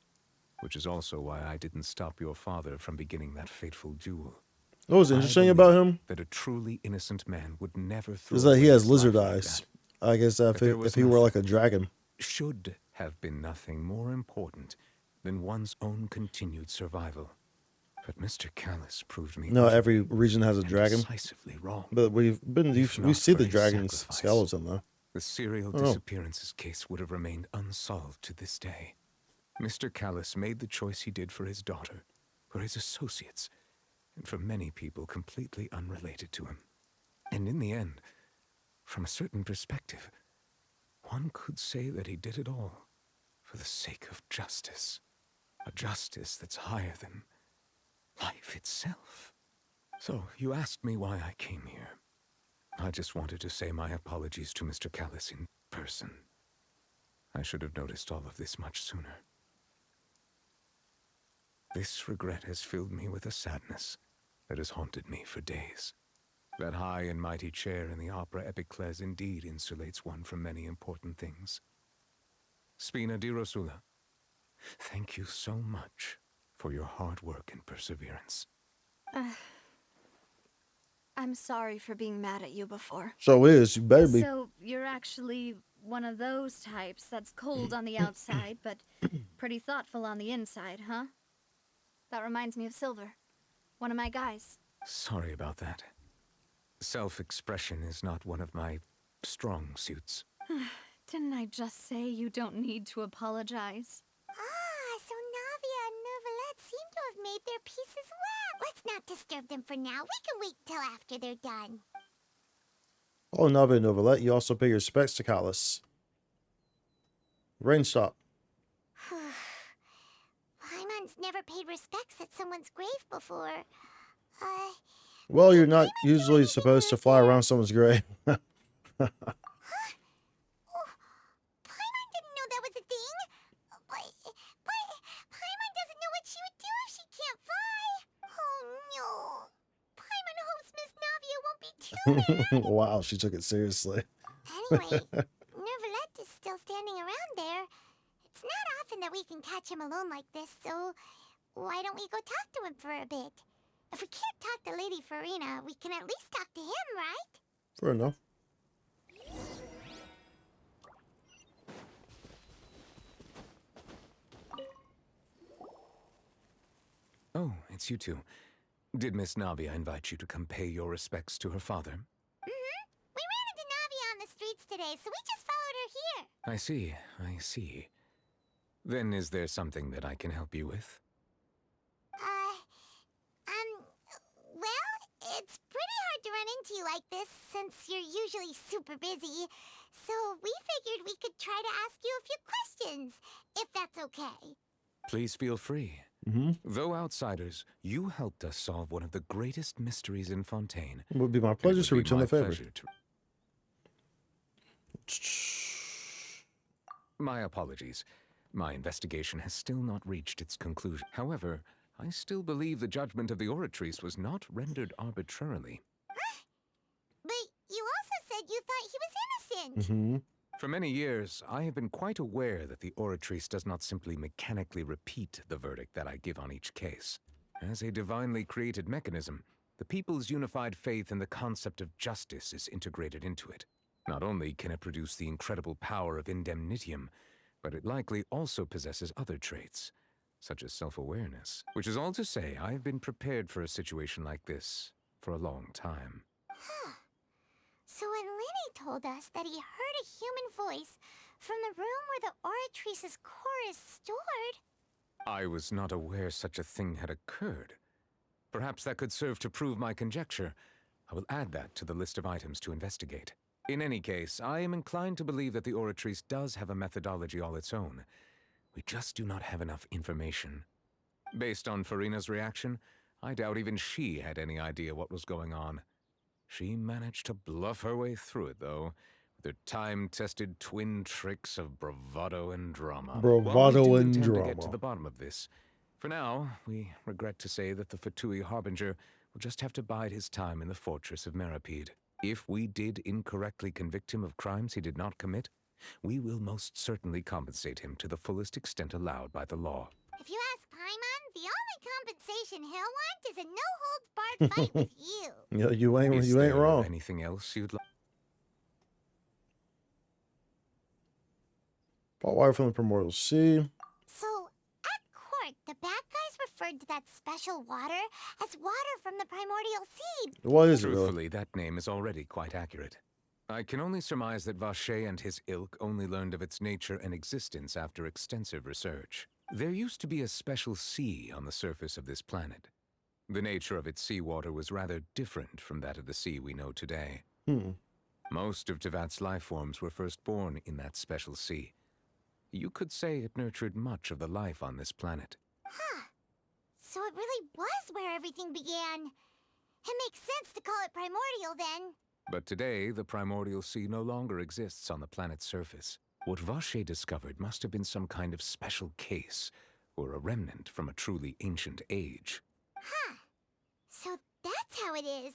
Which is also why I didn't stop your father from beginning that fateful duel. What was interesting about him that a truly innocent man would never throw is that he away has his life lizard like eyes. that. I guess That there was if he were nothing- like a dragon. Should have been nothing more important than one's own continued survival. But Mr. Callus proved me No, utterly every region has a and dragon. decisively wrong. But we If see not the for his dragon's sacrifice, skeleton though. The serial Oh. disappearances case would have remained unsolved to this day. Mr. Callus made the choice he did for his daughter, for his associates, and for many people completely unrelated to him. And in the end, from a certain perspective, one could say that he did it all for the sake of justice. A justice that's higher than life itself. So, you asked me why I came here. I just wanted to say my apologies to Mr. Callus in person. I should have noticed all of this much sooner. This regret has filled me with a sadness that has haunted me for days. That high and mighty chair in the opera Epiclese indeed insulates one from many important things. Spina di Rosula, thank you so much for your hard work and perseverance. I'm sorry for being mad at you before. So is, you better be. So, you're actually one of those types that's cold on the outside, but pretty thoughtful on the inside, huh? That reminds me of Silver, one of my guys. Sorry about that. Self-expression is not one of my strong suits. Didn't I just say you don't need to apologize? Ah, so Navia and Neuvillette seem to have made their peace as well. Let's not disturb them for now. We can wait till after they're done. Oh, Navia and Nouvellette, you also pay your respects to Callus. Rain stop. Paimon's never paid respects at someone's grave before. Well, you're not usually supposed to fly around someone's grave. Paimon didn't know that was a thing. But Paimon doesn't know what she would do if she can't fly. Oh no. Paimon hopes Miss Navia won't be too mad. Wow, she took it seriously. Anyway, Neuvillette is still standing around there. It's not often that we can catch him alone like this, so why don't we go talk to him for a bit? If we can't talk to Lady Farina, we can at least talk to him, right? Fair enough. Oh, it's you two. Did Miss Navia invite you to come pay your respects to her father? Mm-hmm. We ran into Navia on the streets today, so we just followed her here. I see, I see. Then is there something that I can help you with? Well, it's pretty hard to run into you like this since you're usually super busy. So we figured we could try to ask you a few questions, if that's okay. Please feel free. Mm-hmm. Though outsiders, you helped us solve one of the greatest mysteries in Fontaine. It would be my pleasure to return the favor. My apologies. My investigation has still not reached its conclusion. However, I still believe the judgment of the Oratrice was not rendered arbitrarily. But you important. For many years, I have been quite aware that the Oratrice does not simply mechanically repeat the verdict that I give on each case. As a divinely created mechanism, the people's unified faith in the concept of justice is integrated into it. Not only can it produce the incredible power of indemnitium, but it likely also possesses other traits, such as self-awareness. Which is all to say, I have been prepared for a situation like this for a long time. So when Lenny told us that he heard a human voice from the room where the Oratrice's core is stored... I was not aware such a thing had occurred. Perhaps that could serve to prove my conjecture. I will add that to the list of items to investigate. In any case, I am inclined to believe that the Oratrice does have a methodology all its own. We just do not have enough information. Based on Farina's reaction, I doubt even she had any idea what was going on. She managed to bluff her way through it, though, with her time-tested twin tricks of bravado and drama. Bravado While we do and intend drama. to get to the bottom of this, for now, we regret to say that the Fatui Harbinger will just have to bide his time in the fortress of Meropide. If we did incorrectly convict him of crimes he did not commit, we will most certainly compensate him to the fullest extent allowed by the law. If you ask Paimon, the only compensation he'll want is a no-holds-barred fight with you. Yeah, you ain't there wrong. Anything else you'd like? Bought water from the Primordial Sea. So, at court, the bad guys referred to that special water as water from the Primordial Sea. What is it, really? Truthfully, that name is already quite accurate. I can only surmise that Vacher and his ilk only learned of its nature and existence after extensive research. There used to be a special sea on the surface of this planet. The nature of its seawater was rather different from that of the sea we know today. Most of Tevat's life forms were first born in that special sea. You could say it nurtured much of the life on this planet. Huh. So it really was where everything began. It makes sense to call it primordial then. But today, the primordial sea no longer exists on the planet's surface. What Vacher discovered must have been some kind of special case, or a remnant from a truly ancient age. Huh. So that's how it is.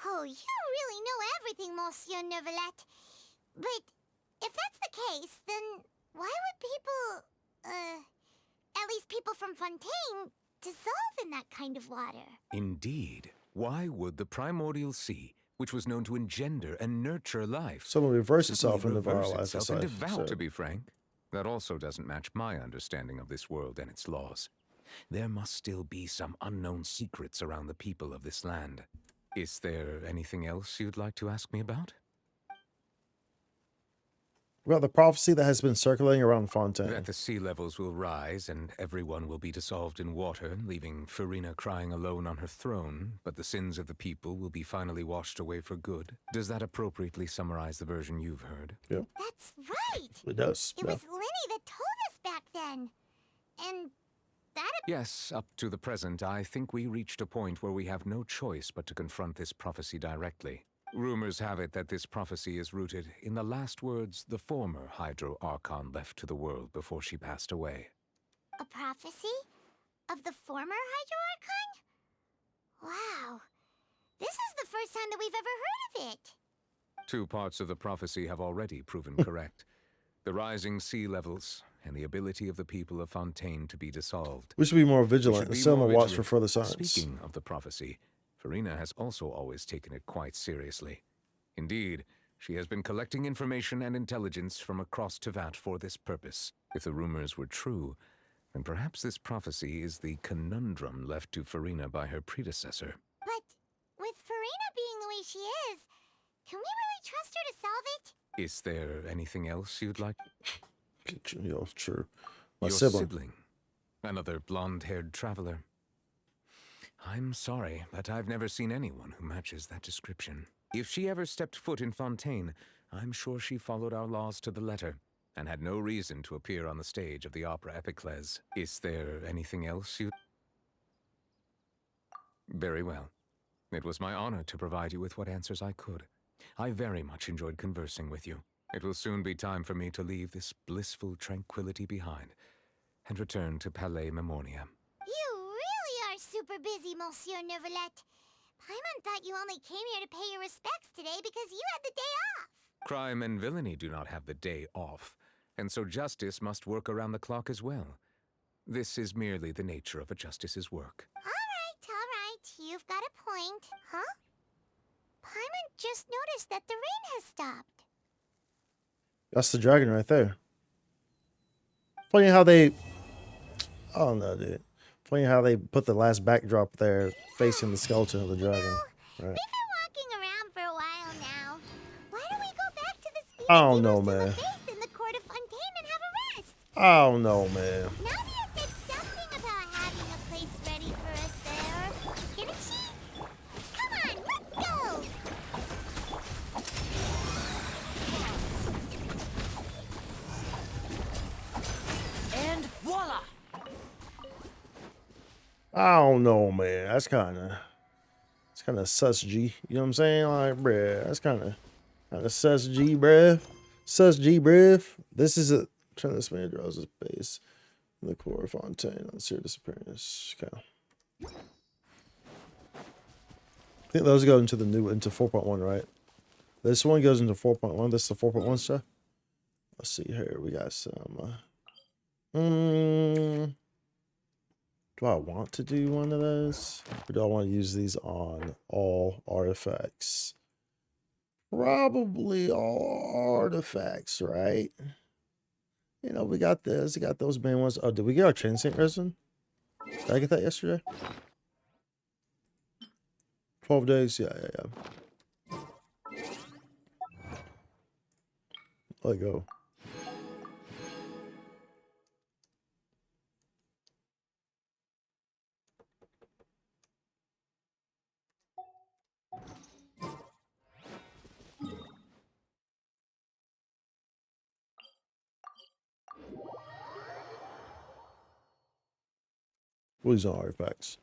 Oh, you really know everything, Monsieur Neuvillette. But if that's the case, then why would people, at least people from Fontaine, dissolve in that kind of water? Indeed. Why would the primordial sea, which was known to engender and nurture life, Someone reverse itself into reverse viral itself life. into vow, to be frank? That also doesn't match my understanding of this world and its laws. There must still be some unknown secrets around the people of this land. Is there anything else you'd like to ask me about? Well, the prophecy that has been circulating around Fontaine. That the sea levels will rise and everyone will be dissolved in water, leaving Farina crying alone on her throne, but the sins of the people will be finally washed away for good. Does that appropriately summarize the version you've heard? Yep. That's right. It does. It was Lenny that told us back then. And that... Yes, up to the present, I think we reached a point where we have no choice but to confront this prophecy directly. Rumors have it that this prophecy is rooted in the last words the former Hydro Archon left to the world before she passed away. A prophecy? Of the former Hydro Archon? Wow. This is the first time that we've ever heard of it. 2 parts of the prophecy have already proven correct. The rising sea levels and the ability of the people of Fontaine to be dissolved. We should be more vigilant and sit on the watch for further signs. Speaking of the prophecy, Farina has also always taken it quite seriously. Indeed, she has been collecting information and intelligence from across Tevat for this purpose. If the rumors were true, then perhaps this prophecy is the conundrum left to Farina by her predecessor. But with Farina being the way she is, can we really trust her to solve it? Is there anything else you'd like? Yeah, true. My Your sibling. Another blonde-haired traveler. I'm sorry, but I've never seen anyone who matches that description. If she ever stepped foot in Fontaine, I'm sure she followed our laws to the letter, and had no reason to appear on the stage of the opera Epiclese. Is there anything else you... Very well. It was my honor to provide you with what answers I could. I very much enjoyed conversing with you. It will soon be time for me to leave this blissful tranquility behind, and return to Palais Memoria. You really are super busy, Monsieur Neuvillette. Paimon thought you only came here to pay your respects today because you had the day off. Crime and villainy do not have the day off, and so justice must work around the clock as well. This is merely the nature of a justice's work. All right. You've got a point. Huh? Paimon just noticed that the rain has stopped. That's the dragon right there. Funny how they... I don't know, dude. Funny how they put the last backdrop there facing the skeleton of the dragon. Right. We've been walking around for a while now. Why don't we go back to the speed I don't know, man. base in the court of Fontaine and have a rest? I don't know, man. Navia said something about having a place ready for us there. Didn't she? Come on, let's go! And voila! I don't know, man. That's kind of sus G. You know what I'm saying? Like, bruh, that's kind of sus G, bruh. Sus G, bruh. This is a turn this man draws his base in the core of Fontaine on serial disappearance. Okay. I think those go into the new into 4.1, right? This one goes into 4.1. This is the 4.1 stuff. Let's see here. We got some. Do I want to do one of those? Or do I want to use these on all artifacts? Probably all artifacts, right? You know, we got this. We got those main ones. Oh, did we get our chain sync resin? Did I get that yesterday? 12 days. Yeah. Let go. What is on artifacts?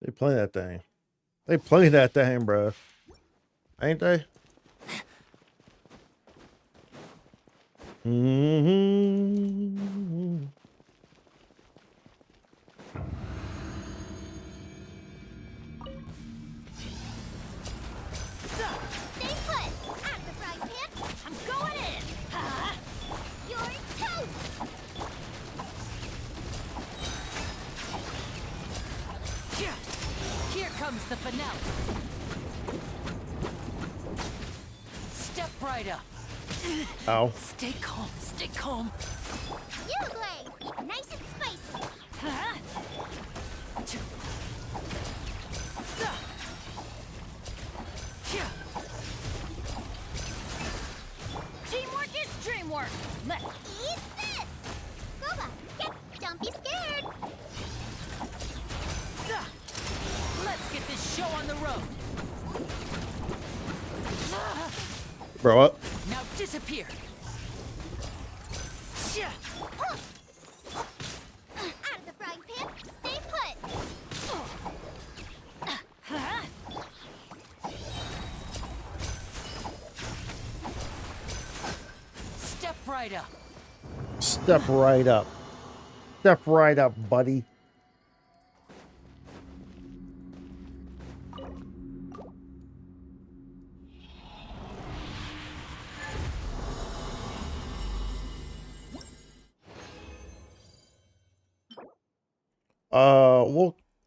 They playing that thing. They playing that thing, bro. Ain't they? Mm-hmm. Stay put! Out of the frying pan! I'm going in! Huh? You're toast! Here comes the finale. Step right up. Ow. Stay calm, stay calm. Uruguay! Nice and spicy! Huh? Teamwork is dreamwork! Let's eat this! Goba, don't be scared! Let's get this show on the road. Bro, what? Now disappear. Out of the frying pan, stay put! Step right up. Step right up. Step right up, buddy.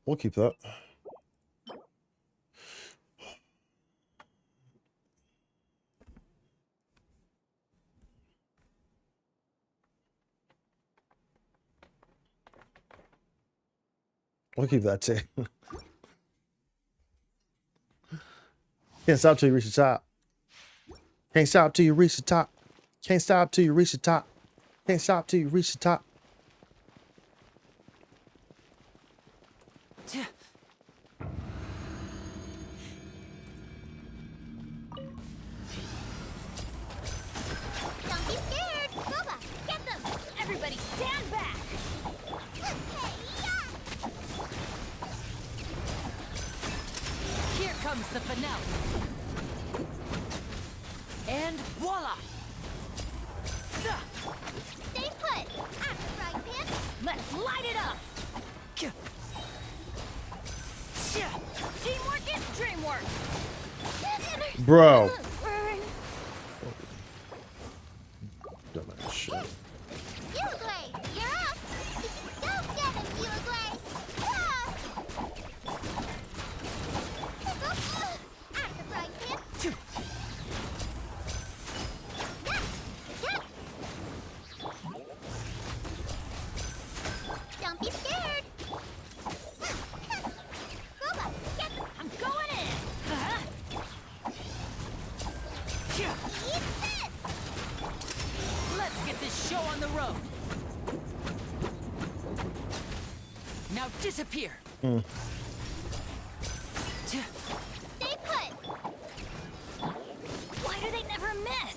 We'll keep that. We'll keep that too. Can't stop till you reach the top. Can't stop till you reach the top. Can't stop till you reach the top. Can't stop till you reach the top. the finale. And voila! Stay put! I'm the right pin! Let's light it up! Teamwork is dreamwork! Bro. Dumbass shit. Uruguay, you're up! Go get him, Uruguay! Ah! I'm the right pin! Don't be scared! Cuba, get them! I'm going in! Eat this! Let's get this show on the road. Now disappear. Stay put! Why do they never miss?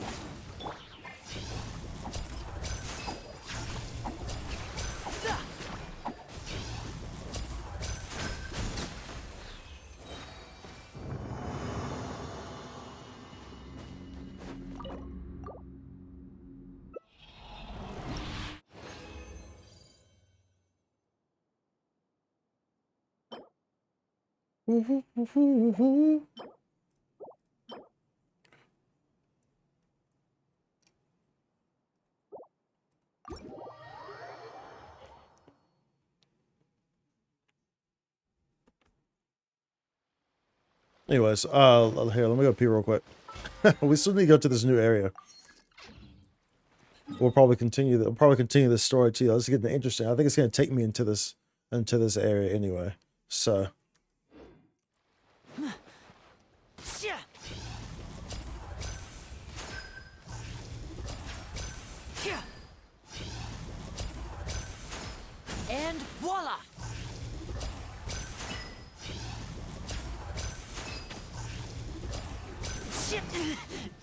Anyways, here, let me go pee real quick. We still need to go to this new area. We'll probably continue this story too. This is getting interesting. I think it's gonna take me into this area anyway. So And voila!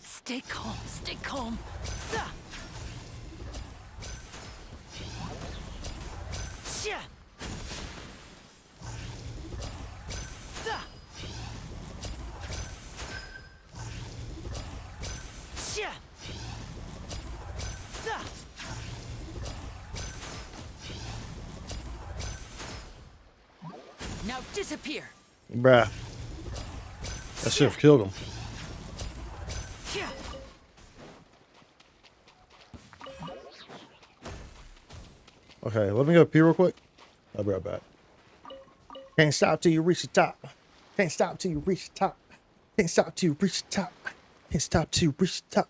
Stay calm, stay calm. Now disappear. bruh. That should have killed him. Okay, let me go pee real quick. I'll be right back. Can't stop till you reach the top. Can't stop till you reach the top. Can't stop till you reach the top. Can't stop till you reach the top.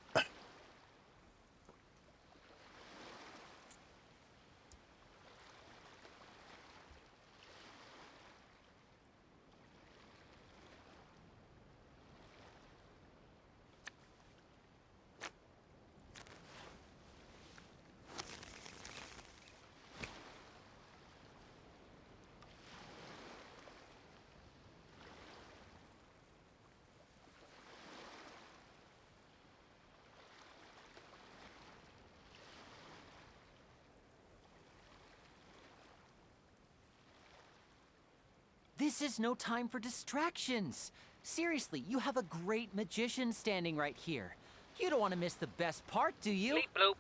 This is no time for distractions. Seriously, you have a great magician standing right here. You don't want to miss the best part, do you? Bleep bloop.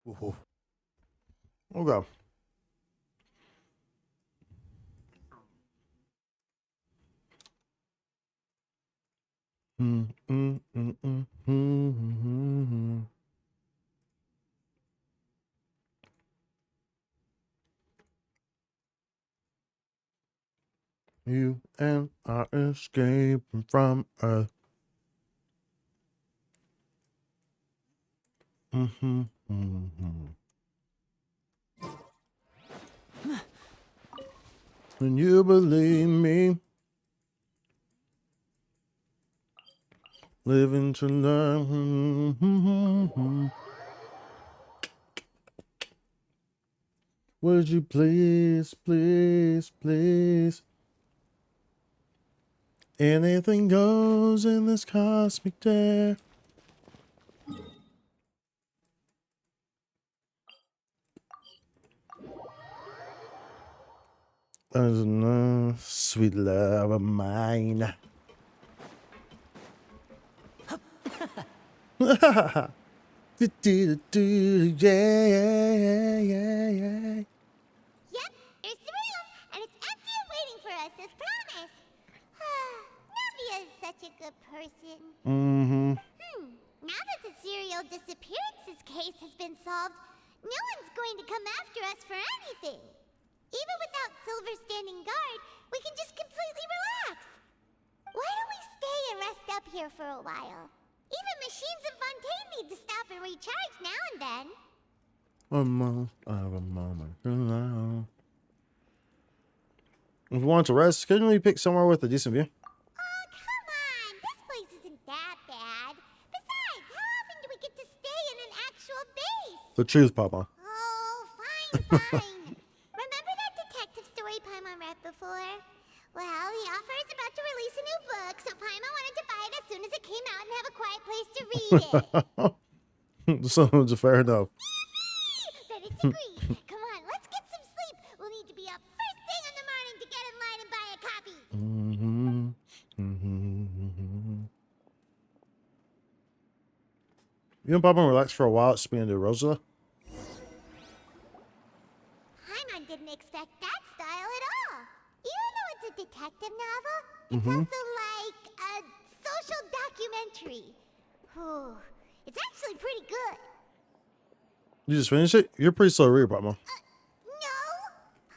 Ooh. Okay. You and I escaping from Earth. And you believe me, living to learn. Would you please, please, please? Anything goes in this cosmic dare. There's no sweet love of mine. Yeah. Yep, it's the room, and it's empty and waiting for us as promised. Navia is such a good person. Now that the serial disappearances case has been solved, no one's going to come after us for anything. Even without Silver standing guard, we can just completely relax. Why don't we stay and rest up here for a while? Even machines in Fontaine need to stop and recharge now and then. Almost of a moment alone. If you want to rest, couldn't we pick somewhere with a decent view? Oh, come on. This place isn't that bad. Besides, how often do we get to stay in an actual base? The truth, Papa. Oh, fine. Remember that detective story Paimon read before? Well, the author is about to release a new book, so Paimon wanted to buy it as soon as it came out and have a quiet place to read it. So it's fair enough. Then it's agreed. Come on, let's get some sleep. We'll need to be up first thing in the morning to get in line and buy a copy. You and Papa relax for a while at Spina Rosa. Paimon didn't expect that style at all. Even though it's a detective novel, it's also like a social documentary. Whew. It's actually pretty good. You just finished it? You're pretty slow reader, Papa. No,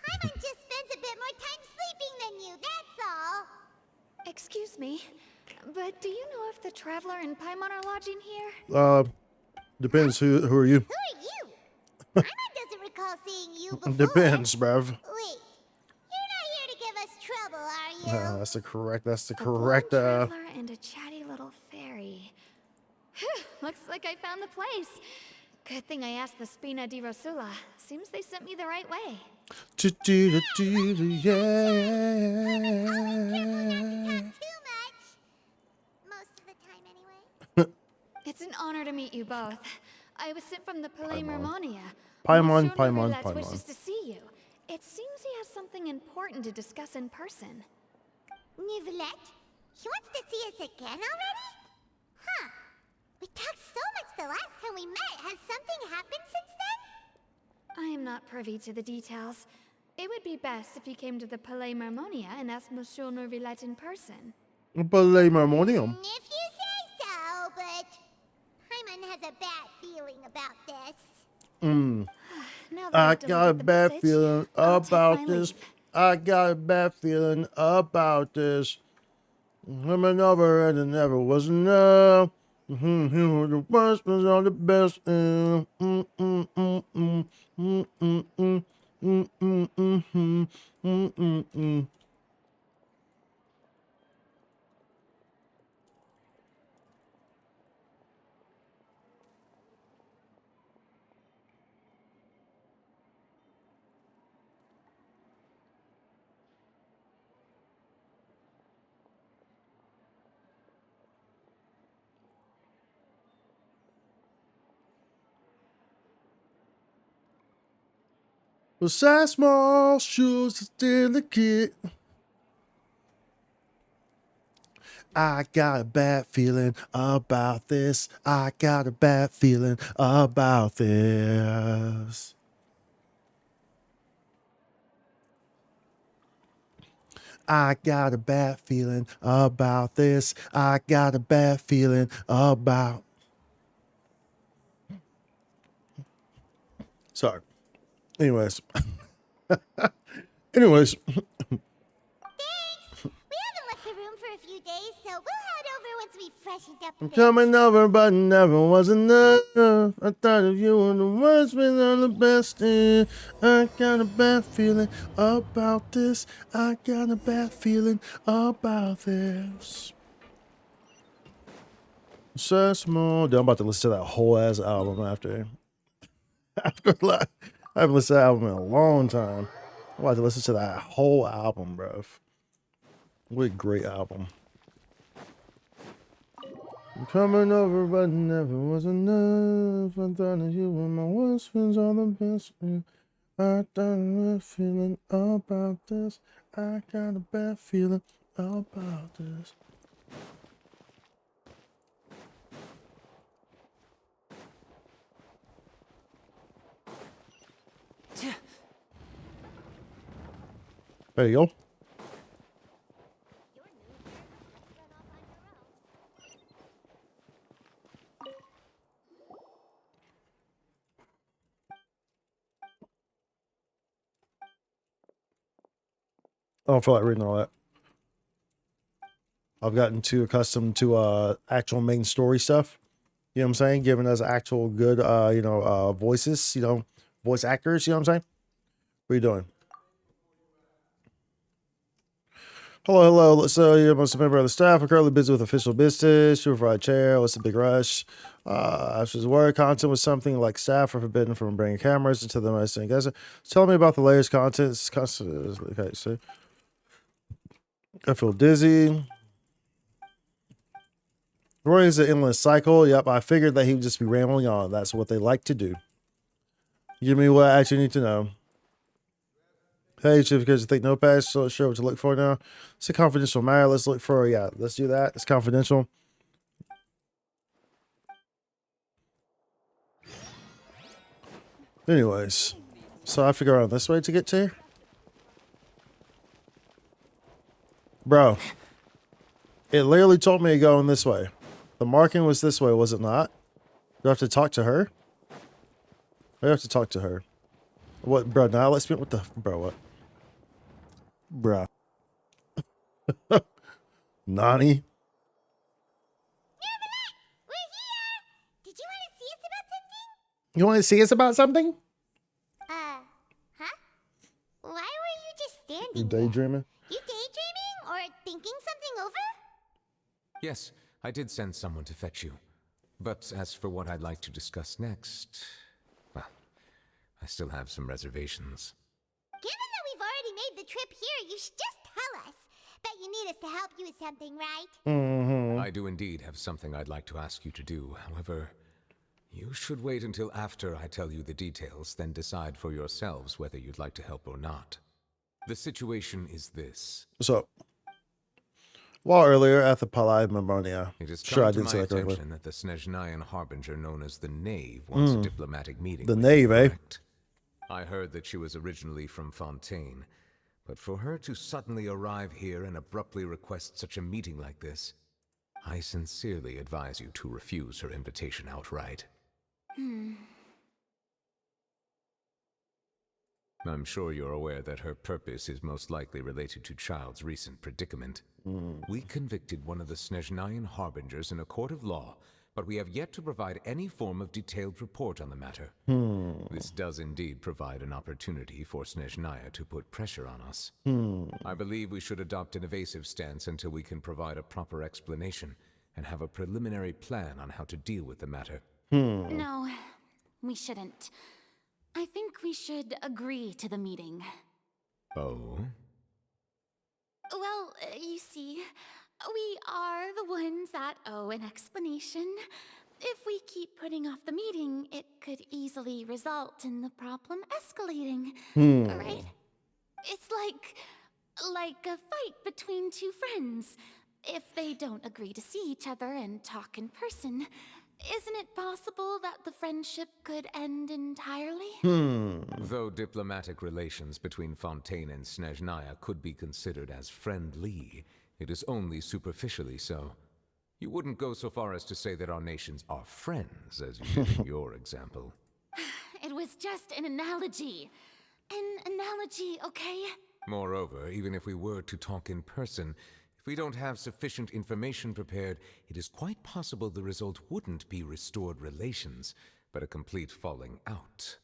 Paimon just spends a bit more time sleeping than you, that's all. Excuse me, but do you know if the Traveler and Paimon are lodging here? Depends. Who are you? Who are you? Paimon doesn't recall seeing you before. Depends, bruv. Wait, you're not here to give us trouble, are you? That's the correct. A blonde traveler and a chatty little fairy. Whew, looks like I found the place. Good thing I asked the Spina di Rosula. Seems they sent me the right way. Yeah. Most of the time, anyway. It's an honor to meet you both. I was sent from the Palais Mermonia. Paimon. Wishes to see you. It seems he has something important to discuss in person. Nivelette? He wants to see us again already? Huh. We talked so much the last time we met. Has something happened since then? I am not privy to the details. It would be best if you came to the Palais Mermonia and asked Monsieur Neuvillette in person. Palais Mermonium. If you say so, but Paimon has a bad feeling about this. I got a bad feeling about this. I got a bad feeling about this. I'm over and it never was enough. The worst was all the best. The size small shoes is delicate. I got a bad feeling about this. I got a bad feeling about this. I got a bad feeling about this. I got a bad feeling about. Sorry. Anyways. Anyways. We haven't left the room for a few days, so we'll head over once we've freshened up a I'm bit. coming over, but never was enough. I thought of you and the worst been on the best. I got a bad feeling about this. I got a bad feeling about this. So small. Dude, I'm about to listen to that whole ass album after. I haven't listened to that album in a long time. I'm about to listen to that whole album, bro. What a great album. I'm coming over, but never was enough. I thought of you and my worst friends are the best. I got a bad feeling about this. I got a bad feeling about this. There you go. I don't feel like reading all that. I've gotten too accustomed to actual main story stuff. You know what I'm saying? Giving us actual good voices, voice actors, you know what I'm saying? What are you doing? Hello. So you're most a member of the staff. We're currently busy with official business. You provide chair. What's the big rush? After his work, content was something like staff are forbidden from bringing cameras into the medicine. Guys, tell me about the layers content. Okay, so I feel dizzy. Roy is an endless cycle. Yep, I figured that he would just be rambling on. That's what they like to do. Give me what I actually need to know. Hey, Chief, because you think notepad, so sure what to look for now. It's a confidential matter. Let's look for, let's do that. It's confidential. Anyways, so I have to go around this way to get to here. Bro, it literally told me to go in this way. The marking was this way, was it not? Do I have to talk to her? I have to talk to her. What, bro? Now let's be what the, bro? What? Bruh. Nani? Did you want to see us about something? You want to see us about something? Huh? Why were you just standing You daydreaming? You daydreaming or thinking something over? Yes, I did send someone to fetch you. But as for what I'd like to discuss next, well, I still have some reservations. Given that we've already made the trip here, you should just tell us. Bet you need us to help you with something, right? Mm-hmm. I do indeed have something I'd like to ask you to do. However, you should wait until after I tell you the details, then decide for yourselves whether you'd like to help or not. The situation is this. What's up? Well, earlier at the Palais Mamonia. It has Sure, I come didn't to say my that correctly. attention that the Snezhnayan Harbinger known as the Knave wants a diplomatic meeting The with Knave, you, eh? correct? I heard that she was originally from Fontaine, but for her to suddenly arrive here and abruptly request such a meeting like this, I sincerely advise you to refuse her invitation outright. I'm sure you're aware that her purpose is most likely related to Child's recent predicament. We convicted one of the Snezhnayan Harbingers in a court of law, but we have yet to provide any form of detailed report on the matter. This does indeed provide an opportunity for Snezhnaya to put pressure on us. I believe we should adopt an evasive stance until we can provide a proper explanation and have a preliminary plan on how to deal with the matter. No, we shouldn't. I think we should agree to the meeting. Oh? Well, you see, we are the ones that owe an explanation. If we keep putting off the meeting, it could easily result in the problem escalating, right? It's like a fight between two friends. if they don't agree to see each other and talk in person, isn't it possible that the friendship could end entirely? Though diplomatic relations between Fontaine and Snezhnaya could be considered as friendly, it is only superficially so. You wouldn't go so far as to say that our nations are friends, as you did in your example. It was just an analogy. An analogy, okay? Moreover, even if we were to talk in person, if we don't have sufficient information prepared, it is quite possible the result wouldn't be restored relations, but a complete falling out.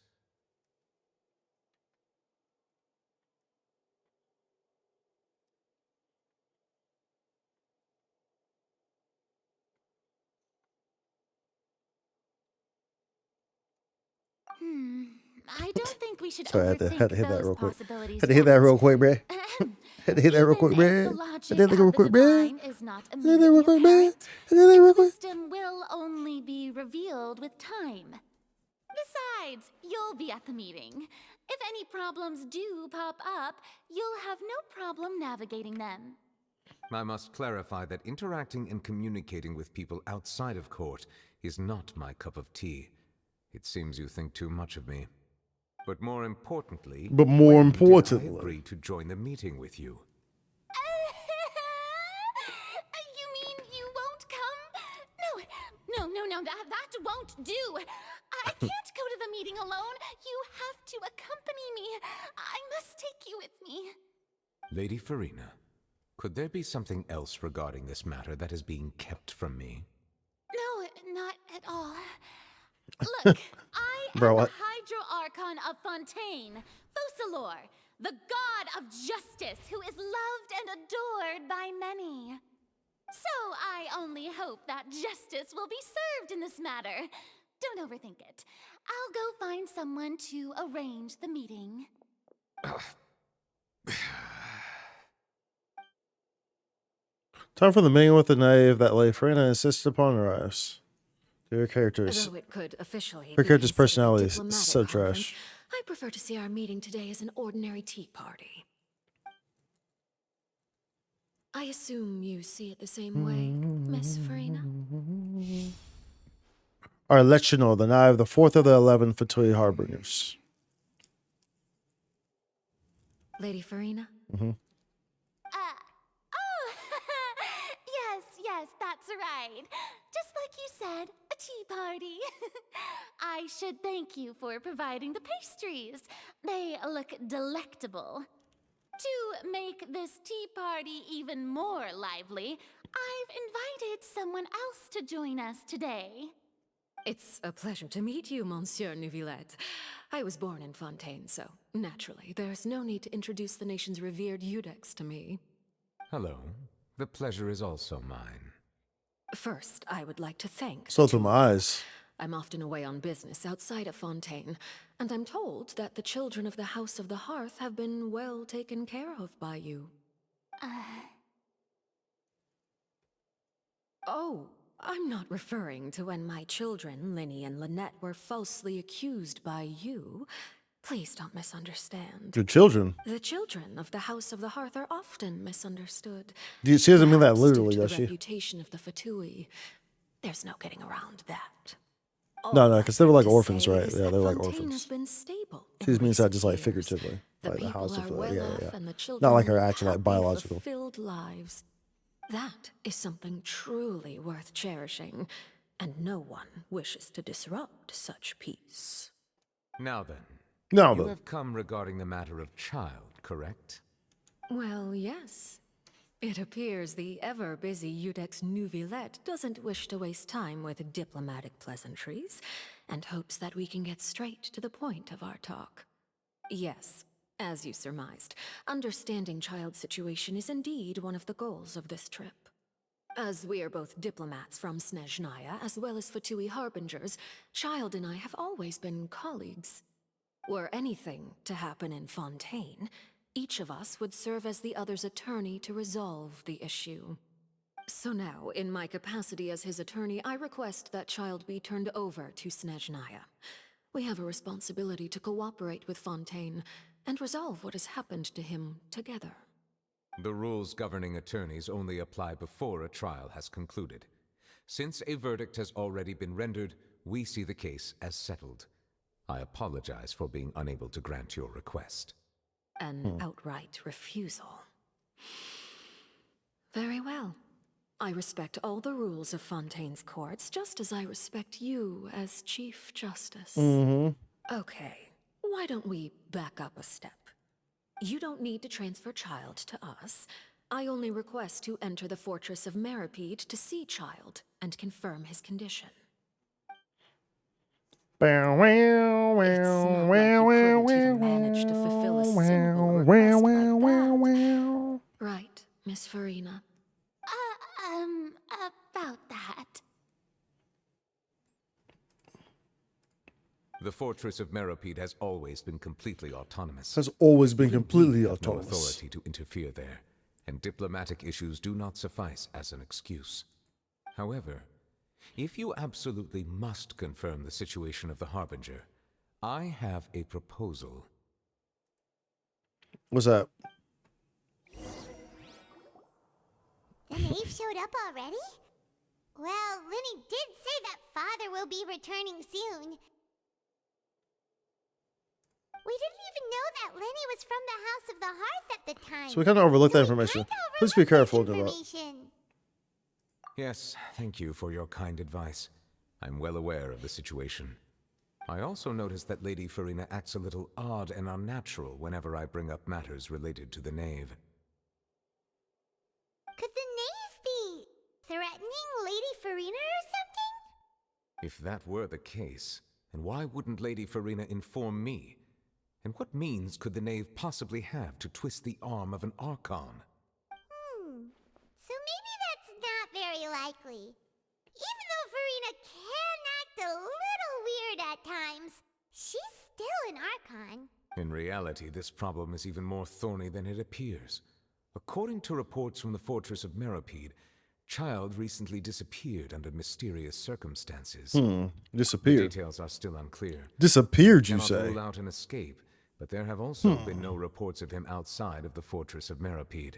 I don't think we should Sorry, I overthink had to hit that those real quick. possibilities Had to hit that yet. real quick, bruh. Had to hit that real quick, Even if bruh. the Had logic to hit that of real the quick, bruh. divine is not Had to hit that real immediately quick, bruh. apparent, Had to hit that real its quick. wisdom will only be revealed with time. Besides, you'll be at the meeting. If any problems do pop up, you'll have no problem navigating them. I must clarify that interacting and communicating with people outside of court is not my cup of tea. It seems you think too much of me. But more importantly, when did I agree to join the meeting with you? You mean you won't come? No, that won't do. I can't go to the meeting alone. You have to accompany me. I must take you with me. Lady Farina, could there be something else regarding this matter that is being kept from me? No, not at all. Look, I am Bro, the what? Hydro-Archon of Fontaine, Focalor, the god of justice who is loved and adored by many. So I only hope that justice will be served in this matter. Don't overthink it. I'll go find someone to arrange the meeting. Time for the meeting with the knave that Lady Farina insisted upon arrives. Her characters. Though it could officially Her be character's considered a personality is diplomatic so conference, trash. I prefer to see our meeting today as an ordinary tea party. I assume you see it the same way, Miss Farina? Alright, let you know the night of the 4th of the 11th Fatui Harbingers. Lady Farina? Yes, that's right. Just like you said, a tea party. I should thank you for providing the pastries. They look delectable. To make this tea party even more lively, I've invited someone else to join us today. It's a pleasure to meet you, Monsieur Neuvillette. I was born in Fontaine, so naturally, there's no need to introduce the nation's revered Eudex to me. Hello. The pleasure is also mine. First, I would like to thank So to my eyes. I'm often away on business outside of Fontaine, and I'm told that the children of the House of the Hearth have been well taken care of by you. Oh, I'm not referring to when my children, Linny and Lynette, were falsely accused by you. Please don't misunderstand. Your children? The children of the House of the Hearth are often misunderstood. She doesn't mean that Perhaps literally, due to does the she? reputation of the Fatui. There's no getting around that. No, because they were like orphans, say right? is Yeah, that they were like Fontaine has orphans. been stable She just in means that recent just like years. figuratively. The Like the people house are of the well yeah. off, and the Not children like her lead actual like happy, biological. fulfilled lives. That is something truly worth cherishing, and no one wishes to disrupt such peace. Now then. Now you then. have come regarding the matter of child, correct? Well, yes. It appears the ever-busy Eudex Neuvillette doesn't wish to waste time with diplomatic pleasantries, and hopes that we can get straight to the point of our talk. Yes, as you surmised, understanding child's situation is indeed one of the goals of this trip. As we are both diplomats from Snezhnaya, as well as Fatui Harbingers, Child and I have always been colleagues. Were anything to happen in Fontaine, each of us would serve as the other's attorney to resolve the issue. So now, in my capacity as his attorney, I request that Child be turned over to Snezhnaya. We have a responsibility to cooperate with Fontaine and resolve what has happened to him together. The rules governing attorneys only apply before a trial has concluded. Since a verdict has already been rendered, we see the case as settled. I apologize for being unable to grant your request. An outright refusal. Very well. I respect all the rules of Fontaine's courts, just as I respect you as Chief Justice. Okay, why don't we back up a step? You don't need to transfer Child to us. I only request to enter the fortress of Meropide to see Child and confirm his condition. It's not like you couldn't even manage to fulfill a simple request like that. Right, Miss Farina? About that. The fortress of Meropide has always been completely autonomous. Has always been Even completely we have no autonomous. authority to interfere there, and diplomatic issues do not suffice as an excuse. However, if you absolutely must confirm the situation of the Harbinger, I have a proposal. What's that? The knave showed up already? Well, Lenny did say that Father will be returning soon. We didn't even know that Lenny was from the House of the Hearth at the time. So we kind of overlooked that information. Please be careful of that. Information. Yes, thank you for your kind advice. I'm well aware of the situation. I also noticed that Lady Farina acts a little odd and unnatural whenever I bring up matters related to the knave. Could the knave be threatening Lady Farina or something? If that were the case, then why wouldn't Lady Farina inform me? And what means could the knave possibly have to twist the arm of an Archon? So maybe that's not very likely. Even though Farina can act a little weird at times, she's still an Archon. In reality, this problem is even more thorny than it appears. According to reports from the fortress of Meropide, Child recently disappeared under mysterious circumstances. Disappeared. The details are still unclear. Disappeared, you Cannot say? rule out an escape, but there have also been no reports of him outside of the fortress of Meropide.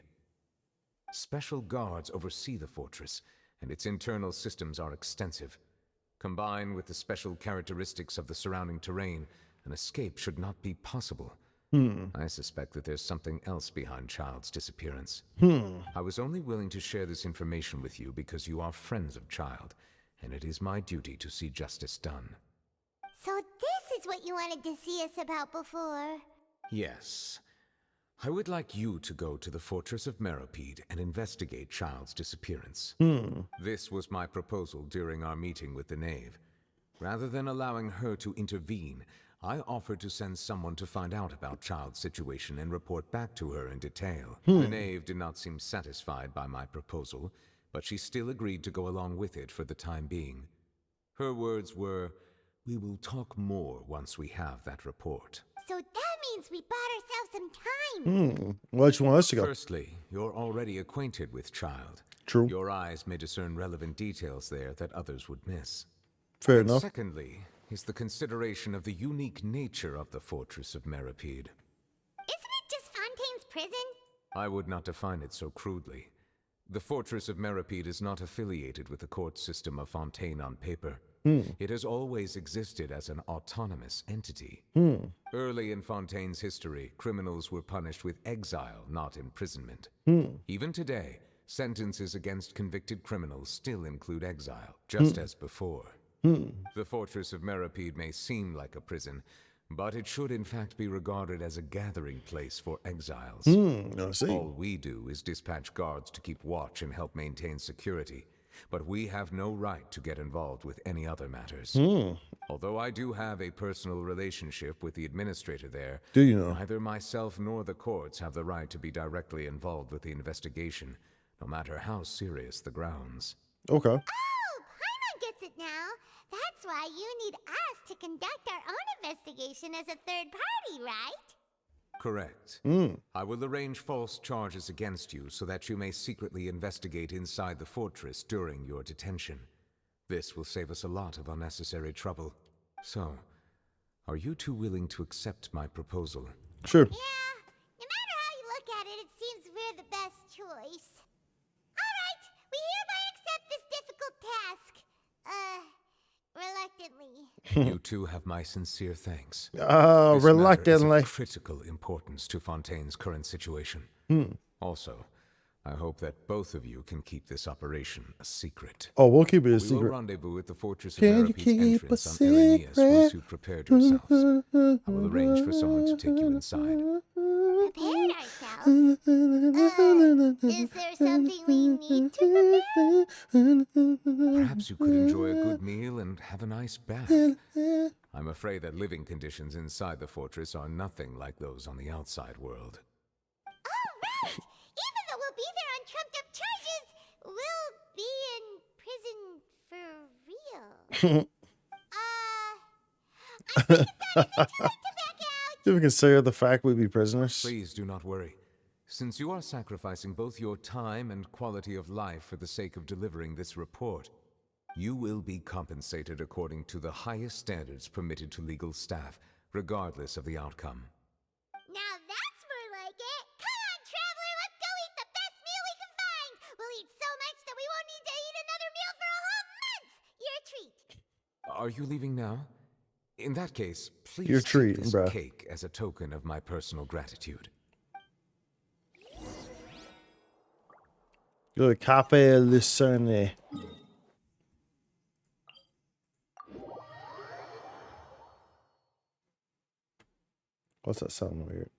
Special guards oversee the fortress, and its internal systems are extensive. Combined with the special characteristics of the surrounding terrain, an escape should not be possible. I suspect that there's something else behind Child's disappearance. I was only willing to share this information with you because you are friends of Child, and it is my duty to see justice done. So this is what you wanted to see us about before. Yes. I would like you to go to the fortress of Meropide and investigate Child's disappearance. This was my proposal during our meeting with the knave. Rather than allowing her to intervene, I offered to send someone to find out about Child's situation and report back to her in detail. The knave did not seem satisfied by my proposal, but she still agreed to go along with it for the time being. Her words were, "We will talk more once we have that report." So that means we bought ourselves some time. Why do you want us to go? Firstly, you're already acquainted with Child. True. Your eyes may discern relevant details there that others would miss. Fair And enough. secondly, is the consideration of the unique nature of the fortress of Meropide. Isn't it just Fontaine's prison? I would not define it so crudely. The fortress of Meropide is not affiliated with the court system of Fontaine on paper. It has always existed as an autonomous entity. Early in Fontaine's history, criminals were punished with exile, not imprisonment. Even today, sentences against convicted criminals still include exile, just as before. The fortress of Meropide may seem like a prison, but it should in fact be regarded as a gathering place for exiles. I see. All we do is dispatch guards to keep watch and help maintain security, but we have no right to get involved with any other matters. Although I do have a personal relationship with the administrator there, Do you know? neither myself nor the courts have the right to be directly involved with the investigation, no matter how serious the grounds. Okay. Oh, Paimon gets it now. That's why you need us to conduct our own investigation as a third party, right? Correct. I will arrange false charges against you so that you may secretly investigate inside the fortress during your detention. This will save us a lot of unnecessary trouble. So, are you two willing to accept my proposal? Sure. Yeah, no matter how you look at it, it seems we're the best choice. Alright, we hereby accept this difficult task. Reluctantly. You two have my sincere thanks. Oh, This matter reluctantly. is of critical importance to Fontaine's current situation. Also, I hope that both of you can keep this operation a secret. Oh, we'll keep it a We secret. will rendezvous at the Fortress of Can you Meropide's keep a entrance on Erinius secret? once you've prepared yourselves. I will arrange for someone to take you inside. Prepared ourselves? Is there something we need to prepare? Perhaps you could enjoy a good meal and have a nice bath. I'm afraid that living conditions inside the fortress are nothing like those on the outside world. Alright! Even though we'll be there on trumped-up charges, we'll be in prison for real. I think it's time to back out! Did we consider the fact we'd be prisoners? Please do not worry. Since you are sacrificing both your time and quality of life for the sake of delivering this report, you will be compensated according to the highest standards permitted to legal staff, regardless of the outcome. Now that's more like it! Come on, traveler, let's go eat the best meal we can find! We'll eat so much that we won't need to eat another meal for a whole month! Your treat! Are you leaving now? In that case, please Your take treat, this bruh. cake as a token of my personal gratitude. Good. Cafe Lucerne. What's that sound weird?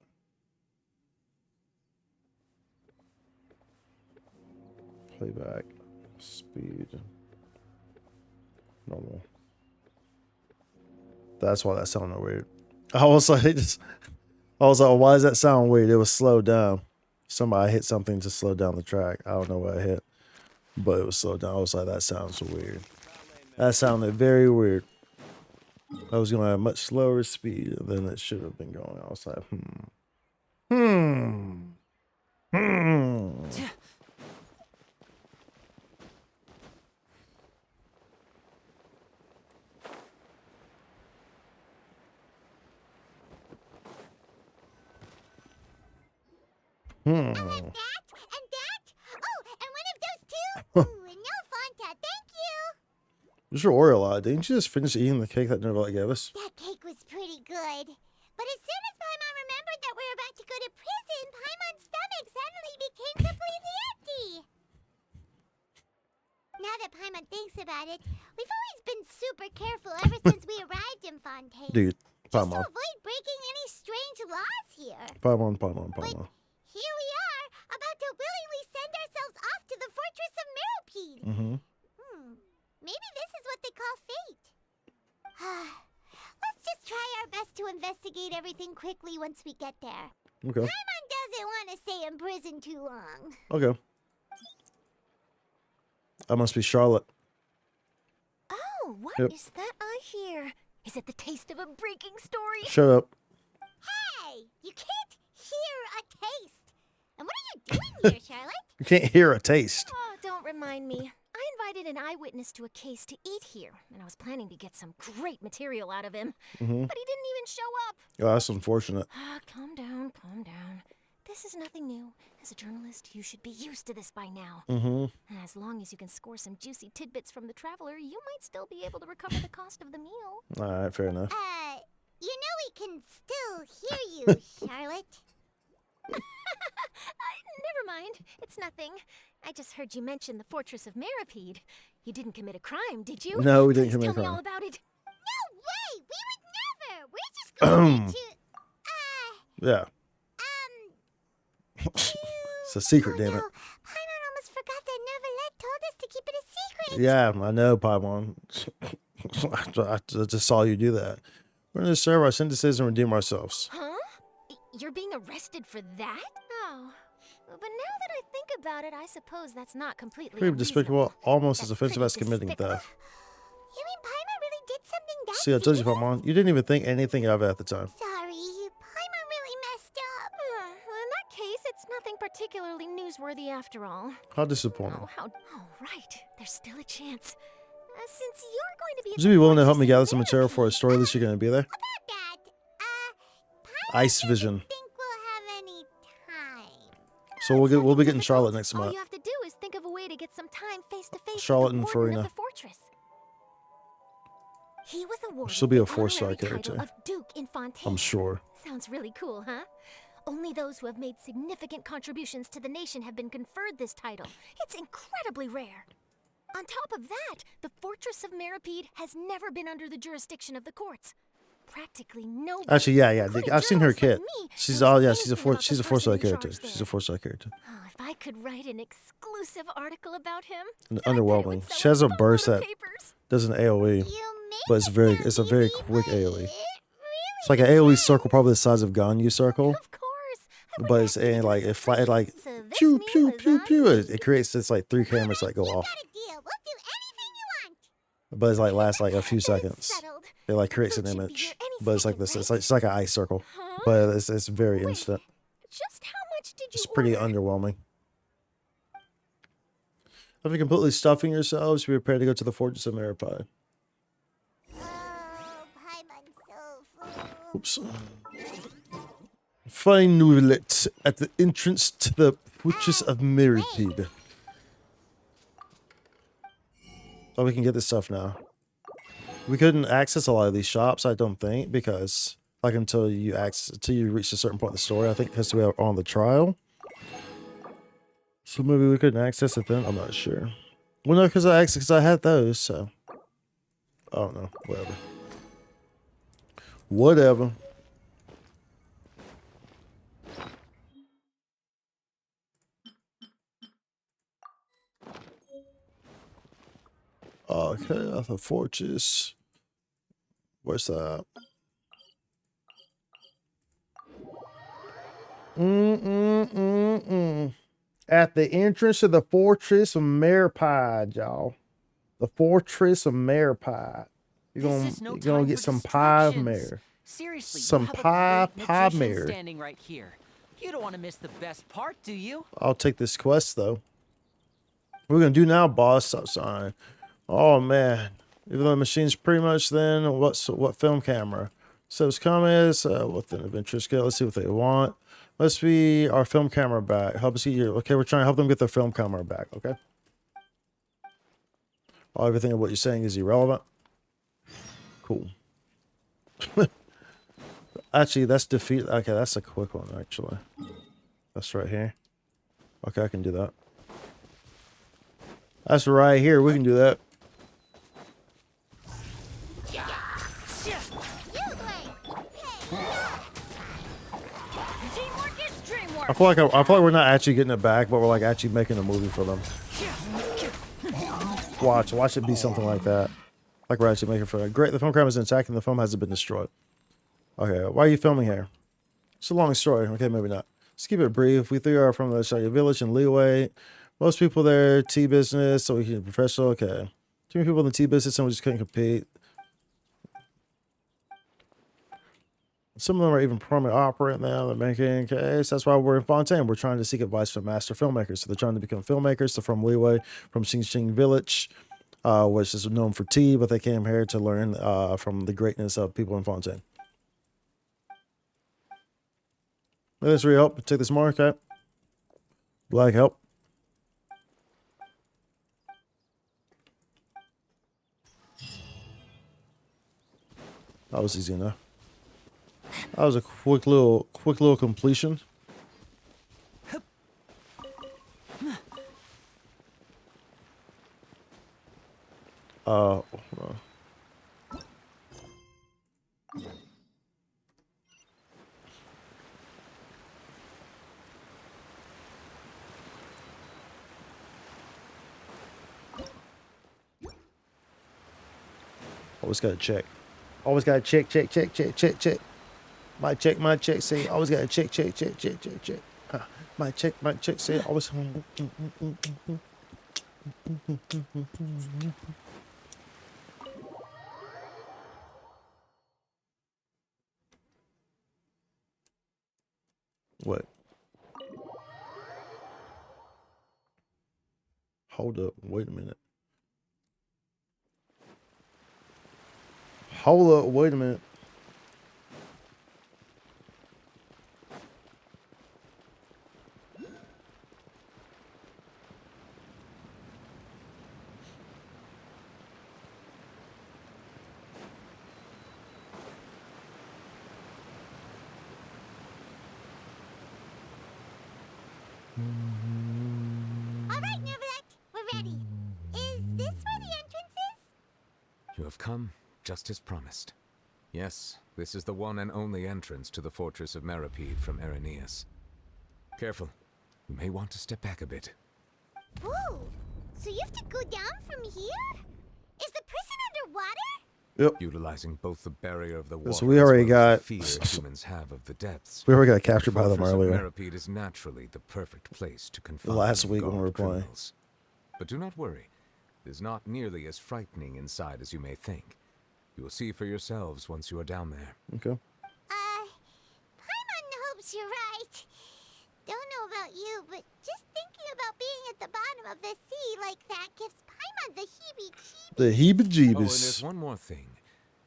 Playback. Speed. Normal. That's why that sounded weird. I was like, why does that sound weird? It was slowed down. Somebody hit something to slow down the track. I don't know what I hit, but it was slowed down. I was like, that sounds weird. That sounded very weird. I was going at a much slower speed than it should have been going. I was like, And that? Oh, and one of those two? Ooh, and no Fanta, thank you! Just your Oreo lot. Didn't you just finish eating the cake that Navia gave us? That cake was pretty good. But as soon as Paimon remembered that we were about to go to prison, Paimon's stomach suddenly became completely empty. Now that Paimon thinks about it, we've always been super careful ever since we arrived in Fontaine. Dude, Just to Paimon. avoid breaking any strange laws here. Paimon. Here we are, about to willingly send ourselves off to the Fortress of Meropide. Maybe this is what they call fate. Let's just try our best to investigate everything quickly once we get there. Okay. Paimon doesn't want to stay in prison too long. Okay. I must be Charlotte. Oh, what is that I hear? Is it the taste of a breaking story? Shut up. Hey, you can't hear a taste. And what are you doing here, Charlotte? You can't hear a taste. Oh, don't remind me. I invited an eyewitness to a case to eat here, and I was planning to get some great material out of him. But he didn't even show up. Oh, that's unfortunate. Calm down, calm down. This is nothing new. As a journalist, you should be used to this by now. As long as you can score some juicy tidbits from the traveler, you might still be able to recover the cost of the meal. All right, fair enough. You know we can still hear you, Charlotte. Never mind. It's nothing. I just heard you mention the Fortress of Meropide. You didn't commit a crime, did you? No, we didn't Please commit a tell me crime. all about it. No way! We would never! We're just going to... Yeah. It's a secret, damn it. Paimon almost forgot that Neverlet told us to keep it a secret. Yeah, I know, Paimon. I just saw you do that. We're going to serve our sentences and redeem ourselves. Huh? You're being arrested for that? Oh. But now that I think about it, I suppose that's not completely Pretty despicable, almost as offensive as committing theft. You mean Paimon really did something that See, I told you, Paimon, you didn't even think anything of it at the time. Sorry, Paimon really messed up. Well, in that case, it's nothing particularly newsworthy after all. How disappointing. Oh, right. There's still a chance. Since you're going to be... Would you be willing to help me gather some material for a story? At least you're going to be there. Ice Vision. Think we'll have any time. So we'll be getting Charlotte next All month. you have to do is think of a way to get some time face to face Charlotte with and the warden Farina. of the fortress. He was awarded She'll be a the 4-star honorary title character. of Duke in Fontaine. I'm sure. Sounds really cool, huh? Only those who have made significant contributions to the nation have been conferred this title. It's incredibly rare. On top of that, the fortress of Meropide has never been under the jurisdiction of the courts. Practically no. Actually, yeah. I've seen her kit. She's she's a 4-star character. She's a 4-star character. Oh, if I could write an exclusive article about him. And underwhelming. She has a burst that does an AoE, but it's a very quick AoE. It's like an AoE circle, probably the size of Ganyu circle. But it's like it like pew pew pew pew. It creates this like 3 cameras that go off. But it's like lasts like a few seconds. It like creates an image, but it's like this. It's like an ice circle, but it's very instant. Just how much did you It's pretty underwhelming. After completely stuffing yourselves, be prepared to go to the fortress of Meropide. Oops. Find Nulet at the entrance to the fortress of Meropide. Oh, we can get this stuff now. We couldn't access a lot of these shops, I don't think, because like until you reach a certain point in the story, I think because we are on the trial. So maybe we couldn't access it then. I'm not sure. Well, no, because I had those, so I don't know. Whatever. Whatever. Okay, the fortress. Where's that? At the entrance to the fortress of Meropide, y'all. The fortress of Meropide. You're gonna get some pie of mare. Seriously, some you have a pie great magician mare. standing right here. You don't want to miss the best part, do you? I'll take this quest though. What we're gonna do now, boss? Stop sign. Oh man. Even though the machine's pretty much then what film camera? So it's comments with an adventure scale. Let's see what they want. Let's be our film camera back. Help us get your okay, we're trying to help them get their film camera back, okay? Everything of what you're saying is irrelevant. Cool. Actually, that's defeat. Okay, that's a quick one, actually. That's right here. Okay, I can do that. That's right here. We can do that. I feel like we're not actually getting it back, but we're like actually making a movie for them. Watch it be something like that. Like we're actually making for it. Great, the film camera's intact and the film hasn't been destroyed. Okay, why are you filming here? It's a long story. Okay, maybe not. Let's keep it brief. We 3 are from the Shaggy Village in Leeway. Most people there, tea business, so we can be professional. Okay. Too many people in the tea business and we just couldn't compete. Some of them are even performing opera now. They're making case. That's why we're in Fontaine. We're trying to seek advice from master filmmakers. So they're trying to become filmmakers. They're from Leeway, from Xing Village, which is known for tea, but they came here to learn from the greatness of people in Fontaine. Let's help. Take this mark, okay? Black help. That was easy enough. That was a quick little completion. Hold on. Always gotta check. Always gotta check. Might check, see, always gotta check. Might check, see, always. What? Hold up, wait a minute. Hold up, wait a minute. You have come just as promised. Yes, this is the one and only entrance to the fortress of Meropide from Irenaeus. Careful. You may want to step back a bit. Whoa! So you have to go down from here? Is the prison underwater? Yep. Utilizing both the barrier of the water So we already as well as got the fear humans have of the depths. we already got captured by them Fortress of earlier. Meropide is naturally the perfect place to confine Last and week when we guard were playing. criminals. But do not worry. It is not nearly as frightening inside as you may think. You will see for yourselves once you are down there. Okay. Paimon hopes you're right. Don't know about you, but just thinking about being at the bottom of the sea like that gives Paimon the heebie-jeebies. The Oh, and heebie-jeebies. there's one more thing.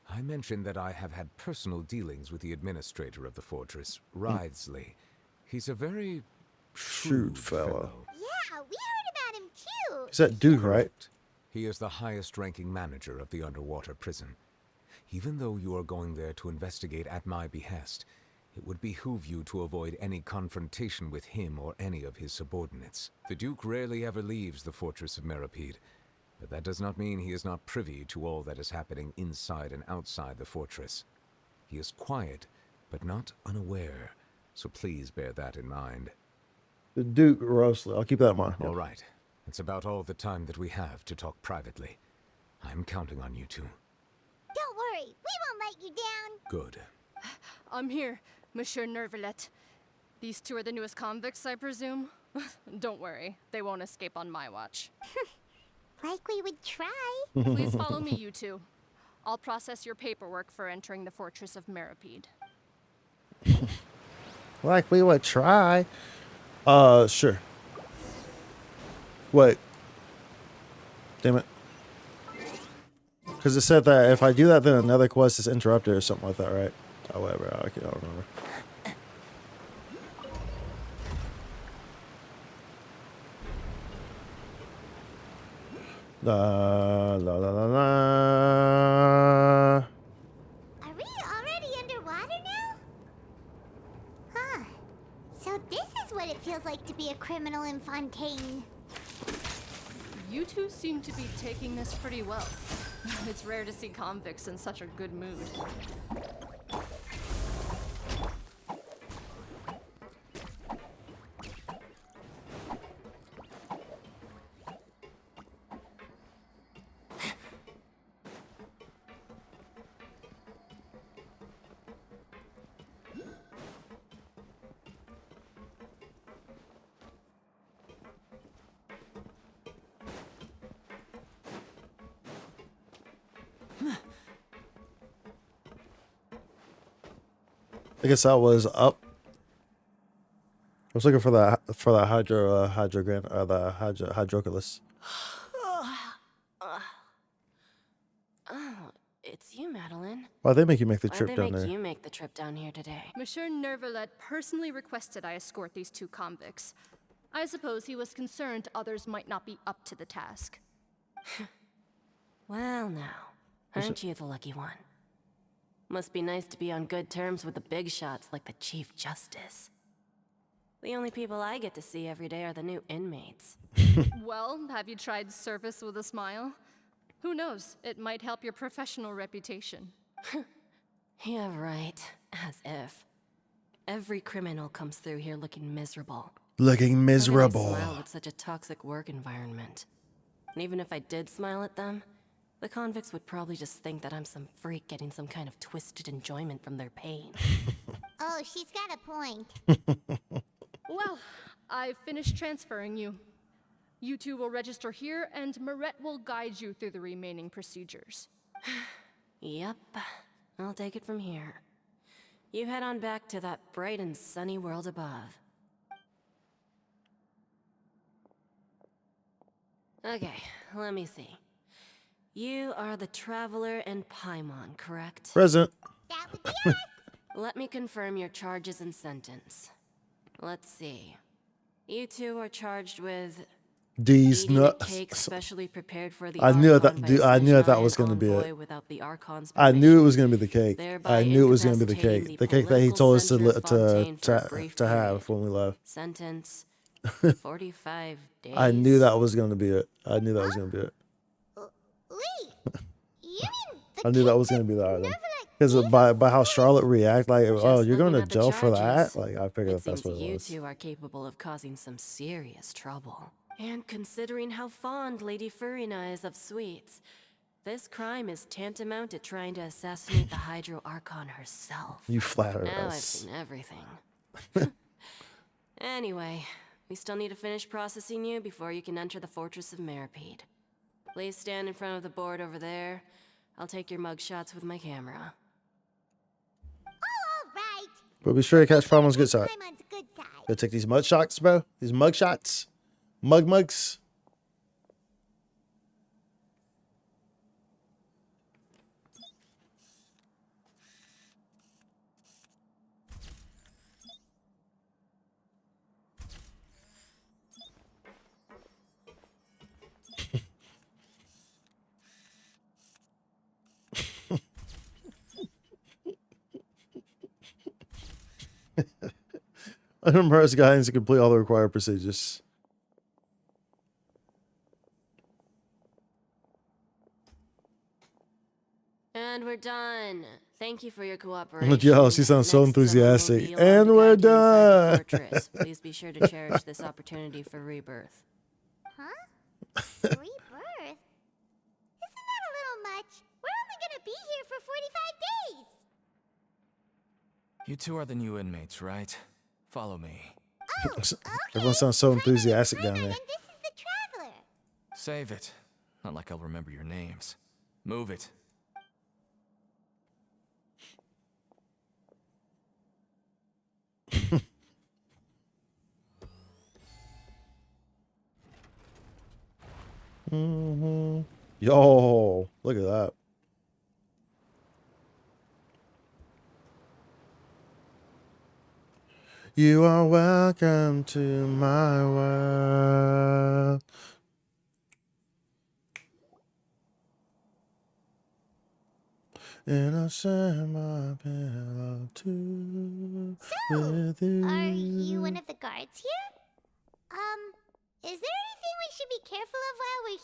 I mentioned that I have had personal dealings with the administrator of the fortress, Wriothesley. He's a very shrewd fellow. Yeah, we heard about him too. Is that Duke, right? He is the highest-ranking manager of the underwater prison. Even though you are going there to investigate at my behest, it would behoove you to avoid any confrontation with him or any of his subordinates. The Duke rarely ever leaves the fortress of Meropide, but that does not mean he is not privy to all that is happening inside and outside the fortress. He is quiet, but not unaware, so please bear that in mind. The Duke Roastly. I'll keep that in mind. All right. It's about all the time that we have to talk privately. I'm counting on you two. Don't worry, we won't let you down. Good. I'm here, Monsieur Nervalet. These two are the newest convicts, I presume? Don't worry, they won't escape on my watch. Like we would try. Please follow me, you two. I'll process your paperwork for entering the fortress of Meropide. Like we would try. Sure. Wait. Damn it. Because it said that if I do that, then another quest is interrupted or something like that, right? Oh, whatever. I don't remember. La la la la la. Are we already underwater now? Huh. So this is what it feels like to be a criminal in Fontaine. You two seem to be taking this pretty well. It's rare to see convicts in such a good mood. I guess that was up. I was looking for the hydroculus. Oh, it's you, Madeline. Why'd they make you make the trip Why'd down they make there? you make the trip down here today? Monsieur Nervalet personally requested I escort these two convicts. I suppose he was concerned others might not be up to the task. Well, now, aren't you the lucky one? Must be nice to be on good terms with the big shots like the Chief Justice. The only people I get to see every day are the new inmates. Well, have you tried service with a smile? Who knows, it might help your professional reputation. Yeah, right. As if. Every criminal comes through here looking miserable. Looking miserable. How can I smile with such a toxic work environment? And even if I did smile at them, the convicts would probably just think that I'm some freak getting some kind of twisted enjoyment from their pain. Oh, she's got a point. Well, I've finished transferring you. You two will register here, and Maret will guide you through the remaining procedures. Yep, I'll take it from here. You head on back to that bright and sunny world above. Okay, let me see. You are the Traveler and Paimon, correct? Present. That would be us. Let me confirm your charges and sentence. Let's see. You two are charged with These eating a nuts. cake specially prepared for the I knew Archon that. by Dude, I knew Sir that was Giant going to be Envoy it. without the Archon's I knew it was going to be the cake. thereby I knew it was going to be the incapacitating cake. The cake that he political told us to center of Fontaine for a brief to have period. when we left. Sentence 45 days. I knew that was going to be it. I knew that was going to be it. Wait, you mean I knew that was gonna be the item. Because by how Charlotte react, like, oh, you're going to jail for that? Like, I figured It that's seems what it you was. two are capable of causing some serious trouble. And considering how fond Lady Furina is of sweets, this crime is tantamount to trying to assassinate the Hydro Archon herself. You flatter Now I've us. seen everything. Anyway, we still need to finish processing you before you can enter the Fortress of Meropide. Please stand in front of the board over there. I'll take your mugshots with my camera. But be sure to catch Paimon's good side. Go take these mug shots, bro. These mug shots. Mugs. Unimpressed guidance to complete all the required procedures. And we're done. Thank you for your cooperation. Yo, she sounds so enthusiastic. And we're done. Fortress. Please be sure to cherish this opportunity for rebirth. Huh? Rebirth? Isn't that a little much? We're only gonna be here for 45 days! You two are the new inmates, right? Follow me. Everyone sounds so enthusiastic down there. And this is the Traveler. Save it. Not like I'll remember your names. Move it. Yo, look at that. You are welcome to my world. And I'll share my pillow too with you. Are you one of the guards here? Is there anything we should be careful of while we're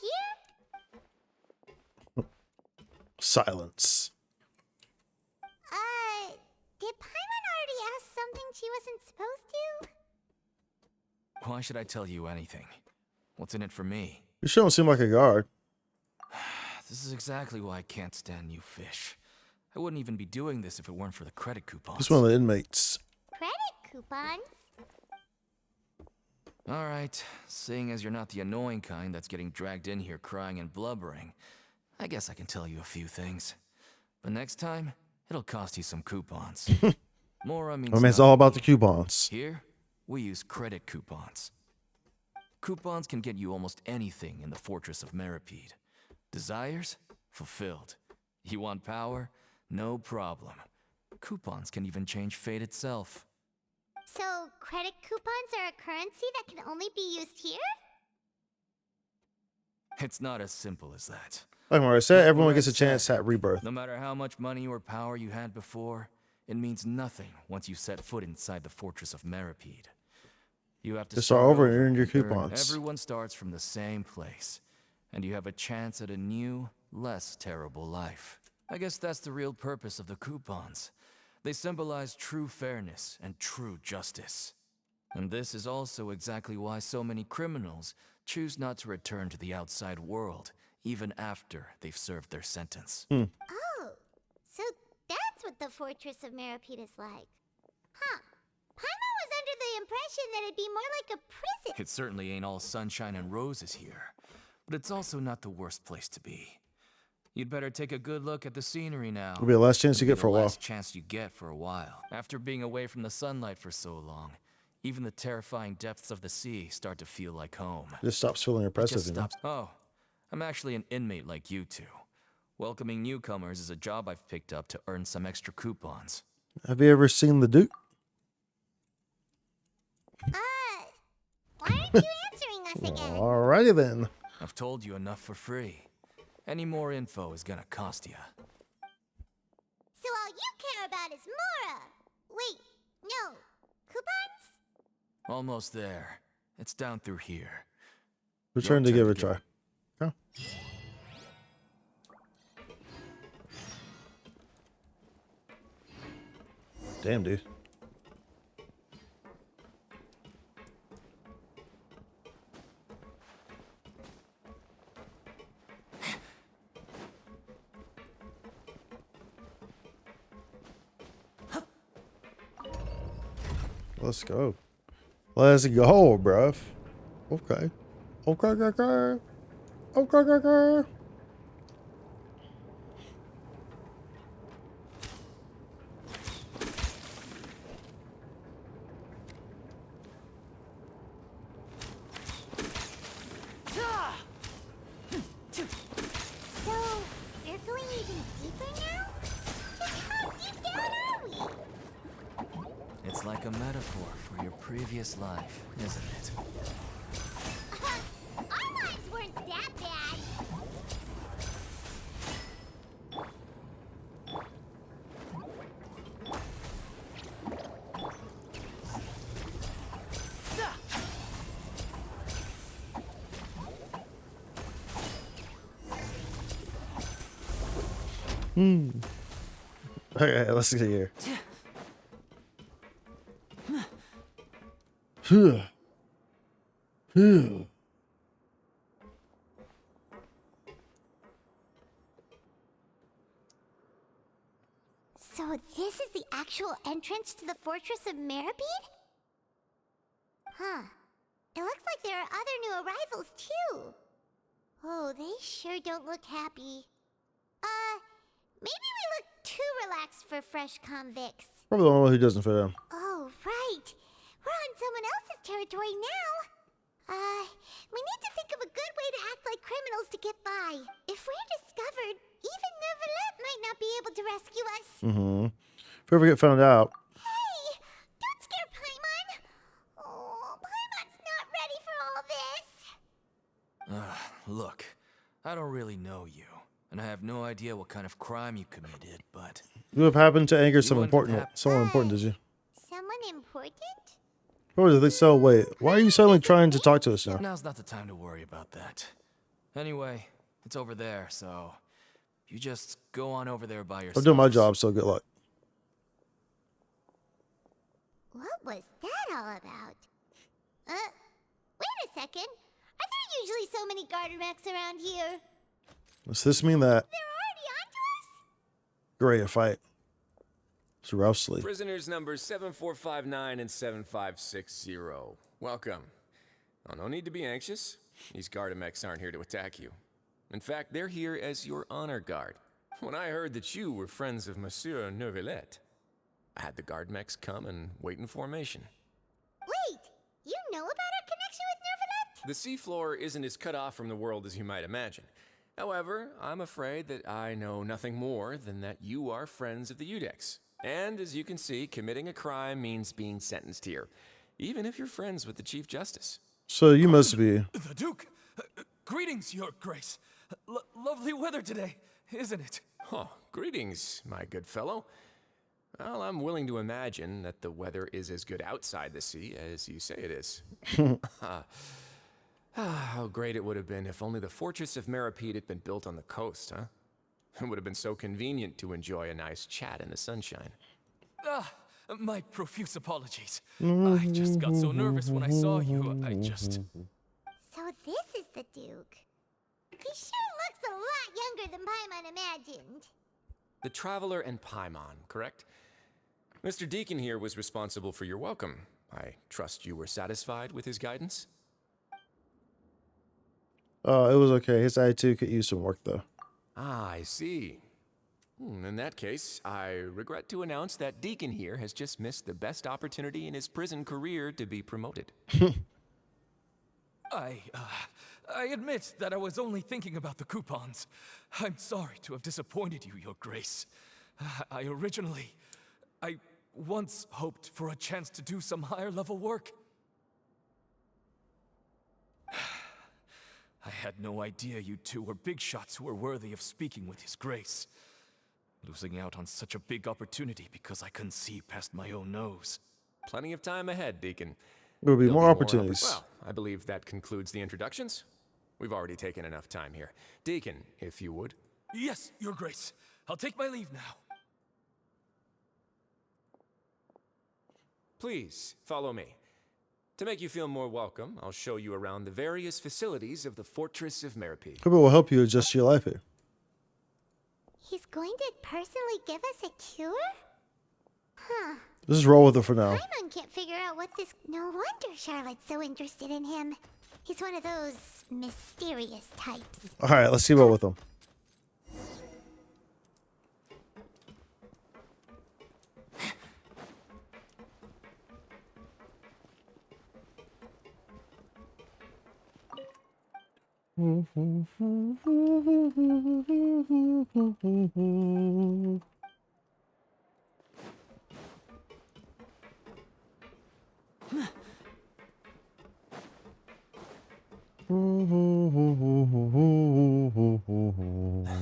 here? Silence. Did Paimon already ask something she wasn't supposed to? Why should I tell you anything? What's in it for me? You sure don't seem like a guard. This is exactly why I can't stand you fish. I wouldn't even be doing this if it weren't for the credit coupons. He's one of the inmates. Credit coupons? Alright, seeing as you're not the annoying kind that's getting dragged in here crying and blubbering, I guess I can tell you a few things. But next time, it'll cost you some coupons. Mora means I mean, it's all about the coupons. Here, we use credit coupons. Coupons can get you almost anything in the Fortress of Meropide. Desires? Fulfilled. You want power? No problem. Coupons can even change fate itself. So, credit coupons are a currency that can only be used here? It's not as simple as that. Like Mario said, everyone gets a chance at rebirth. No matter how much money or power you had before, it means nothing once you set foot inside the Fortress of Meropide. You have to start over and earn your coupons. Everyone starts from the same place, and you have a chance at a new, less terrible life. I guess that's the real purpose of the coupons. They symbolize true fairness and true justice. And this is also exactly why so many criminals choose not to return to the outside world, even after they've served their sentence. Oh, so that's what the Fortress of Meropide is like. Huh. Paimon was under the impression that it'd be more like a prison. It certainly ain't all sunshine and roses here, but it's also not the worst place to be. You'd better take a good look at the scenery now. It'll be the last chance you get for a while. Last chance you get for a while. After being away from the sunlight for so long, even the terrifying depths of the sea start to feel like home. It just stops feeling oppressive, you know? Oh, I'm actually an inmate like you two. Welcoming newcomers is a job I've picked up to earn some extra coupons. Have you ever seen the Duke? Why aren't you answering us again? Alrighty then. I've told you enough for free. Any more info is gonna cost you. So all you care about is Mora. Wait, no. Coupons? Almost there. It's down through here. Return to give it a try. Oh. Damn, dude. Let's go. Let's go, bruv. Okay. Okay, okay, okay. Okay, okay, okay. So, you're going even deeper now? Just how deep down are we? It's like a metaphor for your previous life, isn't it? Our lives weren't that bad. Okay, let's see here. Phew. Phew. So this is the actual entrance to the Fortress of Meropide? Huh. It looks like there are other new arrivals, too. Oh, they sure don't look happy. Maybe we look too relaxed for fresh convicts. Probably the one who doesn't fit in. Oh, right. We're on someone else's territory now. We need to think of a good way to act like criminals to get by. If we're discovered, even Neuvillette might not be able to rescue us. Mm-hmm. If we ever get found out. Hey, don't scare Paimon. Oh, Paimon's not ready for all this. Look, I don't really know you, and I have no idea what kind of crime you committed, but... You have happened to anger someone Someone important, did you? Someone important? What was it? So, wait, why are you suddenly trying to talk to us now? Now's not the time to worry about that. Anyway, it's over there, so... You just go on over there by yourself. I'm doing my job, so good luck. What was that all about? Wait a second. Are there usually so many Gardermechs around here? Does this mean that? They're already onto us? Great, a fight. It's Rousely. Prisoners numbers 7459 and 7560. Welcome. Oh, no need to be anxious. These Gardermechs aren't here to attack you. In fact, they're here as your honor guard. When I heard that you were friends of Monsieur Neuvillette, I had the Gardermechs come and wait in formation. Wait, you know about our connection with Neuvillette? The seafloor isn't as cut off from the world as you might imagine. However, I'm afraid that I know nothing more than that you are friends of the Udex. And as you can see, committing a crime means being sentenced here, even if you're friends with the Chief Justice. So you must be. The Duke! Greetings, Your Grace. Lovely weather today, isn't it? Oh, greetings, my good fellow. Well, I'm willing to imagine that the weather is as good outside the sea as you say it is. How great it would have been if only the Fortress of Meropide had been built on the coast, huh? It would have been so convenient to enjoy a nice chat in the sunshine. My profuse apologies. I just got so nervous when I saw you, I just... So this is the Duke. He sure looks a lot younger than Paimon imagined. The Traveler and Paimon, correct? Mr. Deacon here was responsible for your welcome. I trust you were satisfied with his guidance? It was okay. His attitude could use some work, though. Ah, I see. In that case, I regret to announce that Deacon here has just missed the best opportunity in his prison career to be promoted. I admit that I was only thinking about the coupons. I'm sorry to have disappointed you, Your Grace. I once hoped for a chance to do some higher-level work. I had no idea you two were big shots who were worthy of speaking with His Grace. Losing out on such a big opportunity because I couldn't see past my own nose. Plenty of time ahead, Deacon. There will be more opportunities. Well, I believe that concludes the introductions. We've already taken enough time here. Deacon, if you would. Yes, Your Grace. I'll take my leave now. please follow me. To make you feel more welcome, I'll show you around the various facilities of the Fortress of Meropide. Hope it will help you adjust your life here. He's going to personally give us a cure? Huh. Let's just roll with it for now. Paimon can't figure out what this... No wonder Charlotte's so interested in him. He's one of those mysterious types. Alright, let's see what with him.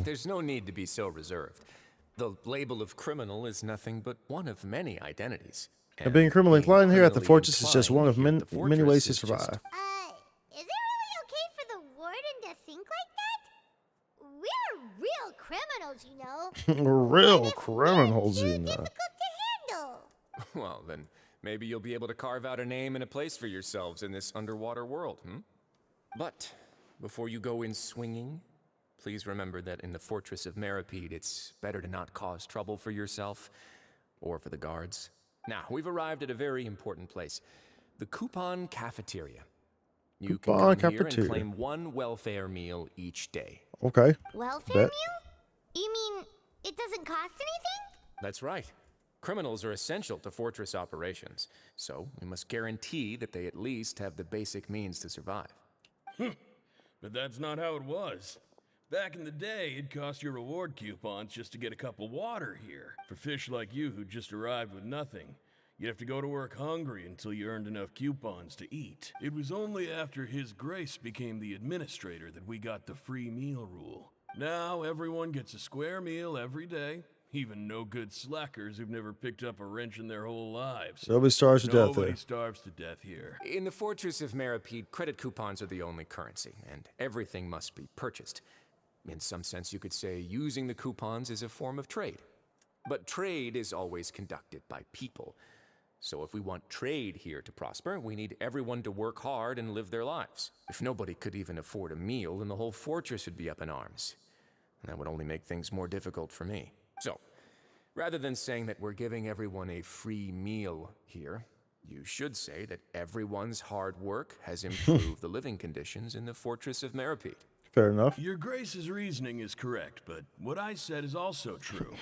There's no need to be so reserved. The label of criminal is nothing but one of many identities. And being criminally inclined here at the criminally fortress is just one of many fortress ways to is just- survive. Is it really okay for the warden to think like that? We're real criminals, you know. Real criminals, you know. Difficult to handle. Well, then maybe you'll be able to carve out a name and a place for yourselves in this underwater world, But before you go in swinging, please remember that in the Fortress of Meropide, it's better to not cause trouble for yourself or for the guards. Now, we've arrived at a very important place, the Coupon Cafeteria. You can Coupon come here and Cafeteria. claim one welfare meal each day. Okay. Welfare Bet. meal? You mean it doesn't cost anything? That's right. Criminals are essential to Fortress operations, so we must guarantee that they at least have the basic means to survive. But that's not how it was. Back in the day, it cost your reward coupons just to get a cup of water here. For fish like you who just arrived with nothing, you'd have to go to work hungry until you earned enough coupons to eat. It was only after His Grace became the administrator that we got the free meal rule. Now everyone gets a square meal every day, even no good slackers who've never picked up a wrench in their whole lives. Nobody starves to death Nobody there. starves to death here. In the Fortress of Meropide, credit coupons are the only currency, and everything must be purchased. In some sense, you could say using the coupons is a form of trade. But trade is always conducted by people. So if we want trade here to prosper, we need everyone to work hard and live their lives. If nobody could even afford a meal, then the whole fortress would be up in arms. And that would only make things more difficult for me. So, rather than saying that we're giving everyone a free meal here, you should say that everyone's hard work has improved the living conditions in the Fortress of Meropide. Fair enough. Your Grace's reasoning is correct, but what I said is also true.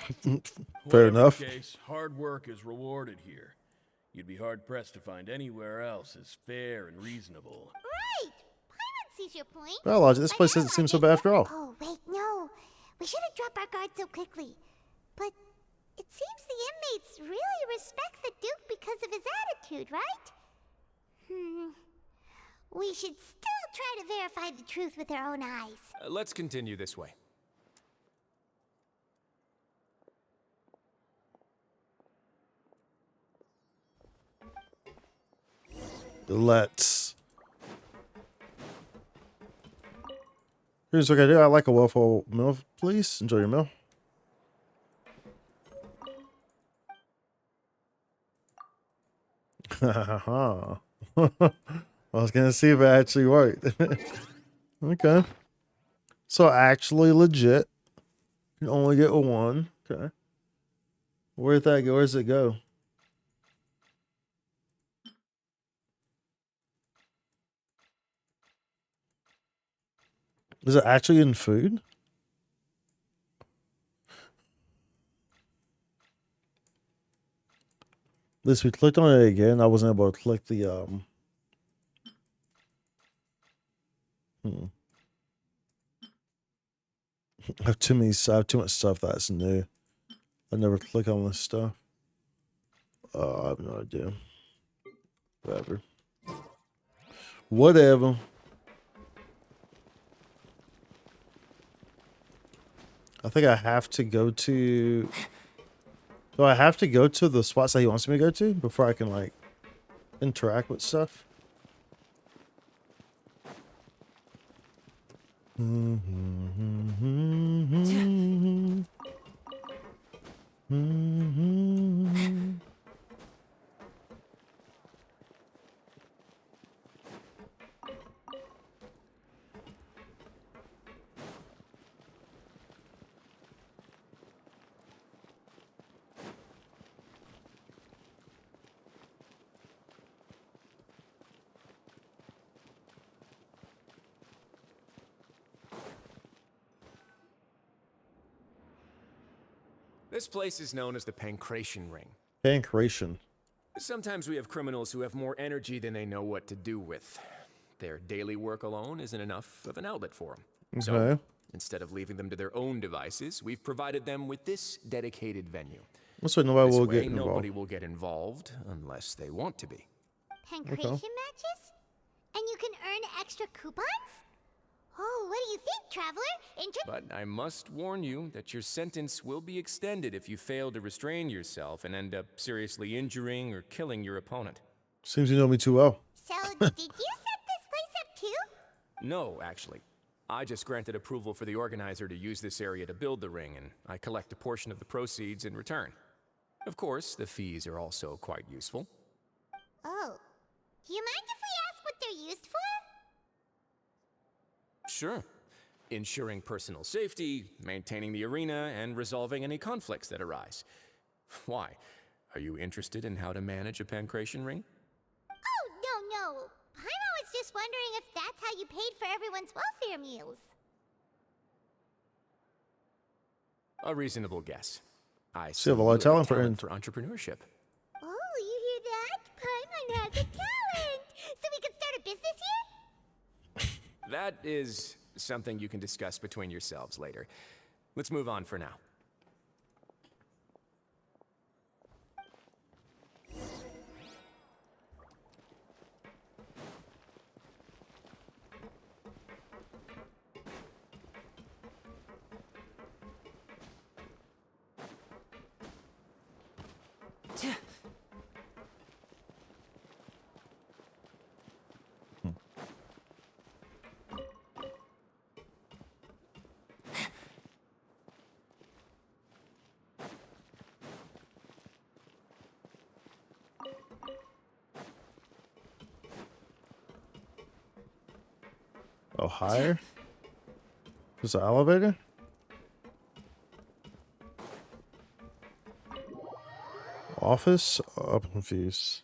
Fair enough. In case, hard work is rewarded here. You'd be hard-pressed to find anywhere else as fair and reasonable. Right! Paimon sees your point. Well, Logic, this place doesn't seem so bad after all. Oh, wait, no. We shouldn't drop our guard so quickly. But it seems the inmates really respect the Duke because of his attitude, right? We should still try to verify the truth with our own eyes. Let's continue this way. Let's. Here's what I do. I like a waffle meal, please. Enjoy your meal. I was gonna see if it actually worked. Okay. So actually legit. You can only get one. Okay. Where'd that go? Where does it go? Is it actually in food? At least we clicked on it again. I wasn't able to click the I have too much stuff that's new. I never click on this stuff. I have no idea. Whatever. Whatever. I think I have to go to... Do I have to go to the spots that he wants me to go to before I can, like, interact with stuff? This place is known as the Pancration Ring. Pancration. Sometimes we have criminals who have more energy than they know what to do with. Their daily work alone isn't enough of an outlet for them. So, Okay. instead of leaving them to their own devices, we've provided them with this dedicated venue. That's why nobody This will way, get involved. nobody will get involved unless they want to be. Pancration matches? And you can earn extra coupons? Oh, what do you think, Traveler? But I must warn you that your sentence will be extended if you fail to restrain yourself and end up seriously injuring or killing your opponent. Seems you know me too well. So, did you set this place up too? No, actually. I just granted approval for the organizer to use this area to build the ring, and I collect a portion of the proceeds in return. Of course, the fees are also quite useful. Oh. Do you mind if we ask what they're used for? Sure. Ensuring personal safety, maintaining the arena, and resolving any conflicts that arise. Why? Are you interested in how to manage a pancration ring? Oh, no. Paimon was just wondering if that's how you paid for everyone's welfare meals. A reasonable guess. I So you have a lot of talent for entrepreneurship. Oh, you hear that? Paimon has a talent! So we can start a business here? That is something you can discuss between yourselves later. Let's move on for now. Oh, higher? Is it an elevator? Office? Oh, I'm confused.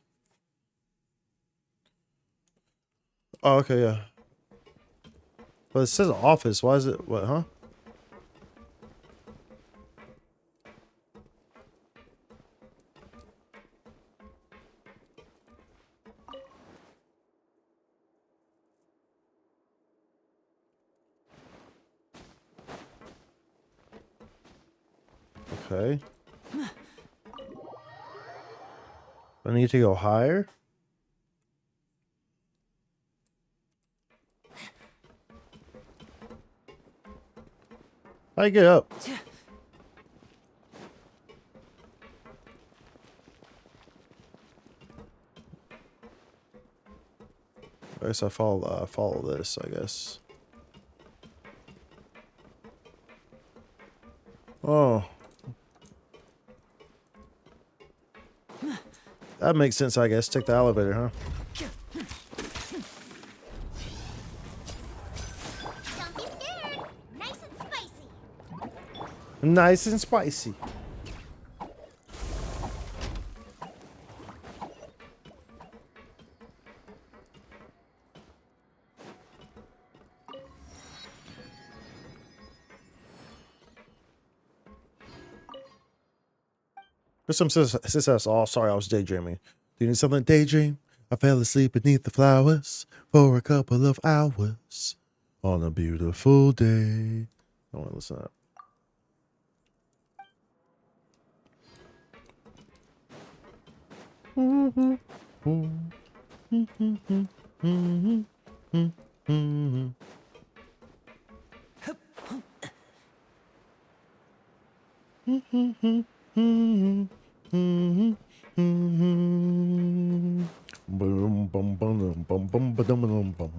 Oh, okay, yeah. But it says office. Why is it? What, huh? Okay. I need to go higher? How do I get up? I guess I follow this, I guess. Oh. That makes sense, I guess. Take the elevator, huh? Don't be scared. Nice and spicy. Nice and spicy. There's some success. Oh, sorry, I was daydreaming. Do you need something to daydream? I fell asleep beneath the flowers for a couple of hours on a beautiful day. I want to listen up. Boom, bum, bum, bum, bum, ba, dum, dum, bum.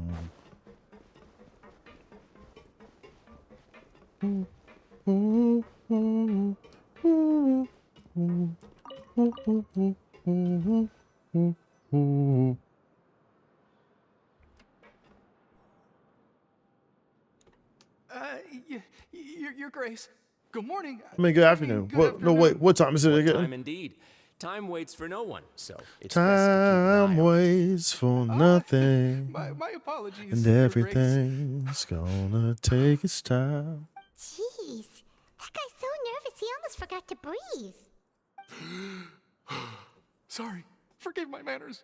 Your Grace. Good morning. I mean, good afternoon. What? No, wait. What time is it again? Time indeed. Time waits for no one, so it's Time waits for nothing. My apologies. And Your Grace. everything's gonna take its time. Jeez. That guy's so nervous He almost forgot to breathe. Sorry. Forgive my manners.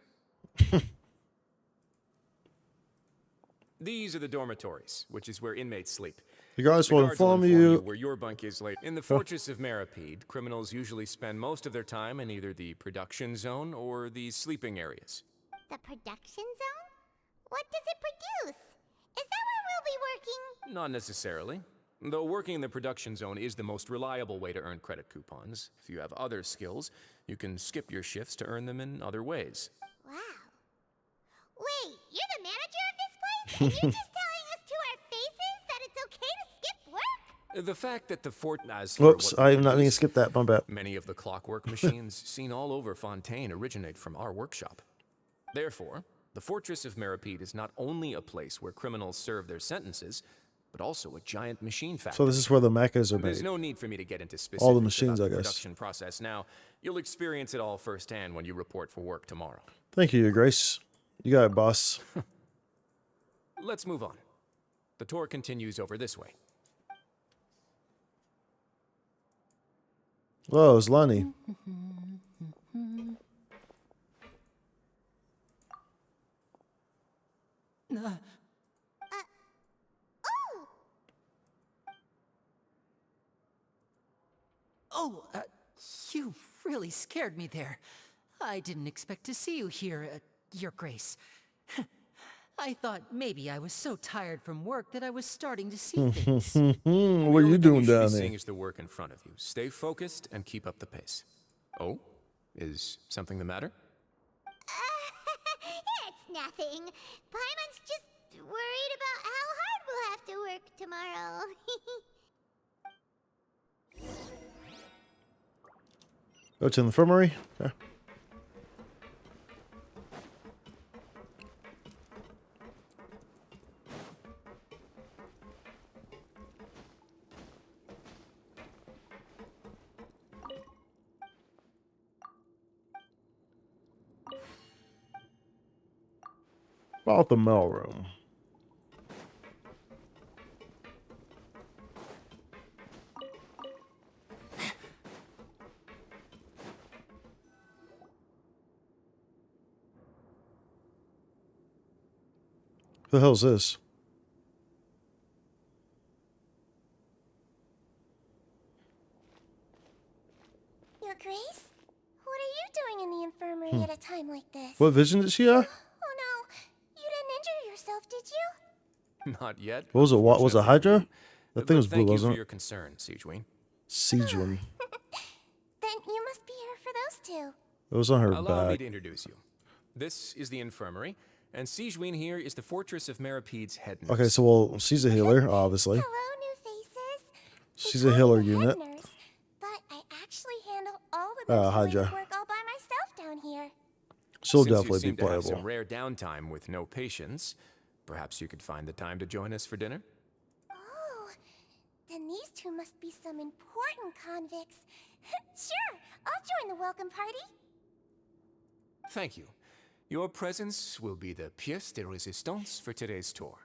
These are the dormitories, which is where inmates sleep. You guys The will guards inform you. where your bunk is laid. In the fortress of Meropide, criminals usually spend most of their time in either the production zone or the sleeping areas. The production zone? What does it produce? Is that where we'll be working? Not necessarily. Though working in the production zone is the most reliable way to earn credit coupons. If you have other skills, you can skip your shifts to earn them in other ways. Wow. Wait, you're the manager of this place? And you're just telling us to our faces that it's okay to skip work? The fact that the fort as Whoops, I'm not going to skip that. My bad. Many of the clockwork machines seen all over Fontaine originate from our workshop. Therefore, the Fortress of Meropide is not only a place where criminals serve their sentences, but also a giant machine factory. So this is where the mechas are There's made. no need for me to get into specifics All the machines, about I the guess. production process now. You'll experience it all firsthand when you report for work tomorrow. Thank you, Your Grace. You got it, boss. Let's move on. The tour continues over this way. Whoa, it's Lonnie. Oh, you really scared me there. I didn't expect to see you here, Your Grace. I thought maybe I was so tired from work that I was starting to see things. What are you doing down there? Seeing is the work in front of you. Stay focused and keep up the pace. Oh, is something the matter? It's nothing. Paimon's just worried about how hard we'll have to work tomorrow. Go to the infirmary. Okay. About the mail room. Who the hell's this? Your Grace? What are you doing in the infirmary at a time like this? What vision did she have? Oh no, you didn't injure yourself, did you? Not yet. What was it? What was it? Hydra? That But thing was blue, thank you wasn't for it? your concern, Siegewin. Siegewin. Then you must be here for those two. It was on her Allow me back. to introduce you. This is the infirmary, and Siegewin here is the Fortress of Meropide's head nurse. Okay, so well, she's a healer, obviously. Hello, new faces. She's a healer unit. Nurse, but I actually handle all the nurse Hydra. work all by myself down here. She'll Since you definitely seem be to have playable. some rare downtime with no patients, perhaps you could find the time to join us for dinner? Oh, then these two must be some important convicts. Sure, I'll join the welcome party. Thank you. Your presence will be the pièce de résistance for today's tour.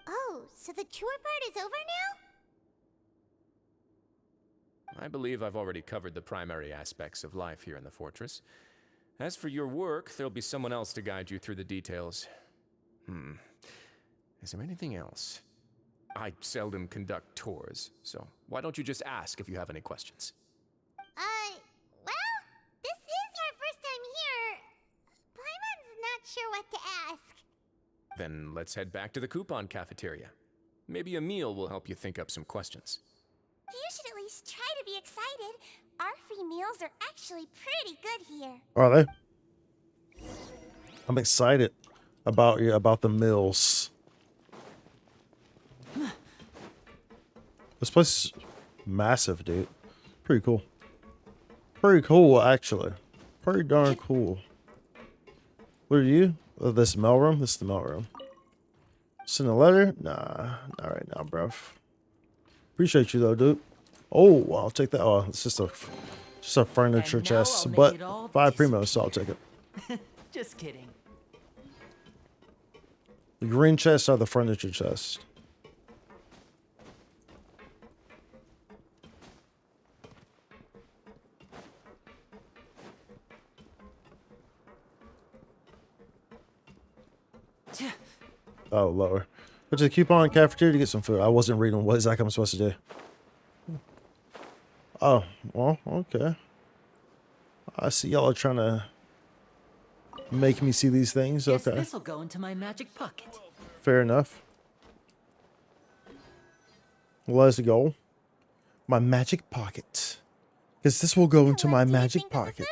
Oh, so the tour part is over now? I believe I've already covered the primary aspects of life here in the fortress. As for your work, there'll be someone else to guide you through the details. Is there anything else? I seldom conduct tours, so why don't you just ask if you have any questions? Well, this is our first time here. Paimon's not sure what to ask. Then let's head back to the coupon cafeteria. Maybe a meal will help you think up some questions. You should at least try to be excited. Our free meals are actually pretty good here. Are they? I'm excited about the mills. This place is massive, dude. Pretty cool. Pretty cool, actually. Pretty darn cool. What are you? Oh, this mailroom? This is the mailroom. Send a letter? Nah, not right now, bruv. Appreciate you though, dude. Oh, I'll take that. Oh, it's just a furniture chest, I'll make but it all 5 primos, so I'll take it. Just kidding. The green chests are the furniture chest. Oh, lower. Go to the coupon cafeteria to get some food. I wasn't reading what exactly I'm supposed to do. Oh, well, okay. I see y'all are trying to make me see these things. Guess Okay. this'll go into my magic pocket. Fair enough. Let's go. My magic pocket. Because this will go into my magic pocket.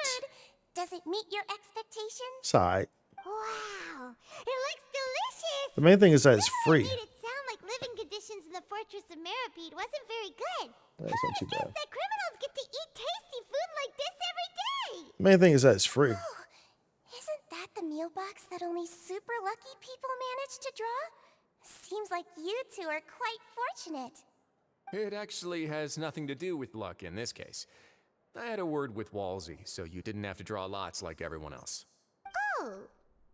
Does it meet your expectations? Side. Wow, it looks delicious. The main thing is that it's free. Made it sound like living conditions in the fortress of Meropide wasn't very good. That's not too bad. That criminals get to eat tasty food like this every day. The main thing is that it's free. Isn't that the meal box that only super lucky people manage to draw? Seems like you two are quite fortunate. It actually has nothing to do with luck in this case. I had a word with Walsey, so you didn't have to draw lots like everyone else. Oh,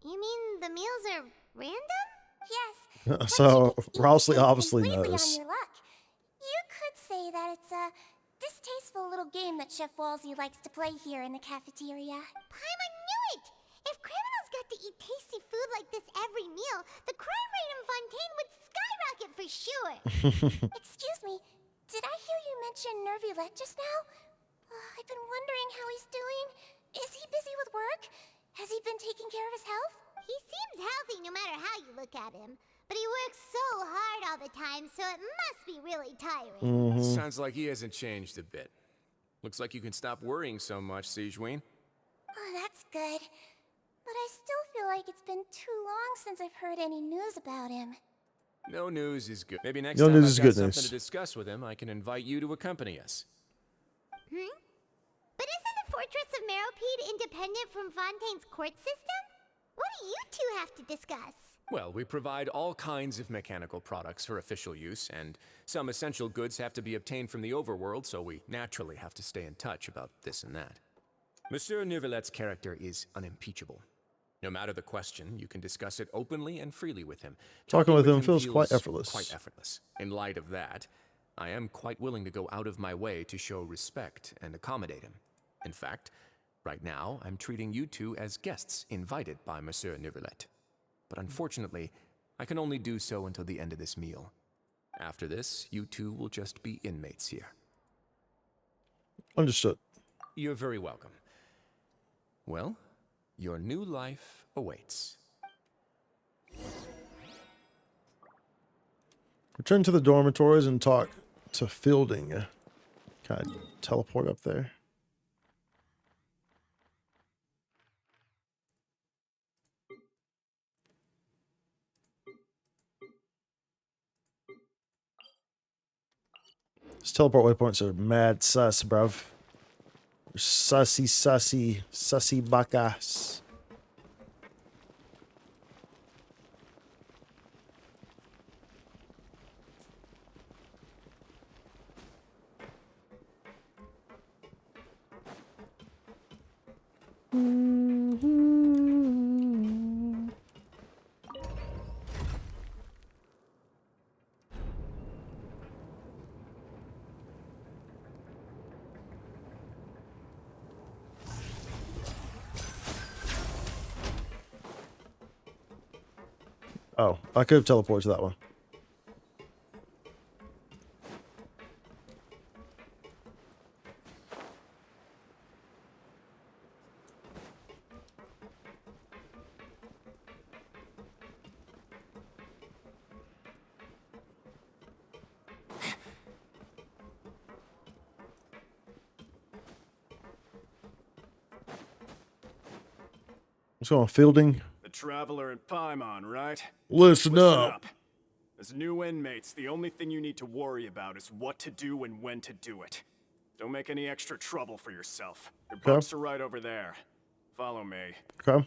you mean the meals are random? Yes. So, Rousley obviously Completely knows. on your luck. You could say that it's a distasteful little game that Chef Walsey likes to play here in the cafeteria. Paimon knew it! If criminals got to eat tasty food like this every meal, the crime rate in Fontaine would skyrocket for sure. Excuse me, did I hear you mention Nervulette just now? I've been wondering how he's doing. Is he busy with work? Has he been taking care of his health? He seems healthy no matter how you look at him. But he works so hard all the time, so it must be really tiring. Sounds like he hasn't changed a bit. Looks like you can stop worrying so much, Sigeween. Oh, that's good. But I still feel like it's been too long since I've heard any news about him. No news is good. Maybe next No time news I've is got good something news. to discuss with him, I can invite you to accompany us. But isn't the Fortress of Meropide independent from Fontaine's court system? What do you two have to discuss? Well, we provide all kinds of mechanical products for official use, and some essential goods have to be obtained from the overworld, so we naturally have to stay in touch about this and that. Monsieur Nervulette's character is unimpeachable. No matter the question, you can discuss it openly and freely with him. Talking with him feels quite effortless. Quite effortless. In light of that, I am quite willing to go out of my way to show respect and accommodate him. In fact, right now, I'm treating you two as guests invited by Monsieur Nervulette. But unfortunately, I can only do so until the end of this meal. After this, you two will just be inmates here. Understood. You're very welcome. Well, your new life awaits. Return to the dormitories and talk to Fielding. Can I teleport up there? These teleport waypoints are mad sus, bruv. They're sussy bacas. Oh, I could have teleported to that one. What's going on, Fielding? The Traveler and Paimon, right? Listen up. As new inmates, the only thing you need to worry about is what to do and when to do it. Don't make any extra trouble for yourself. Your Okay. books are right over there. Follow me. Okay.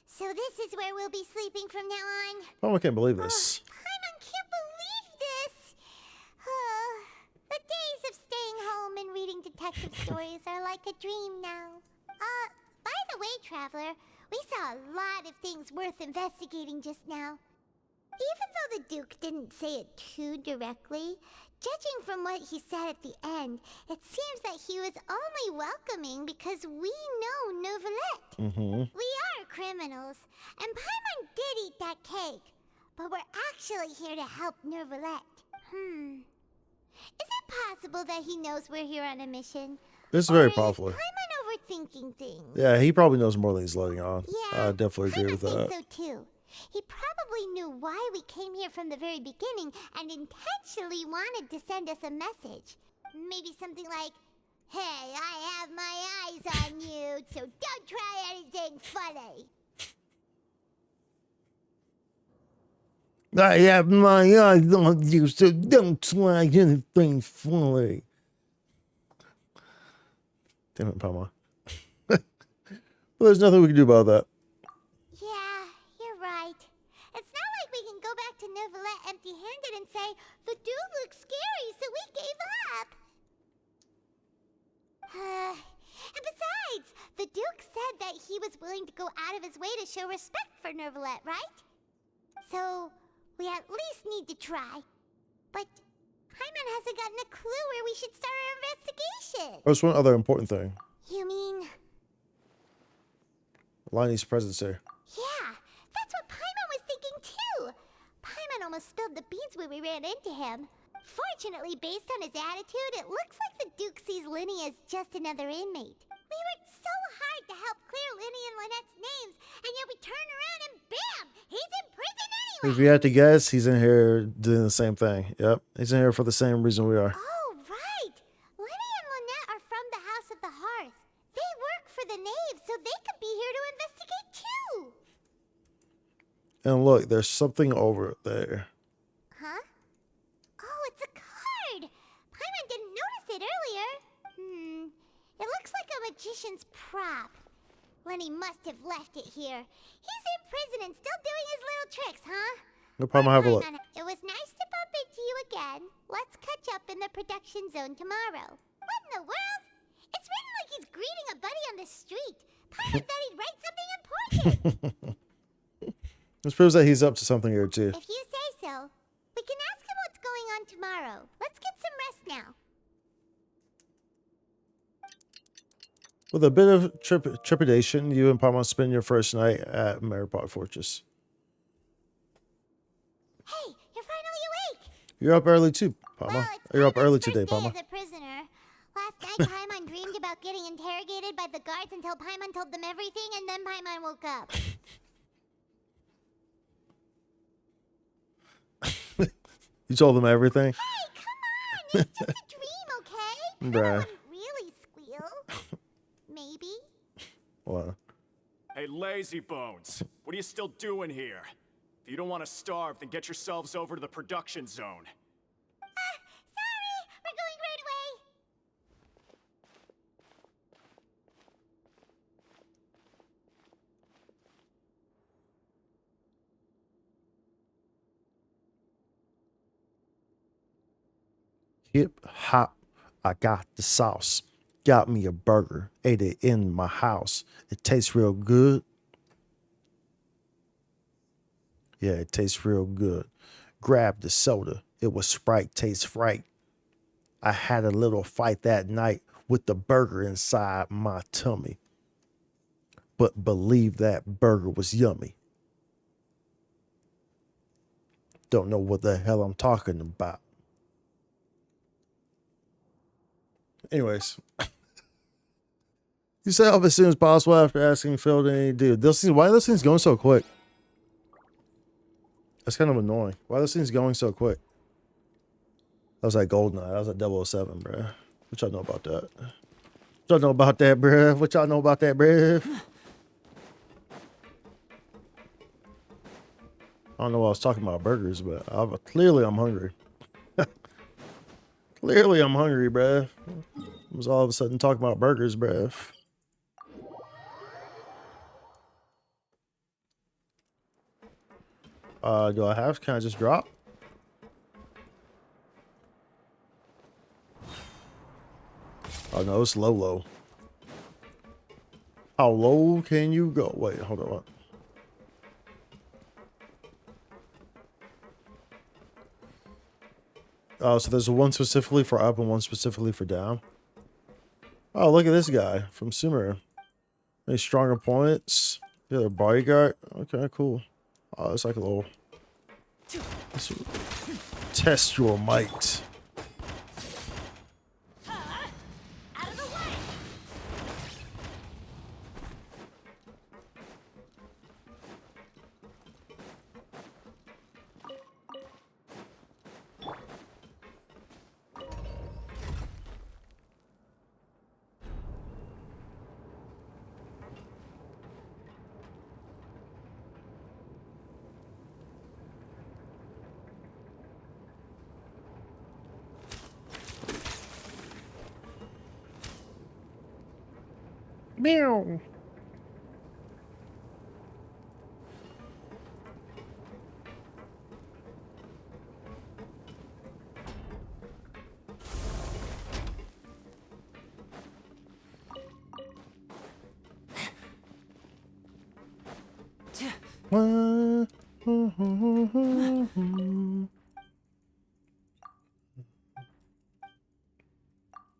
So this is where we'll be sleeping from now on? Oh, I can't believe this. Paimon can't believe this! The days of staying home and reading detective stories are like a dream now. By the way, Traveler, we saw a lot of things worth investigating just now. Even though the Duke didn't say it too directly, judging from what he said at the end, it seems that he was only welcoming because we know Neuvillette. We are criminals, and Paimon did eat that cake, but we're actually here to help Neuvillette. Is it possible that he knows we're here on a mission? This is very powerful. Is Paimon overthinking things? Yeah, he probably knows more than he's letting on. Yeah, I definitely agree with that. I think so too. He probably knew why we came here from the very beginning and intentionally wanted to send us a message. Maybe something like, "Hey, I have my eyes on you, so don't try anything funny." I have my eyes on you, so don't try anything funny. Damn it, Palma. Well, there's nothing we can do about that. Yeah, you're right. It's not like we can go back to Neuvillette empty-handed and say, "The dude looks scary, so we gave up." And besides, the Duke said that he was willing to go out of his way to show respect for Neuvillette, right? So, we at least need to try. But Paimon hasn't gotten a clue where we should start our investigation. There's one other important thing. You mean? Liney's presence here. Yeah, that's what Paimon was thinking too. Paimon almost spilled the beans when we ran into him. Fortunately, based on his attitude, it looks like the Duke sees Linny as just another inmate. We worked so hard to help clear Linny and Lynette's names, and yet we turn around and bam! He's in prison anyway! If you had to guess, he's in here doing the same thing. Yep, he's in here for the same reason we are. Oh, right! Linny and Lynette are from the House of the Hearth. They work for the Knave, so they could be here to investigate too! And look, there's something over there. Huh? Oh, it's a card! Paimon didn't notice it earlier. It looks like a magician's prop. Lenny must have left it here. He's in prison and still doing his little tricks, huh? No problem, have a look. It was nice to bump into you again. Let's catch up in the production zone tomorrow. What in the world? It's written like he's greeting a buddy on the street. Paimon thought he'd write something important. This proves that he's up to something here too. If you say so. We can ask him what's going on tomorrow. Let's get some rest now. With a bit of trepidation, you and Palma spend your first night at Meropide Fortress. Hey, you're finally awake! You're up early too, Palma. Well, You're up early today, Day Palma. as a prisoner. Last night, Paimon dreamed about getting interrogated by the guards until Paimon told them everything, and then Paimon woke up. You told them everything? Hey, come on! It's just a dream, okay? Bruh. I wouldn't really squeal. Maybe. What? Hey, lazy bones. What are you still doing here? If you don't want to starve, then get yourselves over to the production zone. Sorry! We're going right away! Hip hop, I got the sauce. Got me a burger, ate it in my house. It tastes real good. Yeah, it tastes real good. Grabbed the soda. It was Sprite, tastes right. I had a little fight that night with the burger inside my tummy. But believe that burger was yummy. Don't know what the hell I'm talking about. Anyways, you set off as soon as possible after asking Phil to any dude. Those things, why are those things going so quick? That's kind of annoying. Why are those things going so quick? That was like GoldenEye. That was like 007, bro. What y'all know about that? What y'all know about that, bro? What y'all know about that, bro? I don't know why I was talking about burgers, but clearly I'm hungry. Clearly I'm hungry, bruh. I was all of a sudden talking about burgers, bruh. Do I have? Can I just drop? Oh no, it's low. How low can you go? Wait, hold on. Oh, so there's one specifically for up and one specifically for down. Oh, look at this guy from Sumer. Any strong opponents? Yeah, their bodyguard. Okay, cool. Oh, it's like a little. Let's test your might. Meow.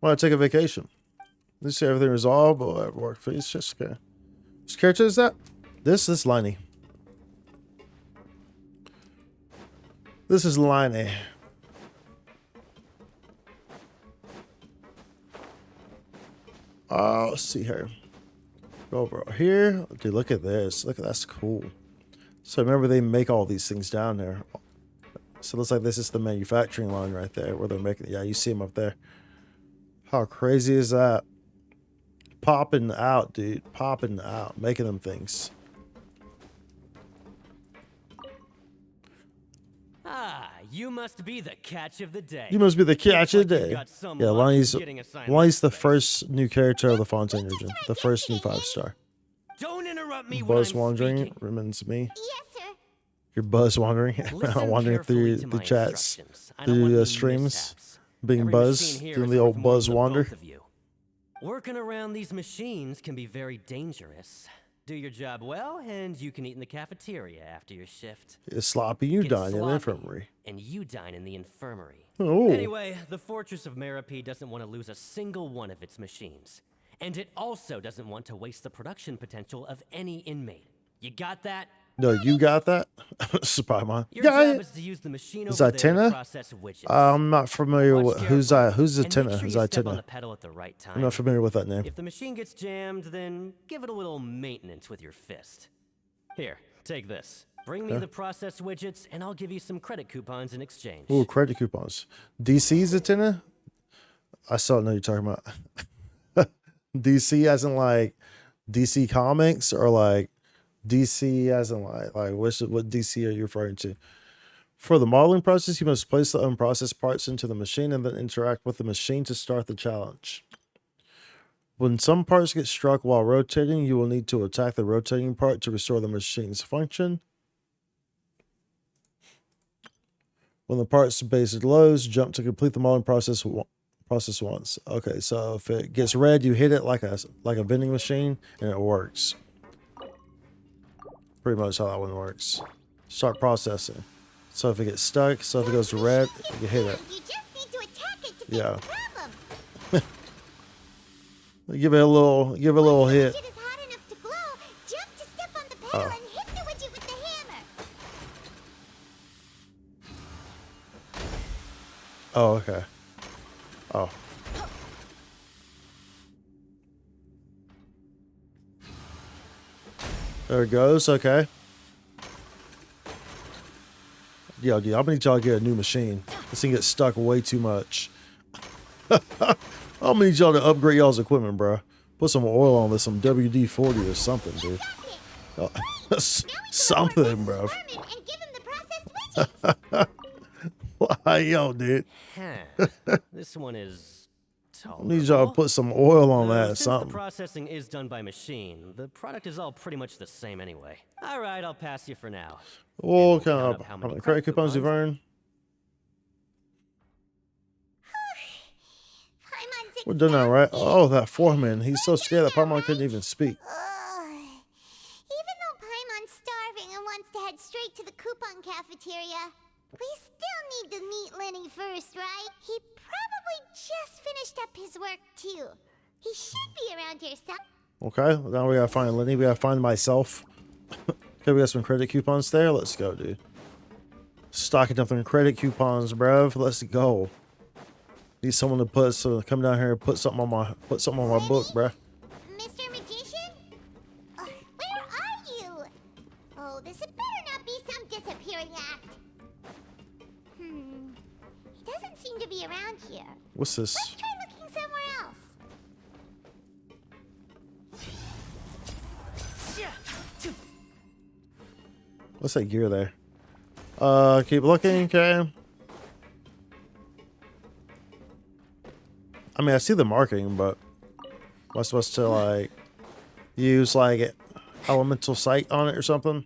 Want to take a vacation? Let's see everything resolved, but at work face just okay. Which character is that? This is Liney. This is Liney. Let's see here. Go over here. Okay, look at this. Look, that's cool. So remember, they make all these things down there. So it looks like this is the manufacturing line right there where they're making. Yeah, you see them up there. How crazy is that? Popping out, dude. Popping out. Making them things. Ah, you must be the catch of the day. You must be the catch of the day. Got some Yeah, luck Lonnie's the first new character of the Fontaine region. The first new 5-star. Don't interrupt me Buzz when I'm wandering speaking. reminds me. Yes, sir. You're buzz wandering. Listen Wandering through carefully to the my chats. instructions. I don't want Through any streams. mishaps. Being Every buzz. machine here Doing is the worth old more buzz than the wander. both of you. Working around these machines can be very dangerous. Do your job well, and you can eat in the cafeteria after your shift. It's sloppy. You Get dine in the sloppy, infirmary. And you dine in the infirmary. Oh. Anyway, the Fortress of Meropide doesn't want to lose a single one of its machines. And it also doesn't want to waste the production potential of any inmate. You got that? No, you got that? Spider-Man. Your Got job it. is to use the machine Is over that there to Tina? process widgets. I'm not familiar Watch with who's carefully, who's a and Tina? make sure Is you that step on Tina? the pedal at the right time. I'm not familiar with that name. If the machine gets jammed, then give it a little maintenance with your fist. Here, take this. Bring me Okay. the process widgets, and I'll give you some credit coupons in exchange. Ooh, credit coupons. DC's a Tina? I still know you're talking about. DC as in like DC Comics or like DC as in like what DC are you referring to? For the modeling process, you must place the unprocessed parts into the machine and then interact with the machine to start the challenge. When some parts get struck while rotating, you will need to attack the rotating part to restore the machine's function. When the part's base is low, jump to complete the modeling process once. Okay, so if it gets red, you hit it like a vending machine, and it works. Pretty much how that one works. Start processing. So if it gets stuck, so if it goes to red, you hit it. You just need to attack it to fix Yeah. the problem. Give it a little hit. Widget is hot enough to glow. Jump to step on the pedal and hit the widget with the hammer. Oh, okay. Oh. There it goes. Okay. Yeah, dude, I'm gonna need y'all to get a new machine. This thing gets stuck way too much. I'm gonna need y'all to upgrade y'all's equipment, bro. Put some oil on this, some WD-40 or something, dude. Something, bro. Why, yo, dude. This one is I need y'all to put some oil on that or Since the something. processing is done by machine, the product is all pretty much the same anyway. All right, I'll pass you for now. What count kind up of how many credit coupons you've earned? We're done now, right? Oh, that foreman. He's so scared that Paimon couldn't even speak. Even though Paimon's starving and wants to head straight to the coupon cafeteria, We still need to meet Lenny first, right? He probably just finished up his work, too. He should be around here Okay, now we gotta find Lenny. We gotta find myself. Okay, we got some credit coupons there. Let's go, dude. Stocking up on credit coupons, bruv. Let's go. Need someone to come down here and put something on my book, bruh. Mr. Magician? Where are you? Oh, this had better not be some disappearing act. He doesn't seem to be around here. What's this? Let's try looking somewhere else. What's that gear there? Keep looking, okay. I mean, I see the marking, but am I supposed to, like, use, like, elemental sight on it or something?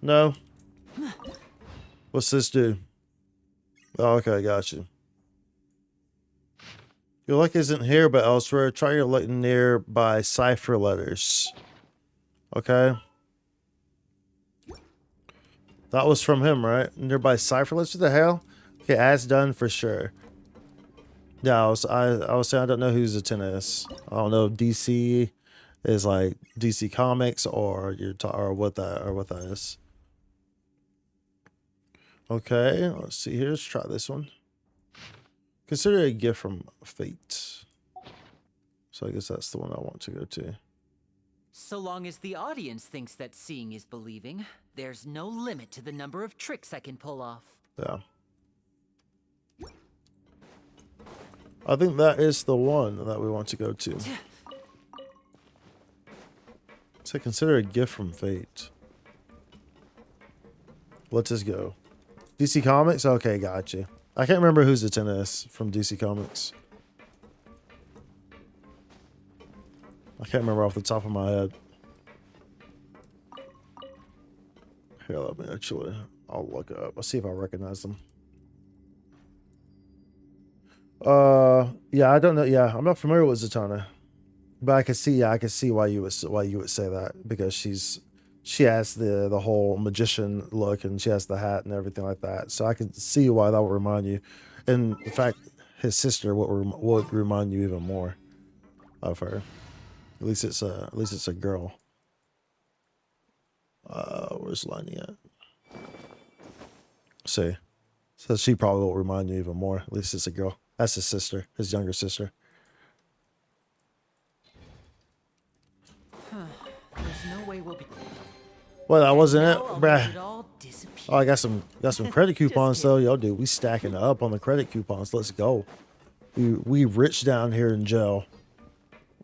No? What's this do? Oh, okay, got you. Your luck isn't here, but elsewhere. Try your luck nearby cipher letters. Okay. That was from him, right? Nearby cipher letters? What the hell? Okay, as done for sure. Yeah, I was saying I don't know who Zatanna is. I don't know if DC is like DC Comics or what that is. Okay, let's see here. Let's try this one. Consider a gift from fate. So I guess that's the one I want to go to. So long as the audience thinks that seeing is believing, there's no limit to the number of tricks I can pull off. Yeah. I think that is the one that we want to go to. So consider a gift from fate. Let's just go. DC Comics? Okay, got you. I can't remember who's Zatanna is from DC Comics. I can't remember off the top of my head. Here, let me actually... I'll look it up. I'll see if I recognize them. Yeah, I don't know. Yeah, I'm not familiar with Zatanna. But I can see why you would say that, because she has the whole magician look, and she has the hat and everything like that. So I can see why that would remind you. And in fact, his sister would remind you even more of her. At least it's a girl. Where's Lani at? See, so she probably will remind you even more. At least it's a girl. That's his sister, his younger sister. There's no way we'll be... Well, that wasn't it, bruh. Oh, I got some credit coupons though, yo, dude. We stacking up on the credit coupons. Let's go. We rich down here in jail.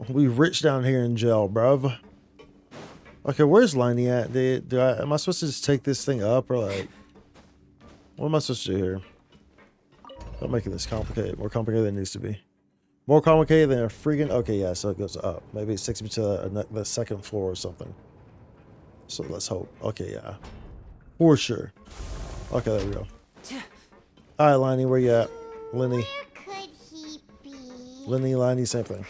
We rich down here in jail, bruv. Okay, where's Liney at? Am I supposed to just take this thing up, or like, what am I supposed to do here? I'm making this complicated, more complicated than it needs to be. More complicated than a freaking... Okay, yeah, so it goes up. Maybe it takes me to the second floor or something. So let's hope. Okay, yeah. For sure. Okay, there we go. All right, Liney, where you at? Lenny. Where could he be? Lenny, Liney, same thing.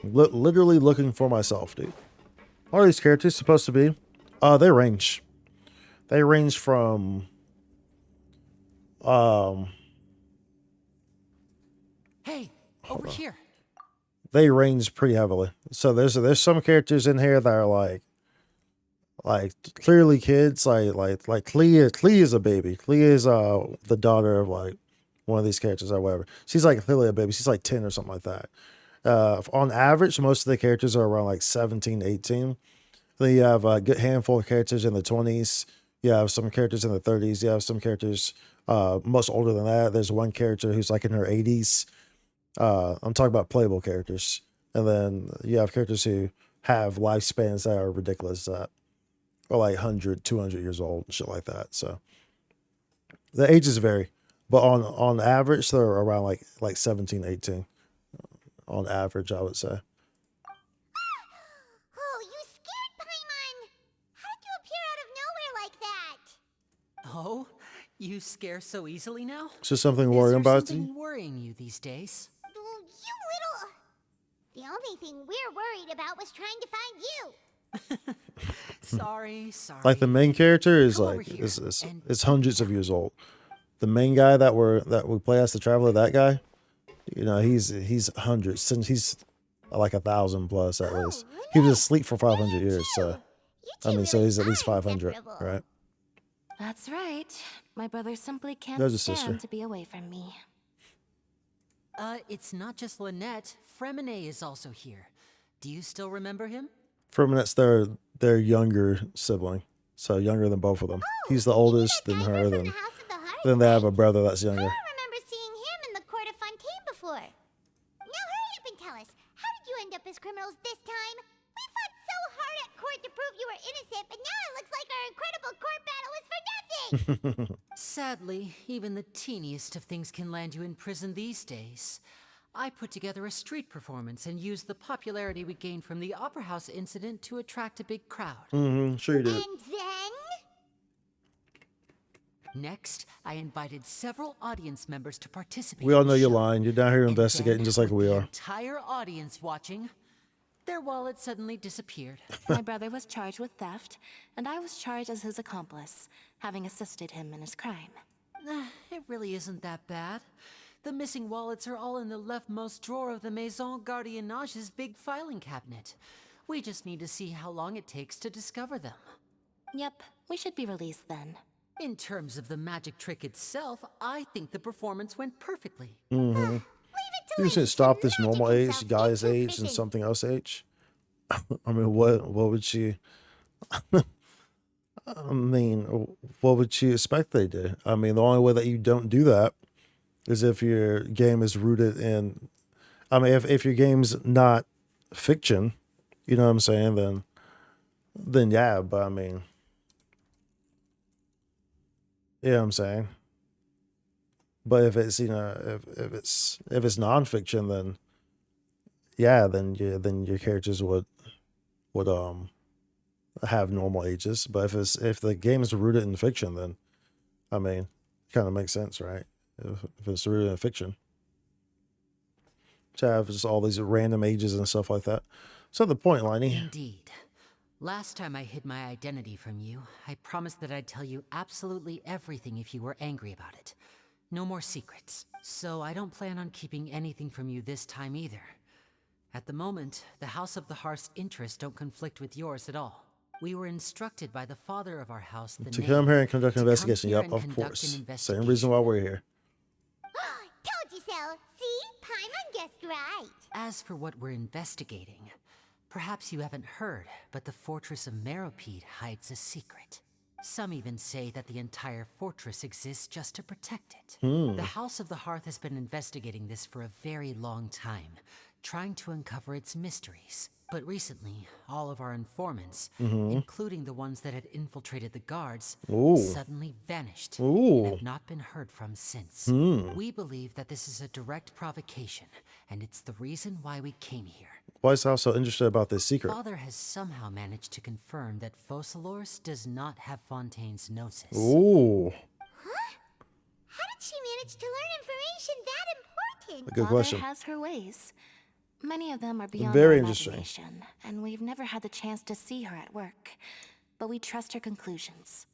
Literally looking for myself, dude. What are these characters supposed to be? They range. They range from Hey, over here. They range pretty heavily. So there's some characters in here that are like clearly kids, like Clea is a baby. Clea is the daughter of like one of these characters or whatever. She's like clearly a baby. She's like 10 or something like that. On average, most of the characters are around like 17, 18. Then you have a good handful of characters in the 20s. You have some characters in the 30s. You have some characters much older than that. There's one character who's like in her 80s. I'm talking about playable characters. And then you have characters who have lifespans that are ridiculous, that are like 100, 200 years old and shit like that. So the ages vary. But on average, they're around like 17, 18. On average, I would say. Oh, you scared Paimon! How did you appear out of nowhere like that? Oh, you scare so easily now? Is there something worrying about something you? worrying you these days? You little... The only thing we're worried about was trying to find you. Sorry. Like the main character is like is hundreds of years old. The main guy that we play as the traveler, that guy, you know, he's hundreds, since he's like 1,000 plus at least. He was asleep for 500 years, so I mean, so he's at least 500, right? That's right. My brother simply can't There's a sister. stand to be away from me. It's not just Lynette. Fremine is also here. Do you still remember him? Firminet's their younger sibling, so younger than both of them. He's the oldest, then her, then they have a brother that's younger. I remember seeing him in the court of Fontaine before. Now hurry up and tell us, how did you end up as criminals this time? We fought so hard at court to prove you were innocent, but now it looks like our incredible court battle was for nothing! Sadly, even the teeniest of things can land you in prison these days. I put together a street performance and used the popularity we gained from the Opera House incident to attract a big crowd. Sure you did. And then? Next, I invited several audience members to participate. We all in know the you're show. lying. You're down here And investigating then, just like we with the are. entire audience watching, their wallet suddenly disappeared. My brother was charged with theft, and I was charged as his accomplice, having assisted him in his crime. It really isn't that bad. The missing wallets are all in the leftmost drawer of the Maison Gardiennage's big filing cabinet. We just need to see how long it takes to discover them. Yep, we should be released then. In terms of the magic trick itself, I think the performance went perfectly. You should stop this normal age, guy's age, and something else age. I mean, what would she? I mean, what would she expect they do? I mean, the only way that you don't do that is if your game is rooted in. I mean, if your game's not fiction, you know what I'm saying? Then yeah. But I mean, you know what I'm saying? But if it's, you know, if it's nonfiction, then yeah, then your characters would have normal ages. But if the game is rooted in fiction, then I mean, it kind of makes sense, right? If it's rooted in fiction, to have just all these random ages and stuff like that. So the point, Liney. Indeed. Last time I hid my identity from you, I promised that I'd tell you absolutely everything if you were angry about it. No more secrets. So I don't plan on keeping anything from you this time either. At the moment, the House of the Hearth's interests don't conflict with yours at all. We were instructed by the father of our house To come here and conduct an investigation. Yep, of course. Same reason why we're here. Told you so. See? Paimon guessed right. As for what we're investigating, perhaps you haven't heard, but the fortress of Meropide hides a secret. Some even say that the entire fortress exists just to protect it. The House of the Hearth has been investigating this for a very long time, trying to uncover its mysteries. But recently, all of our informants, including the ones that had infiltrated the guards, suddenly vanished and have not been heard from since. We believe that this is a direct provocation, and it's the reason why we came here. Why is House so interested about this secret? Father has somehow managed to confirm that Focalors does not have Fontaine's gnosis. Ooh. Huh? How did she manage to learn information that important? A good question. Father has her ways. Many of them are beyond Very our interesting. imagination, and we've never had the chance to see her at work. But we trust her conclusions.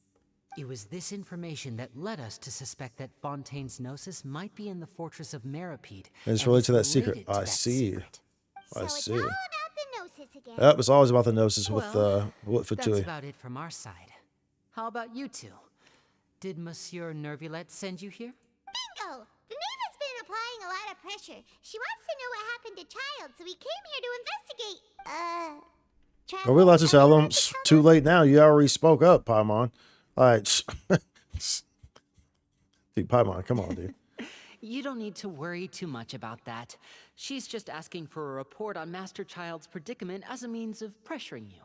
It was this information that led us to suspect that Fontaine's gnosis might be in the fortress of Meropide. And it's related to that secret. I see. I see. All about the gnosis again. Yep, it's always about the gnosis with That's Fatui. about it from our side. How about you two? Did Monsieur Nervulette send you here? Bingo! The Navy's been applying a lot of pressure. She wants to know what happened to Child, so we came here to investigate. Are we allowed to tell them? It's too late now. You already spoke up, Paimon. All right. Dude, Paimon, come on, dude. You don't need to worry too much about that. She's just asking for a report on Master Child's predicament as a means of pressuring you.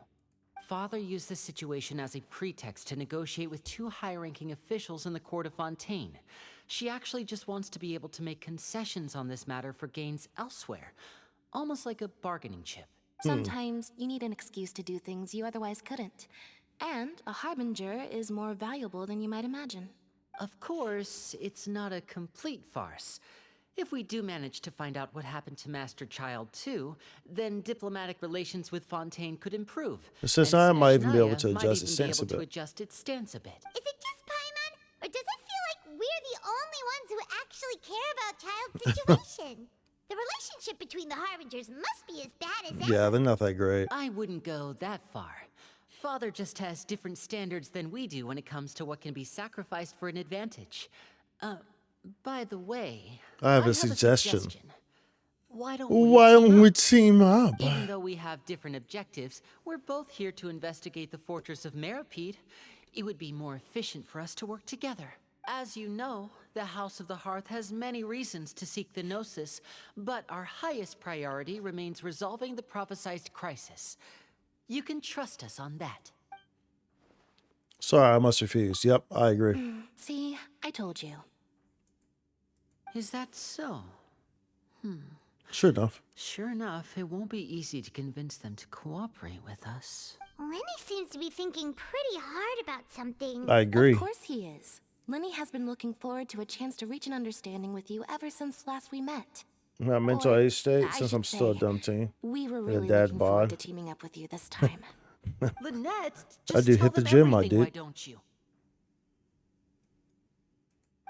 Father used this situation as a pretext to negotiate with two high-ranking officials in the court of Fontaine. She actually just wants to be able to make concessions on this matter for gains elsewhere, almost like a bargaining chip. Sometimes you need an excuse to do things you otherwise couldn't. And a harbinger is more valuable than you might imagine. Of course, it's not a complete farce. If we do manage to find out what happened to Master Child 2, then diplomatic relations with Fontaine could improve. Since and I might even be able Snezhnaya to might adjust its even be stance a able to bit. adjust its stance a bit. Is it just Paimon? Or does it feel like we're the only ones who actually care about Child's situation? The relationship between the Harbingers must be as bad as ever. Yeah, they're not that great. I wouldn't go that far. Father just has different standards than we do when it comes to what can be sacrificed for an advantage. By the way, I have a suggestion. Why don't we team up? Even though we have different objectives, we're both here to investigate the fortress of Meropide. It would be more efficient for us to work together. As you know, the House of the Hearth has many reasons to seek the Gnosis, but our highest priority remains resolving the prophesized crisis. You can trust us on that. Sorry, I must refuse. Yep, I agree. See, I told you. Is that so? Sure enough. Sure enough, it won't be easy to convince them to cooperate with us. Lenny seems to be thinking pretty hard about something. I agree. Of course he is. Lenny has been looking forward to a chance to reach an understanding with you ever since last we met. My mental age state, I since I'm should still a say, dumb teen. We were And a really dad looking forward bod. to teaming up with you this time. Lynette, I just do tell hit the them gym, I everything, why did. don't you?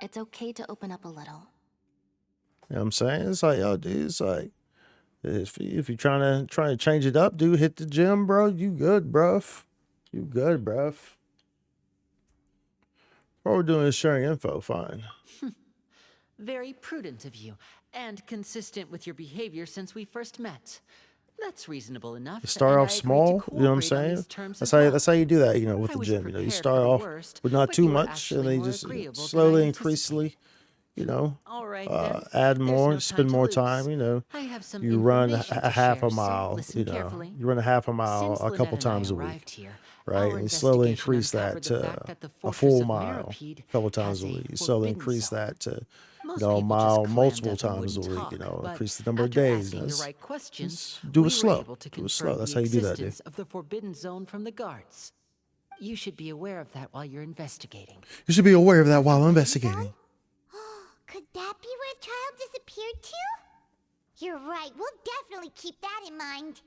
It's okay to open up a little. You know what I'm saying? It's like, yo, dude, it's like, if you're trying to change it up, dude, hit the gym, bro. You good, bruv. You good, bruv. All we're doing is sharing info, fine. Very prudent of you, and consistent with your behavior since we first met. That's reasonable enough. You start and off I agree to small, you know what I'm cooperate on saying? these terms That's as well. how you do that, you know, with I the was gym. You know, you prepared start for the off worst, with not but too you were much, actually and then you more just agreeable than slowly, I increasingly, you know, All right, then. add There's more, no time spend to more lose. time. You know, I have some you run information to a half share, a so mile. listen You know, carefully. you run a half a mile Since a couple Lynette and I times a week, arrived here, right? our And you slowly investigation increase that uncovered the to fact that the a fortress full of mile Meropide a couple times has a a week. You slowly forbidden increase zone. that to Most a people just mile clammed multiple up and times a wouldn't week. You talk, know, but increase the number of after days. asking You know, the right questions, just do we it slow. were able to Do it confirm slow. That's the how you do that, dude. existence of the forbidden zone from the guards. You should be aware of that while you're investigating. You should be aware of that while investigating. Could that be where Child disappeared to? You're right, we'll definitely keep that in mind.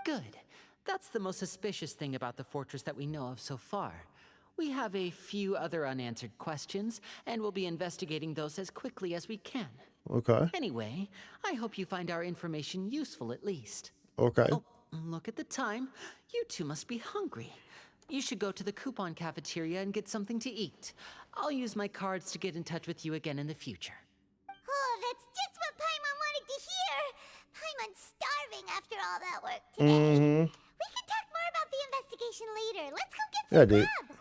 Good. That's the most suspicious thing about the fortress that we know of so far. We have a few other unanswered questions, and we'll be investigating those as quickly as we can. Okay. Anyway, I hope you find our information useful at least. Okay. Oh, look at the time. You two must be hungry. You should go to the coupon cafeteria and get something to eat. I'll use my cards to get in touch with you again in the future. Oh, that's just what Paimon wanted to hear. Paimon's starving after all that work today. Mm-hmm. We can talk more about the investigation later. Let's go get Yeah, some dude. grub.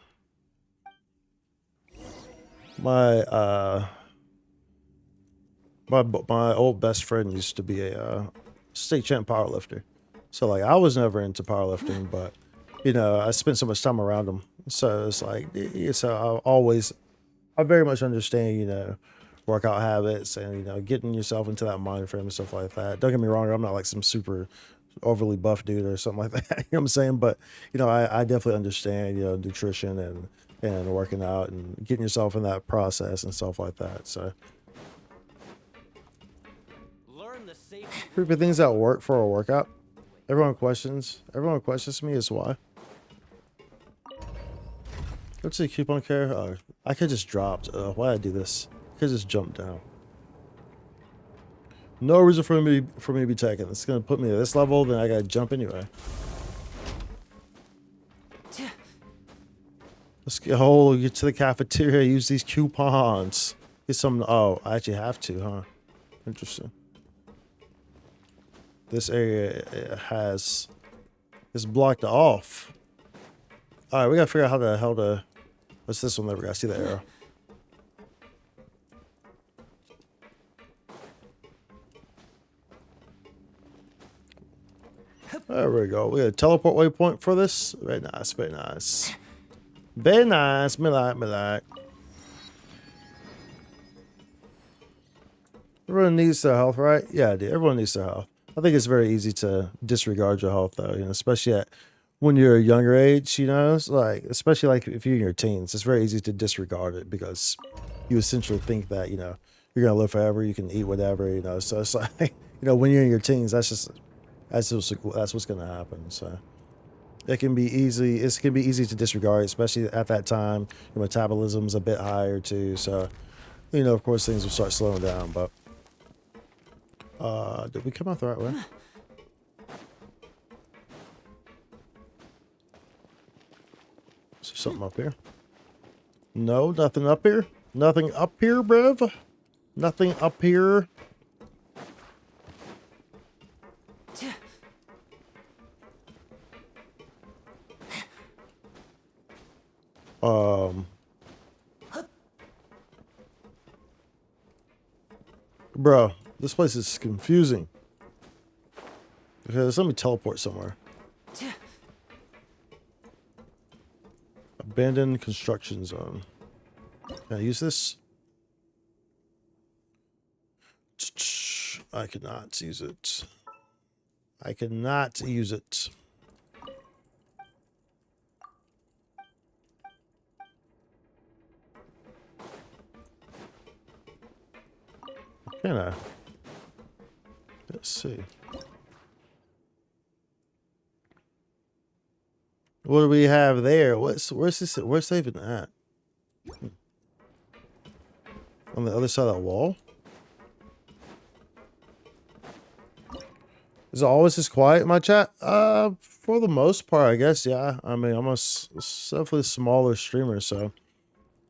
My old best friend used to be a state champ powerlifter. So like I was never into powerlifting, but you know, I spent so much time around him. So it's like I very much understand, you know, workout habits and, you know, getting yourself into that mind frame and stuff like that. Don't get me wrong, I'm not like some super overly buff dude or something like that. You know what I'm saying? But, you know, I definitely understand, you know, nutrition and working out and getting yourself in that process and stuff like that. So group of things that work for a workout. Everyone questions me as why. Go to the coupon care. Oh, I could just dropped. Why did I do this? I could just jump down. No reason for me to be taking. It's gonna put me at this level, then I gotta jump anyway. Let's get to the cafeteria, use these coupons. Get some. Oh, I actually have to, huh? Interesting. This area is blocked off. All right, we gotta figure out how the hell to. What's this one? There we go. I see the arrow. There we go. We got a teleport waypoint for this. Very nice. Very nice. Very nice. Me like. Everyone needs their health, right? Yeah, I do. Everyone needs their health. I think it's very easy to disregard your health, though. You know, especially when you're a younger age. You know, it's like, especially like if you're in your teens, it's very easy to disregard it because you essentially think that, you know, you're gonna live forever. You can eat whatever, you know. So it's like, you know, when you're in your teens, that's what's gonna happen. So it can be easy. It can be easy to disregard, especially at that time. Your metabolism's a bit higher too. So, you know, of course, things will start slowing down. But did we come out the right way? Is there something up here? No, nothing up here. Nothing up here, bruv. Nothing up here. Bro, this place is confusing. Okay, let me teleport somewhere. Abandoned construction zone. Can I use this? I cannot use it. I cannot use it. Can I? Let's see. What do we have there? Where's this? Where's it even at? On the other side of that wall? Is it always this quiet in my chat? For the most part, I guess, yeah. I mean, I'm definitely a smaller streamer, so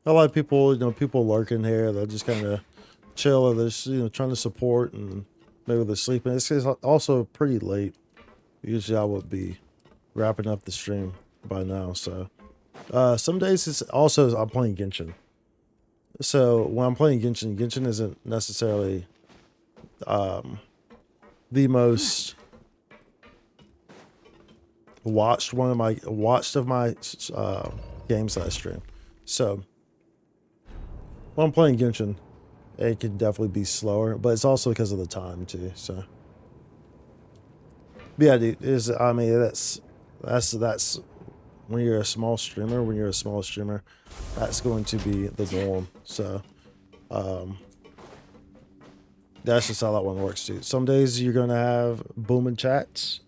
a lot of people, you know, people lurking here. They're just kind of chill, or they're just, you know, trying to support, and maybe they're sleeping. It's also pretty late. Usually, I would be wrapping up the stream by now. So, some days it's also I'm playing Genshin. So when I'm playing Genshin, Genshin isn't necessarily the most watched of my games that I stream. So when I'm playing Genshin, it can definitely be slower, but it's also because of the time too. So but yeah, dude, I mean that's when you're a small streamer, that's going to be the norm. So that's just how that one works, dude. Some days you're gonna have booming chats.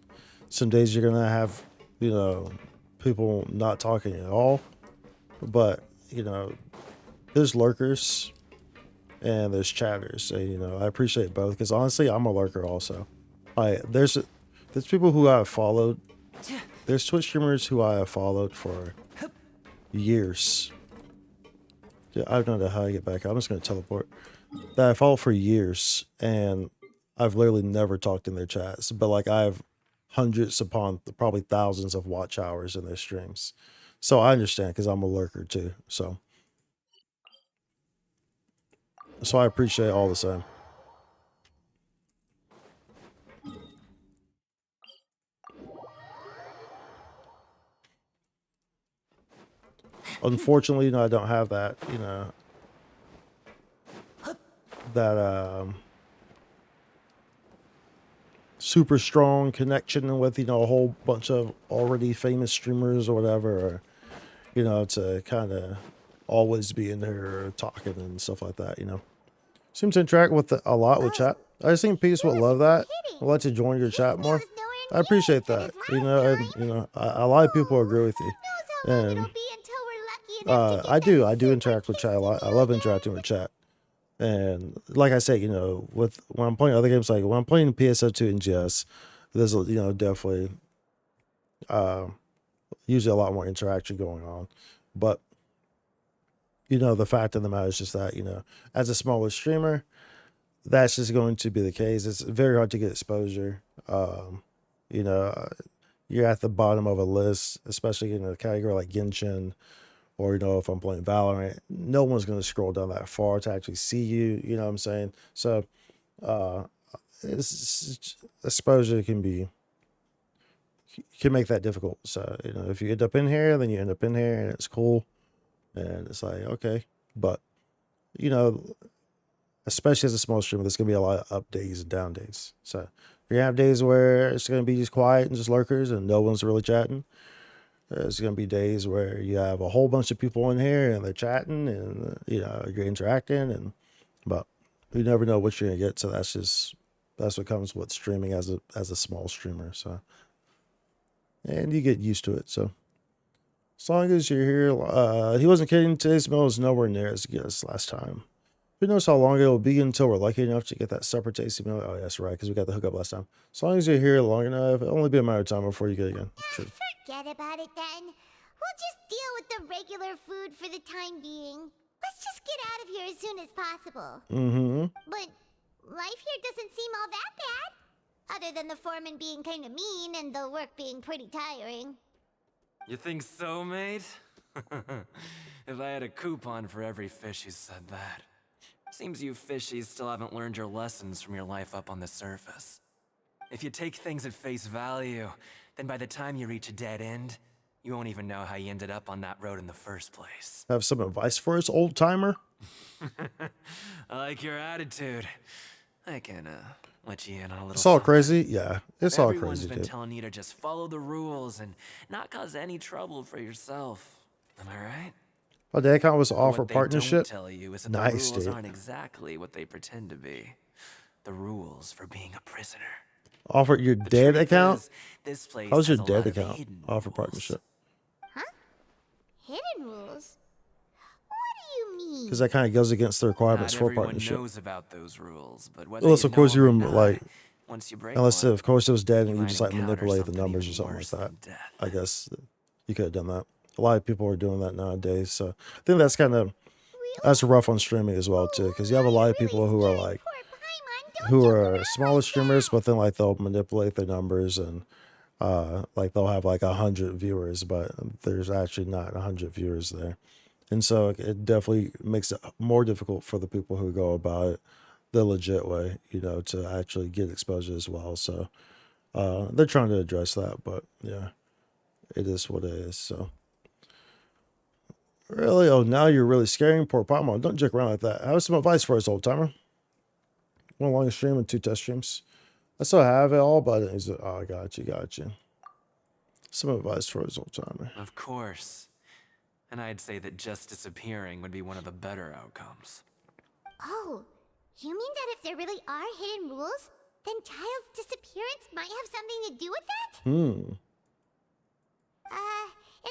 Some days you're gonna have, you know, people not talking at all. But, you know, there's lurkers and there's chatters. And, you know, I appreciate both because honestly, I'm a lurker also. There's people who I've followed. There's Twitch streamers who I have followed for years. Yeah, I don't know how to get back. I'm just gonna teleport. That I follow for years, and I've literally never talked in their chats. But like I have hundreds upon probably thousands of watch hours in their streams, so I understand because I'm a lurker too. So I appreciate all the same. Unfortunately, you know, I don't have that. You know, that super strong connection with, you know, a whole bunch of already famous streamers or whatever, or, you know, to kind of always be in there talking and stuff like that, you know. Seem to interact with a lot with chat. I just think peace would love that. I'd like to join your chat more. I appreciate that. You know, and, you know, a lot of people agree with you. And I do interact with chat a lot. I love interacting with chat. And like I said, you know, when I'm playing other games, like when I'm playing PSO2 and GS, there's, you know, definitely usually a lot more interaction going on. But, you know, the fact of the matter is just that, you know, as a smaller streamer, that's just going to be the case. It's very hard to get exposure. You know, you're at the bottom of a list, especially in a category like Genshin, or, you know, if I'm playing Valorant, no one's going to scroll down that far to actually see you. You know what I'm saying? So, exposure can make that difficult. So, you know, if you end up in here, then you end up in here, and it's cool, and it's like, okay. But, you know, especially as a small streamer, there's going to be a lot of up days and down days. So you're going to have days where it's going to be just quiet and just lurkers and no one's really chatting. There's going to be days where you have a whole bunch of people in here and they're chatting and, you know, you're interacting. But You never know what you're gonna get, so that's what comes with streaming as a small streamer. So, and you get used to it. So, as long as you're here, he wasn't kidding. Today's meal is nowhere near as good as last time. Who knows how long it will be until we're lucky enough to get that super tasty meal? Oh, yes, right, because we got the hookup last time. As long as you're here long enough, it'll only be a matter of time before you get it again. True. Forget about it then. We'll just deal with the regular food for the time being. Let's just get out of here as soon as possible. Mm-hmm. But life here doesn't seem all that bad. Other than the foreman being kind of mean and the work being pretty tiring. You think so, mate? If I had a coupon for every fish who said that. Seems you fishies still haven't learned your lessons from your life up on the surface. If you take things at face value, then by the time you reach a dead end, you won't even know how you ended up on that road in the first place. Have some advice for us, old timer? I like your attitude. I can let you in on a little. It's all something. crazy? Yeah, it's all Everyone's crazy, been dude. telling you to just follow the rules and not cause any trouble for yourself. Am I right? Oh, the account was But offer what they partnership? don't tell you is that Nice, the rules dude. aren't exactly what they pretend to be. The rules for being a prisoner. Offer your dead truth account? is, this place How's your has a dead lot of account? hidden Offer partnership. Hidden rules? What do you mean? Because that kind of goes against the requirements Not for everyone partnership. knows about those rules, but whether Unless, you of course, know you were them or not, like, once you break unless, one, of course, it was dead and you might just like encounter manipulate the something numbers or even something like worse that. than death. I guess you could have done that. A lot of people are doing that nowadays. So I think that's kind of, that's rough on streaming as well, too. Because you have a lot of people who are like, who are smaller streamers, but then like they'll manipulate their numbers and like they'll have like 100 viewers, but there's actually not 100 viewers there. And so it definitely makes it more difficult for the people who go about it the legit way, you know, to actually get exposure as well. So they're trying to address that, but yeah, it is what it is. So really, oh, now you're really scaring poor Pamo. Don't joke around like that. Have some advice for us, old timer. One long stream and 2 test streams. I still have it all, but it's, oh, I got you. Some advice for us, old timer. Of course. And I'd say that just disappearing would be one of the better outcomes. Oh, you mean that if there really are hidden rules, then Child's disappearance might have something to do with that? In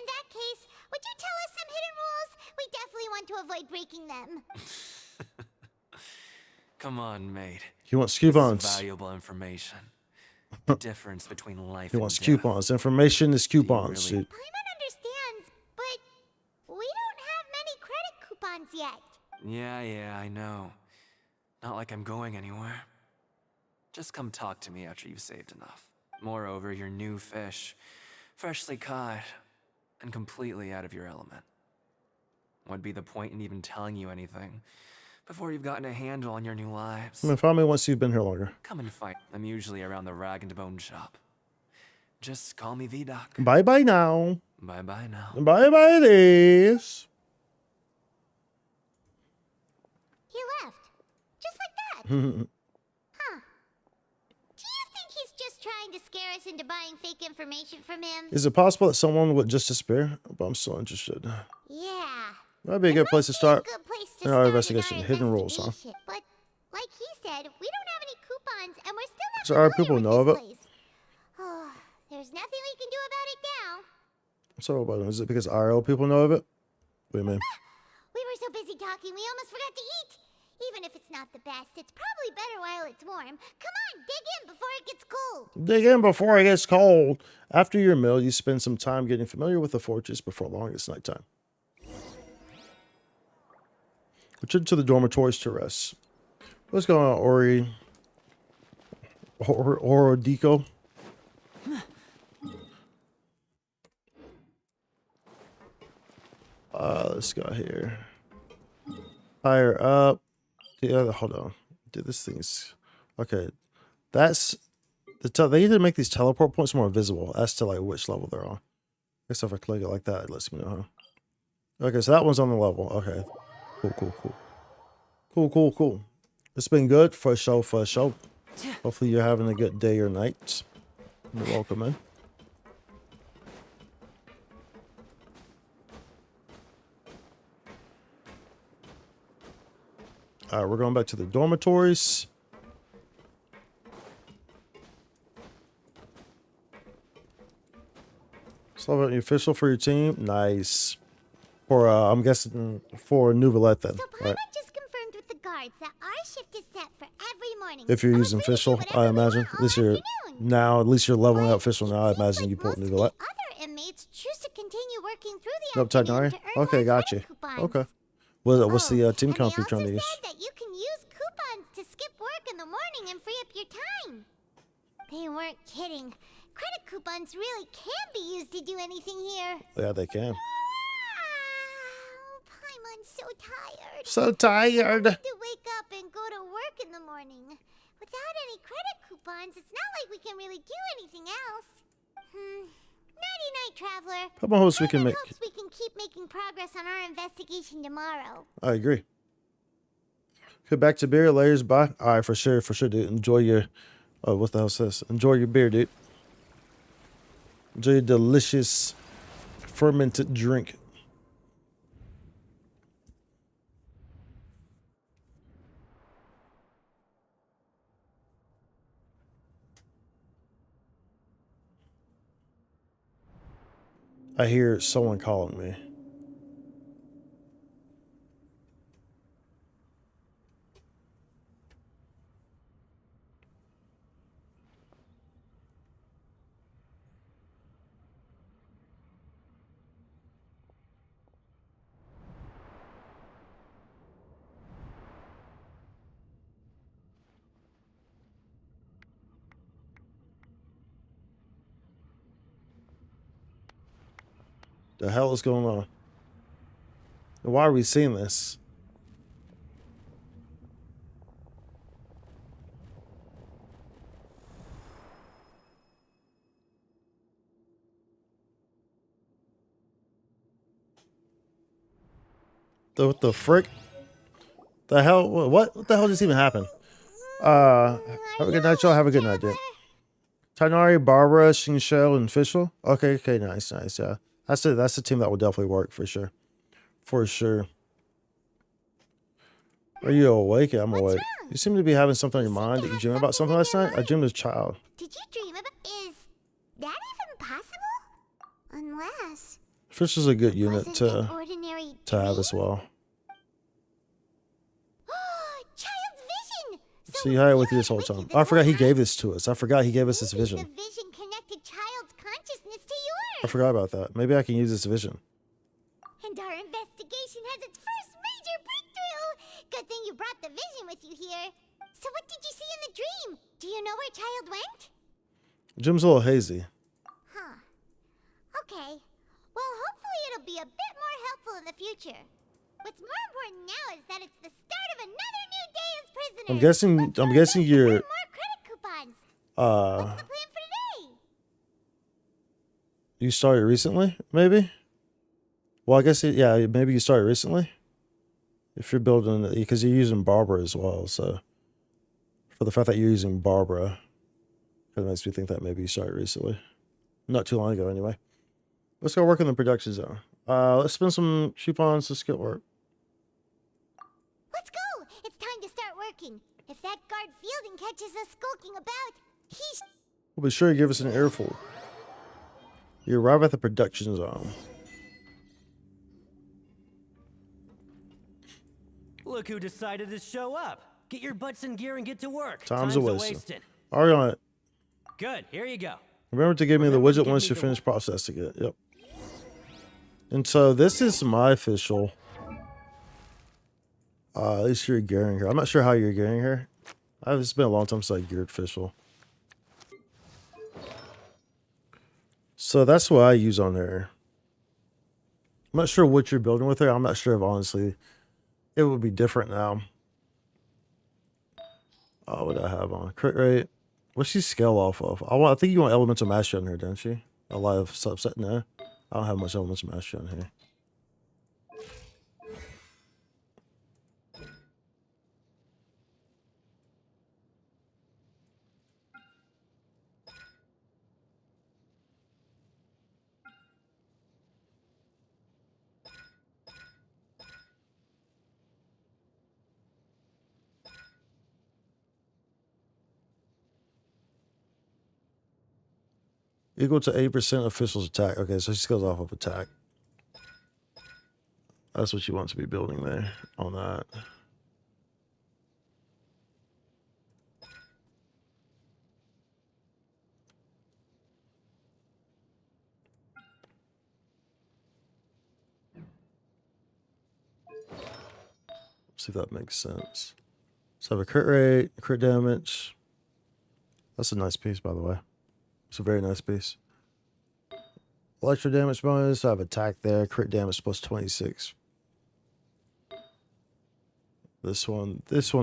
that case, would you tell us some hidden rules? We definitely want to avoid breaking them. Come on, mate. He wants This is coupons. valuable information. The difference between life He and wants death. coupons. Information is coupons. really- dude. Paimon understands, but we don't have many credit coupons yet. Yeah, I know. Not like I'm going anywhere. Just come talk to me after you've saved enough. Moreover, you're new fish, freshly caught, and completely out of your element. What'd be the point in even telling you anything before you've gotten a handle on your new lives? I mean, find me once you've been here longer. Come and fight. I'm usually around the rag and bone shop. Just call me V-Doc. Bye-bye now. Bye-bye now. Bye-bye this. He left. Just like that. Huh. Do you think he's just trying to scare us into buying fake information from him? Is it possible that someone would just disappear? But I'm still interested. Yeah. That'd be a good place to start. Good place to In start our in investigation. Hidden rules, huh? investigation. But like he said, we don't have any coupons, and we're still not So our familiar people with know of this it? place. Oh, there's nothing we can do about it now. So about it. Is it because IRL people know of it? What do you mean? We were so busy talking, we almost forgot to eat. Even if it's not the best, it's probably better while it's warm. Come on, dig in before it gets cold. Dig in before it gets cold. After your meal, you spend some time getting familiar with the fortress before long it's nighttime. Return to the dormitories to rest. What's going on, Ori? Orodico? Let's go here. Higher up. Yeah, hold on. Dude, this thing's okay. That's the they need to make these teleport points more visible as to like which level they're on. I guess if I click it like that, it lets me know. Huh? Okay, so that one's on the level. Okay, cool. It's been good for show. Hopefully you're having a good day or night. You're welcome in. All right, we're going back to the dormitories. So the official for your team, nice. For I'm guessing for Nouvellette then, right? Just confirmed with the guards that our shift is set for every morning. If you're using official, I imagine. At least you're now. At least you're leveling up official now. I imagine you pulled Nouvellette. Other inmates choose to continue working through the Nope, Titanari. Okay, got you. Okay. What's the team comp you're trying to use? That you can use coupons to skip work in the morning and free up your time. They weren't kidding. Credit coupons really can be used to do anything here. Yeah, they can. Paimon's so tired. So tired. To wake up and go to work in the morning. Without any credit coupons, it's not like we can really do anything else. Nighty night, traveler. Papa hopes we can make. Hopes we can keep making progress on our investigation tomorrow. I agree. Get back to beer, layers, bye. All right, for sure, dude. Enjoy your. Oh, what the hell is this? Enjoy your beer, dude. Enjoy your delicious fermented drink. I hear someone calling me. The hell is going on? Why are we seeing this? What the frick? The hell? What the hell just even happened? Have a good night, y'all. Have a good night, dude. Tainari, Barbara, Shinshell, and Fischl. Okay, nice, yeah. That's the team that will definitely work for sure. For sure. Are you awake? Yeah, I'm awake. You seem to be having something on your mind. Did you dream about something last night? I dreamed as a child. Did you dream about? Is that even possible? Unless Fish is a good unit to have as well. Child's vision. So he had with you this whole time. Oh, I forgot he gave this to us. I forgot he gave us this vision. The vision connected child's consciousness to yours. I forgot about that. Maybe I can use this vision. And our investigation has its first major breakthrough. Good thing you brought the vision with you here. So what did you see in the dream? Do you know where Child went? Jim's a little hazy. Huh. Okay. Well, hopefully it'll be a bit more helpful in the future. What's more important now is that it's the start of another new day as prisoners. I'm guessing you're more credit coupons. What's the plan for today? You started recently, maybe? Well, I guess yeah, maybe you started recently. If you're building, because you're using Barbara as well, so for the fact that you're using Barbara, it makes me think that maybe you started recently, not too long ago, anyway. Let's go work in the production zone. Let's spend some coupons to skill work. Let's go. It's time to start working. If that guard Fielding catches us skulking about, he's. We'll be sure to give us an earful. You arrive at the production zone. Look who decided to show up. Get your butts in gear and get to work. Time's a wasted. Already on it. Good, here you go. Remember to give me the widget once you finish processing it. Yep. And so this is my official. At least you're gearing her. I'm not sure how you're gearing her. It's been a long time since I geared official. So that's what I use on her. I'm not sure what you're building with her. I'm not sure if honestly it would be different now. Oh, what do I have on? Crit rate. What's she scale off of? I think you want elemental mastery on her, don't you? A lot of subset. No, I don't have much elemental mastery on here. Equal to 8% official's attack. Okay, so she scales off of attack. That's what you want to be building there on that. See if that makes sense. So I have a crit rate, crit damage. That's a nice piece, by the way. It's a very nice piece. Electro damage bonus. I have attack there. Crit damage plus 26. This one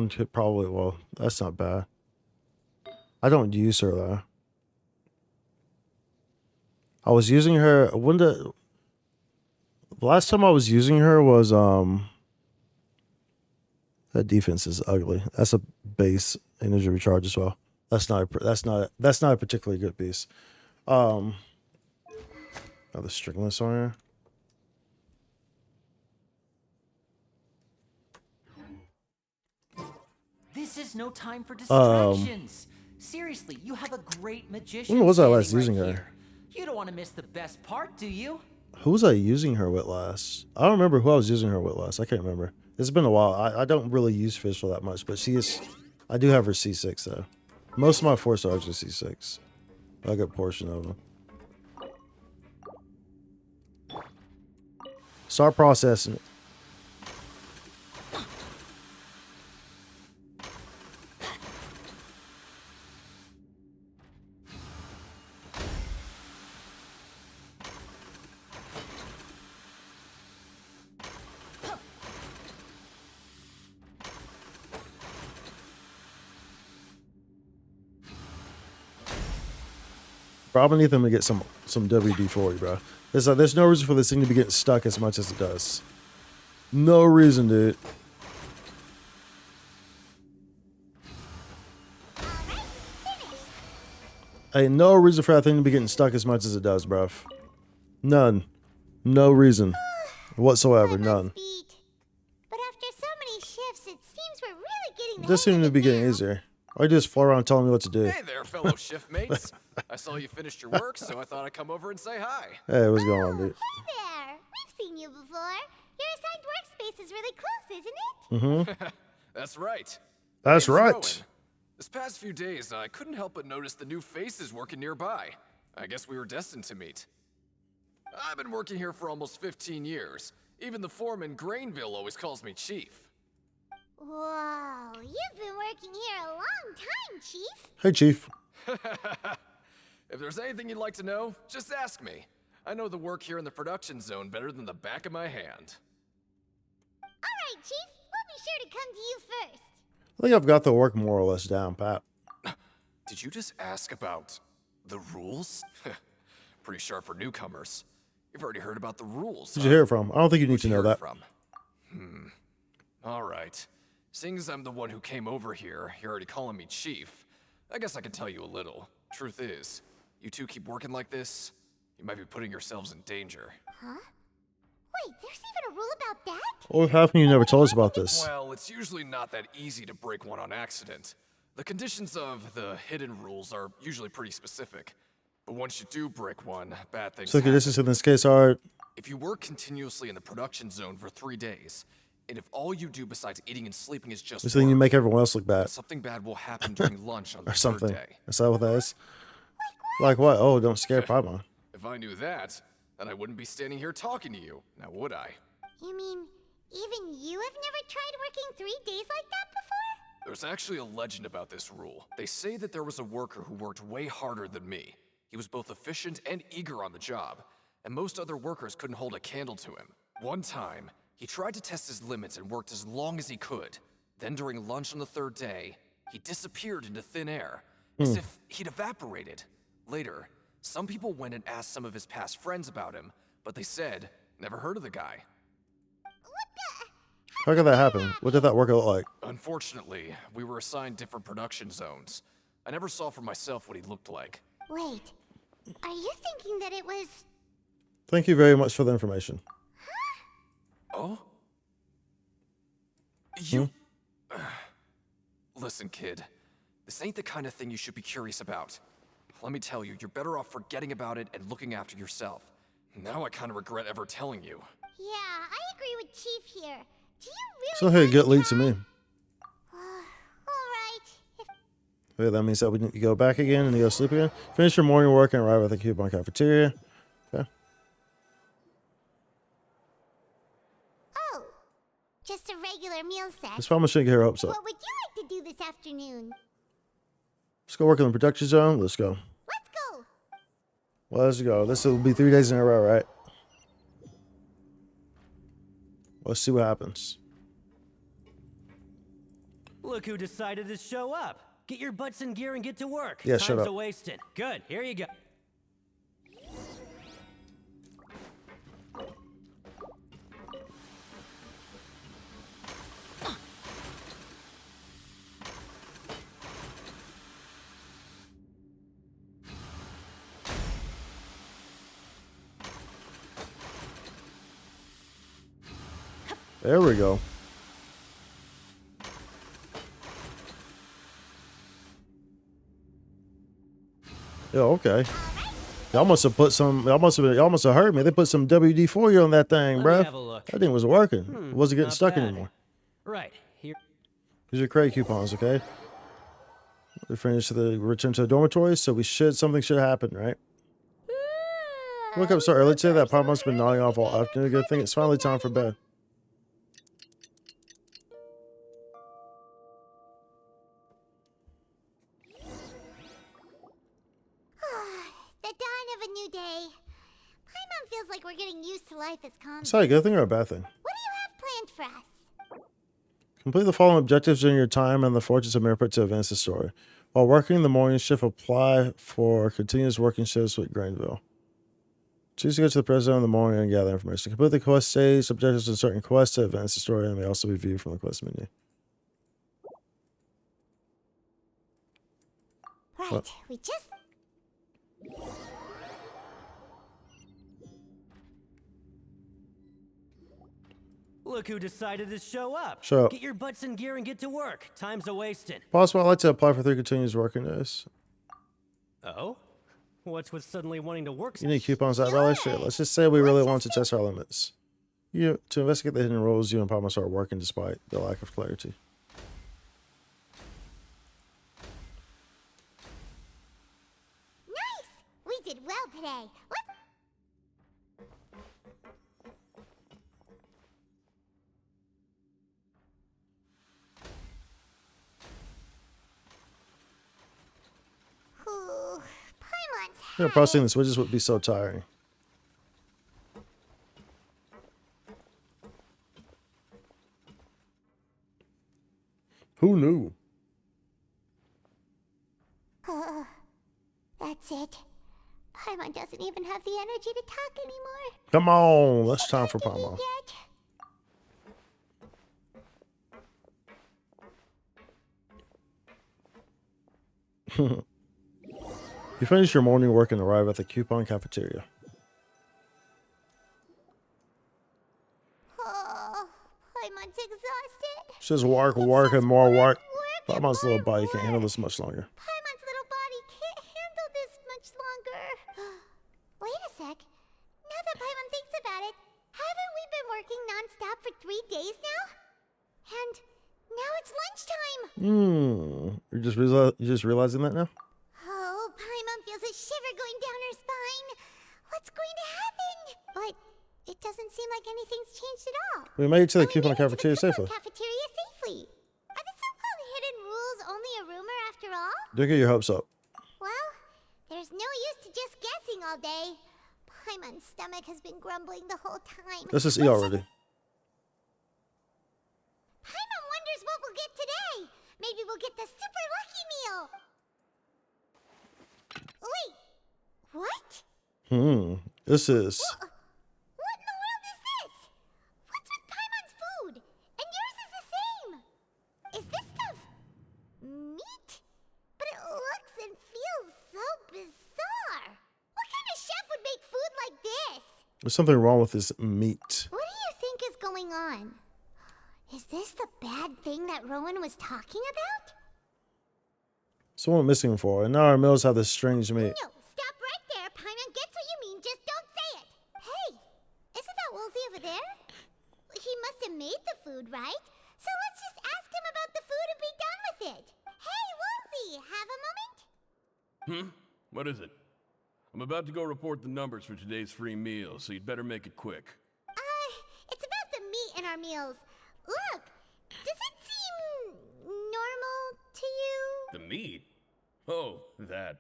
could probably, well, that's not bad. I don't use her though. I was using her when the last time I was using her was that defense is ugly. That's a base energy recharge as well. That's not a particularly good piece. Oh, the stringless on here. This is no time for distractions. Seriously, you have a great magician. When was I last standing using right her? here. You don't want to miss the best part, do you? Who was I using her with last? I don't remember who I was using her with last. I can't remember. It's been a while. I don't really use Fischl that much, but she is. I do have her C6 though. Most of my 4 stars are C6. A good portion of them. Start processing it. Probably need them to get some WD-40, bro. There's no reason for this thing to be getting stuck as much as it does. No reason, dude. Ain't no reason for that thing to be getting stuck as much as it does, bruv. None. No reason whatsoever. None. But after so many shifts, it seems we're really getting It does seem to be getting easier. Or you just floor around telling me what to do. Hey there, fellow shift mates. I saw you finished your work, so I thought I'd come over and say hi. Hey, what's going on, dude? Hey there! We've seen you before. Your assigned workspace is really close, isn't it? Mm-hmm. That's right. That's Name's right. Rowan. This past few days, I couldn't help but notice the new faces working nearby. I guess we were destined to meet. I've been working here for almost 15 years. Even the foreman, Grainville, always calls me Chief. Whoa, you've been working here a long time, Chief. Hey, Chief. If there's anything you'd like to know, just ask me. I know the work here in the production zone better than the back of my hand. Alright, Chief. We'll be sure to come to you first. I think I've got the work more or less down, Pat. Did you just ask about the rules? Pretty sharp for newcomers. You've already heard about the rules. Who'd you hear it from? I don't think you need to know that. Alright. Seeing as I'm the one who came over here, you're already calling me Chief. I guess I can tell you a little. Truth is, you two keep working like this, you might be putting yourselves in danger. Huh? Wait, there's even a rule about that? What happened? You never told us about this. Well, it's usually not that easy to break one on accident. The conditions of the hidden rules are usually pretty specific. But once you do break one, bad things So happen. conditions in this case are If you work continuously in the production zone for 3 days, and if all you do besides eating and sleeping is just this thing you make everyone else look bad. something bad will happen during lunch on the Or something. third day. Is that what that is? Like what? Oh, don't scare Paimon. If I knew that, then I wouldn't be standing here talking to you, now would I? You mean, even you have never tried working 3 days like that before? There's actually a legend about this rule. They say that there was a worker who worked way harder than me. He was both efficient and eager on the job, and most other workers couldn't hold a candle to him. One time, he tried to test his limits and worked as long as he could. Then during lunch on the third day, he disappeared into thin air, as if he'd evaporated. Later, some people went and asked some of his past friends about him, but they said, never heard of the guy. How could that happen? What did that worker look like? Unfortunately, we were assigned different production zones. I never saw for myself what he looked like. Wait, are you thinking that it was... Thank you very much for the information. Oh? You... Listen, kid. This ain't the kind of thing you should be curious about. let me tell you, you're better off forgetting about it and looking after yourself. Now I kind of regret ever telling you. Yeah, I agree with Chief here. Do you really So hey, get lead to me. Alright. Wait, that means that we need to go back again and go sleep again. Finish your morning work and arrive at the coupon cafeteria. Okay. Oh, just a regular meal set. This probably shouldn't get her hopes up. What would you like to do this afternoon? Let's go work in the production zone. Let's go. Let's go. Let's go. This will be 3 days in a row, right? Let's see what happens. Look who decided to show up. Get your butts in gear and get to work. Yeah, shut Time's up. wasted. Good. Here you go. There we go. Yeah, okay. Y'all must have put some. Y'all must have heard me. They put some WD-40 on that thing, Let me bruh. have a look. That thing was working. It wasn't getting not stuck bad. anymore. Right. Here. Here's your credit coupons, okay? We finished the return to the dormitory, so something should happen, right? Woke up so early today that Pop must have been nodding off all afternoon. Good thing it's finally time for bed. The dawn of a new day. Paimon feels like we're getting used to life as Is convicts. that a good thing or a bad thing? What do you have planned for us? Complete the following objectives during your time and the Fortress of Meropide to advance the story. While working the morning shift, apply for continuous working shifts with Granville. Choose to go to the president in the morning and gather information. Complete the quest stage, objectives in certain quests to advance the story, and may also be viewed from the quest menu. Right, What? we just... Look who decided to show up. Shut up. Get your butts in gear and get to work. Time's a wasted. Possible, I'd like to apply for 3 continuous working days. Oh? What's with suddenly wanting to work? You need coupons out of shit. Let's just say we really want to test our limits. To investigate the hidden rules, you and Pop must start working despite the lack of clarity. Nice! We did well today. Let's... Ooh, Paimon's You know, processing the switches would be so tiring. Who knew? That's it. Paimon doesn't even have the energy to talk anymore. Come on, it's time for Pomo. Yet. You finish your morning work and arrive at the coupon cafeteria. Oh, Paimon's exhausted. It's just work, and more work. Pomon's little body can't handle this much longer. Paimon's little body can't handle this much longer. Wait a sec. Now that Paimon thinks about it, haven't we been working non-stop for 3 days now? And now it's lunchtime. You're just realizing that now? Oh, Paimon feels a shiver going down her spine. What's going to happen? But it doesn't seem like anything's changed at all. We made it to the coupon cafeteria safely. Cafeteria safely. Are the so-called hidden rules only a rumor after all? Don't get your hopes up. Well, there's no use to just guessing all day. Paimon's stomach has been grumbling the whole time. Let's just eat already. Paimon wonders what we'll get today. Maybe we'll get the super lucky meal. Wait, what? This is... What in the world is this? What's with Paimon's food? And yours is the same. Is this stuff meat? But it looks and feels so bizarre. What kind of chef would make food like this? There's something wrong with this meat. What do you think is going on? Is this the bad thing that Rowan was talking about? Someone missing for, and now our mills have this strange mate. No, stop right there. Paimon gets what you mean, just don't say it. Hey, isn't that Woolsey over there? He must have made the food, right? So let's just ask him about the food and be done with it. Hey, Woolsey, have a moment? What is it? I'm about to go report the numbers for today's free meal, so you'd better make it quick. It's about the meat in our meals. Look, does it seem normal to you? The meat? Oh, that.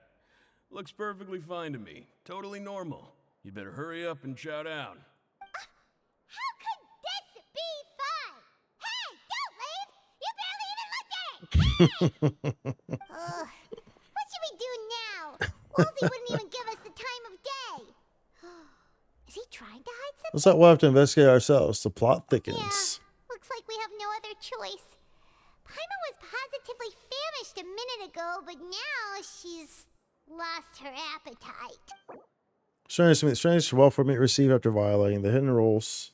Looks perfectly fine to me. Totally normal. You'd better hurry up and chow down. How could this be fun? Hey, don't leave! You barely even looked at it! What should we do now? Woolsey wouldn't even give us the time of day. Is he trying to hide something? Looks like we'll have to investigate ourselves. The plot thickens. Yeah, looks like we have no other choice. Paimon was positively famished a minute ago, but now she's lost her appetite. Strange welfare meat received after violating the hidden rules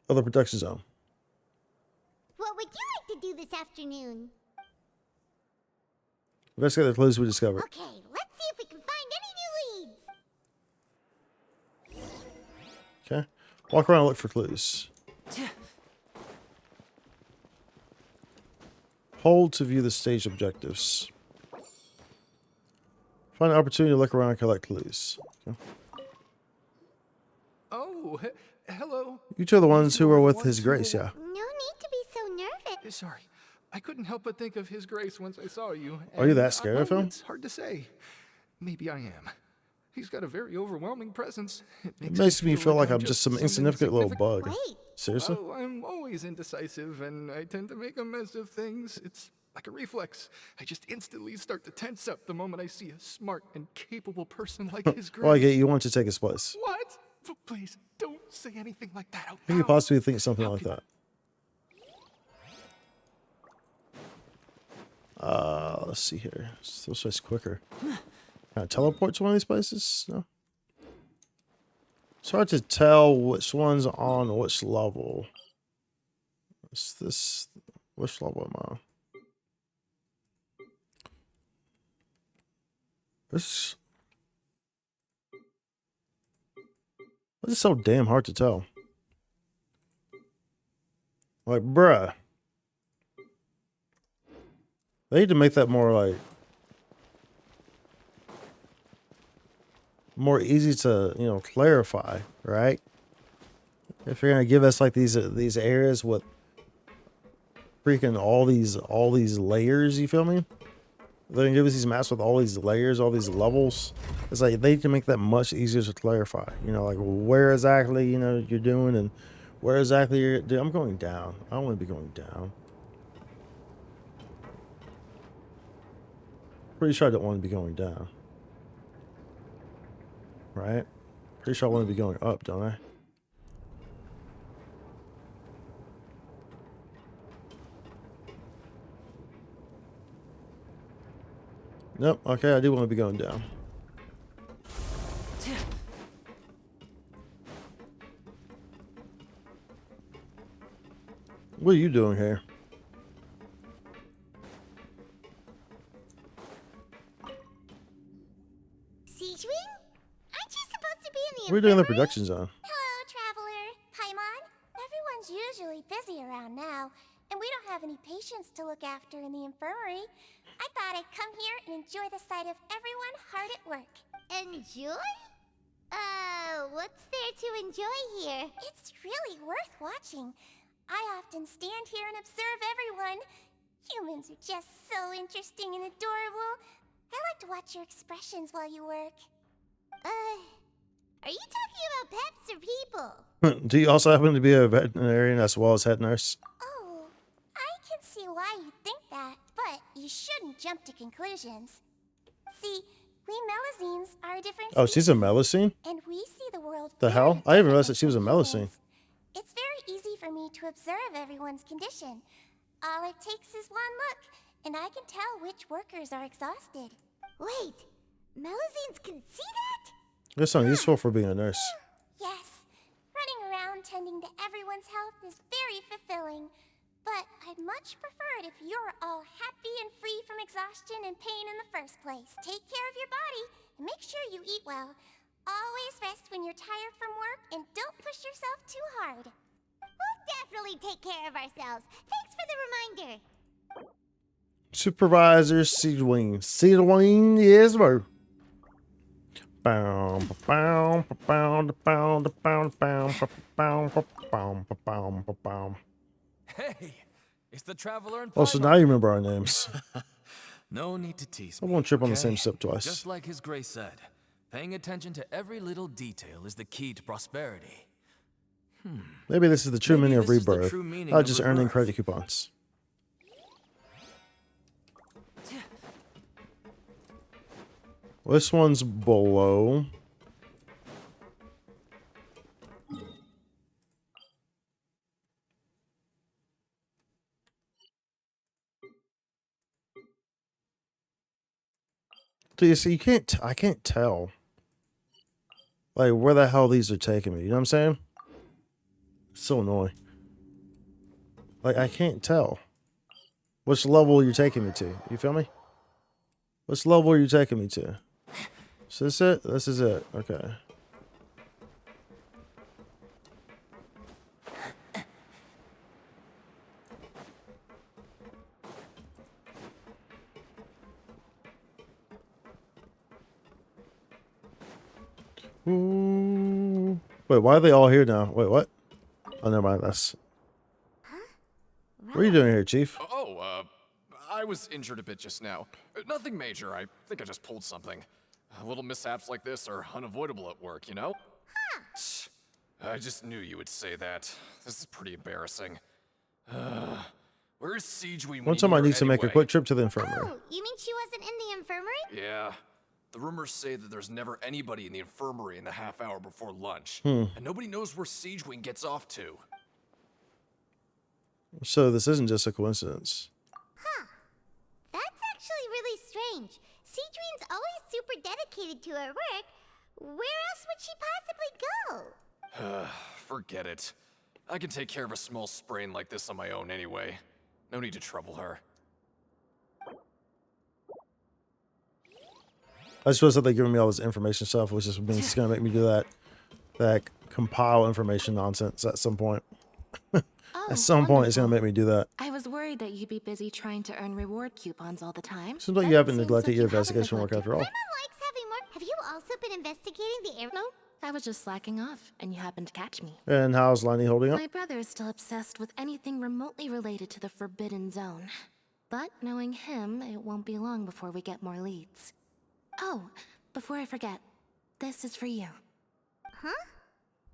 of the production zone. What would you like to do this afternoon? Investigate the clues we discovered. Okay, let's see if we can find any new leads. Okay. Walk around and look for clues. Hold to view the stage objectives. Find an opportunity to look around and collect clues. Okay. Oh, hello. You two are the ones who were with His Grace, yeah. No need to be so nervous. Sorry. I couldn't help but think of His Grace once I saw you. Are you that scared of him? It's hard to say. Maybe I am. He's got a very overwhelming presence. It makes me feel like I'm just some insignificant little bug. Wait. Seriously? Oh, I'm always indecisive, and I tend to make a mess of things. It's like a reflex. I just instantly start to tense up the moment I see a smart and capable person like His Grace. Well, I get you want to take his place. What? Please, don't say anything like that out Who could loud. possibly think something like that? Let's see here. This was quicker. Can I teleport to one of these places? No. It's hard to tell which one's on which level. What's this? Which level am I on? This. Why is it so damn hard to tell? Like, bruh. They need to make that more like more easy to, you know, clarify, right? If you're gonna give us like these areas with freaking all these layers, you feel me? They're gonna give us these maps with all these layers, all these levels. It's like they need to make that much easier to clarify. You know, like where exactly, you know, you're doing and where exactly you're. Dude, I'm going down. I don't want to be going down. Pretty sure I don't want to be going down. Right? Pretty sure I want to be going up, don't I? Nope. Okay, I do want to be going down. What are you doing here? Siegewing? Aren't you supposed to be in the We're doing the production zone. Hello, traveler. Paimon. Everyone's usually busy around now, and we don't have any patients to look after in the infirmary. I thought I'd come here and enjoy the sight of everyone hard at work. Enjoy? What's there to enjoy here? It's really worth watching. I often stand here and observe everyone. Humans are just so interesting and adorable. I like to watch your expressions while you work. Are you talking about pets or people? Do you also happen to be a veterinarian as well as head nurse? Oh, I can see why you think that, but you shouldn't jump to conclusions. See, we Melusines are a different Oh, she's a Melusine? and we see the world The very hell? I didn't realize that differently she was a from Melusine. humans. It's very easy for me to observe everyone's condition. All it takes is one look, and I can tell which workers are exhausted. Wait, Melusines can see that? This sounds useful for being a nurse. Yes. Running around tending to everyone's health is very fulfilling. But I'd much prefer it if you're all happy and free from exhaustion and pain in the first place. Take care of your body and make sure you eat well. Always rest when you're tired from work and don't push yourself too hard. We'll definitely take care of ourselves. Thanks for the reminder. Supervisor Seedwing. Seedwing, yes, bro. Hey, it's the Traveler and Oh, so now you remember our names. No need to tease I me. won't trip on the okay? same step twice. Just like His Grace said, paying attention to every little detail is the key to prosperity. Maybe this is the true Maybe meaning of this is the rebirth, true meaning not of just earning rebirth. credit coupons. This one's below. So you see, I can't tell. Like, where the hell these are taking me. You know what I'm saying? It's so annoying. Like, I can't tell which level you're taking me to. You feel me? Which level are you taking me to? Is this it? This is it. Okay. Ooh. Wait, why are they all here now? Wait, what? Oh, never mind. That's... What are you doing here, Chief? I was injured a bit just now. Nothing major. I think I just pulled something. Little mishaps like this are unavoidable at work, you know? Shh. I just knew you would say that. This is pretty embarrassing. Where's Siegeween when One you time I her need to make a anyway? quick trip to the infirmary. Oh, you mean she wasn't in the infirmary? Yeah. The rumors say that there's never anybody in the infirmary in the half hour before lunch. Hmm. And nobody knows where Siegeween gets off to. So this isn't just a coincidence. That's actually really strange. Seedween's always super dedicated to her work. Where else would she possibly go? Forget it. I can take care of a small sprain like this on my own anyway. No need to trouble her. I suppose that they're giving me all this information stuff, which is means it's gonna make me do that compile information nonsense at some point. At some point, it's gonna make me do that. I was worried that you'd be busy trying to earn reward coupons all the time. Seems like you haven't neglected your investigation work after all. Likes having more. Have you also been investigating the air? No, I was just slacking off, and you happened to catch me. And how's Liney holding up? My brother is still obsessed with anything remotely related to the Forbidden Zone. But knowing him, it won't be long before we get more leads. Oh, before I forget, this is for you. Huh?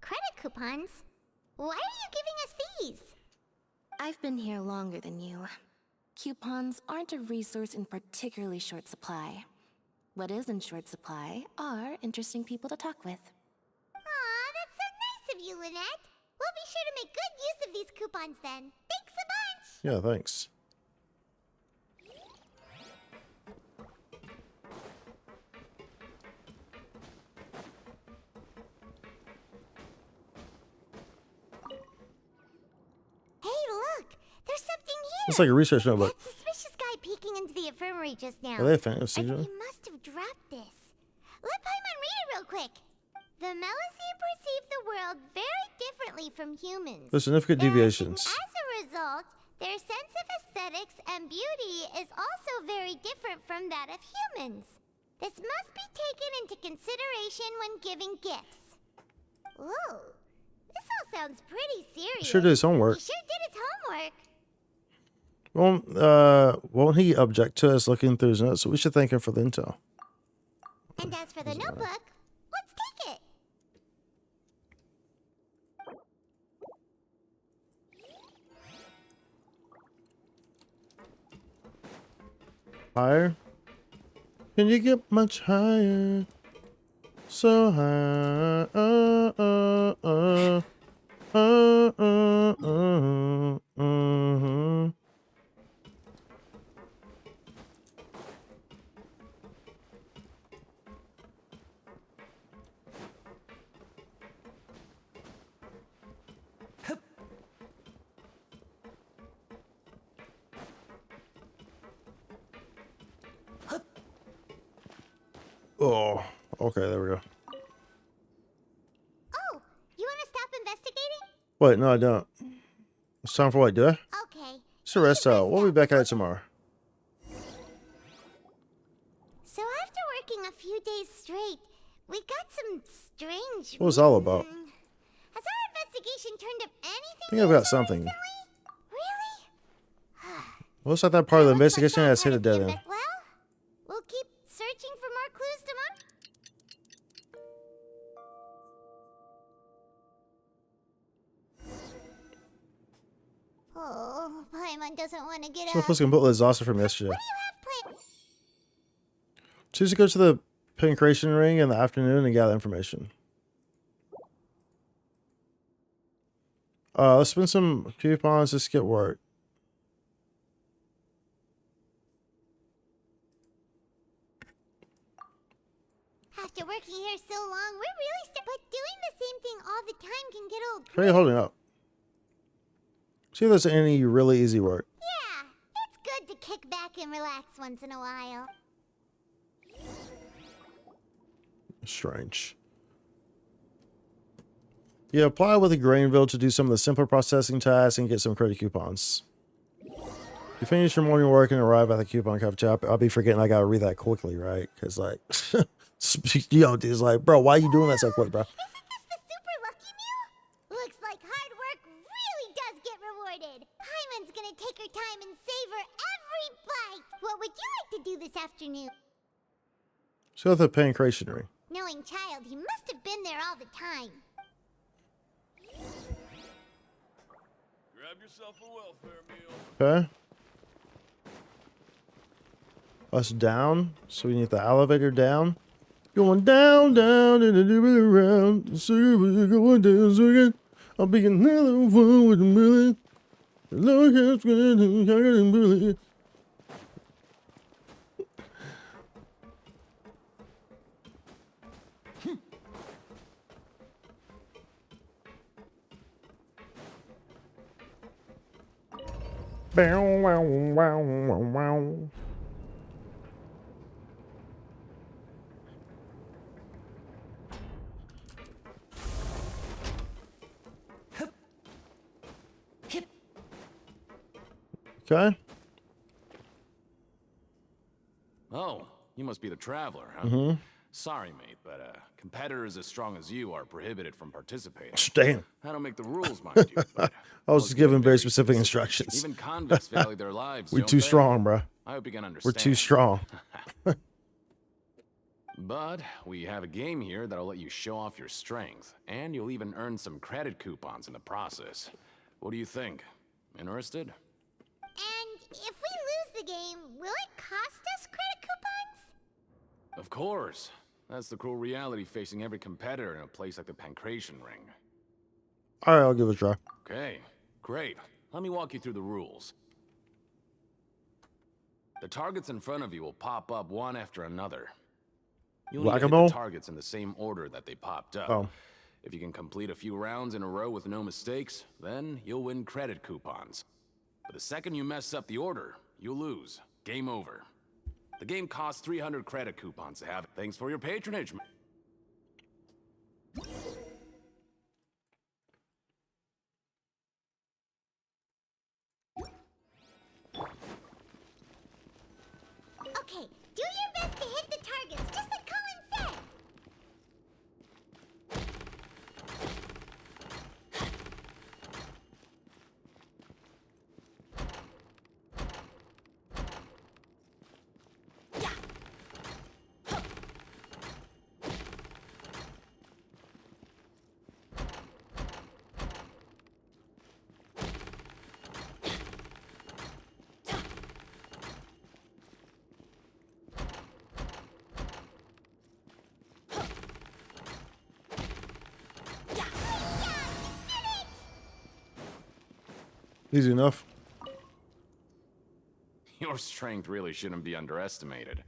Credit coupons? Why are you giving us these? I've been here longer than you. Coupons aren't a resource in particularly short supply. What is in short supply are interesting people to talk with. Aw, that's so nice of you, Lynette. We'll be sure to make good use of these coupons then. Thanks a bunch! Yeah, thanks. Hey, look! There's something here! It's like a research notebook. That suspicious guy peeking into the infirmary just now. Are they a fan of I think Seedween? he must have dropped this. Let Paimon read it real quick. The Melusine perceive the world very differently from humans. There's significant deviations. As a result, their sense of aesthetics and beauty is also very different from that of humans. This must be taken into consideration when giving gifts. Ooh, this all sounds pretty serious. Sure did his homework. He sure did his homework. Won't he object to us looking through his notes? So we should thank him for the intel. And as for the notebook, let's take it. Higher? Can you get much higher? So high. Oh, okay, there we go. Oh, you want to stop investigating? Wait, no, I don't. It's time for what, do I? Okay. So rest out. We'll be back at it tomorrow. So after working a few days straight, we got some strange... What was it all about? Has our investigation turned up anything? I think I've got something. Really? Looks like that part of the investigation has hit a dead end. Well, we'll keep searching for more clues tomorrow. Oh, Paimon doesn't want to get So up. I was completely exhausted from yesterday. What do you have planned? Choose to go to the pancreation ring in the afternoon and gather information. Let's spend some coupons to skip work. After working here so long, we're really but doing the same thing all the time can get old. How are you holding up? See if there's any really easy work. Yeah, it's good to kick back and relax once in a while. Strange. Yeah, apply with a Grainville to do some of the simpler processing tasks and get some credit coupons. You finish your morning work and arrive at the coupon cafe. I'll be forgetting I gotta read that quickly, right? Because, like, yo, dude's like, bro, why are you doing that so quick, bro? Isn't this the super lucky meal? Looks like hard work really does get rewarded. Paimon's gonna take her time and savor every bite. What would you like to do this afternoon? So the pancreation ring. Knowing child, he must have been there all the time. Grab yourself a welfare meal. Okay. Us down. So we need the elevator down. Going down, down, and around. So we're going down, so again. I'll be another one with a million. Look at me. Bow, wow, wow, wow, wow. Okay. Oh, you must be the traveler, huh? Mm-hmm. Sorry, mate, but competitors as strong as you are prohibited from participating. Damn. I don't make the rules, mind you. But I was given very specific instructions. even convicts value their lives. We're don't too they? strong, bro. I hope you can understand. We're too strong. But we have a game here that'll let you show off your strength, and you'll even earn some credit coupons in the process. What do you think? Interested? And if we lose the game, will it cost us credit coupons? Of course. That's the cruel reality facing every competitor in a place like the Pancration Ring. All right, I'll give it a try. Okay, great. Let me walk you through the rules. The targets in front of you will pop up one after another. You'll need to hit Whack-a-mole? the targets in the same order that they popped up. Oh. If you can complete a few rounds in a row with no mistakes, then you'll win credit coupons. But the second you mess up the order, you'll lose. Game over. The game costs 300 credit coupons to have. Thanks for your patronage. Okay, do your best to hit the targets, just like Colin said. Easy enough. Your strength really shouldn't be underestimated.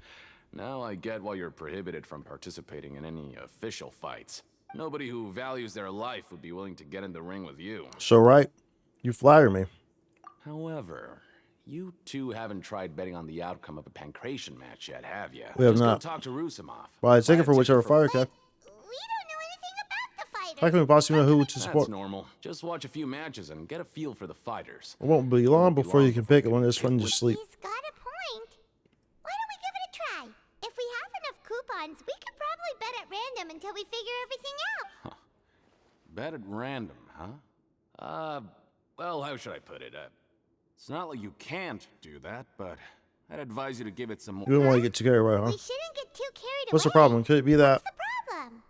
Now I get why you're prohibited from participating in any official fights. Nobody who values their life would be willing to get in the ring with you. So right, you flatter me. However, You two haven't tried betting on the outcome of a pancration match yet, have you? We have Just not. go talk to Rusimov. Well, I take it for whichever fire cap. The How can we possibly know who to support? That's normal. Just watch a few matches and get a feel for the fighters. It won't be long before you can pick it when it's fun to sleep. He's got a point. Why don't we give it a try? If we have enough coupons, we could probably bet at random until we figure everything out. Bet at random, huh? Well, how should I put it? It's not like you can't do that, but I'd advise you to give it some more. You don't want to get too carried away, huh? We shouldn't get too carried What's the away. problem? Could it be that What's the problem?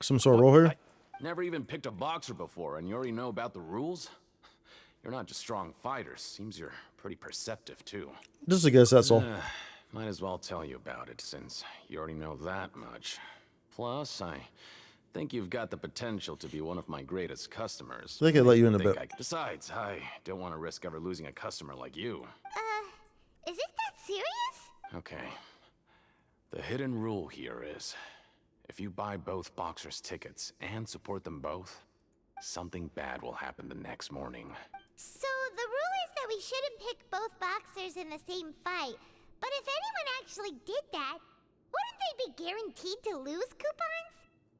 some sort of role here? Never even picked a boxer before, and you already know about the rules? You're not just strong fighters. Seems you're pretty perceptive, too. Just a guess, that's all. Might as well tell you about it, since you already know that much. Plus, I think you've got the potential to be one of my greatest customers. They could let you in a bit. Besides, I don't want to risk ever losing a customer like you. Is it that serious? Okay. The hidden rule here is, if you buy both boxers' tickets and support them both, something bad will happen the next morning. So the rule is that we shouldn't pick both boxers in the same fight. But if anyone actually did that, wouldn't they be guaranteed to lose coupons?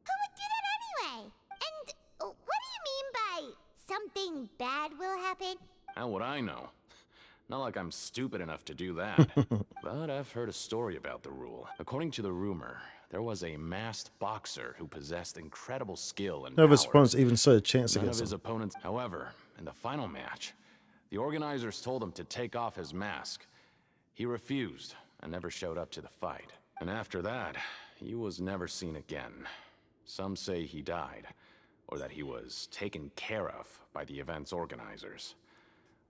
Who would do that anyway? And what do you mean by something bad will happen? How would I know? Not like I'm stupid enough to do that. But I've heard a story about the rule. According to the rumor, there was a masked boxer who possessed incredible skill and None of his power. opponents even stood a chance None of against his him. opponents. However, in the final match, the organizers told him to take off his mask. He refused and never showed up to the fight. And after that, he was never seen again. Some say he died, or that he was taken care of by the event's organizers.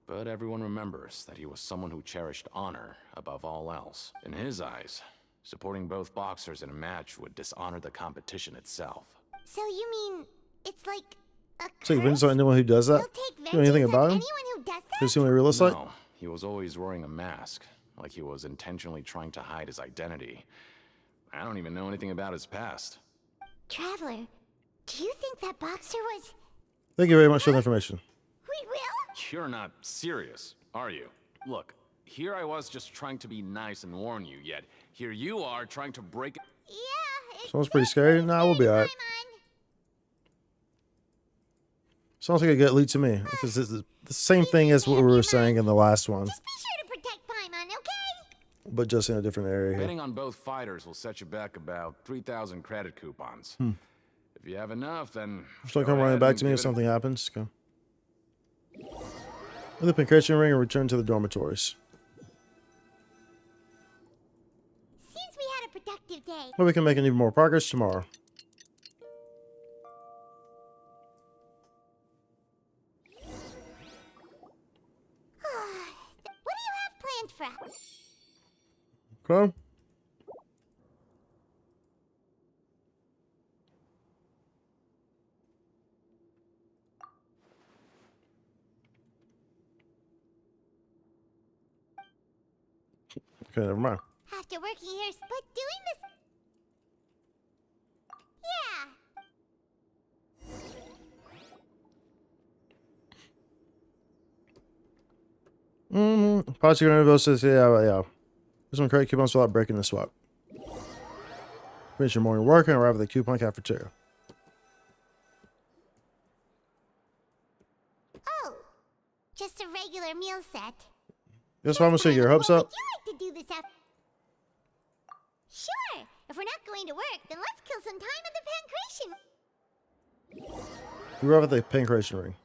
But everyone remembers that he was someone who cherished honor above all else. In his eyes, supporting both boxers in a match would dishonor the competition itself. So you mean it's like a So you vengeance on anyone who does that? Do you know anything about him? anyone who does that? Does he want to be realistic? No, he was always wearing a mask, like he was intentionally trying to hide his identity. I don't even know anything about his past. Traveler, do you think that boxer was... Thank you very much for the information. We will? You're not serious, are you? Look, here I was just trying to be nice and warn you, yet here you are trying to break... Yeah, Sounds pretty scary. Nah, we'll be alright. Sounds like a good lead to me. Because it's the same thing as what we were saying in the last one. Just be sure to protect Paimon, okay? But just in a different area here. Betting on both fighters will set you back about 3,000 credit coupons. If you have enough, then... She'll go come running ahead back and to me give if it a- something happens. Go. With the pancration ring and return to the dormitories. Seems we had a productive day. But we can make even more progress tomorrow. What do you have planned for us? Okay. Okay, never mind. After working here, but doing this... Yeah. Pots are gonna says, yeah. There's some credit coupons without breaking the swap. Finish your morning work and arrive at the coupon cafeteria. Oh, just a regular meal set. Yes, Mama, so your hopes up. Would you like to do this after... Sure. If we're not going to work, then let's kill some time at the pancration. We arrive at the pancration ring.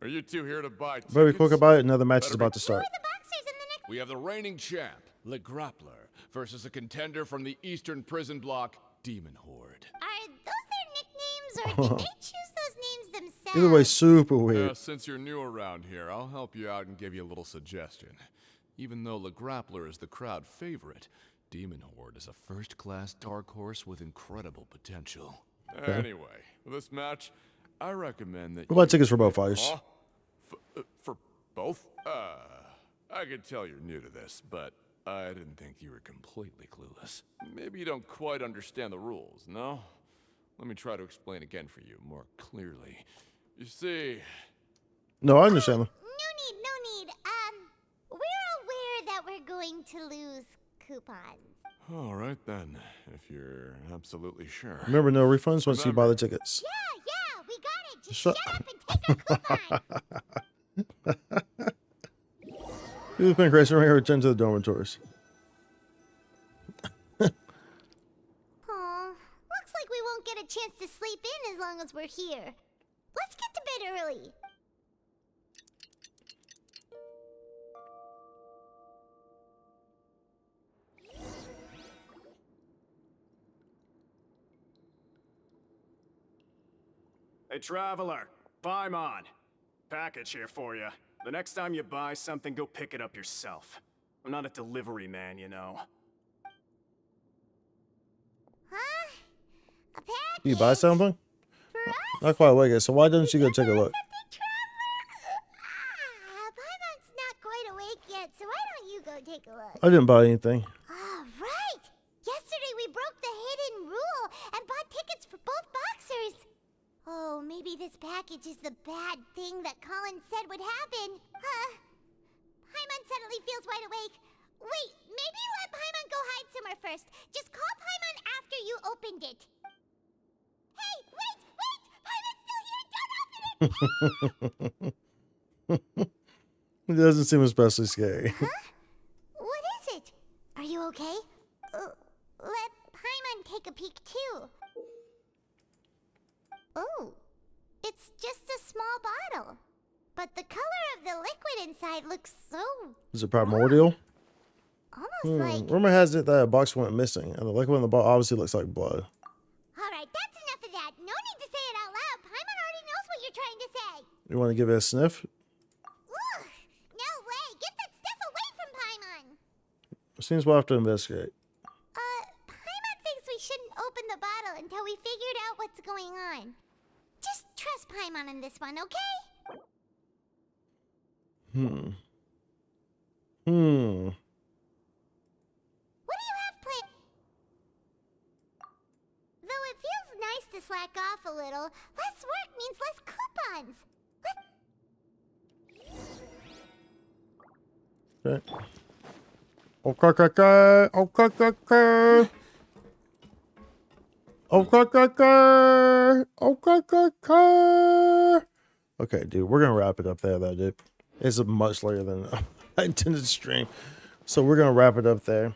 Are you two here to buy tickets? Very quick about it, another match is about to start. We have the reigning champ, Le Grappler, versus a contender from the Eastern Prison Block, Demon Horde. Are those their nicknames, or did they choose those names themselves? Either way, super weird. Since you're new around here, I'll help you out and give you a little suggestion. Even though Le Grappler is the crowd favorite, Demon Horde is a first-class dark horse with incredible potential. Okay. Anyway, for this match, I recommend that What about tickets for both fighters? Huh? For both? I could tell you're new to this, but I didn't think you were completely clueless. Maybe you don't quite understand the rules, no? Let me try to explain again for you more clearly. You see... No, I understand them. No need. We're aware that we're going to lose coupons. All right then, if you're absolutely sure. Remember, no refunds once you buy the tickets. Yeah, we got it. Just shut up and take our coupons. Who's been crazy right here? Return to the dormitories. Aw, looks like we won't get a chance to sleep in as long as we're here. Let's get to bed early. Hey, traveler, Paimon. Package here for you. The next time you buy something, go pick it up yourself. I'm not a delivery man, you know. Huh? A package? You buy something? Not quite awake yet, so why don't you go take a look? Paimon's not quite awake yet, so why don't you go take a look? I didn't buy anything. Right! Yesterday we broke the hidden rule and bought tickets for both boxers. Oh, maybe this package is the bad thing that Colin said would happen. Paimon suddenly feels wide awake. Wait, maybe let Paimon go hide somewhere first. Just call Paimon after you opened it. Hey, wait! Paimon's still here! Don't open it! It doesn't seem especially scary. Huh? What is it? Are you okay? Let Paimon take a peek too. Oh, it's just a small bottle. But the color of the liquid inside looks so... Is it primordial? Almost like... Rumor has it that a box went missing, and the liquid in the bottle obviously looks like blood. Alright, that's enough of that. No need to say it out loud. Paimon already knows what you're trying to say. You want to give it a sniff? Ugh, no way. Get that stuff away from Paimon. Seems we'll have to investigate. Paimon thinks we shouldn't open the bottle until we figured out what's going on. Just trust Paimon on this one, okay? What do you have planned? Though it feels nice to slack off a little, less work means less coupons. Okay, dude, we're gonna wrap it up there, though, dude. It's much later than I intended to stream, so we're gonna wrap it up there.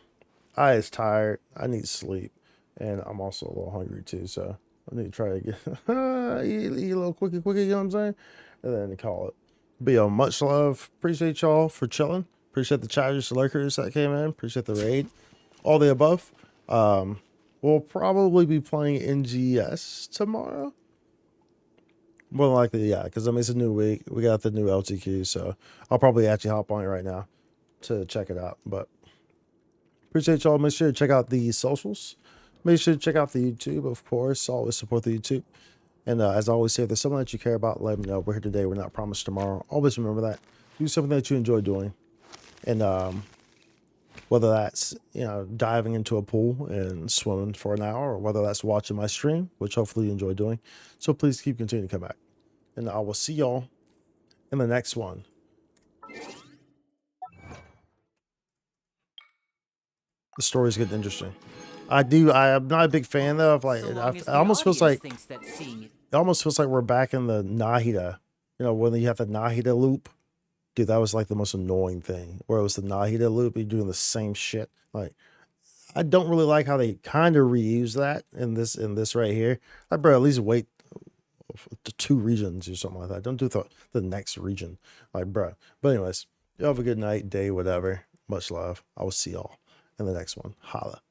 I is tired. I need sleep, and I'm also a little hungry too. So I need to try to get eat a little quickie, you know what I'm saying, and then call it. But yo, much love. Appreciate y'all for chilling. Appreciate the chatters, lurkers that came in. Appreciate the raid. All the above. We'll probably be playing NGS tomorrow. More than likely, yeah, because I mean, it's a new week. We got the new LTQ, so I'll probably actually hop on it right now to check it out. But appreciate y'all. Make sure to check out the socials. Make sure to check out the YouTube, of course. Always support the YouTube. And as I always say, if there's something that you care about, let me know. We're here today. We're not promised tomorrow. Always remember that. Do something that you enjoy doing. And whether that's, you know, diving into a pool and swimming for an hour, or whether that's watching my stream, which hopefully you enjoy doing. So please keep continuing to come back. And I will see y'all in the next one. The story's getting interesting. I am not a big fan though of like, it almost feels like we're back in the Nahida, you know, when you have the Nahida loop. Dude, that was like the most annoying thing, where it was the Nahida loop, you're doing the same shit. Like, I don't really like how they kind of reuse that in this right here. Like, bro, at least wait to 2 regions or something like that. Don't do the next region. Like, bro. But anyways, you have a good night, day, whatever. Much love. I will see y'all in the next one. Holla.